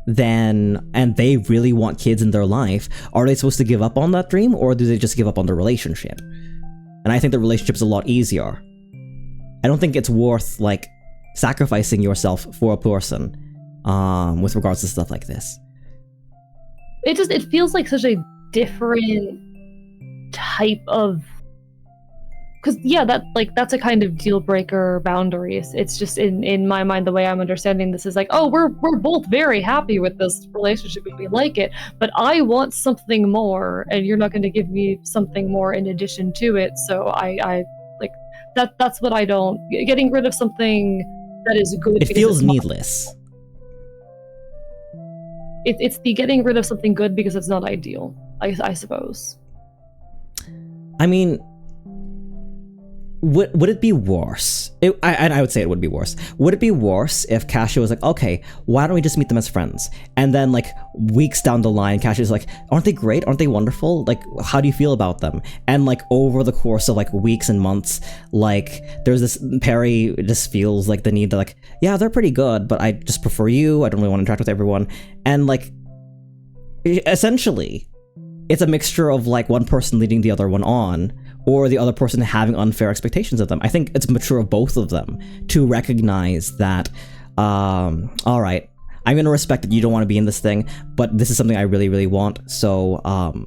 then, and they really want kids in their life, are they supposed to give up on that dream, or do they just give up on the relationship? And I think the relationship's a lot easier. I don't think it's worth like sacrificing yourself for a person with regards to stuff like this. It feels like such a different type of, because that's a kind of deal breaker boundary. It's just in my mind, the way I'm understanding this is like, oh, we're both very happy with this relationship and we like it, but I want something more, and you're not going to give me something more in addition to it. So I like that's what I don't. Getting rid of something that is good. It feels needless. It's the getting rid of something good because it's not ideal. I suppose. I mean, would it be worse? I would say it would be worse. Would it be worse if Kasia was like, okay, why don't we just meet them as friends? And then like weeks down the line, Kasia's like, aren't they great? Aren't they wonderful? Like, how do you feel about them? And like over the course of like weeks and months, like there's this Perry just feels like the need to like, yeah, they're pretty good, but I just prefer you. I don't really want to interact with everyone. And like, essentially, it's a mixture of like one person leading the other one on, or the other person having unfair expectations of them. I think it's mature of both of them to recognize that, all right, I'm going to respect that you don't want to be in this thing, but this is something I really, really want. And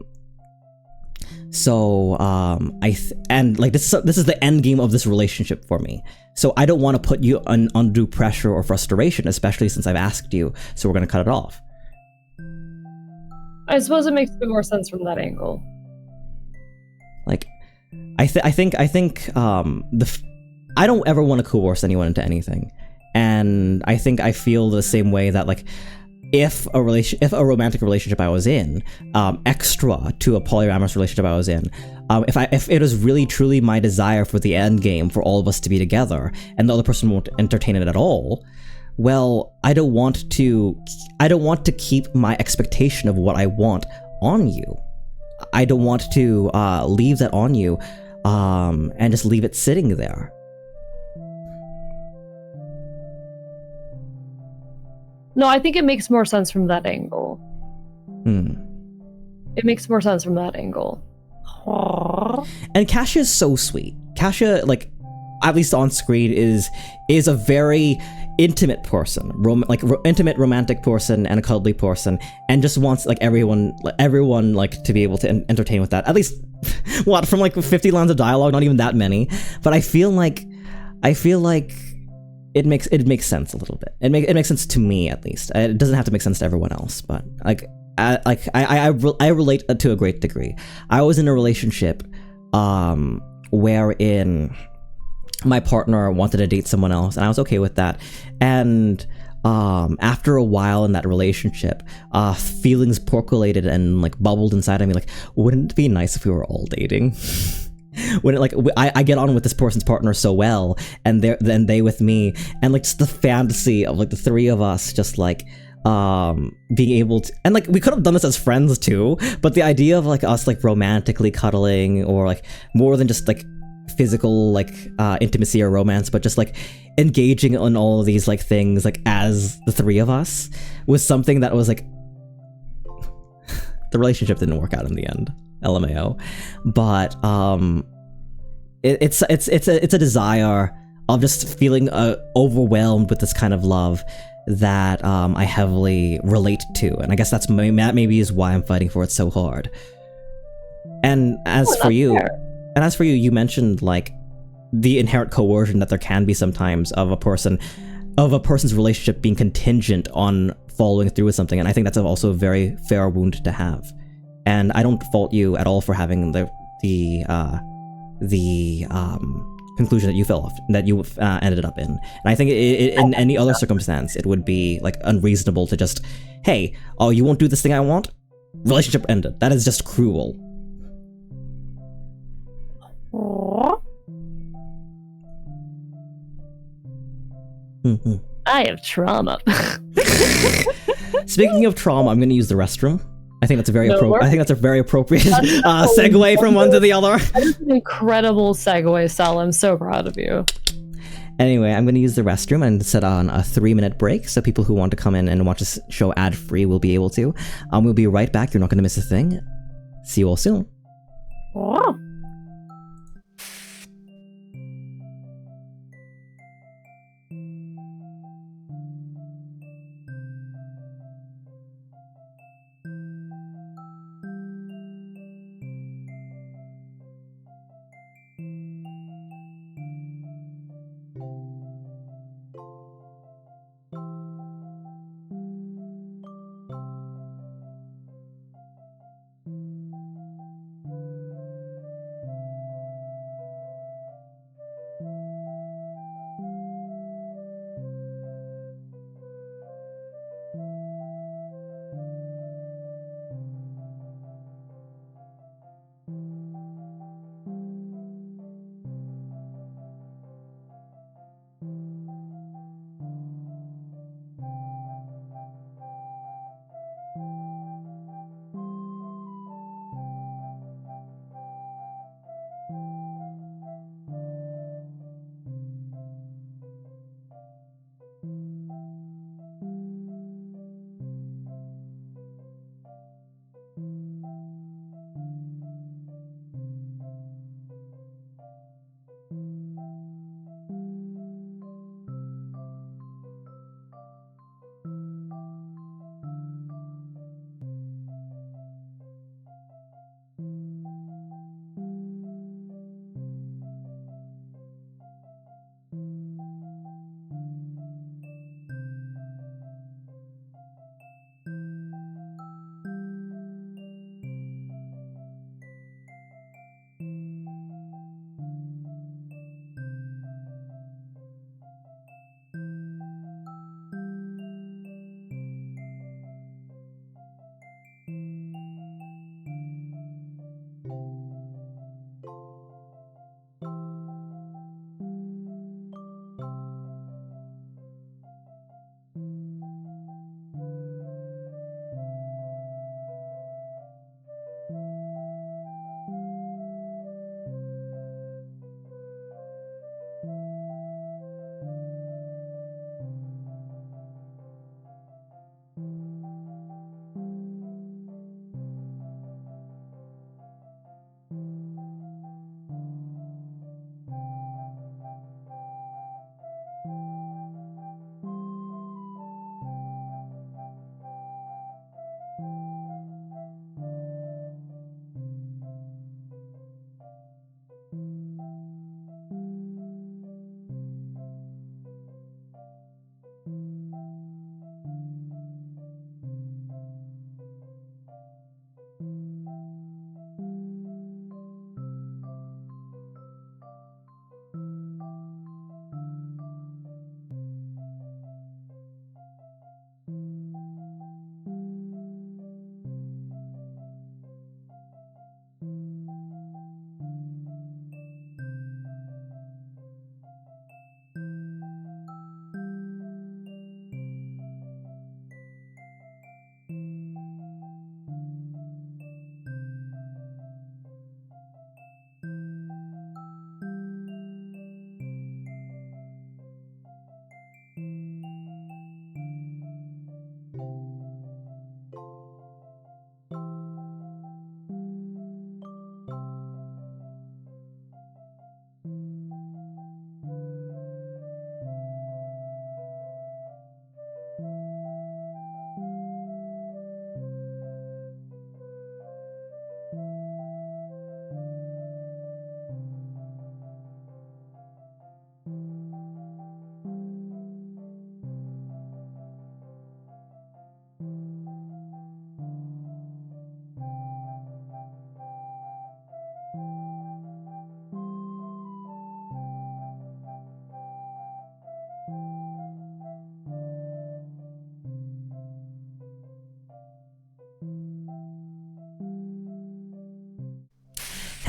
like this is the end game of this relationship for me. So I don't want to put you on undue pressure or frustration, especially since I've asked you. So we're going to cut it off. I suppose it makes a bit more sense from that angle. Like, I think I don't ever want to coerce anyone into anything, and I think I feel the same way that like if a romantic relationship I was in, extra to a polyamorous relationship I was in, if it was really truly my desire for the end game for all of us to be together, and the other person won't entertain it at all, well, I don't want to keep my expectation of what I want on you. I don't want to leave that on you, and just leave it sitting there. No, I think it makes more sense from that angle. It makes more sense from that angle. And Kasia is so sweet. Kasia, like, at least on screen, is a very intimate person, intimate romantic person and a cuddly person, and just wants like everyone like to be able to entertain with that. At least, what, from like 50 lines of dialogue, not even that many. But I feel like it makes sense a little bit. It makes sense to me, at least. It doesn't have to make sense to everyone else, but like I relate to a great degree. I was in a relationship wherein my partner wanted to date someone else, and I was okay with that. And after a while in that relationship, feelings percolated and like bubbled inside of me. Like, wouldn't it be nice if we were all dating? When it, like I get on with this person's partner so well, and they with me, and like just the fantasy of like the three of us just like being able to, and like we could have done this as friends too, but the idea of like us like romantically cuddling, or like more than just like physical like intimacy or romance, but just like engaging in all of these like things like as the three of us, was something that was like the relationship didn't work out in the end, LMAO. But it's a desire of just feeling overwhelmed with this kind of love that I heavily relate to, and I guess that maybe is why I'm fighting for it so hard. And as for you, you mentioned like the inherent coercion that there can be sometimes of a person's relationship being contingent on following through with something, and I think that's also a very fair wound to have. And I don't fault you at all for having the conclusion that you ended up in. And I think in any other circumstance, it would be like unreasonable to just, hey, oh, you won't do this thing I want? Relationship ended. That is just cruel. I have trauma. Speaking of trauma, I'm going to use the restroom. I think that's a very appropriate segue from one to the other. That is an incredible segue, Sal. I'm so proud of you. Anyway, I'm going to use the restroom and set on a 3-minute break, so people who want to come in and watch this show ad-free will be able to. We'll be right back. You're not going to miss a thing. See you all soon.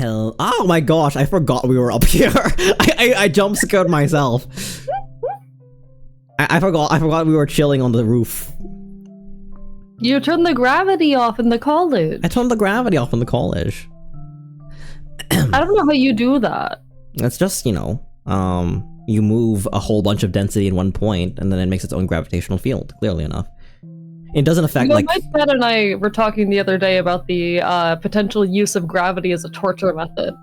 hell? Oh my gosh, I forgot we were up here. I jump scared myself. I forgot we were chilling on the roof. You turned the gravity off in the college. I turned the gravity off in the college. I don't know how you do that. It's just, you know, you move a whole bunch of density in one point, and then it makes its own gravitational field, clearly enough. It doesn't affect, like... My dad and I were talking the other day about the potential use of gravity as a torture method.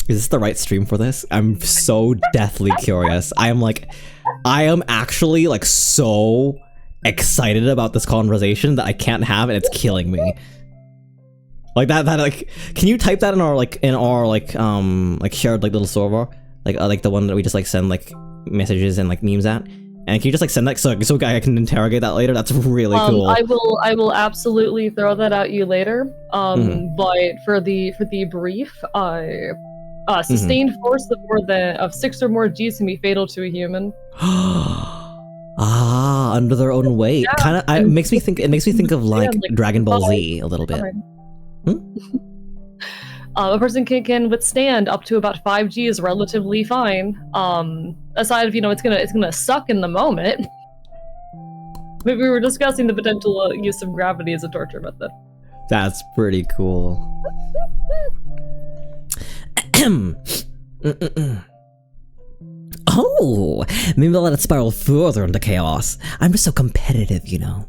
Is this the right stream for this? I'm so deathly curious. I am actually, like, so excited about this conversation that I can't have, and it's killing me. Like like, can you type that in our shared like little server, like the one that we just like send like messages and like memes at, and can you just like send that so I can interrogate that later? That's really cool. I will absolutely throw that at you later. But for the brief, sustained force of 6 or more G's can be fatal to a human. Under their own weight. Yeah. Kind of. It makes me think of like Dragon Ball Z a little bit. A person can withstand up to about 5 G's relatively fine. Aside of, you know, it's gonna suck in the moment. But we were discussing the potential use of gravity as a torture method. That's pretty cool. Oh, maybe I'll let it spiral further into chaos. I'm just so competitive, you know.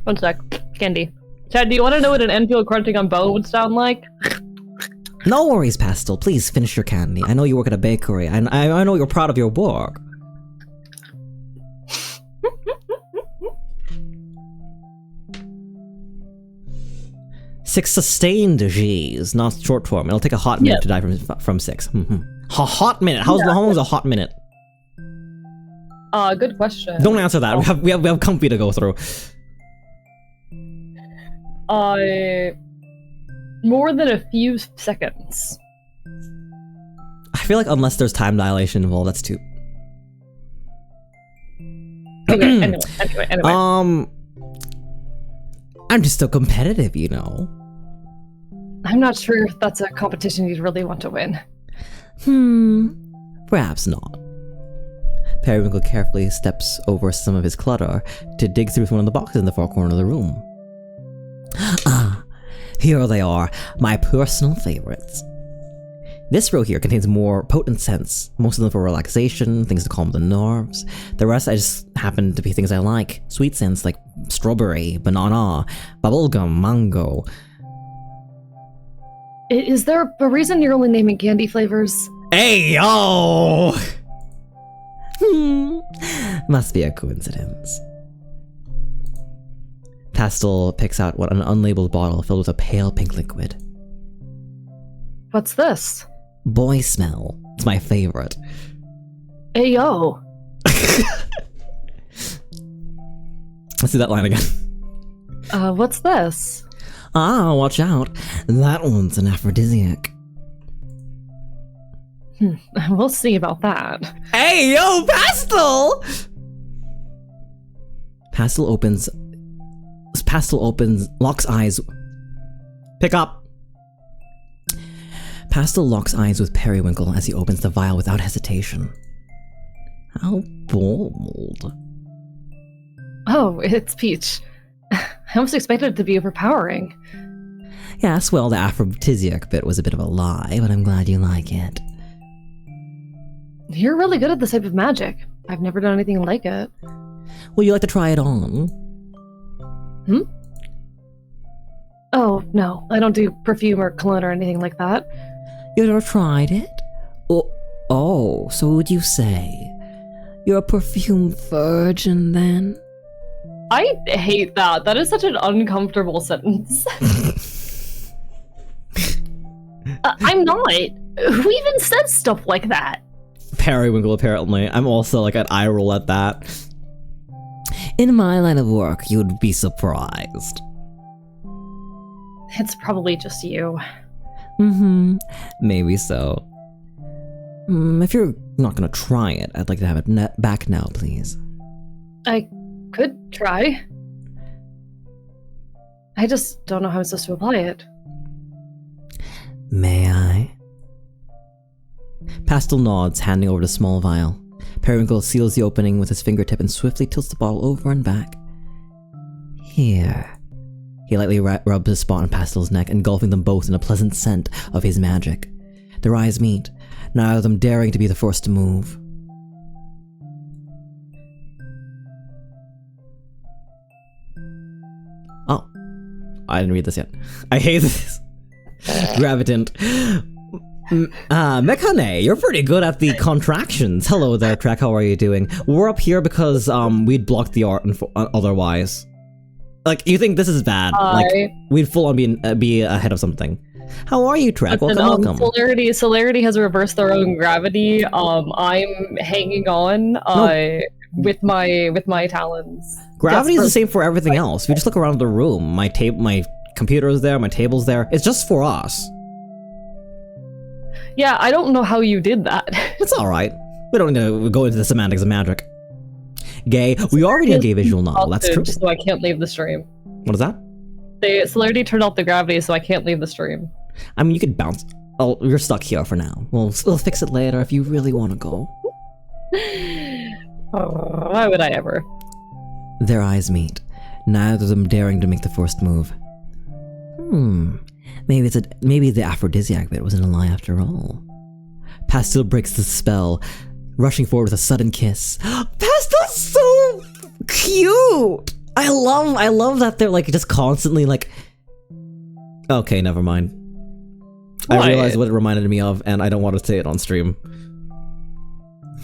One sec. Candy. Chad, do you want to know what an Enfield crunching on bone would sound like? No worries, Pastel. Please finish your candy. I know you work at a bakery, and I know you're proud of your work. Six sustained G's, not short form. It'll take a hot minute to die from 6. A hot minute? How long is a hot minute? Good question. Don't answer that. We have comfy to go through. More than a few seconds. I feel like unless there's time dilation involved, that's too... Okay, anyway. I'm just so competitive, you know. I'm not sure if that's a competition you'd really want to win. Perhaps not. Periwinkle carefully steps over some of his clutter to dig through one of the boxes in the far corner of the room. Ah, here they are, my personal favorites. This row here contains more potent scents, most of them for relaxation, things to calm the nerves. The rest I just happen to be things I like. Sweet scents like strawberry, banana, bubblegum, mango. Is there a reason you're only naming candy flavors? Hey, yo! Must be a coincidence. Pastel picks out an unlabeled bottle filled with a pale pink liquid. What's this? Boy smell. It's my favorite. Hey, yo. Let's do that line again. What's this? Ah, watch out. That one's an aphrodisiac. We'll see about that. Hey, yo, Pastel! Pastel opens, locks eyes. Pick up. Pastel locks eyes with Periwinkle as he opens the vial without hesitation. How bold. Oh, it's Peach. I almost expected it to be overpowering. Yes, well, the aphrodisiac bit was a bit of a lie, but I'm glad you like it. You're really good at this type of magic. I've never done anything like it. Would you like to try it on? Oh, no. I don't do perfume or cologne or anything like that. You've never tried it? Oh, so would you say you're a perfume virgin then? I hate that. That is such an uncomfortable sentence. I'm not. Who even says stuff like that? Periwinkle, apparently. I'm also like an eye roll at that. In my line of work, you'd be surprised. It's probably just you. Maybe so. If you're not gonna try it, I'd like to have it back now, please. I could try. I just don't know how I'm supposed to apply it. May I? Pastel nods, handing over the small vial. Periwinkle seals the opening with his fingertip and swiftly tilts the bottle over and back. Here. He lightly rubs his spot on Pastel's neck, engulfing them both in a pleasant scent of his magic. Their eyes meet, neither of them daring to be the first to move. Oh. I didn't read this yet. I hate this. Gravitant. Mekane, you're pretty good at the contractions. Hello there, Trek. How are you doing? We're up here because we'd blocked the art and otherwise. Like, you think this is bad? Like, we'd full on be ahead of something. How are you, Trek? Welcome. Celerity has reversed their own gravity. I'm hanging on with my talons. Gravity is the same for everything else. If you just look around the room, my computer is there, my table's there. It's just for us. Yeah, I don't know how you did that. It's alright. We don't need to go into the semantics of magic. Gay. We already have gay visual novel, that's true. So I can't leave the stream. What is that? Celerity turned off the gravity, so I can't leave the stream. I mean, you could bounce. Oh, you're stuck here for now. We'll fix it later if you really want to go. Oh, why would I ever? Their eyes meet, neither of them daring to make the first move. Maybe the aphrodisiac bit wasn't a lie after all. Pastel breaks the spell, rushing forward with a sudden kiss. Pastel's so cute! I love that they're like just constantly like... Okay, never mind. What? I realized what it reminded me of, and I don't want to say it on stream.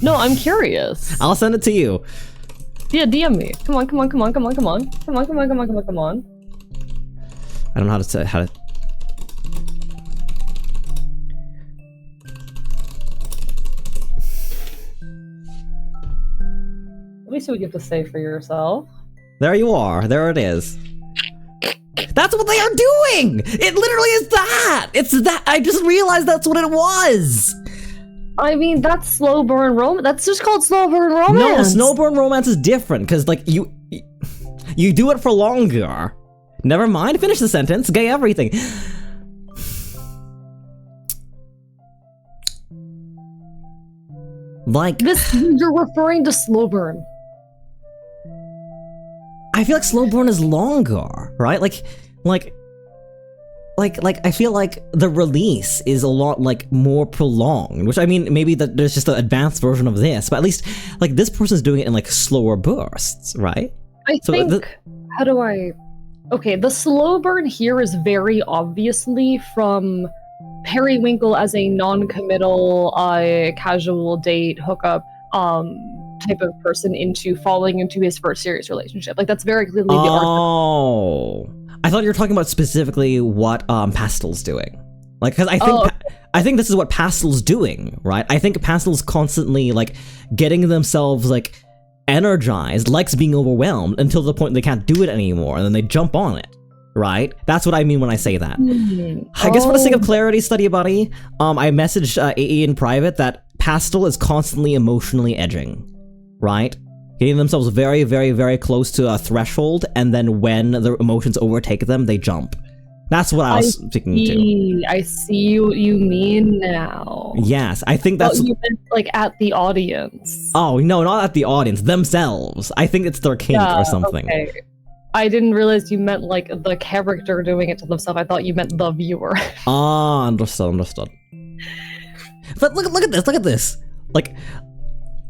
No, I'm curious. I'll send it to you. Yeah, DM me. Come on. I don't know how to say how to... Let me see what you have to say for yourself. There you are. There it is. That's what they are doing! It literally is that! It's that! I just realized that's what it was! I mean, that's slow burn romance. That's just called slow burn romance. No, slow burn romance is different, because, like, you do it for longer. Never mind, finish the sentence. Gay everything. Like... You're referring to slow burn. I feel like slow burn is longer, right? Like I feel like the release is a lot like more prolonged, which I mean maybe that there's just an advanced version of this, but at least like this person's doing it in like slower bursts, right? I think how do I? Okay, the slow burn here is very obviously from Periwinkle as a non-committal, casual date hookup type of person into falling into his first serious relationship. Like that's very clearly the arc. Oh, I thought you were talking about specifically what Pastel's doing. Like, because I think this is what Pastel's doing, right? I think Pastel's constantly like getting themselves like energized, likes being overwhelmed until the point they can't do it anymore, and then they jump on it. Right? That's what I mean when I say that. I guess for the sake of clarity, study buddy, I messaged AE in private that Pastel is constantly emotionally edging. Right? Getting themselves very, very, very close to a threshold, and then when the emotions overtake them, they jump. That's what I was thinking too. I see what you mean now. Yes, I think that's... Oh, you meant like at the audience. Oh, no, not at the audience. Themselves. I think it's their kink or something. Okay. I didn't realize you meant like the character doing it to themselves. I thought you meant the viewer. Ah, understood. But look at this. Like,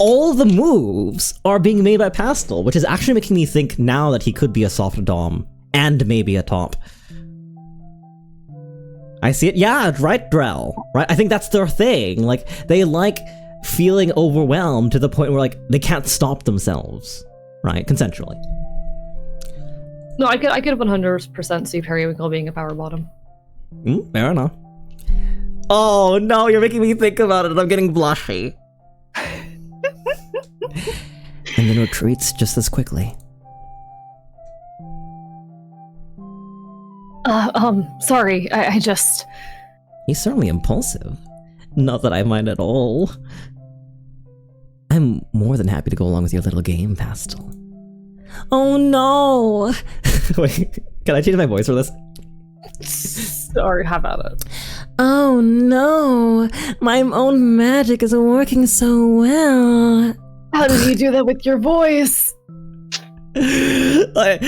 all the moves are being made by Pastel, which is actually making me think now that he could be a soft dom and maybe a top. I see it. Yeah, right, Drell. Right? I think that's their thing. Like, they like feeling overwhelmed to the point where like they can't stop themselves. Right? Consensually. No, I could 100% see Periwinkle being a power bottom. Fair enough. Oh no, you're making me think about it and I'm getting blushy. And then retreats just as quickly. Sorry, I just... He's certainly impulsive. Not that I mind at all. I'm more than happy to go along with your little game, Pastel. Oh no! Wait, can I change my voice for this? Sorry, have at it. Oh no! My own magic is working so well. How did you do that with your voice? like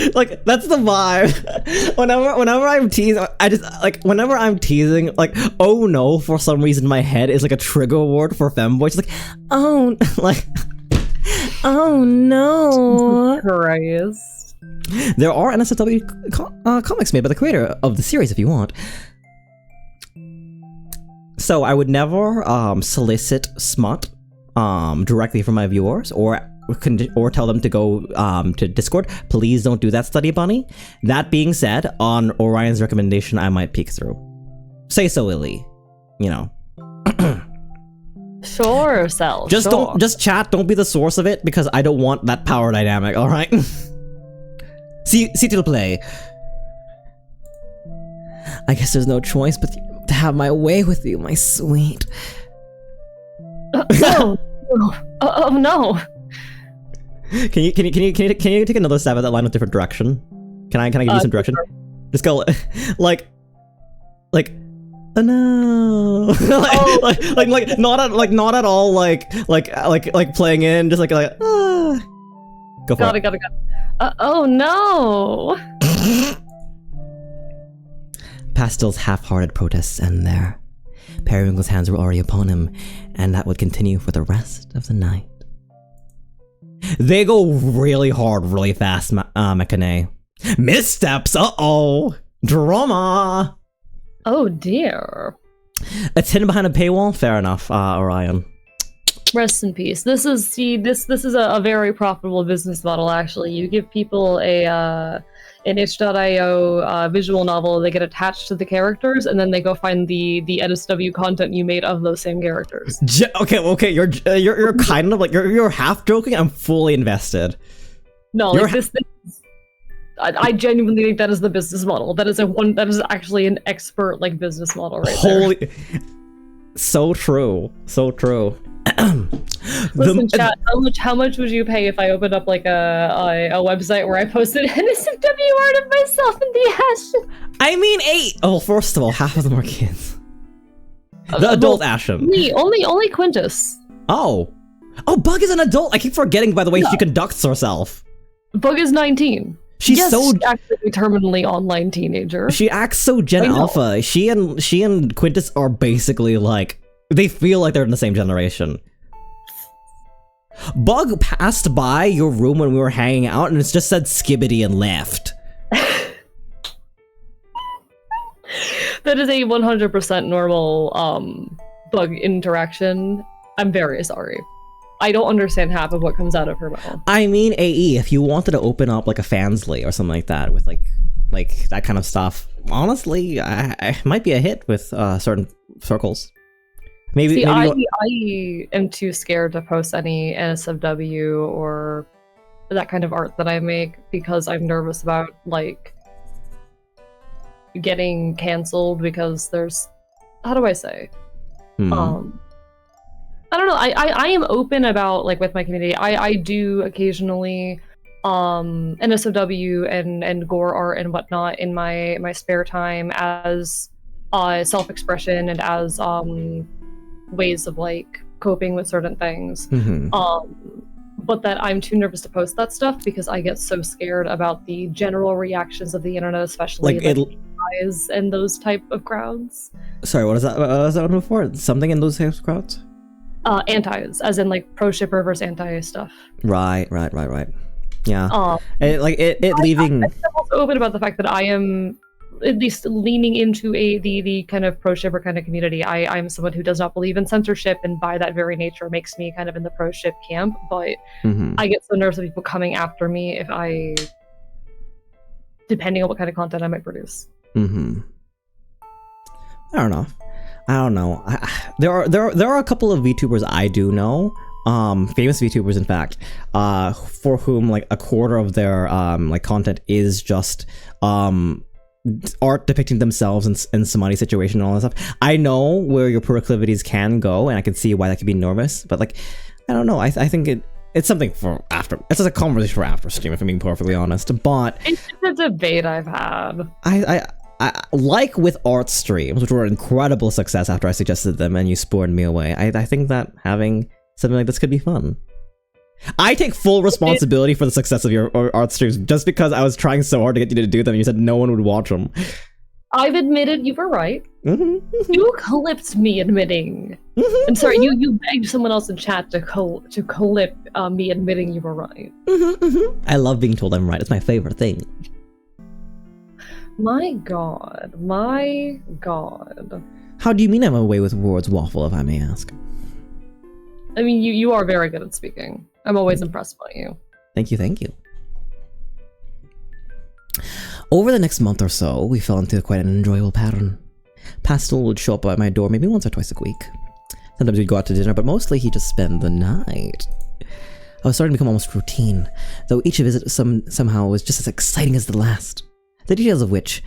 that's the vibe. Whenever I'm teasing, I just like whenever I'm teasing, like oh no, for some reason my head is like a trigger word for femboy. It's like oh like oh no. Christ. There are NSFW comics made by the creator of the series if you want. So I would never solicit smut directly from my viewers or tell them to go to Discord. Please don't do that, Study Bunny. That being said, on Orion's recommendation, I might peek through. Say so, Lily. You know. Sure, Cell. Just sure. don't chat. Don't be the source of it because I don't want that power dynamic. All right. see till play. I guess there's no choice but to have my way with you, my sweet. Oh no. Can you take another stab at that line with different direction? Can I give you some direction? Sure. Just go like oh no. like not at all like playing in, just like ah. Go for it. Got it. Oh no. Pastel's half-hearted protests end there. Periwinkle's hands were already upon him, and that would continue for the rest of the night. They go really hard, really fast, Mekane. Missteps, uh-oh! Drama! Oh dear. It's hidden behind a paywall? Fair enough, Orion. Rest in peace. This is a very profitable business model, actually. You give people an itch.io visual novel, they get attached to the characters, and then they go find the NSW content you made of those same characters. Okay, you're kind of like you're half joking. I'm fully invested. No, like this I genuinely think that is the business model. That is actually an expert like business model right there. So true. Listen, chat. How much would you pay if I opened up like a website where I posted NSFW art of myself in the Ashen? I mean, 8. Oh, first of all, half of them are kids. The adult Ashen. Only Quintus. Oh, Bug is an adult. I keep forgetting, by the way, she conducts herself. Bug is 19. She's so actually terminally online teenager. She acts so Gen Alpha. She and Quintus are basically like they feel like they're in the same generation. Bug passed by your room when we were hanging out, and it's just said Skibbity and left. That is a 100% normal Bug interaction. I'm very sorry. I don't understand half of what comes out of her mouth. I mean, AE, if you wanted to open up like a Fansly or something like that with like that kind of stuff, honestly, I might be a hit with certain circles. Maybe I am too scared to post any NSFW or that kind of art that I make because I'm nervous about like getting canceled because there's, how do I say? I don't know. I am open about like with my community. I do occasionally NSFW and gore art and whatnot in my spare time as self-expression and as ways of like coping with certain things. But that I'm too nervous to post that stuff because I get so scared about the general reactions of the internet, especially like guys and those type of crowds. Sorry, what is that? What was that one before? Something in those types of crowds? Antis, as in like pro shipper versus anti stuff. Right. Yeah. Leaving. I'm also open about the fact that I am at least leaning into the kind of pro shipper kind of community. I'm someone who does not believe in censorship, and by that very nature makes me kind of in the pro ship camp. But I get so nervous of people coming after me if I, depending on what kind of content I might produce. I don't know. There are a couple of VTubers I do know, famous VTubers in fact, for whom like a quarter of their like content is just art depicting themselves in somebody's situation and all that stuff. I know where your proclivities can go, and I can see why that could be nervous. But like, I don't know. I think it's something for after. It's just a conversation for after stream, if I'm being perfectly honest. But It's just a debate I've had. I like with art streams, which were an incredible success after I suggested them and you spurned me away. I think that having something like this could be fun. I take full responsibility for the success of your art streams just because I was trying so hard to get you to do them. And you said no one would watch them. I've admitted you were right. You clipped me admitting. I'm sorry, you begged someone else in chat to clip me admitting you were right. I love being told I'm right. It's my favorite thing. My god. My god. How do you mean I'm away with words, Waffle, if I may ask? I mean, you are very good at speaking. I'm always impressed by you. Thank you, thank you. Over the next month or so, we fell into quite an enjoyable pattern. Pastel would show up at my door maybe once or twice a week. Sometimes we'd go out to dinner, but mostly he'd just spend the night. I was starting to become almost routine, though each visit somehow was just as exciting as the last. The details of which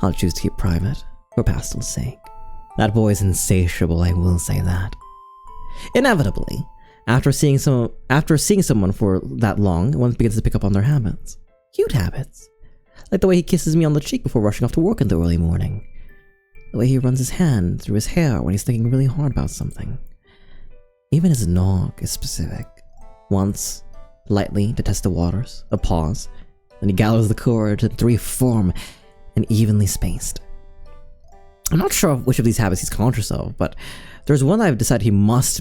I'll choose to keep private, for Pastel's sake. That boy is insatiable, I will say that. Inevitably, after seeing someone for that long, one begins to pick up on their habits. Cute habits. Like the way he kisses me on the cheek before rushing off to work in the early morning. The way he runs his hand through his hair when he's thinking really hard about something. Even his nog is specific. Once, lightly to test the waters, a pause, then he gathers the courage and three form and evenly spaced. I'm not sure which of these habits he's conscious of, but there's one I've decided he must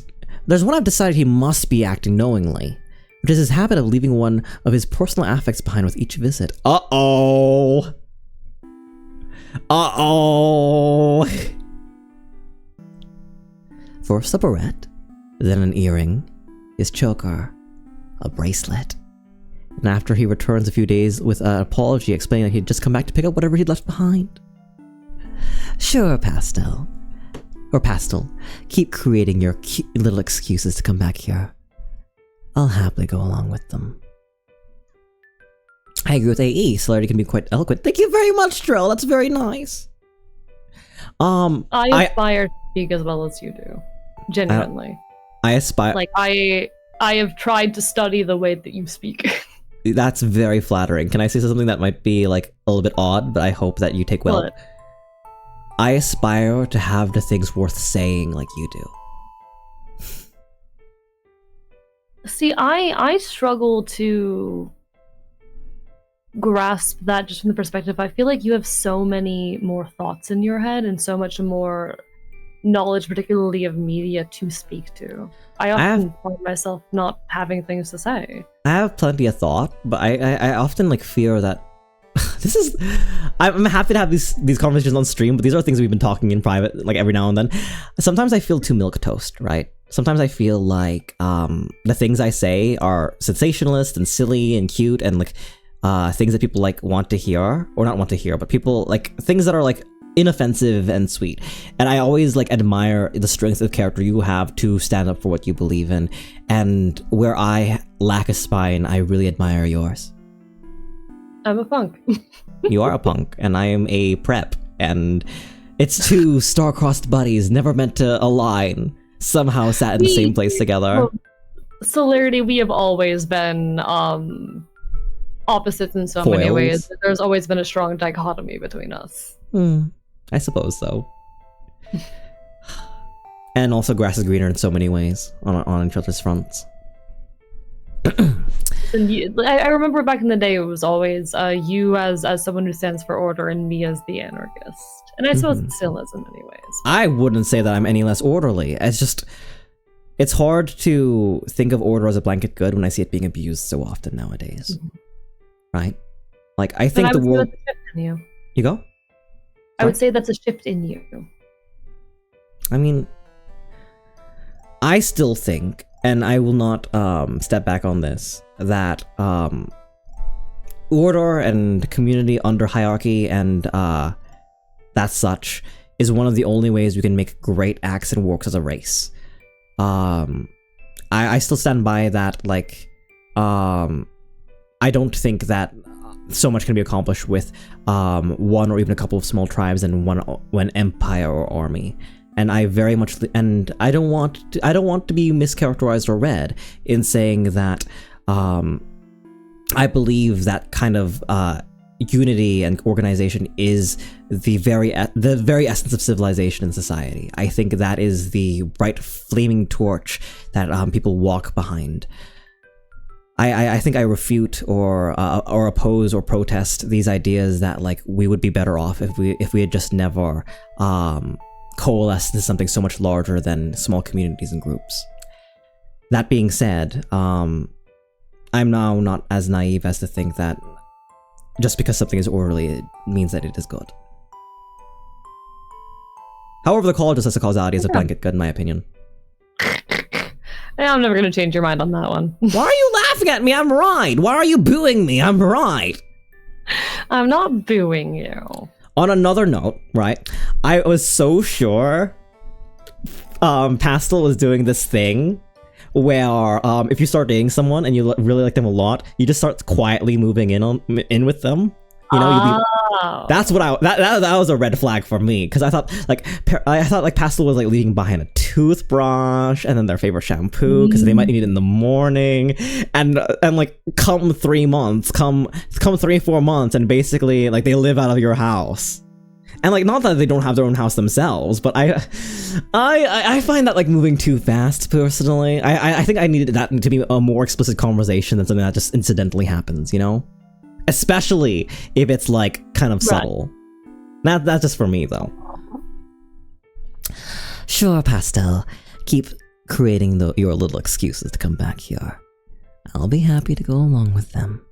be acting knowingly, which is his habit of leaving one of his personal affects behind with each visit. Uh-oh! Uh-oh! First a barrette, then an earring, his choker, a bracelet. And after he returns a few days with an apology explaining that he'd just come back to pick up whatever he'd left behind. Sure, Pastel. Or Pastel, keep creating your cute little excuses to come back here. I'll happily go along with them. I agree with AE. Starry can be quite eloquent. Thank you very much, Drill. That's very nice. I aspire to speak as well as you do. Genuinely. I aspire. Like, I have tried to study the way that you speak. That's very flattering. Can I say something that might be like a little bit odd, but I hope that you take well? What? I aspire to have the things worth saying like you do. See, I struggle to grasp that just from the perspective. I feel like you have so many more thoughts in your head and so much more knowledge, particularly of media, to speak to. I often find myself not having things to say. I have plenty of thought, but I often like fear that I'm happy to have these conversations on stream, but these are things we've been talking in private, like every now and then. Sometimes I feel too milquetoast, right? Sometimes I feel like the things I say are sensationalist and silly and cute and like things that people like want to hear, or not want to hear, but people like things that are like inoffensive and sweet. And I always like admire the strength of character you have to stand up for what you believe in. And where I lack a spine, I really admire yours. I'm a punk. You are a punk, and I am a prep, and it's two star-crossed buddies never meant to align, somehow sat in the same place together. Celerity, we have always been opposites in so many ways. There's always been a strong dichotomy between us. I suppose so. And also grass is greener in so many ways on each other's fronts. I remember back in the day, it was always you as someone who stands for order and me as the anarchist. And I suppose it still is in many ways. I wouldn't say that I'm any less orderly. It's hard to think of order as a blanket good when I see it being abused so often nowadays. Right? Like, I think the world... That's a shift in you. You go? I would say that's a shift in you. I mean, I still think, and I will not step back on this, that order and community under hierarchy and that such is one of the only ways we can make great acts and works as a race. I still stand by that, like, I don't think that so much can be accomplished with one or even a couple of small tribes and one empire or army. and I very much, and I don't want to be mischaracterized or read in saying that I believe that kind of unity and organization is the very essence of civilization and society. I think that is the bright flaming torch that people walk behind. I think I refute or oppose or protest these ideas that like we would be better off if we had just never coalesced into something so much larger than small communities and groups. That being said, I'm now not as naive as to think that just because something is orderly, it means that it is good. However, the call just as a causality is a blanket good in my opinion. I'm never going to change your mind on that one. Why are you laughing at me? I'm right. Why are you booing me? I'm right. I'm not booing you. On another note, right, I was so sure Pastel was doing this thing where if you start dating someone and you really like them a lot, you just start quietly moving in with them. You know, that's what that was a red flag for me, because I thought like Pastel was like leaving behind a toothbrush and then their favorite shampoo because they might need it in the morning, and like come 3 months, come 3-4 months, and basically like they live out of your house. And like, not that they don't have their own house themselves, but I find that like moving too fast personally. I think I needed that to be a more explicit conversation than something that just incidentally happens, you know? Especially if it's like kind of subtle. That's just for me though. Sure, Pastel. Keep creating your little excuses to come back here. I'll be happy to go along with them.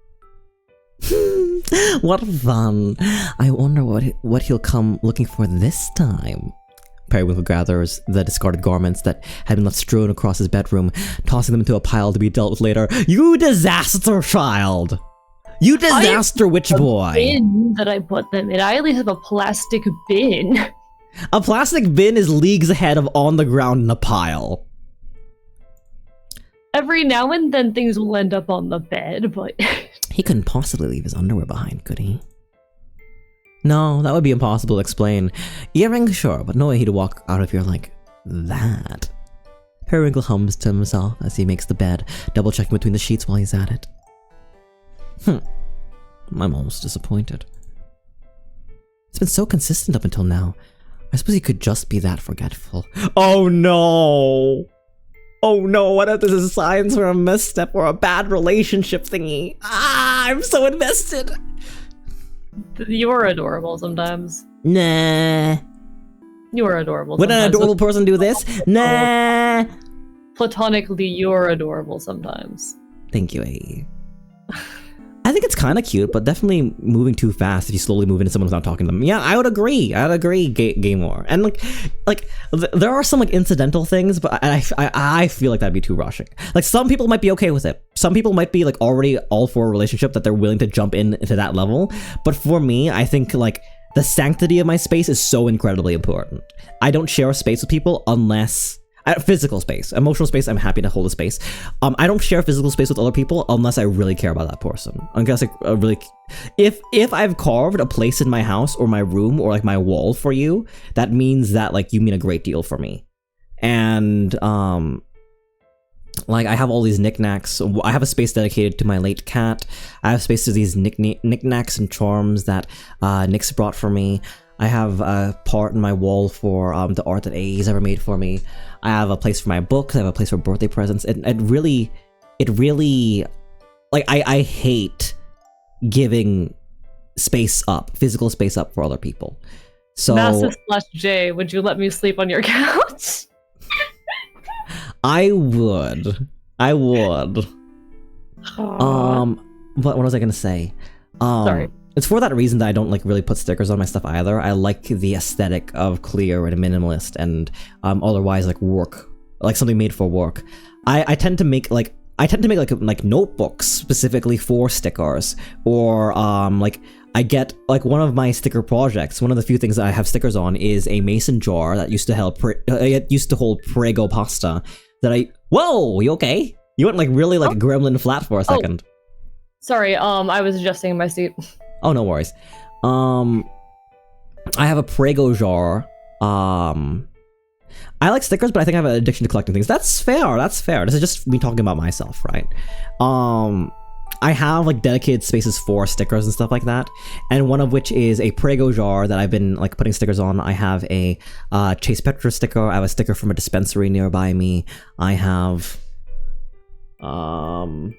What fun! I wonder what he'll come looking for this time. Periwinkle gathers the discarded garments that had been left strewn across his bedroom, tossing them into a pile to be dealt with later. You disaster child! You disaster witch boy! Bin that I put them in. I at least have a plastic bin. A plastic bin is leagues ahead of on the ground in a pile. Every now and then things will end up on the bed, but... He couldn't possibly leave his underwear behind, could he? No, that would be impossible to explain. Earrings, sure, but no way he'd walk out of here like that. Periwinkle hums to himself as he makes the bed, double-checking between the sheets while he's at it. I'm almost disappointed. It's been so consistent up until now. I suppose he could just be that forgetful. Oh no! Oh no, what if this is signs for a misstep or a bad relationship thingy? I'm so invested! You're adorable sometimes. Nah. You are adorable Would sometimes. an adorable person do this? Nah. Platonically, you're adorable sometimes. Thank you, AE. I think it's kind of cute, but definitely moving too fast if you slowly move into someone without talking to them. Yeah, I would agree. Game more. And like there are some like incidental things, but I feel like that'd be too rushing. Like some people might be okay with it. Some people might be like already all for a relationship that they're willing to jump into that level. But for me, I think like the sanctity of my space is so incredibly important. I don't share a space with people unless... physical space. Emotional space, I'm happy to hold a space. I don't share physical space with other people unless I really care about that person. Unless I really... If I've carved a place in my house or my room or like my wall for you, that means that like you mean a great deal for me. And like I have all these knickknacks. I have a space dedicated to my late cat. I have space to these knickknacks and charms that Nyx brought for me. I have a part in my wall for the art that AE's ever made for me. I have a place for my books. I have a place for birthday presents. It really, like, I hate giving space up, physical space up for other people. So Massive/J, would you let me sleep on your couch? I would. What was I gonna say? Sorry. It's for that reason that I don't like really put stickers on my stuff either. I like the aesthetic of clear and minimalist and otherwise like work, like something made for work. I tend to make like notebooks specifically for stickers, or like I get like one of my sticker projects. One of the few things that I have stickers on is a mason jar that used to hold Prego pasta. Whoa, you okay? You went like really like gremlin flat for a second. Sorry, I was adjusting my seat. Oh, no worries. I have a Prego jar, I like stickers, but I think I have an addiction to collecting things. That's fair. That's fair. This is just me talking about myself, right? I have like dedicated spaces for stickers and stuff like that, and one of which is a Prego jar that I've been like putting stickers on. I have a Chase Petra sticker. I have a sticker from a dispensary nearby me. I have a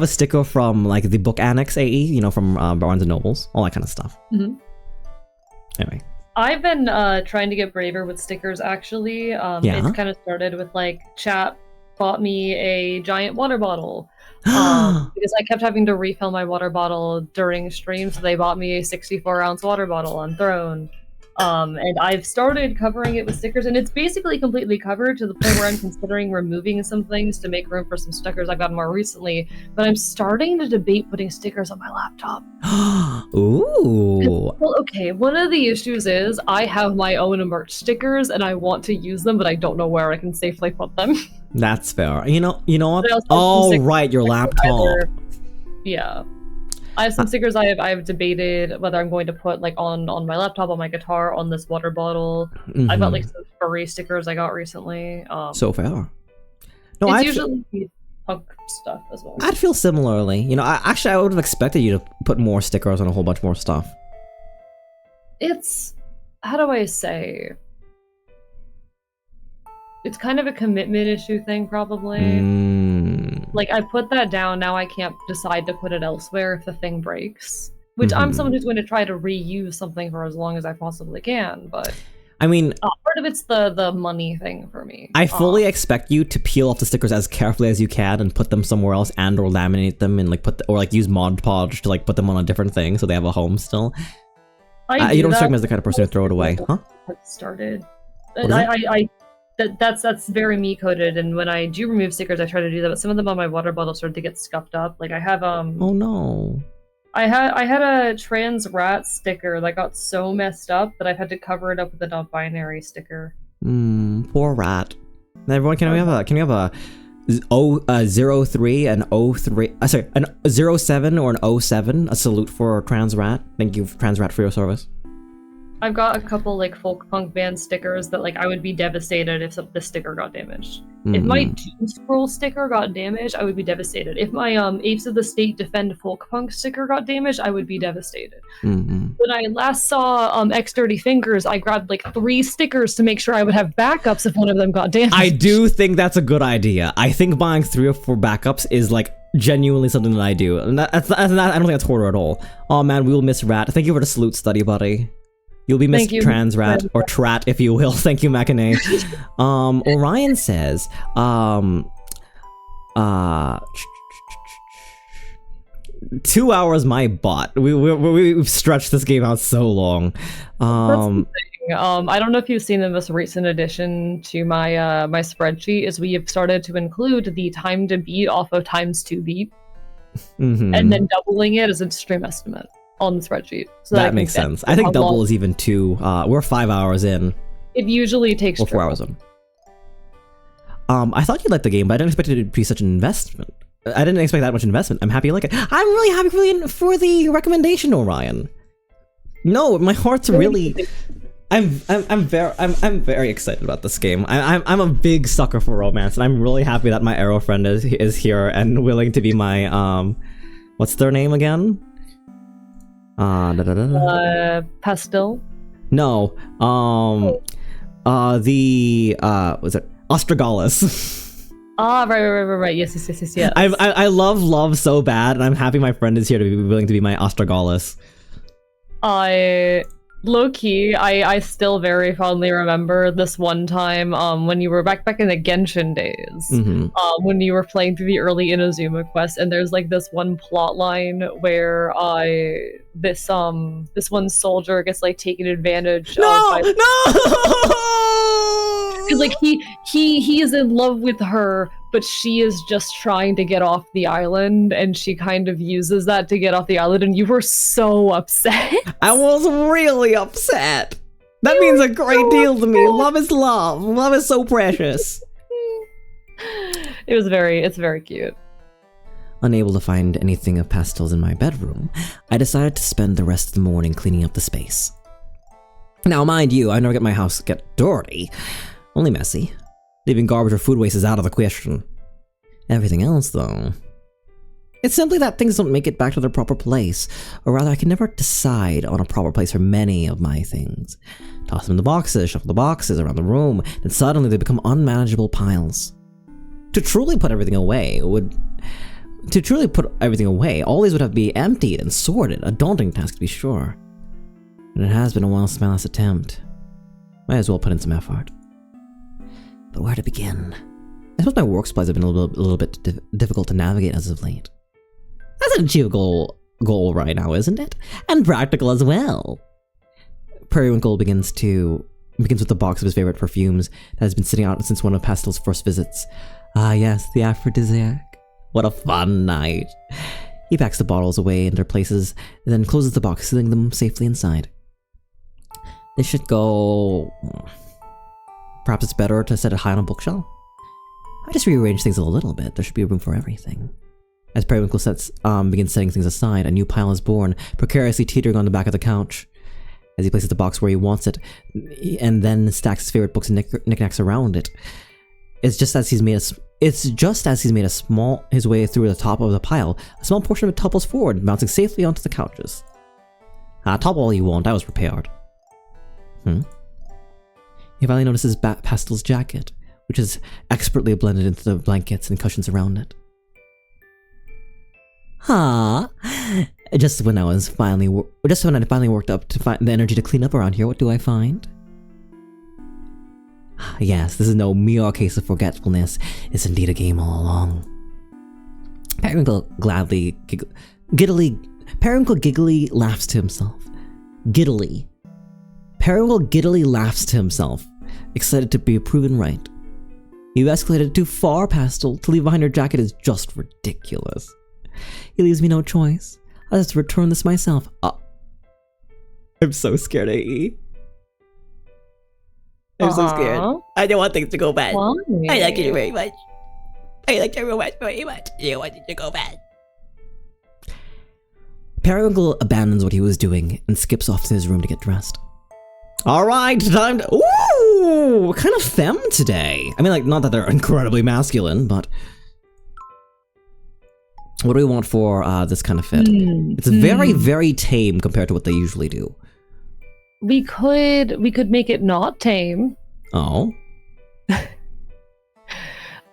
sticker from like the book annex AE, you know, from Barnes and Nobles, all that kind of stuff. Mm-hmm. Anyway. I've been trying to get braver with stickers, actually. It's kind of started with, like, chat bought me a giant water bottle. Because I kept having to refill my water bottle during stream, so they bought me a 64-ounce water bottle on Throne. And I've started covering it with stickers, and it's basically completely covered to the point where I'm considering removing some things to make room for some stickers I've gotten more recently. But I'm starting to debate putting stickers on my laptop. Ooh. Well, okay, one of the issues is I have my own merch stickers, and I want to use them, but I don't know where I can safely put them. That's fair. You know what? Oh, right, your laptop. Yeah. I have some stickers I've debated whether I'm going to put like on my laptop, on my guitar, on this water bottle. Mm-hmm. I've got like some furry stickers I got recently. So fair. No, it's usually punk stuff as well. I'd feel similarly. You know, I would have expected you to put more stickers on a whole bunch more stuff. It's, how do I say? It's kind of a commitment issue thing, probably. Like, I put that down, now I can't decide to put it elsewhere if the thing breaks. Which I'm someone who's going to try to reuse something for as long as I possibly can, but... I mean... part of it's the money thing for me. I fully expect you to peel off the stickers as carefully as you can and put them somewhere else and or laminate them and like or use Mod Podge to like put them on a different thing so they have a home still. You don't strike me as the kind of person to throw it away, huh? Started. That's very me coded, and when I do remove stickers, I try to do that. But some of them on my water bottle started to get scuffed up. Like I have Oh no. I had a trans rat sticker that got so messed up that I've had to cover it up with a non-binary sticker. Poor rat. Everyone, can we have a 03 and 03? Sorry, an 07 or an 07? A salute for trans rat. Thank you, trans rat, for your service. I've got a couple like folk punk band stickers that like I would be devastated if the sticker got damaged. If my Doom Scroll sticker got damaged, I would be devastated. If my Apes of the State Defend folk punk sticker got damaged, I would be devastated. When I last saw X Dirty Fingers, I grabbed like 3 stickers to make sure I would have backups if one of them got damaged. I do think that's a good idea. I think buying 3 or 4 backups is like genuinely something that I do. And I don't think that's horror at all. Oh man, we will miss Rat. Thank you for the salute study, buddy. You'll be missed, trans rat, or trat, if you will. Thank you, Machine. Orion says, 2 hours, my butt. We've stretched this game out so long. That's the thing. I don't know if you've seen the most recent addition to my my spreadsheet, is we have started to include the time to beat off of times 2 beat, and then doubling it as a stream estimate on the spreadsheet. So that makes sense. I think double is even 2. We're 5 hours in. It usually takes 4 hours in. I thought you liked the game, but I didn't expect it to be such an investment. I didn't expect that much investment. I'm happy you like it. I'm really happy for the recommendation, Orion. No, my heart's really... I'm very excited about this game. I'm a big sucker for romance, and I'm really happy that my arrow friend is here and willing to be my what's their name again? Pastel? No. Was it Ostragalus? Right. Yes. I love so bad, and I'm happy my friend is here to be willing to be my Ostragalus. Low-key, I still very fondly remember this one time when you were back in the Genshin days, when you were playing through the early Inazuma quest, and there's like this one plot line where this one soldier gets like taken advantage of. No! Because like he is in love with her, but she is just trying to get off the island, and she kind of uses that to get off the island, and you were so upset. I was really upset. That means a great deal to me. Love is love. Love is so precious. It's very cute. Unable to find anything of Pastel's in my bedroom, I decided to spend the rest of the morning cleaning up the space. Now, mind you, I never get my house get dirty. Only messy. Leaving garbage or food waste is out of the question. Everything else, though... It's simply that things don't make it back to their proper place, or rather I can never decide on a proper place for many of my things. Toss them in the boxes, shuffle the boxes around the room, then suddenly they become unmanageable piles. To truly put everything away, all these would have to be emptied and sorted, a daunting task to be sure. And it has been a while since my last attempt. Might as well put in some effort. But where to begin? I suppose my work supplies have been a little bit difficult to navigate as of late. That's an achievable goal right now, isn't it? And practical as well. Periwinkle begins with the box of his favorite perfumes that has been sitting out since one of Pastel's first visits. Ah yes, the aphrodisiac. What a fun night. He packs the bottles away in their places, and then closes the box, sealing them safely inside. They should go... Perhaps it's better to set it high on a bookshelf? I just rearrange things a little bit. There should be room for everything. As Periwinkle begins setting things aside, a new pile is born, precariously teetering on the back of the couch. As he places the box where he wants it, and then stacks his favorite books and knickknacks around it. It's just as he's made his way through the top of the pile, a small portion of it topples forward, bouncing safely onto the couches. Topple all you want, I was prepared. He finally notices Pastel's jacket, which is expertly blended into the blankets and cushions around it. Just when I finally worked up to find the energy to clean up around here, what do I find? Yes, this is no mere case of forgetfulness. It's indeed a game all along. Periwinkle giggly laughs to himself. Periwinkle giddily laughs to himself, excited to be proven right. You escalated too far, Pastel. To leave behind your jacket is just ridiculous. He leaves me no choice. I'll have to return this myself. I'm so scared, AE. I'm so scared. I don't want things to go bad. Why? I like you very much. I like your romance very much. I don't want it to go bad. Periwinkle abandons what he was doing and skips off to his room to get dressed. Alright, time to... Ooh! Kind of femme today. I mean, like, not that they're incredibly masculine, but... What do we want for this kind of fit? It's very, very tame compared to what they usually do. We could make it not tame. Oh.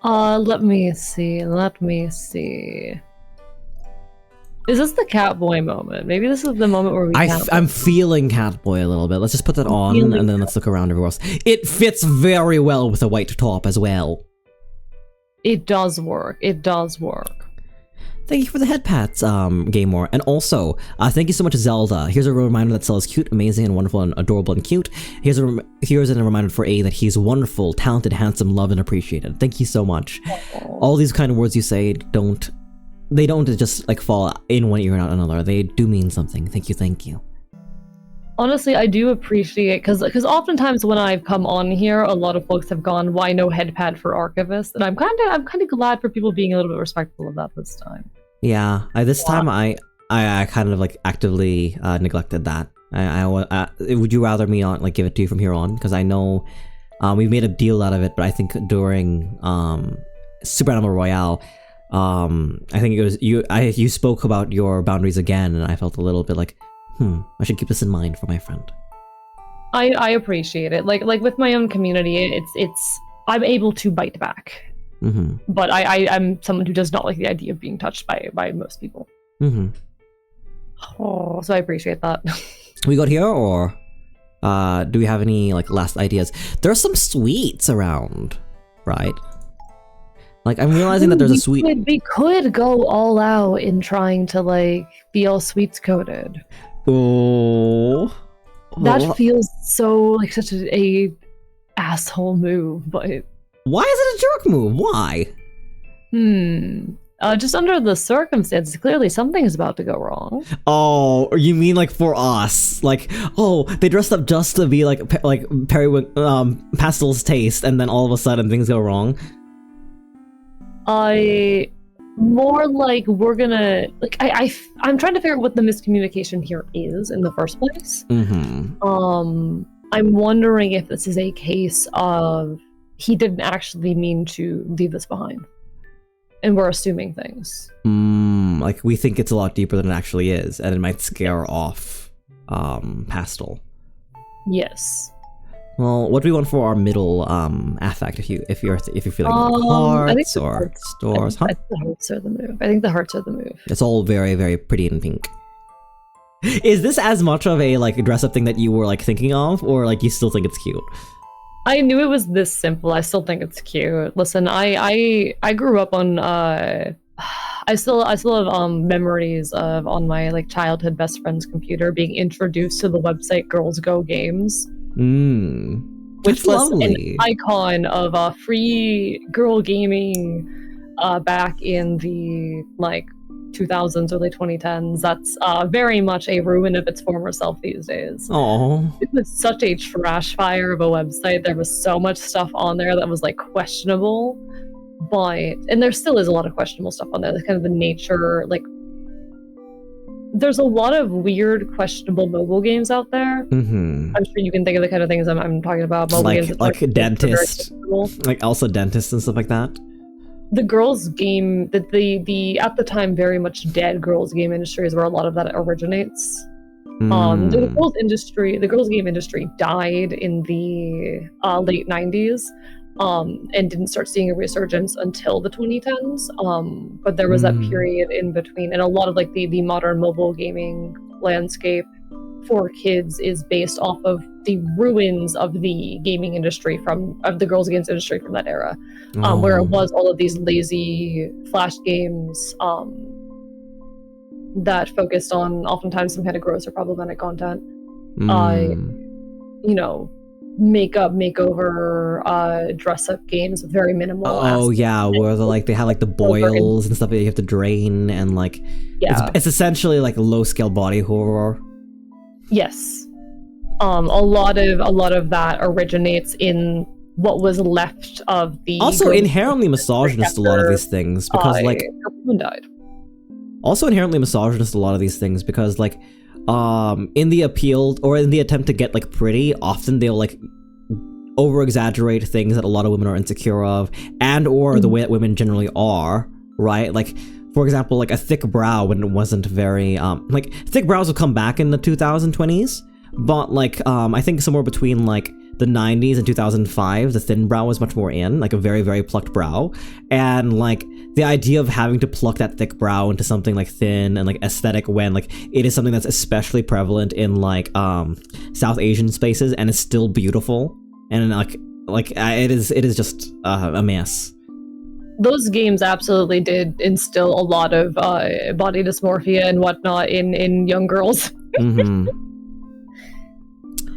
Let me see. Is this the Catboy moment? Maybe this is the moment where I'm feeling Catboy a little bit. Let's just put that on and then let's look around everywhere else. It fits very well with a white top as well. It does work. Thank you for the head pats, Gamemore. And also, thank you so much, Zelda. Here's a reminder that Cell is cute, amazing, and wonderful, and adorable, and cute. Here's a reminder for A that he's wonderful, talented, handsome, loved, and appreciated. Thank you so much. All these kind of words you say don't just like fall in one ear and out another. They do mean something. Thank you. Honestly, I do appreciate because oftentimes when I've come on here, a lot of folks have gone, "Why no head pad for Archivist?" And I'm kind of glad for people being a little bit respectful of that this time. Yeah, this time I kind of like actively neglected that. Would you rather me not like give it to you from here on? Because I know we've made a deal out of it, but I think during Super Animal Royale, I think it was you spoke about your boundaries again, and I felt a little bit like, I should keep this in mind for my friend. I appreciate it. Like with my own community, it's I'm able to bite back. Mm-hmm. But I'm someone who does not like the idea of being touched by most people. Mm-hmm. Oh, so I appreciate that. We got here, or do we have any like last ideas? There are some sweets around, right? Like I'm realizing that there's a sweet. We could go all out in trying to like be all sweets coated. Oh. That feels so like such a asshole move, but. Why is it a jerk move? Why? Just under the circumstances, clearly something is about to go wrong. Oh, you mean like for us? Like, oh, they dressed up just to be like Pastel's taste, and then all of a sudden things go wrong? More like we're gonna like I'm trying to figure out what the miscommunication here is in the first place. Mm-hmm. I'm wondering if this is a case of he didn't actually mean to leave this behind. And we're assuming things. Like we think it's a lot deeper than it actually is, and it might scare off Pastel. Yes. Well, what do we want for our middle affect? If you're feeling hearts or stores, I think the hearts are the move. I think the hearts are the move. It's all very, very pretty and pink. Is this as much of a like dress up thing that you were like thinking of, or like you still think it's cute? I knew it was this simple. I still think it's cute. Listen, I grew up on I still have memories of on my like childhood best friend's computer being introduced to the website Girls Go Games. Which was lovely. An icon of free girl gaming back in the like 2000s, early 2010s. That's very much a ruin of its former self these days. Oh, it was such a trash fire of a website. There was so much stuff on there that was like questionable, and there still is a lot of questionable stuff on there. That's kind of the nature, like there's a lot of weird, questionable mobile games out there. I'm sure you can think of the kind of things I'm talking about. Mobile games like dentist, like also dentists and stuff like that. The girls' game, the at the time very much dead girls' game industry is where a lot of that originates. The girls' game industry died in the late 90s. And didn't start seeing a resurgence until the 2010s. But there was that period in between, and a lot of like the modern mobile gaming landscape for kids is based off of the ruins of the gaming industry of the girls' games industry from that era, where it was all of these lazy flash games that focused on oftentimes some kind of gross or problematic content. Makeup, makeover, dress-up games with very minimal. Where they have like the boils and stuff that you have to drain, and like it's essentially like a low-scale body horror. Yes, a lot of that originates in what was left of the. Also, inherently misogynist a lot of these things because like everyone died. Also, inherently misogynist a lot of these things because like. In the appeal or in the attempt to get like pretty, often they'll like over exaggerate things that a lot of women are insecure of, and or the way that women generally are, right? Like for example, like a thick brow when it wasn't very like thick brows will come back in the 2020s, but like I think somewhere between like the 90s and 2005, the thin brow was much more in, like a very, very plucked brow. And like the idea of having to pluck that thick brow into something like thin and like aesthetic when like it is something that's especially prevalent in like South Asian spaces and is still beautiful. And like it is just a mess. Those games absolutely did instill a lot of body dysmorphia and whatnot in young girls.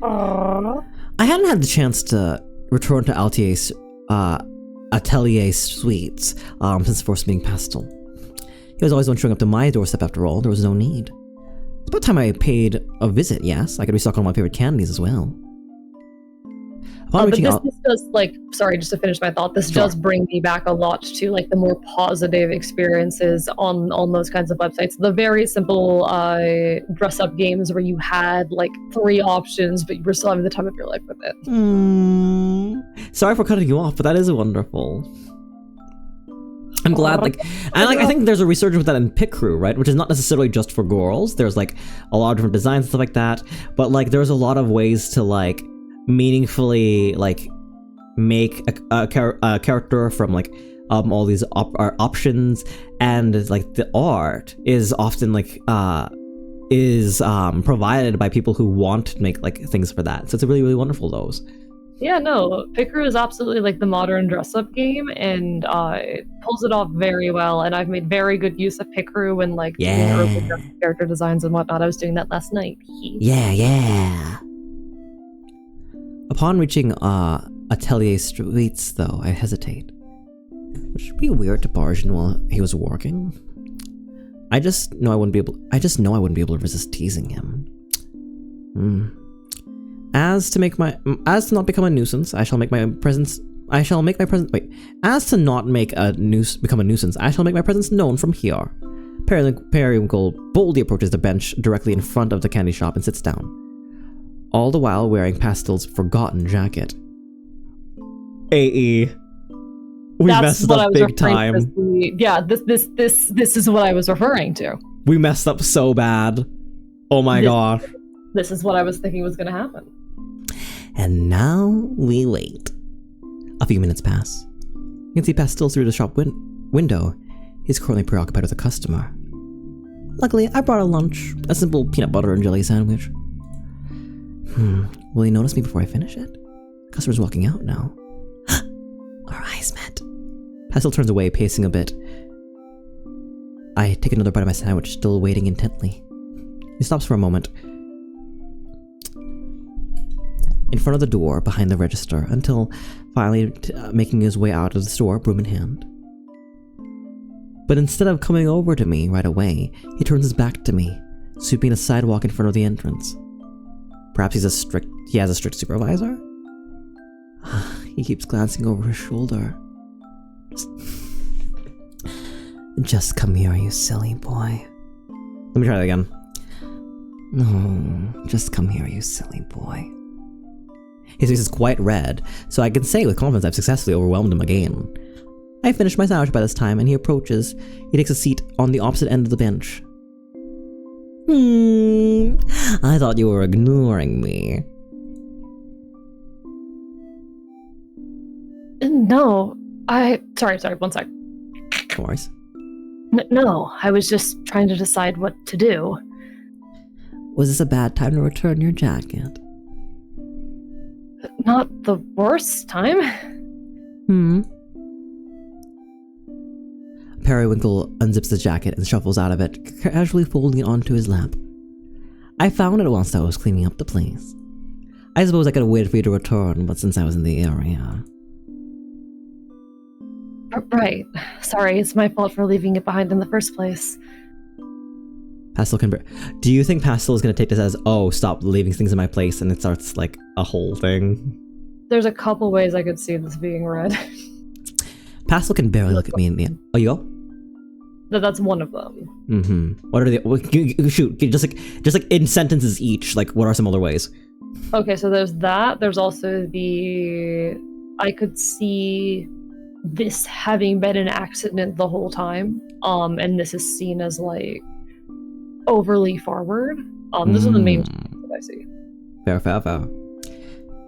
Aww. I hadn't had the chance to return to Atelier Suites since first meeting Pastel. He was always one showing up to my doorstep after all. There was no need. It's about time I paid a visit, yes? I could restock on my favorite candies as well. But this does, like, sorry, just to finish my thought, this does bring me back a lot to, like, the more positive experiences on those kinds of websites. The very simple dress-up games where you had, like, 3 options, but you were still having the time of your life with it. Sorry for cutting you off, but that is wonderful. I'm glad, like, and like I think there's a resurgence with that in Pit Crew, right? Which is not necessarily just for girls. There's, like, a lot of different designs and stuff like that, but, like, there's a lot of ways to, like, meaningfully like make a character from like all these options, and like the art is often like provided by people who want to make like things for that. So it's a really, really wonderful those. Yeah, no, Pit Crew is absolutely like the modern dress-up game, and it pulls it off very well. And I've made very good use of Pit Crew and like doing early character designs and whatnot. I was doing that last night. Yeah. Upon reaching Atelier Suites, though, I hesitate. Would it be weird to barge in while he was working? I just know I wouldn't be able to resist teasing him. As to not become a nuisance, I shall make my presence. As to not become a nuisance, I shall make my presence known from here. Periwinkle boldly approaches the bench directly in front of the candy shop and sits down. all the while wearing Pastel's forgotten jacket. AE. We messed up big time. This is what I was referring to. We messed up so bad. Oh my god. This is what I was thinking was going to happen. And now we wait. A few minutes pass. You can see Pastel through the shop window. He's currently preoccupied with a customer. Luckily, I brought a lunch. A simple peanut butter and jelly sandwich. Will he notice me before I finish it? The customer's walking out now. Our eyes met. Pastel turns away, pacing a bit. I take another bite of my sandwich, still waiting intently. He stops for a moment in front of the door behind the register until finally making his way out of the store, broom in hand. But instead of coming over to me right away, he turns his back to me, sweeping the sidewalk in front of the entrance. Perhaps he has a strict supervisor? He keeps glancing over his shoulder. Just come here, you silly boy. Let me try that again. No, just come here, you silly boy. His face is quite red, so I can say with confidence I've successfully overwhelmed him again. I finish my sandwich by this time, and he approaches. He takes a seat on the opposite end of the bench. I thought you were ignoring me. No, Sorry, one sec. No worries. No, I was just trying to decide what to do. Was this a bad time to return your jacket? Not the worst time. Periwinkle unzips the jacket and shuffles out of it, casually folding it onto his lap. I found it once I was cleaning up the place. I suppose I could have waited for you to return, but since I was in the area... Right. Sorry, it's my fault for leaving it behind in the first place. Pastel can... Do you think Pastel is going to take this as, oh, stop leaving things in my place, and it starts, like, a whole thing? There's a couple ways I could see this being read. Pastel can barely look at me in the... Oh, you go? That's one of them. What are the... Shoot, just like in sentences each, like, what are some other ways? Okay, so there's that. There's also the... I could see this having been an accident the whole time. And this is seen as, like, overly forward. This is the main that I see. Fair.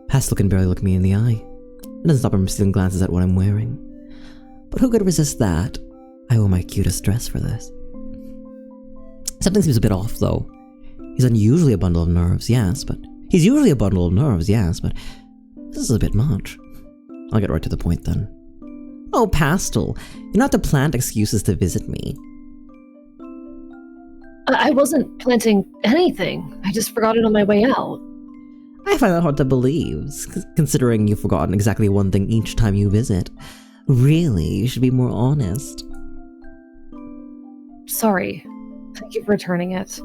Pastel can barely look me in the eye. It doesn't stop him from stealing glances at what I'm wearing. But who could resist that? I wore my cutest dress for this. Something seems a bit off, though. He's usually a bundle of nerves, yes, but this is a bit much. I'll get right to the point then. Oh, Pastel, you don't have to plant excuses to visit me. I wasn't planting anything. I just forgot it on my way out. I find that hard to believe, considering you've forgotten exactly one thing each time you visit. Really, you should be more honest. Sorry. Thank you for returning it.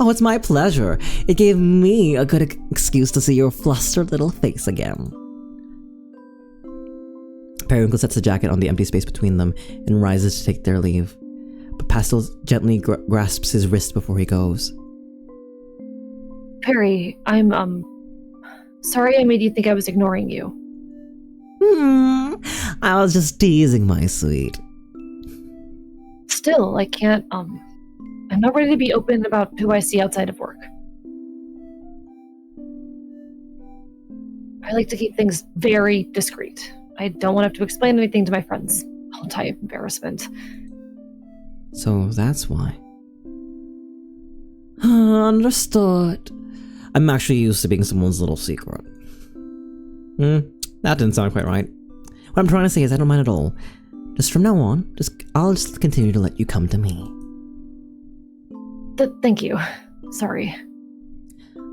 Oh, it's my pleasure. It gave me a good excuse to see your flustered little face again. Periwinkle sets the jacket on the empty space between them and rises to take their leave. But Pastel gently grasps his wrist before he goes. Perry, I'm, sorry I made you think I was ignoring you. I was just teasing, my sweet. Still, I can't, I'm not ready to be open about who I see outside of work. I like to keep things very discreet. I don't want to have to explain anything to my friends. I'll die of embarrassment. So that's why. Understood. I'm actually used to being someone's little secret. That didn't sound quite right. What I'm trying to say is I don't mind at all. Just from now on, I'll just continue to let you come to me. Thank you. Sorry.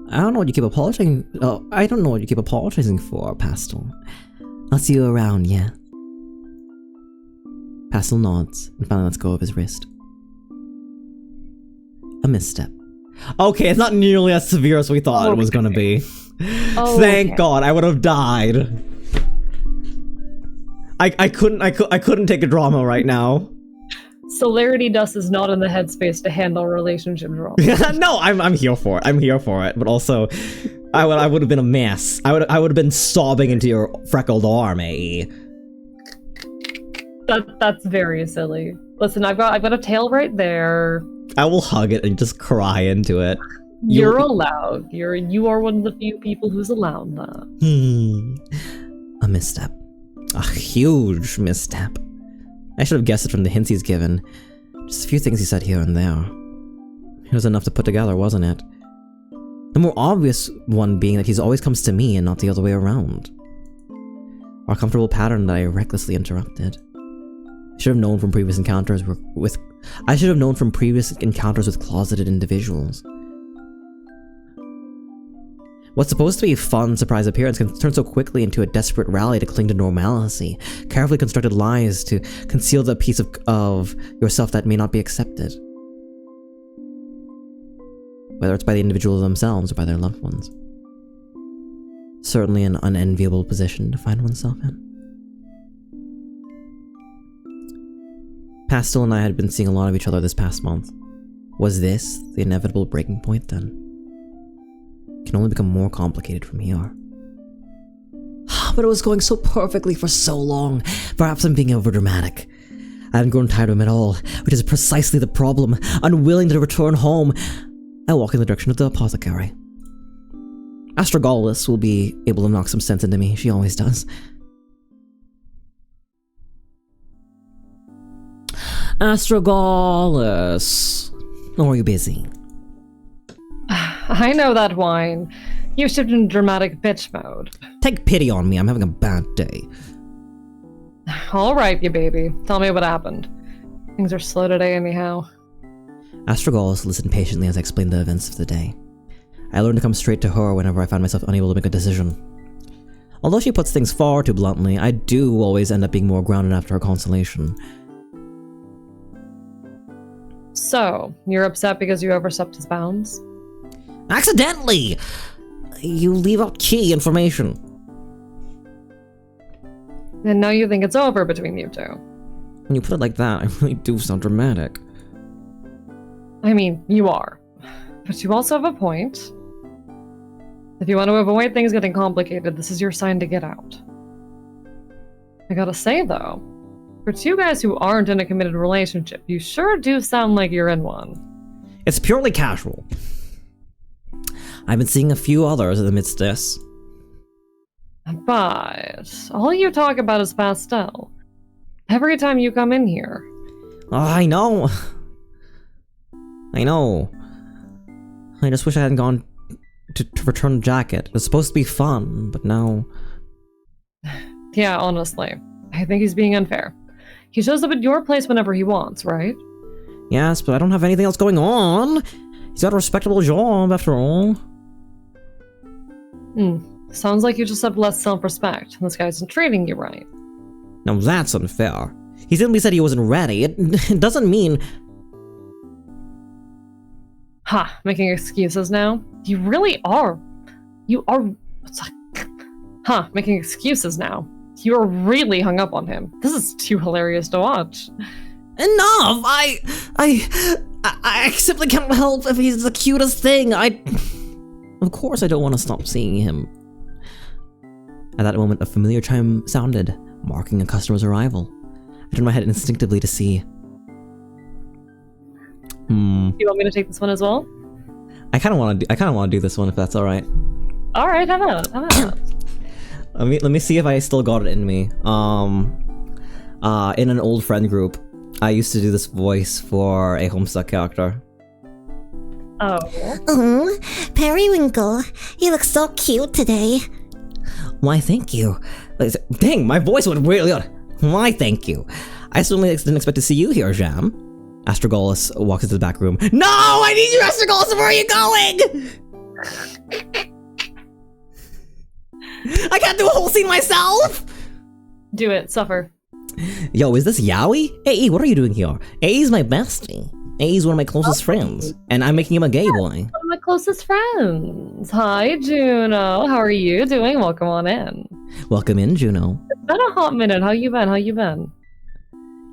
I don't know what you keep apologizing. I don't know what you keep apologizing for, Pastel. I'll see you around, yeah. Pastel nods and finally lets go of his wrist. A misstep. Okay, it's not nearly as severe as we thought it was gonna be. Thank God, I would have died. I couldn't take a drama right now. Celerity Dust is not in the headspace to handle relationship drama. No, I'm here for it. I'm here for it. But also, I would have been a mess. I would have been sobbing into your freckled arm, AE. That's very silly. Listen, I've got a tail right there. I will hug it and just cry into it. You're allowed. You are one of the few people who's allowed that. A misstep. A huge misstep. I should have guessed it from the hints he's given. Just a few things he said here and there. It was enough to put together, wasn't it? The more obvious one being that he's always comes to me and not the other way around. Our comfortable pattern that I recklessly interrupted. I should have known from previous encounters with closeted individuals. What's supposed to be a fun surprise appearance can turn so quickly into a desperate rally to cling to normalcy, carefully constructed lies to conceal the piece of yourself that may not be accepted. Whether it's by the individuals themselves or by their loved ones. Certainly an unenviable position to find oneself in. Pastel and I had been seeing a lot of each other this past month. Was this the inevitable breaking point then? It can only become more complicated from here. But it was going so perfectly for so long. Perhaps I'm being overdramatic. I hadn't grown tired of him at all, which is precisely the problem. Unwilling to return home, I walk in the direction of the apothecary. Astragalus will be able to knock some sense into me. She always does. Astragalus, or are you busy? I know that whine. You shifted into dramatic bitch mode. Take pity on me. I'm having a bad day. All right, you baby. Tell me what happened. Things are slow today anyhow. Astragalus listened patiently as I explained the events of the day. I learned to come straight to her whenever I found myself unable to make a decision. Although she puts things far too bluntly, I do always end up being more grounded after her consolation. So, you're upset because you overstepped his bounds? Accidentally! You leave out key information. And now you think it's over between you two. When you put it like that, I really do sound dramatic. I mean, you are. But you also have a point. If you want to avoid things getting complicated, this is your sign to get out. I gotta say, though, for two guys who aren't in a committed relationship, you sure do sound like you're in one. It's purely casual. I've been seeing a few others amidst this. But all you talk about is Pastel. Every time you come in here. Oh, I know. I know. I just wish I hadn't gone to return the jacket. It was supposed to be fun, but now... Yeah, honestly. I think he's being unfair. He shows up at your place whenever he wants, right? Yes, but I don't have anything else going on. He's got a respectable job, after all. Sounds like you just have less self-respect. This guy isn't treating you right. Now that's unfair. He simply said he wasn't ready. It doesn't mean... Ha, making excuses now? You really are. You are... making excuses now. You are really hung up on him. This is too hilarious to watch. Enough! I simply can't help if he's the cutest thing. Of course I don't want to stop seeing him. At that moment, a familiar chime sounded, marking a customer's arrival. I turned my head instinctively to see. You want me to take this one as well? I kind of want to do this one if that's all right. All right, how about it? Let me see if I still got it in me. In an old friend group, I used to do this voice for a Homestuck character. Oh, Periwinkle, you look so cute today. Why, thank you. Dang, my voice went really good. Why, thank you. I certainly didn't expect to see you here, Jam. Astragalus walks into the back room. No, I need you, Astragalus. Where are you going? I can't do a whole scene myself. Do it, suffer. Yo, is this Yowie? Hey, what are you doing here? A's my bestie. A's one of my closest friends, and I'm making him a gay boy. One of my closest friends. Hi, Juno. How are you doing? Welcome on in. Welcome in, Juno. It's been a hot minute. How you been?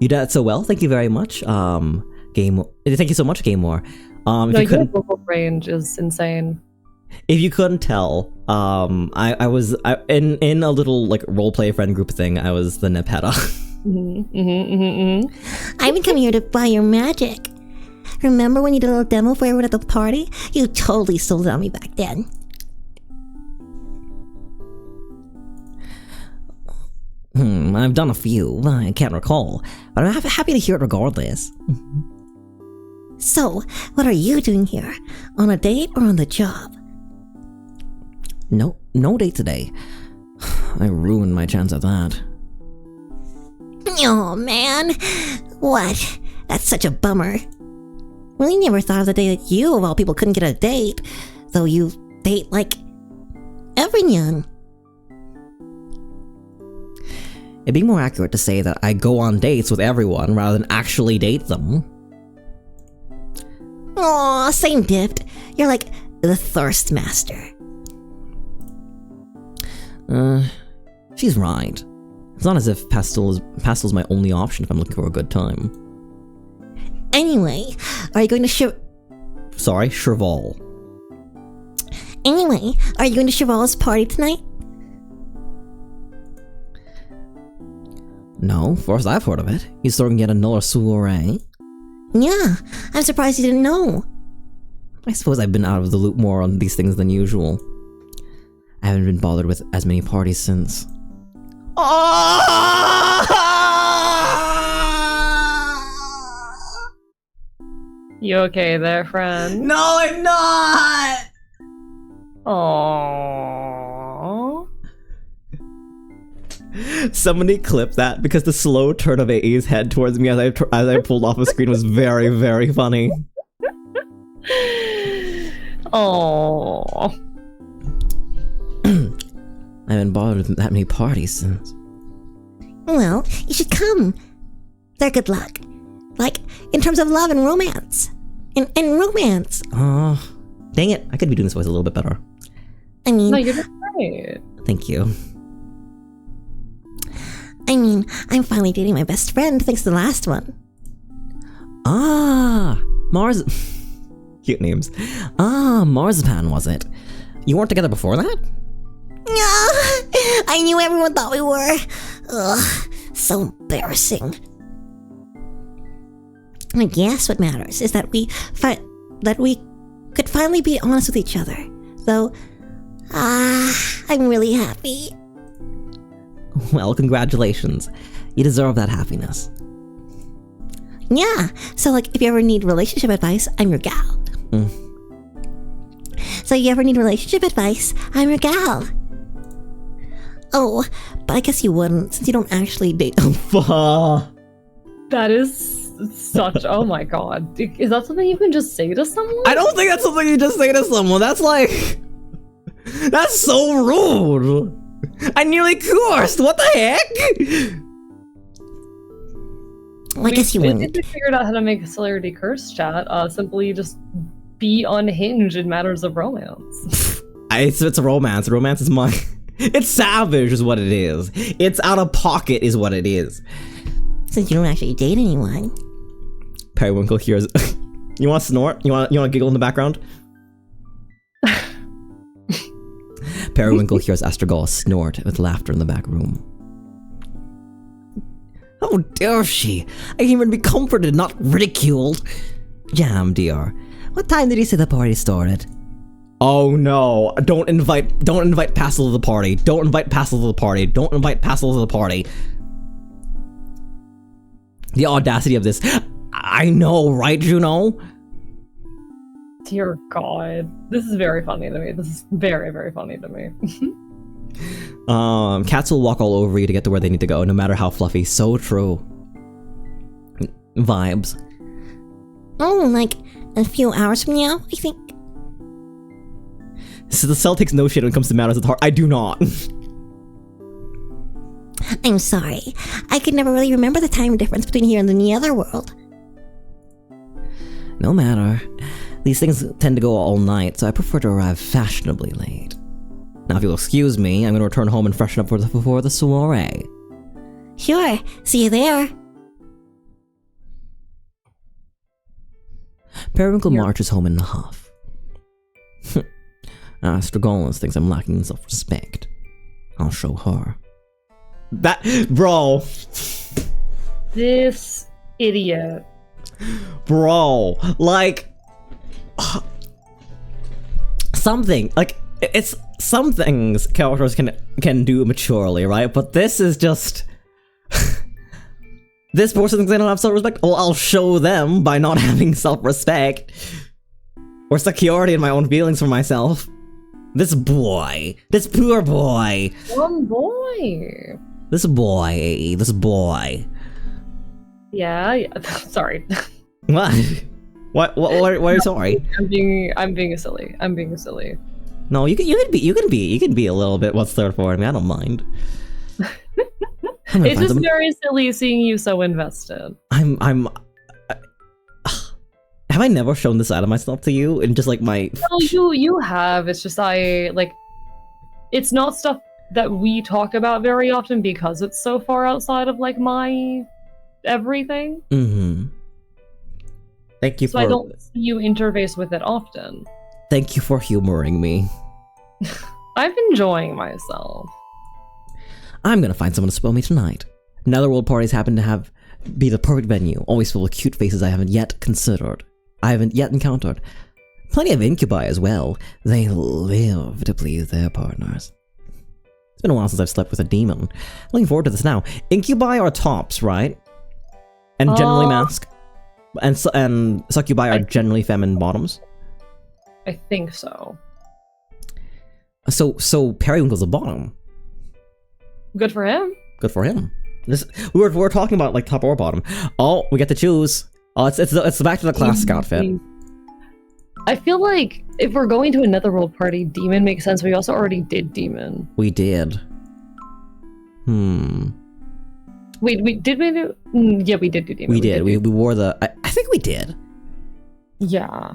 You did so well. Thank you very much. Thank you so much, Game More. No, your vocal range is insane. If you couldn't tell, I was in a little like roleplay friend group thing. I was the Nepeta. I've been coming here to buy your magic. Remember when you did a little demo for everyone at the party? You totally sold it on me back then. I've done a few. I can't recall, but I'm happy to hear it regardless. So, what are you doing here? On a date or on the job? No date today. I ruined my chance at that. Oh man, what? That's such a bummer. Really never thought of the day that you, of all people, couldn't get a date, though you date like everyone. It'd be more accurate to say that I go on dates with everyone rather than actually date them. Aw, same dipped. You're like the thirst master. She's right. It's not as if pastel's my only option if I'm looking for a good time. Anyway, are you going to Cheval. Anyway, are you going to Cheval's party tonight? No, first I've heard of it. He's throwing yet another soiree. Yeah, I'm surprised you didn't know. I suppose I've been out of the loop more on these things than usual. I haven't been bothered with as many parties since. You okay there, friend? No, I'm not! Aww. Somebody clip that because the slow turn of AE's head towards me as I pulled off the screen was very, very funny. Aww. I haven't bothered with that many parties since. Well, you should come. They're good luck. Like, in terms of love and romance. And romance. Oh, dang it. I could be doing this voice a little bit better. I mean... No, you're great. Thank you. I mean, I'm finally dating my best friend thanks to the last one. Mars... Cute names. Marzipan, was it? You weren't together before that? I knew everyone thought we were. Ugh, so embarrassing. I guess what matters is that we could finally be honest with each other. Though, I'm really happy. Well, congratulations. You deserve that happiness. Yeah, so like if you ever need relationship advice, I'm your gal. So you ever need relationship advice, I'm your gal. Oh, but I guess you wouldn't, since you don't actually date. That is such... Oh my god. Is that something you can just say to someone? I don't think that's something you just say to someone. That's like... That's so rude. I nearly cursed. What the heck? Well, I guess you We wouldn't. figured out how to make a celebrity curse chat. Simply just be unhinged in matters of romance. It's a romance. Romance is my... It's savage is what it is. It's out of pocket is what it is. Since you don't actually date anyone. Periwinkle hears... You want to snort? You want to giggle in the background? Periwinkle hears Astragal snort with laughter in the back room. How dare she? I came here to be comforted, not ridiculed. Jam, dear. What time did he say the party started? Oh no, don't invite Pastel to the party. Don't invite Pastel to the party. Don't invite Pastel to the party. The audacity of this. I know, right, Juno? Dear God. This is very funny to me. This is very, very funny to me. Cats will walk all over you to get to where they need to go, no matter how fluffy. So true. Vibes. Oh, like a few hours from now, I think. So the cell takes no shit when it comes to matters of the heart. I do not. I'm sorry. I could never really remember the time difference between here and the other world. No matter. These things tend to go all night, so I prefer to arrive fashionably late. Now, if you'll excuse me, I'm going to return home and freshen up before the soiree. Sure. See you there. Periwinkle marches home in a huff. Stragolas thinks I'm lacking in self-respect. I'll show her. That, bro. This idiot. Bro, like, something, like, it's, some things characters can do maturely, right? But this is just, this person thinks they don't have self-respect? Well, I'll show them by not having self-respect. Or security in my own feelings for myself. This boy. This poor boy. One boy. This boy. This boy. Yeah. Sorry. What? What are you sorry? I'm being silly. I'm being silly. No, you can be a little bit what's there for me. I don't mind. It's just very silly seeing you so invested. Have I never shown this side of myself to you? And just like my... No, you have. It's just it's not stuff that we talk about very often because it's so far outside of like my everything. Mm-hmm. Thank you so I don't see you interface with it often. Thank you for humoring me. I'm enjoying myself. I'm gonna find someone to spoil me tonight. Netherworld parties happen to be the perfect venue, always full of cute faces I haven't yet encountered. Plenty of incubi as well. They live to please their partners. It's been a while since I've slept with a demon. Looking forward to this now. Incubi are tops, right? And generally mask. And succubi are generally feminine bottoms. I think so. So Periwinkle's a bottom. Good for him. Good for him. We were talking about like top or bottom. Oh, we get to choose. Oh, it's back to the classic outfit. I feel like if we're going to a Netherworld party, demon makes sense. We also already did demon. We did. Wait, did we do? Yeah, we did do demon. We did. We wore the. I think we did. Yeah.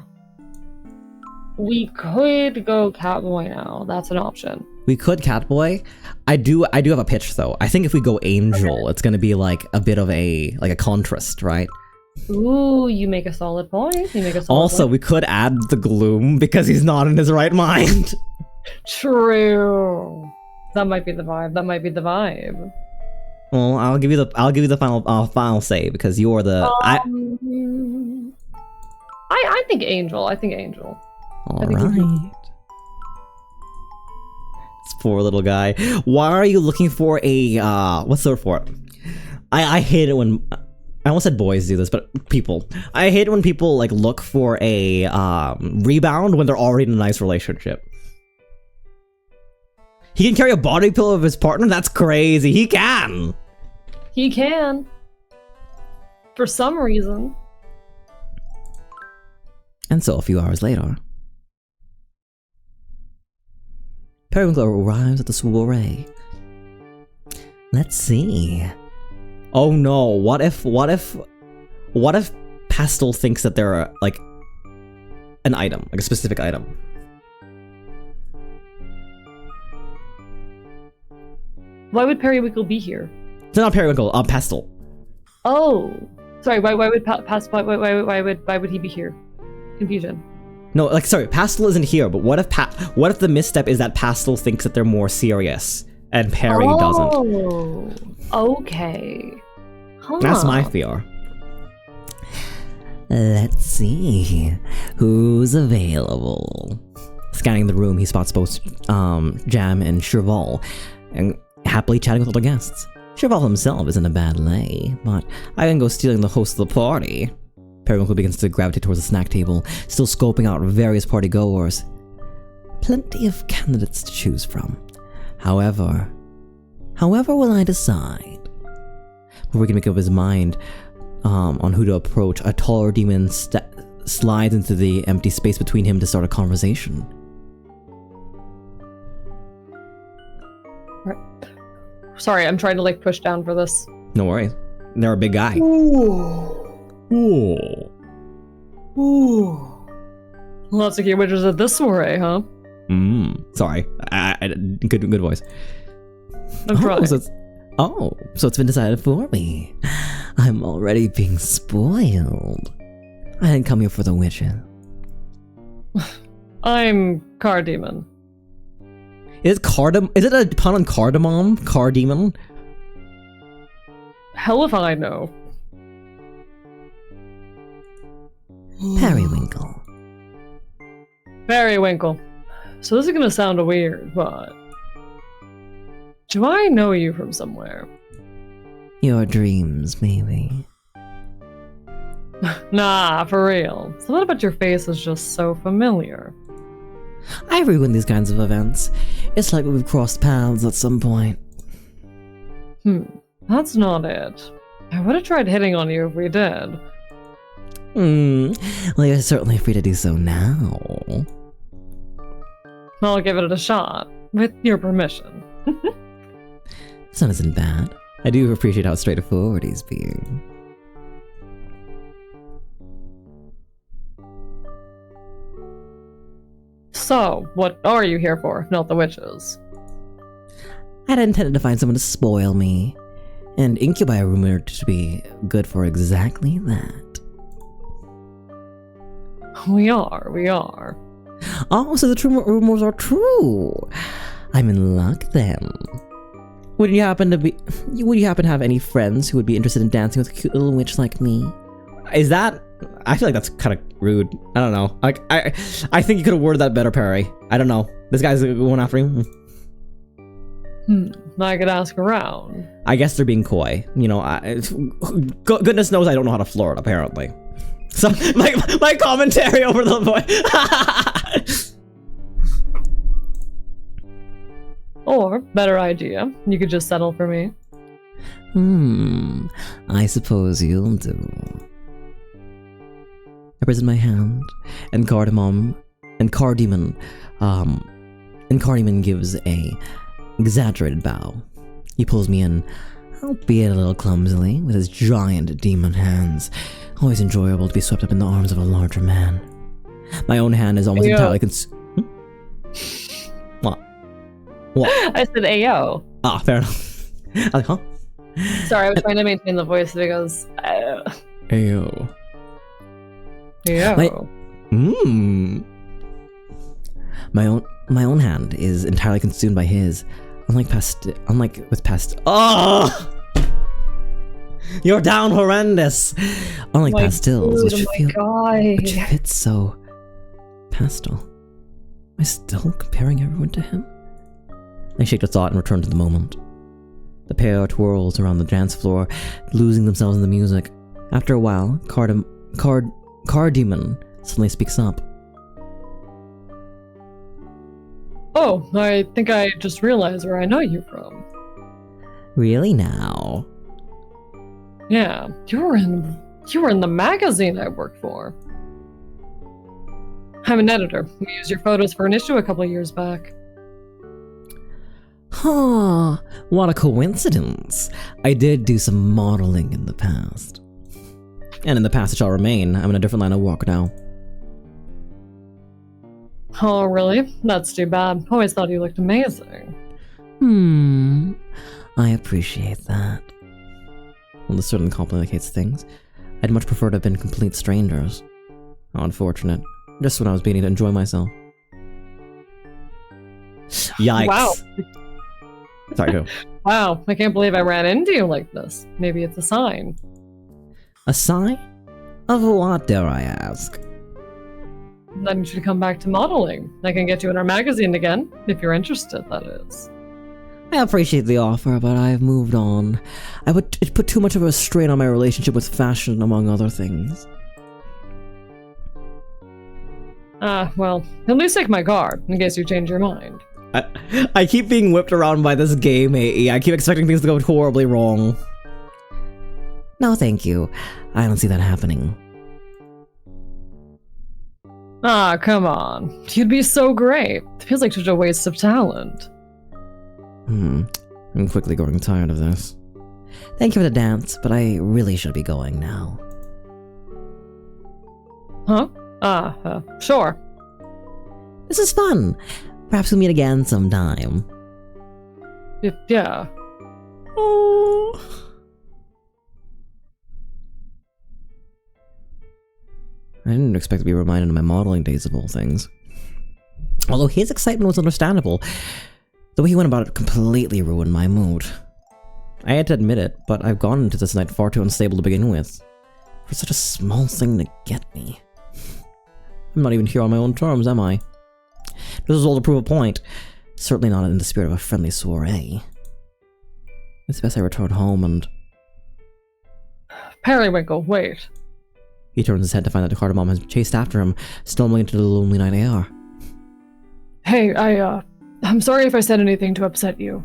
We could go Catboy now. That's an option. We could Catboy. I do have a pitch though. I think if we go Angel, it's gonna be like a bit of a contrast, right? Ooh, you make a solid point. Also, we could add the Gloom because he's not in his right mind. True. That might be the vibe. Well, I'll give you the final say because you're the. I think Angel. All right. This poor little guy. Why are you looking for a what's the word for it? I hate it when. I almost said boys do this, but people. I hate it when people like look for a rebound when they're already in a nice relationship. He can carry a body pillow of his partner? That's crazy. He can. He can. For some reason. And so a few hours later, Periwinkle arrives at the soiree. Let's see. Oh no, what if Pastel thinks that they're like an item, like a specific item? Why would Periwinkle be here? It's not Periwinkle, Pastel. Oh, sorry. Why would he be here? Confusion. No, like sorry, Pastel isn't here. But what if the misstep is that Pastel thinks that they're more serious and Perry doesn't? Oh, okay. Huh. That's my fear. Let's see who's available. Scanning the room, he spots both Jam and Cheval, and happily chatting with other guests. Cheval himself isn't a bad lay, but I can go stealing the host of the party. Periwinkle begins to gravitate towards the snack table, still scoping out various party goers. Plenty of candidates to choose from. However will I decide? Before he can make up his mind on who to approach, a taller demon slides into the empty space between him to start a conversation. Sorry, I'm trying to like push down for this. No worries. They're a big guy. Ooh. Ooh. Ooh. Lots of key witches at this soiree, huh? Sorry. Good voice. I'm trying. So it's been decided for me. I'm already being spoiled. I didn't come here for the witches. I'm Car Demon. Is it a pun on cardamom? Cardemon? Hell if I know. Periwinkle. Periwinkle. So this is gonna sound weird, but do I know you from somewhere? Your dreams, maybe. Nah, for real. Something about your face is just so familiar. I ruin these kinds of events. It's like we've crossed paths at some point. That's not it. I would have tried hitting on you if we did. Well, you're certainly free to do so now. I'll give it a shot, with your permission. Sun isn't bad. I do appreciate how straightforward he's being. So, what are you here for, if not the witches? I had intended to find someone to spoil me, and incubi are rumored to be good for exactly that. We are. Oh, so the rumors are true. I'm in luck then. Would you happen to have any friends who would be interested in dancing with a cute little witch like me? Is that... I feel like that's kind of rude. I don't know. Like, I think you could have worded that better, Perry. I don't know. This guy's going after you. I could ask around. I guess they're being coy. You know, goodness knows I don't know how to flirt, apparently. So, my commentary over the voice. Or, better idea, you could just settle for me. I suppose you'll do. I present my hand, and Cardamom gives a exaggerated bow. He pulls me in, albeit a little clumsily, with his giant demon hands. Always enjoyable to be swept up in the arms of a larger man. My own hand is almost entirely What? I said Ayo. Ah, fair enough. I was like, huh? Sorry, I was trying to maintain the voice because... Ayo. Ayo. My own hand is entirely consumed by his. Unlike with past. Oh! You're down horrendous. Unlike pastils, which fit so pastel. Am I still comparing everyone to him? I shake the thought and return to the moment. The pair twirls around the dance floor, losing themselves in the music. After a while, Cardemon suddenly speaks up. Oh, I think I just realized where I know you from. Really now? Yeah, you were in the magazine I worked for. I'm an editor. We used your photos for an issue a couple of years back. Huh, what a coincidence. I did do some modeling in the past. And in the past it shall remain. I'm in a different line of work now. Oh, really? That's too bad. Always thought you looked amazing. I appreciate that. Well, this certainly complicates things. I'd much prefer to have been complete strangers. How unfortunate. Just when I was beginning to enjoy myself. Yikes. Wow. Sorry, go. Wow, I can't believe I ran into you like this. Maybe it's a sign. A sign? Of what, dare I ask? I need you to come back to modeling. I can get you in our magazine again, if you're interested, that is. I appreciate the offer, but I've moved on. It put too much of a strain on my relationship with fashion, among other things. Well, at least take my card, in case you change your mind. I keep being whipped around by this game, AE. I keep expecting things to go horribly wrong. No, thank you. I don't see that happening. Come on. You'd be so great. It feels like such a waste of talent. I'm quickly growing tired of this. Thank you for the dance, but I really should be going now. Huh? Sure. This is fun. Perhaps we'll meet again sometime. Yeah. Oh. I didn't expect to be reminded of my modeling days of all things. Although his excitement was understandable. The way he went about it completely ruined my mood. I had to admit it, but I've gone into this night far too unstable to begin with. For such a small thing to get me. I'm not even here on my own terms, am I? This is all to prove a point. Certainly not in the spirit of a friendly soiree. It's best I return home and... Periwinkle, wait. He turns his head to find that the cardamom has chased after him, stumbling into the lonely night air. Hey, I'm sorry if I said anything to upset you.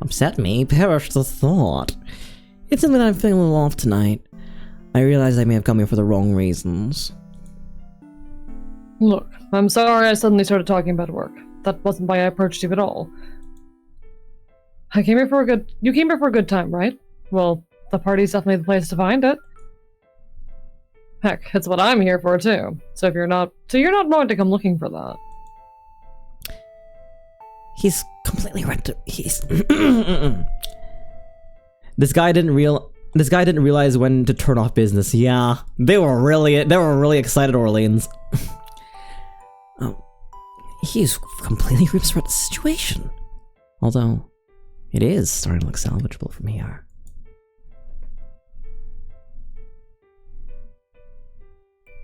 Upset me? Perish the thought. It's simply that I'm feeling a little off tonight. I realize I may have come here for the wrong reasons. Look, I'm sorry I suddenly started talking about work. That wasn't why I approached you at all. You came here for a good time, right? Well, the party's definitely the place to find it. Heck, it's what I'm here for too. So you're not going to come looking for that. He's completely This guy didn't realize when to turn off business. Yeah, they were really excited, Orleans. He's completely rips about the situation. Although, it is starting to look salvageable from here.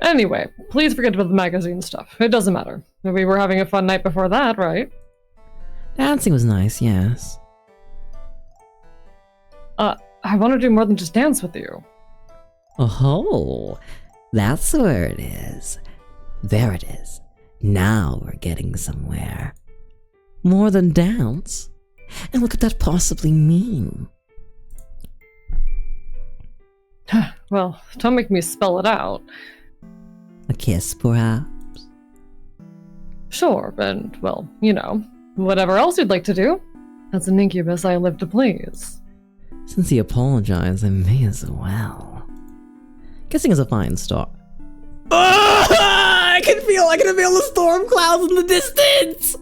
Anyway, please forget about the magazine stuff. It doesn't matter. We were having a fun night before that, right? Dancing was nice, yes. I want to do more than just dance with you. Oh, that's where it is. There it is. Now we're getting somewhere. More than dance? And what could that possibly mean? Well, don't make me spell it out. A kiss, perhaps? Sure, and, well, whatever else you'd like to do. As an incubus, I live to please. Since he apologized, I may as well. Kissing is a fine start. I can feel the storm clouds in the distance!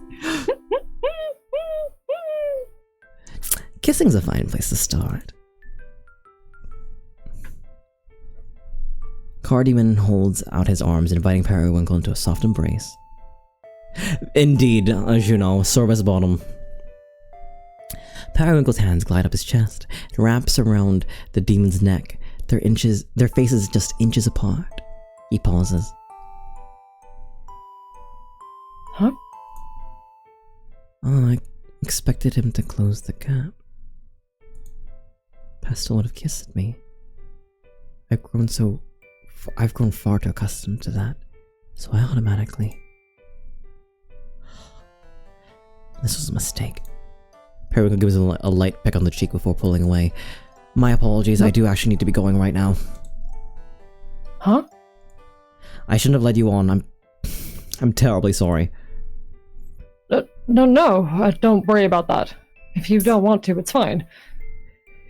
Kissing's a fine place to start. Cardamom holds out his arms, inviting Periwinkle into a soft embrace. Indeed, as you know, Sorbus bottom. Periwinkle's hands glide up his chest and wraps around the demon's neck, their faces just inches apart. He pauses. Huh? Oh, I expected him to close the gap. Pestle would have kissed me. I've grown far too accustomed to that, so I automatically... This was a mistake. Periwinkle gives him a light peck on the cheek before pulling away. My apologies, I do actually need to be going right now. Huh? I shouldn't have led you on. I'm terribly sorry. No, don't worry about that. If you don't want to, it's fine.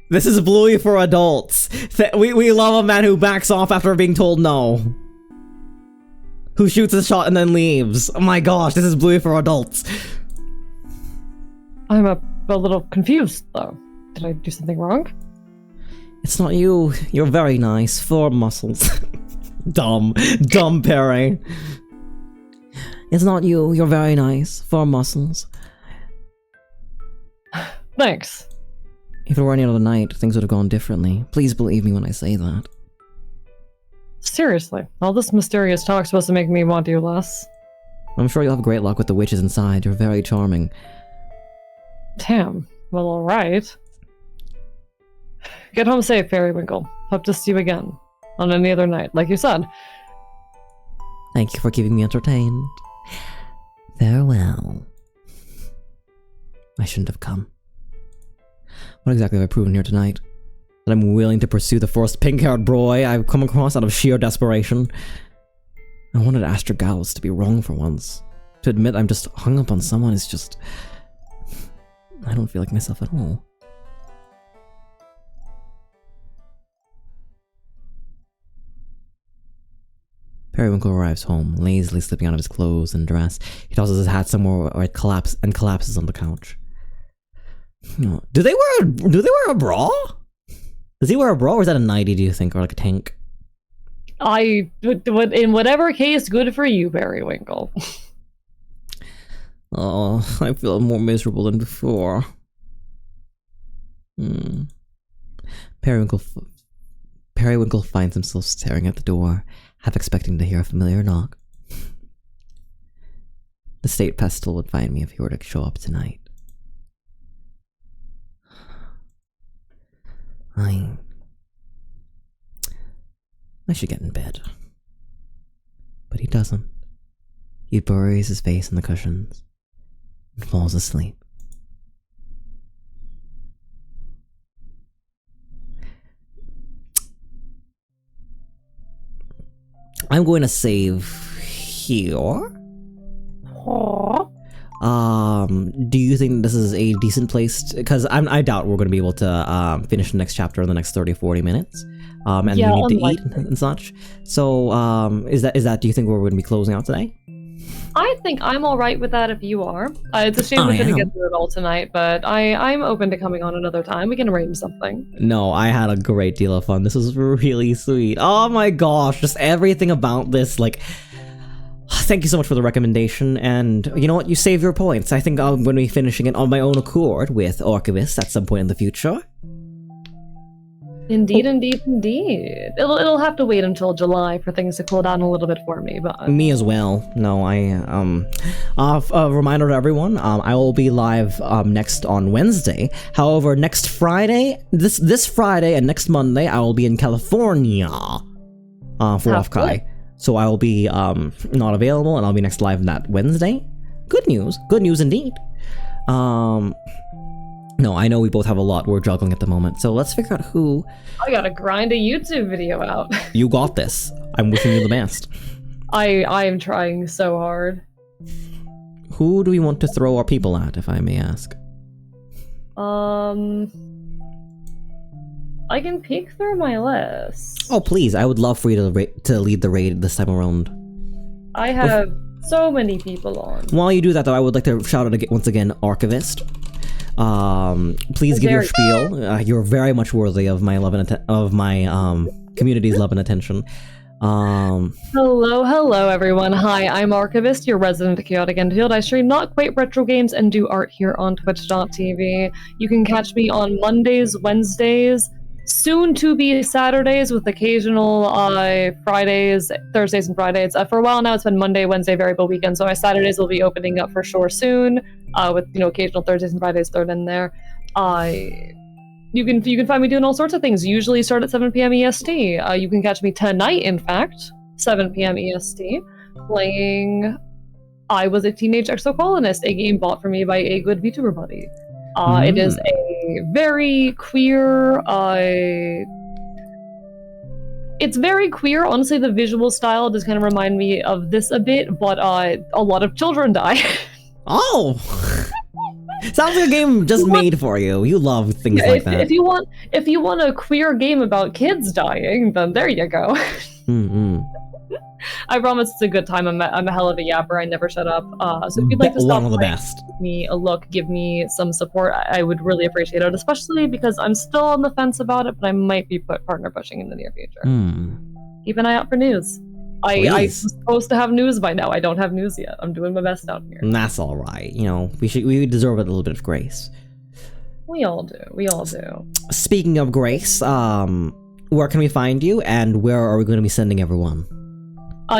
This is Bluey for adults. We love a man who backs off after being told no. Who shoots a shot and then leaves. Oh my gosh, this is Bluey for adults. I'm a little confused, though. Did I do something wrong? It's not you. You're very nice. For muscles. Dumb Perry. It's not you. You're very nice. For muscles. Thanks. If it were any other night, things would have gone differently. Please believe me when I say that. Seriously, all this mysterious talk's supposed to make me want you less. I'm sure you'll have great luck with the witches inside. You're very charming. Damn. Well, alright. Get home safe, Periwinkle. Hope to see you again. On any other night, like you said. Thank you for keeping me entertained. Farewell. I shouldn't have come. What exactly have I proven here tonight? That I'm willing to pursue the first pink-haired boy I've come across out of sheer desperation. I wanted Astragalus to be wrong for once. To admit I'm just hung up on someone is just... I don't feel like myself at all. Periwinkle arrives home, lazily slipping out of his clothes and dress. He tosses his hat somewhere where it collapses on the couch. Do they wear a bra? Does he wear a bra, or is that a nightie, do you think, or like a tank? In whatever case, good for you, Periwinkle. Oh, I feel more miserable than before. Periwinkle, Periwinkle finds himself staring at the door, half expecting to hear a familiar knock. The state pestle would find me if he were to show up tonight. I should get in bed. But he doesn't. He buries his face in the cushions and falls asleep. I'm going to save here. Do you think this is a decent place? Because I doubt we're going to be able to finish the next chapter in the next 30-40 minutes. And Yeah, we need to eat unlikely. and such. So, is that? Do you think we're going to be closing out today? I think I'm all right with that if you are. It's a shame we couldn't get through it all tonight, but I'm open to coming on another time. We can arrange something. No, I had a great deal of fun. This was really sweet. Oh my gosh, just everything about this, like... Thank you so much for the recommendation, and you know what? You save your points. I think I'm going to be finishing it on my own accord with Archivist at some point in the future. Indeed, indeed, indeed. It'll have to wait until July for things to cool down a little bit for me, but... Me as well. No, a reminder to everyone, I will be live, next on Wednesday. However, next Friday, this Friday and next Monday, I will be in California, for Off-Kai. So I will be, not available, and I'll be next live that Wednesday. Good news indeed. No, I know we both have a lot we're juggling at the moment, so let's figure out who... I gotta grind a YouTube video out. You got this. I'm wishing you the best. I am trying so hard. Who do we want to throw our people at, if I may ask? I can peek through my list. Oh, please, I would love for you to lead the raid this time around. I have so many people on. While you do that, though, I would like to shout out once again, Archivist. Please give your spiel. You're very much worthy of my love and my community's love and attention. Hello everyone. Hi, I'm Archivist, your resident chaotic Enfield. I stream not quite retro games and do art here on twitch.tv. You can catch me on Mondays, Wednesdays, soon to be Saturdays with occasional Fridays, Thursdays and Fridays. For a while now it's been Monday, Wednesday, variable weekend, so my Saturdays will be opening up for sure soon, with occasional Thursdays and Fridays thrown in there. You can find me doing all sorts of things. Usually start at 7 p.m. EST. You can catch me tonight, in fact, 7 p.m. EST, playing I Was a Teenage Exocolonist, a game bought for me by a good VTuber buddy. It is a very queer, it's very queer. Honestly, the visual style does kind of remind me of this a bit, but a lot of children die. Oh! Sounds like a game just made for you. You love things like that. If you want a queer game about kids dying, then there you go. I promise it's a good time. I'm a hell of a yapper. I never shut up. So if you'd like to stop one of the by, best. give me a look, give me some support, I would really appreciate it, especially because I'm still on the fence about it, but I might be partner pushing in the near future. Keep an eye out for news. I'm supposed to have news by now. I don't have news yet. I'm doing my best out here. That's all right. You know, we deserve a little bit of grace. We all do. We all do. Speaking of grace, where can we find you, and where are we going to be sending everyone?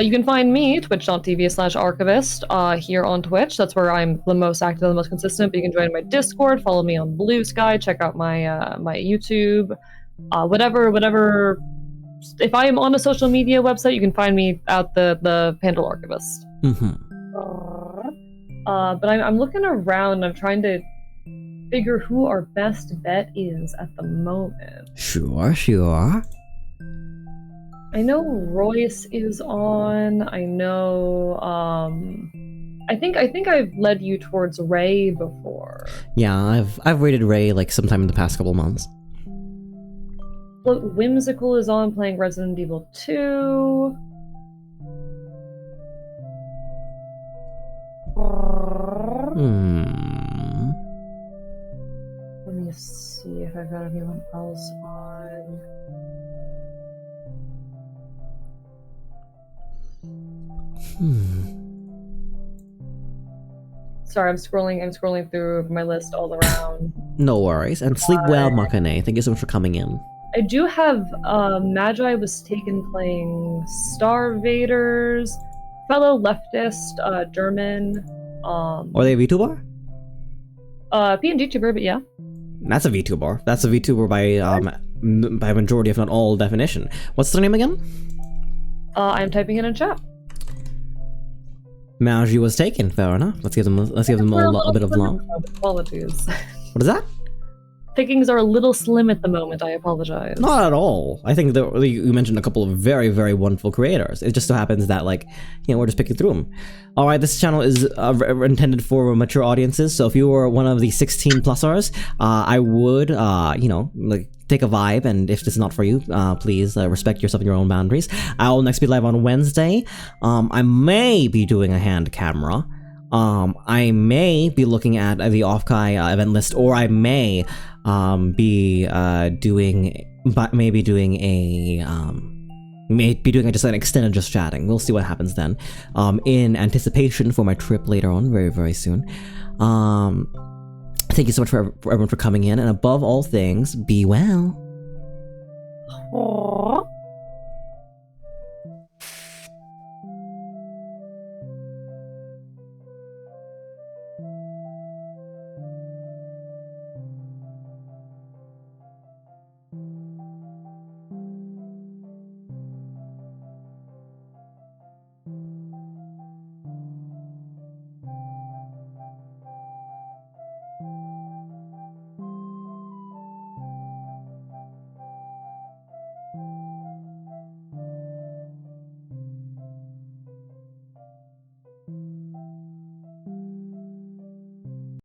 You can find me, twitch.tv/archivist, here on Twitch. That's where I'm the most active, the most consistent. But you can join my Discord, follow me on Blue Sky, check out my my YouTube, whatever. If I am on a social media website, you can find me at the Pandal Archivist. But I'm looking around. I'm trying to figure who our best bet is at the moment. Sure. I know Royce is on. I know. I think I've led you towards Ray before. Yeah, I've rated Ray like sometime in the past couple months. Look, Whimsical is on playing Resident Evil 2. Let me see if I've got anyone else on. Sorry, I'm scrolling through my list all around. No worries. And sleep well, Makane. Thank you so much for coming in. I do have Magi was taken playing Starvaders, fellow leftist German. Are they a VTuber? PNG tuber, but yeah. That's a VTuber. That's a VTuber by majority, if not all, definition. What's their name again? I'm typing it in chat. Magi was taken. Fair enough. Let's give them a little bit of love. Apologies. What is that? Pickings are a little slim at the moment. I apologize. Not at all. I think you mentioned a couple of very, very wonderful creators. It just so happens that, like, we're just picking through them. All right, this channel is intended for mature audiences, so if you were one of the 16-plussers, I would, like, take a vibe, and if this is not for you, please respect yourself and your own boundaries. I will next be live on Wednesday. I may be doing a hand camera. I may be looking at the Offkai event list, or I may be doing just an extended just chatting. We'll see what happens then. In anticipation for my trip later on, very, very soon. Thank you so much for everyone for coming in, and above all things, be well. Aww.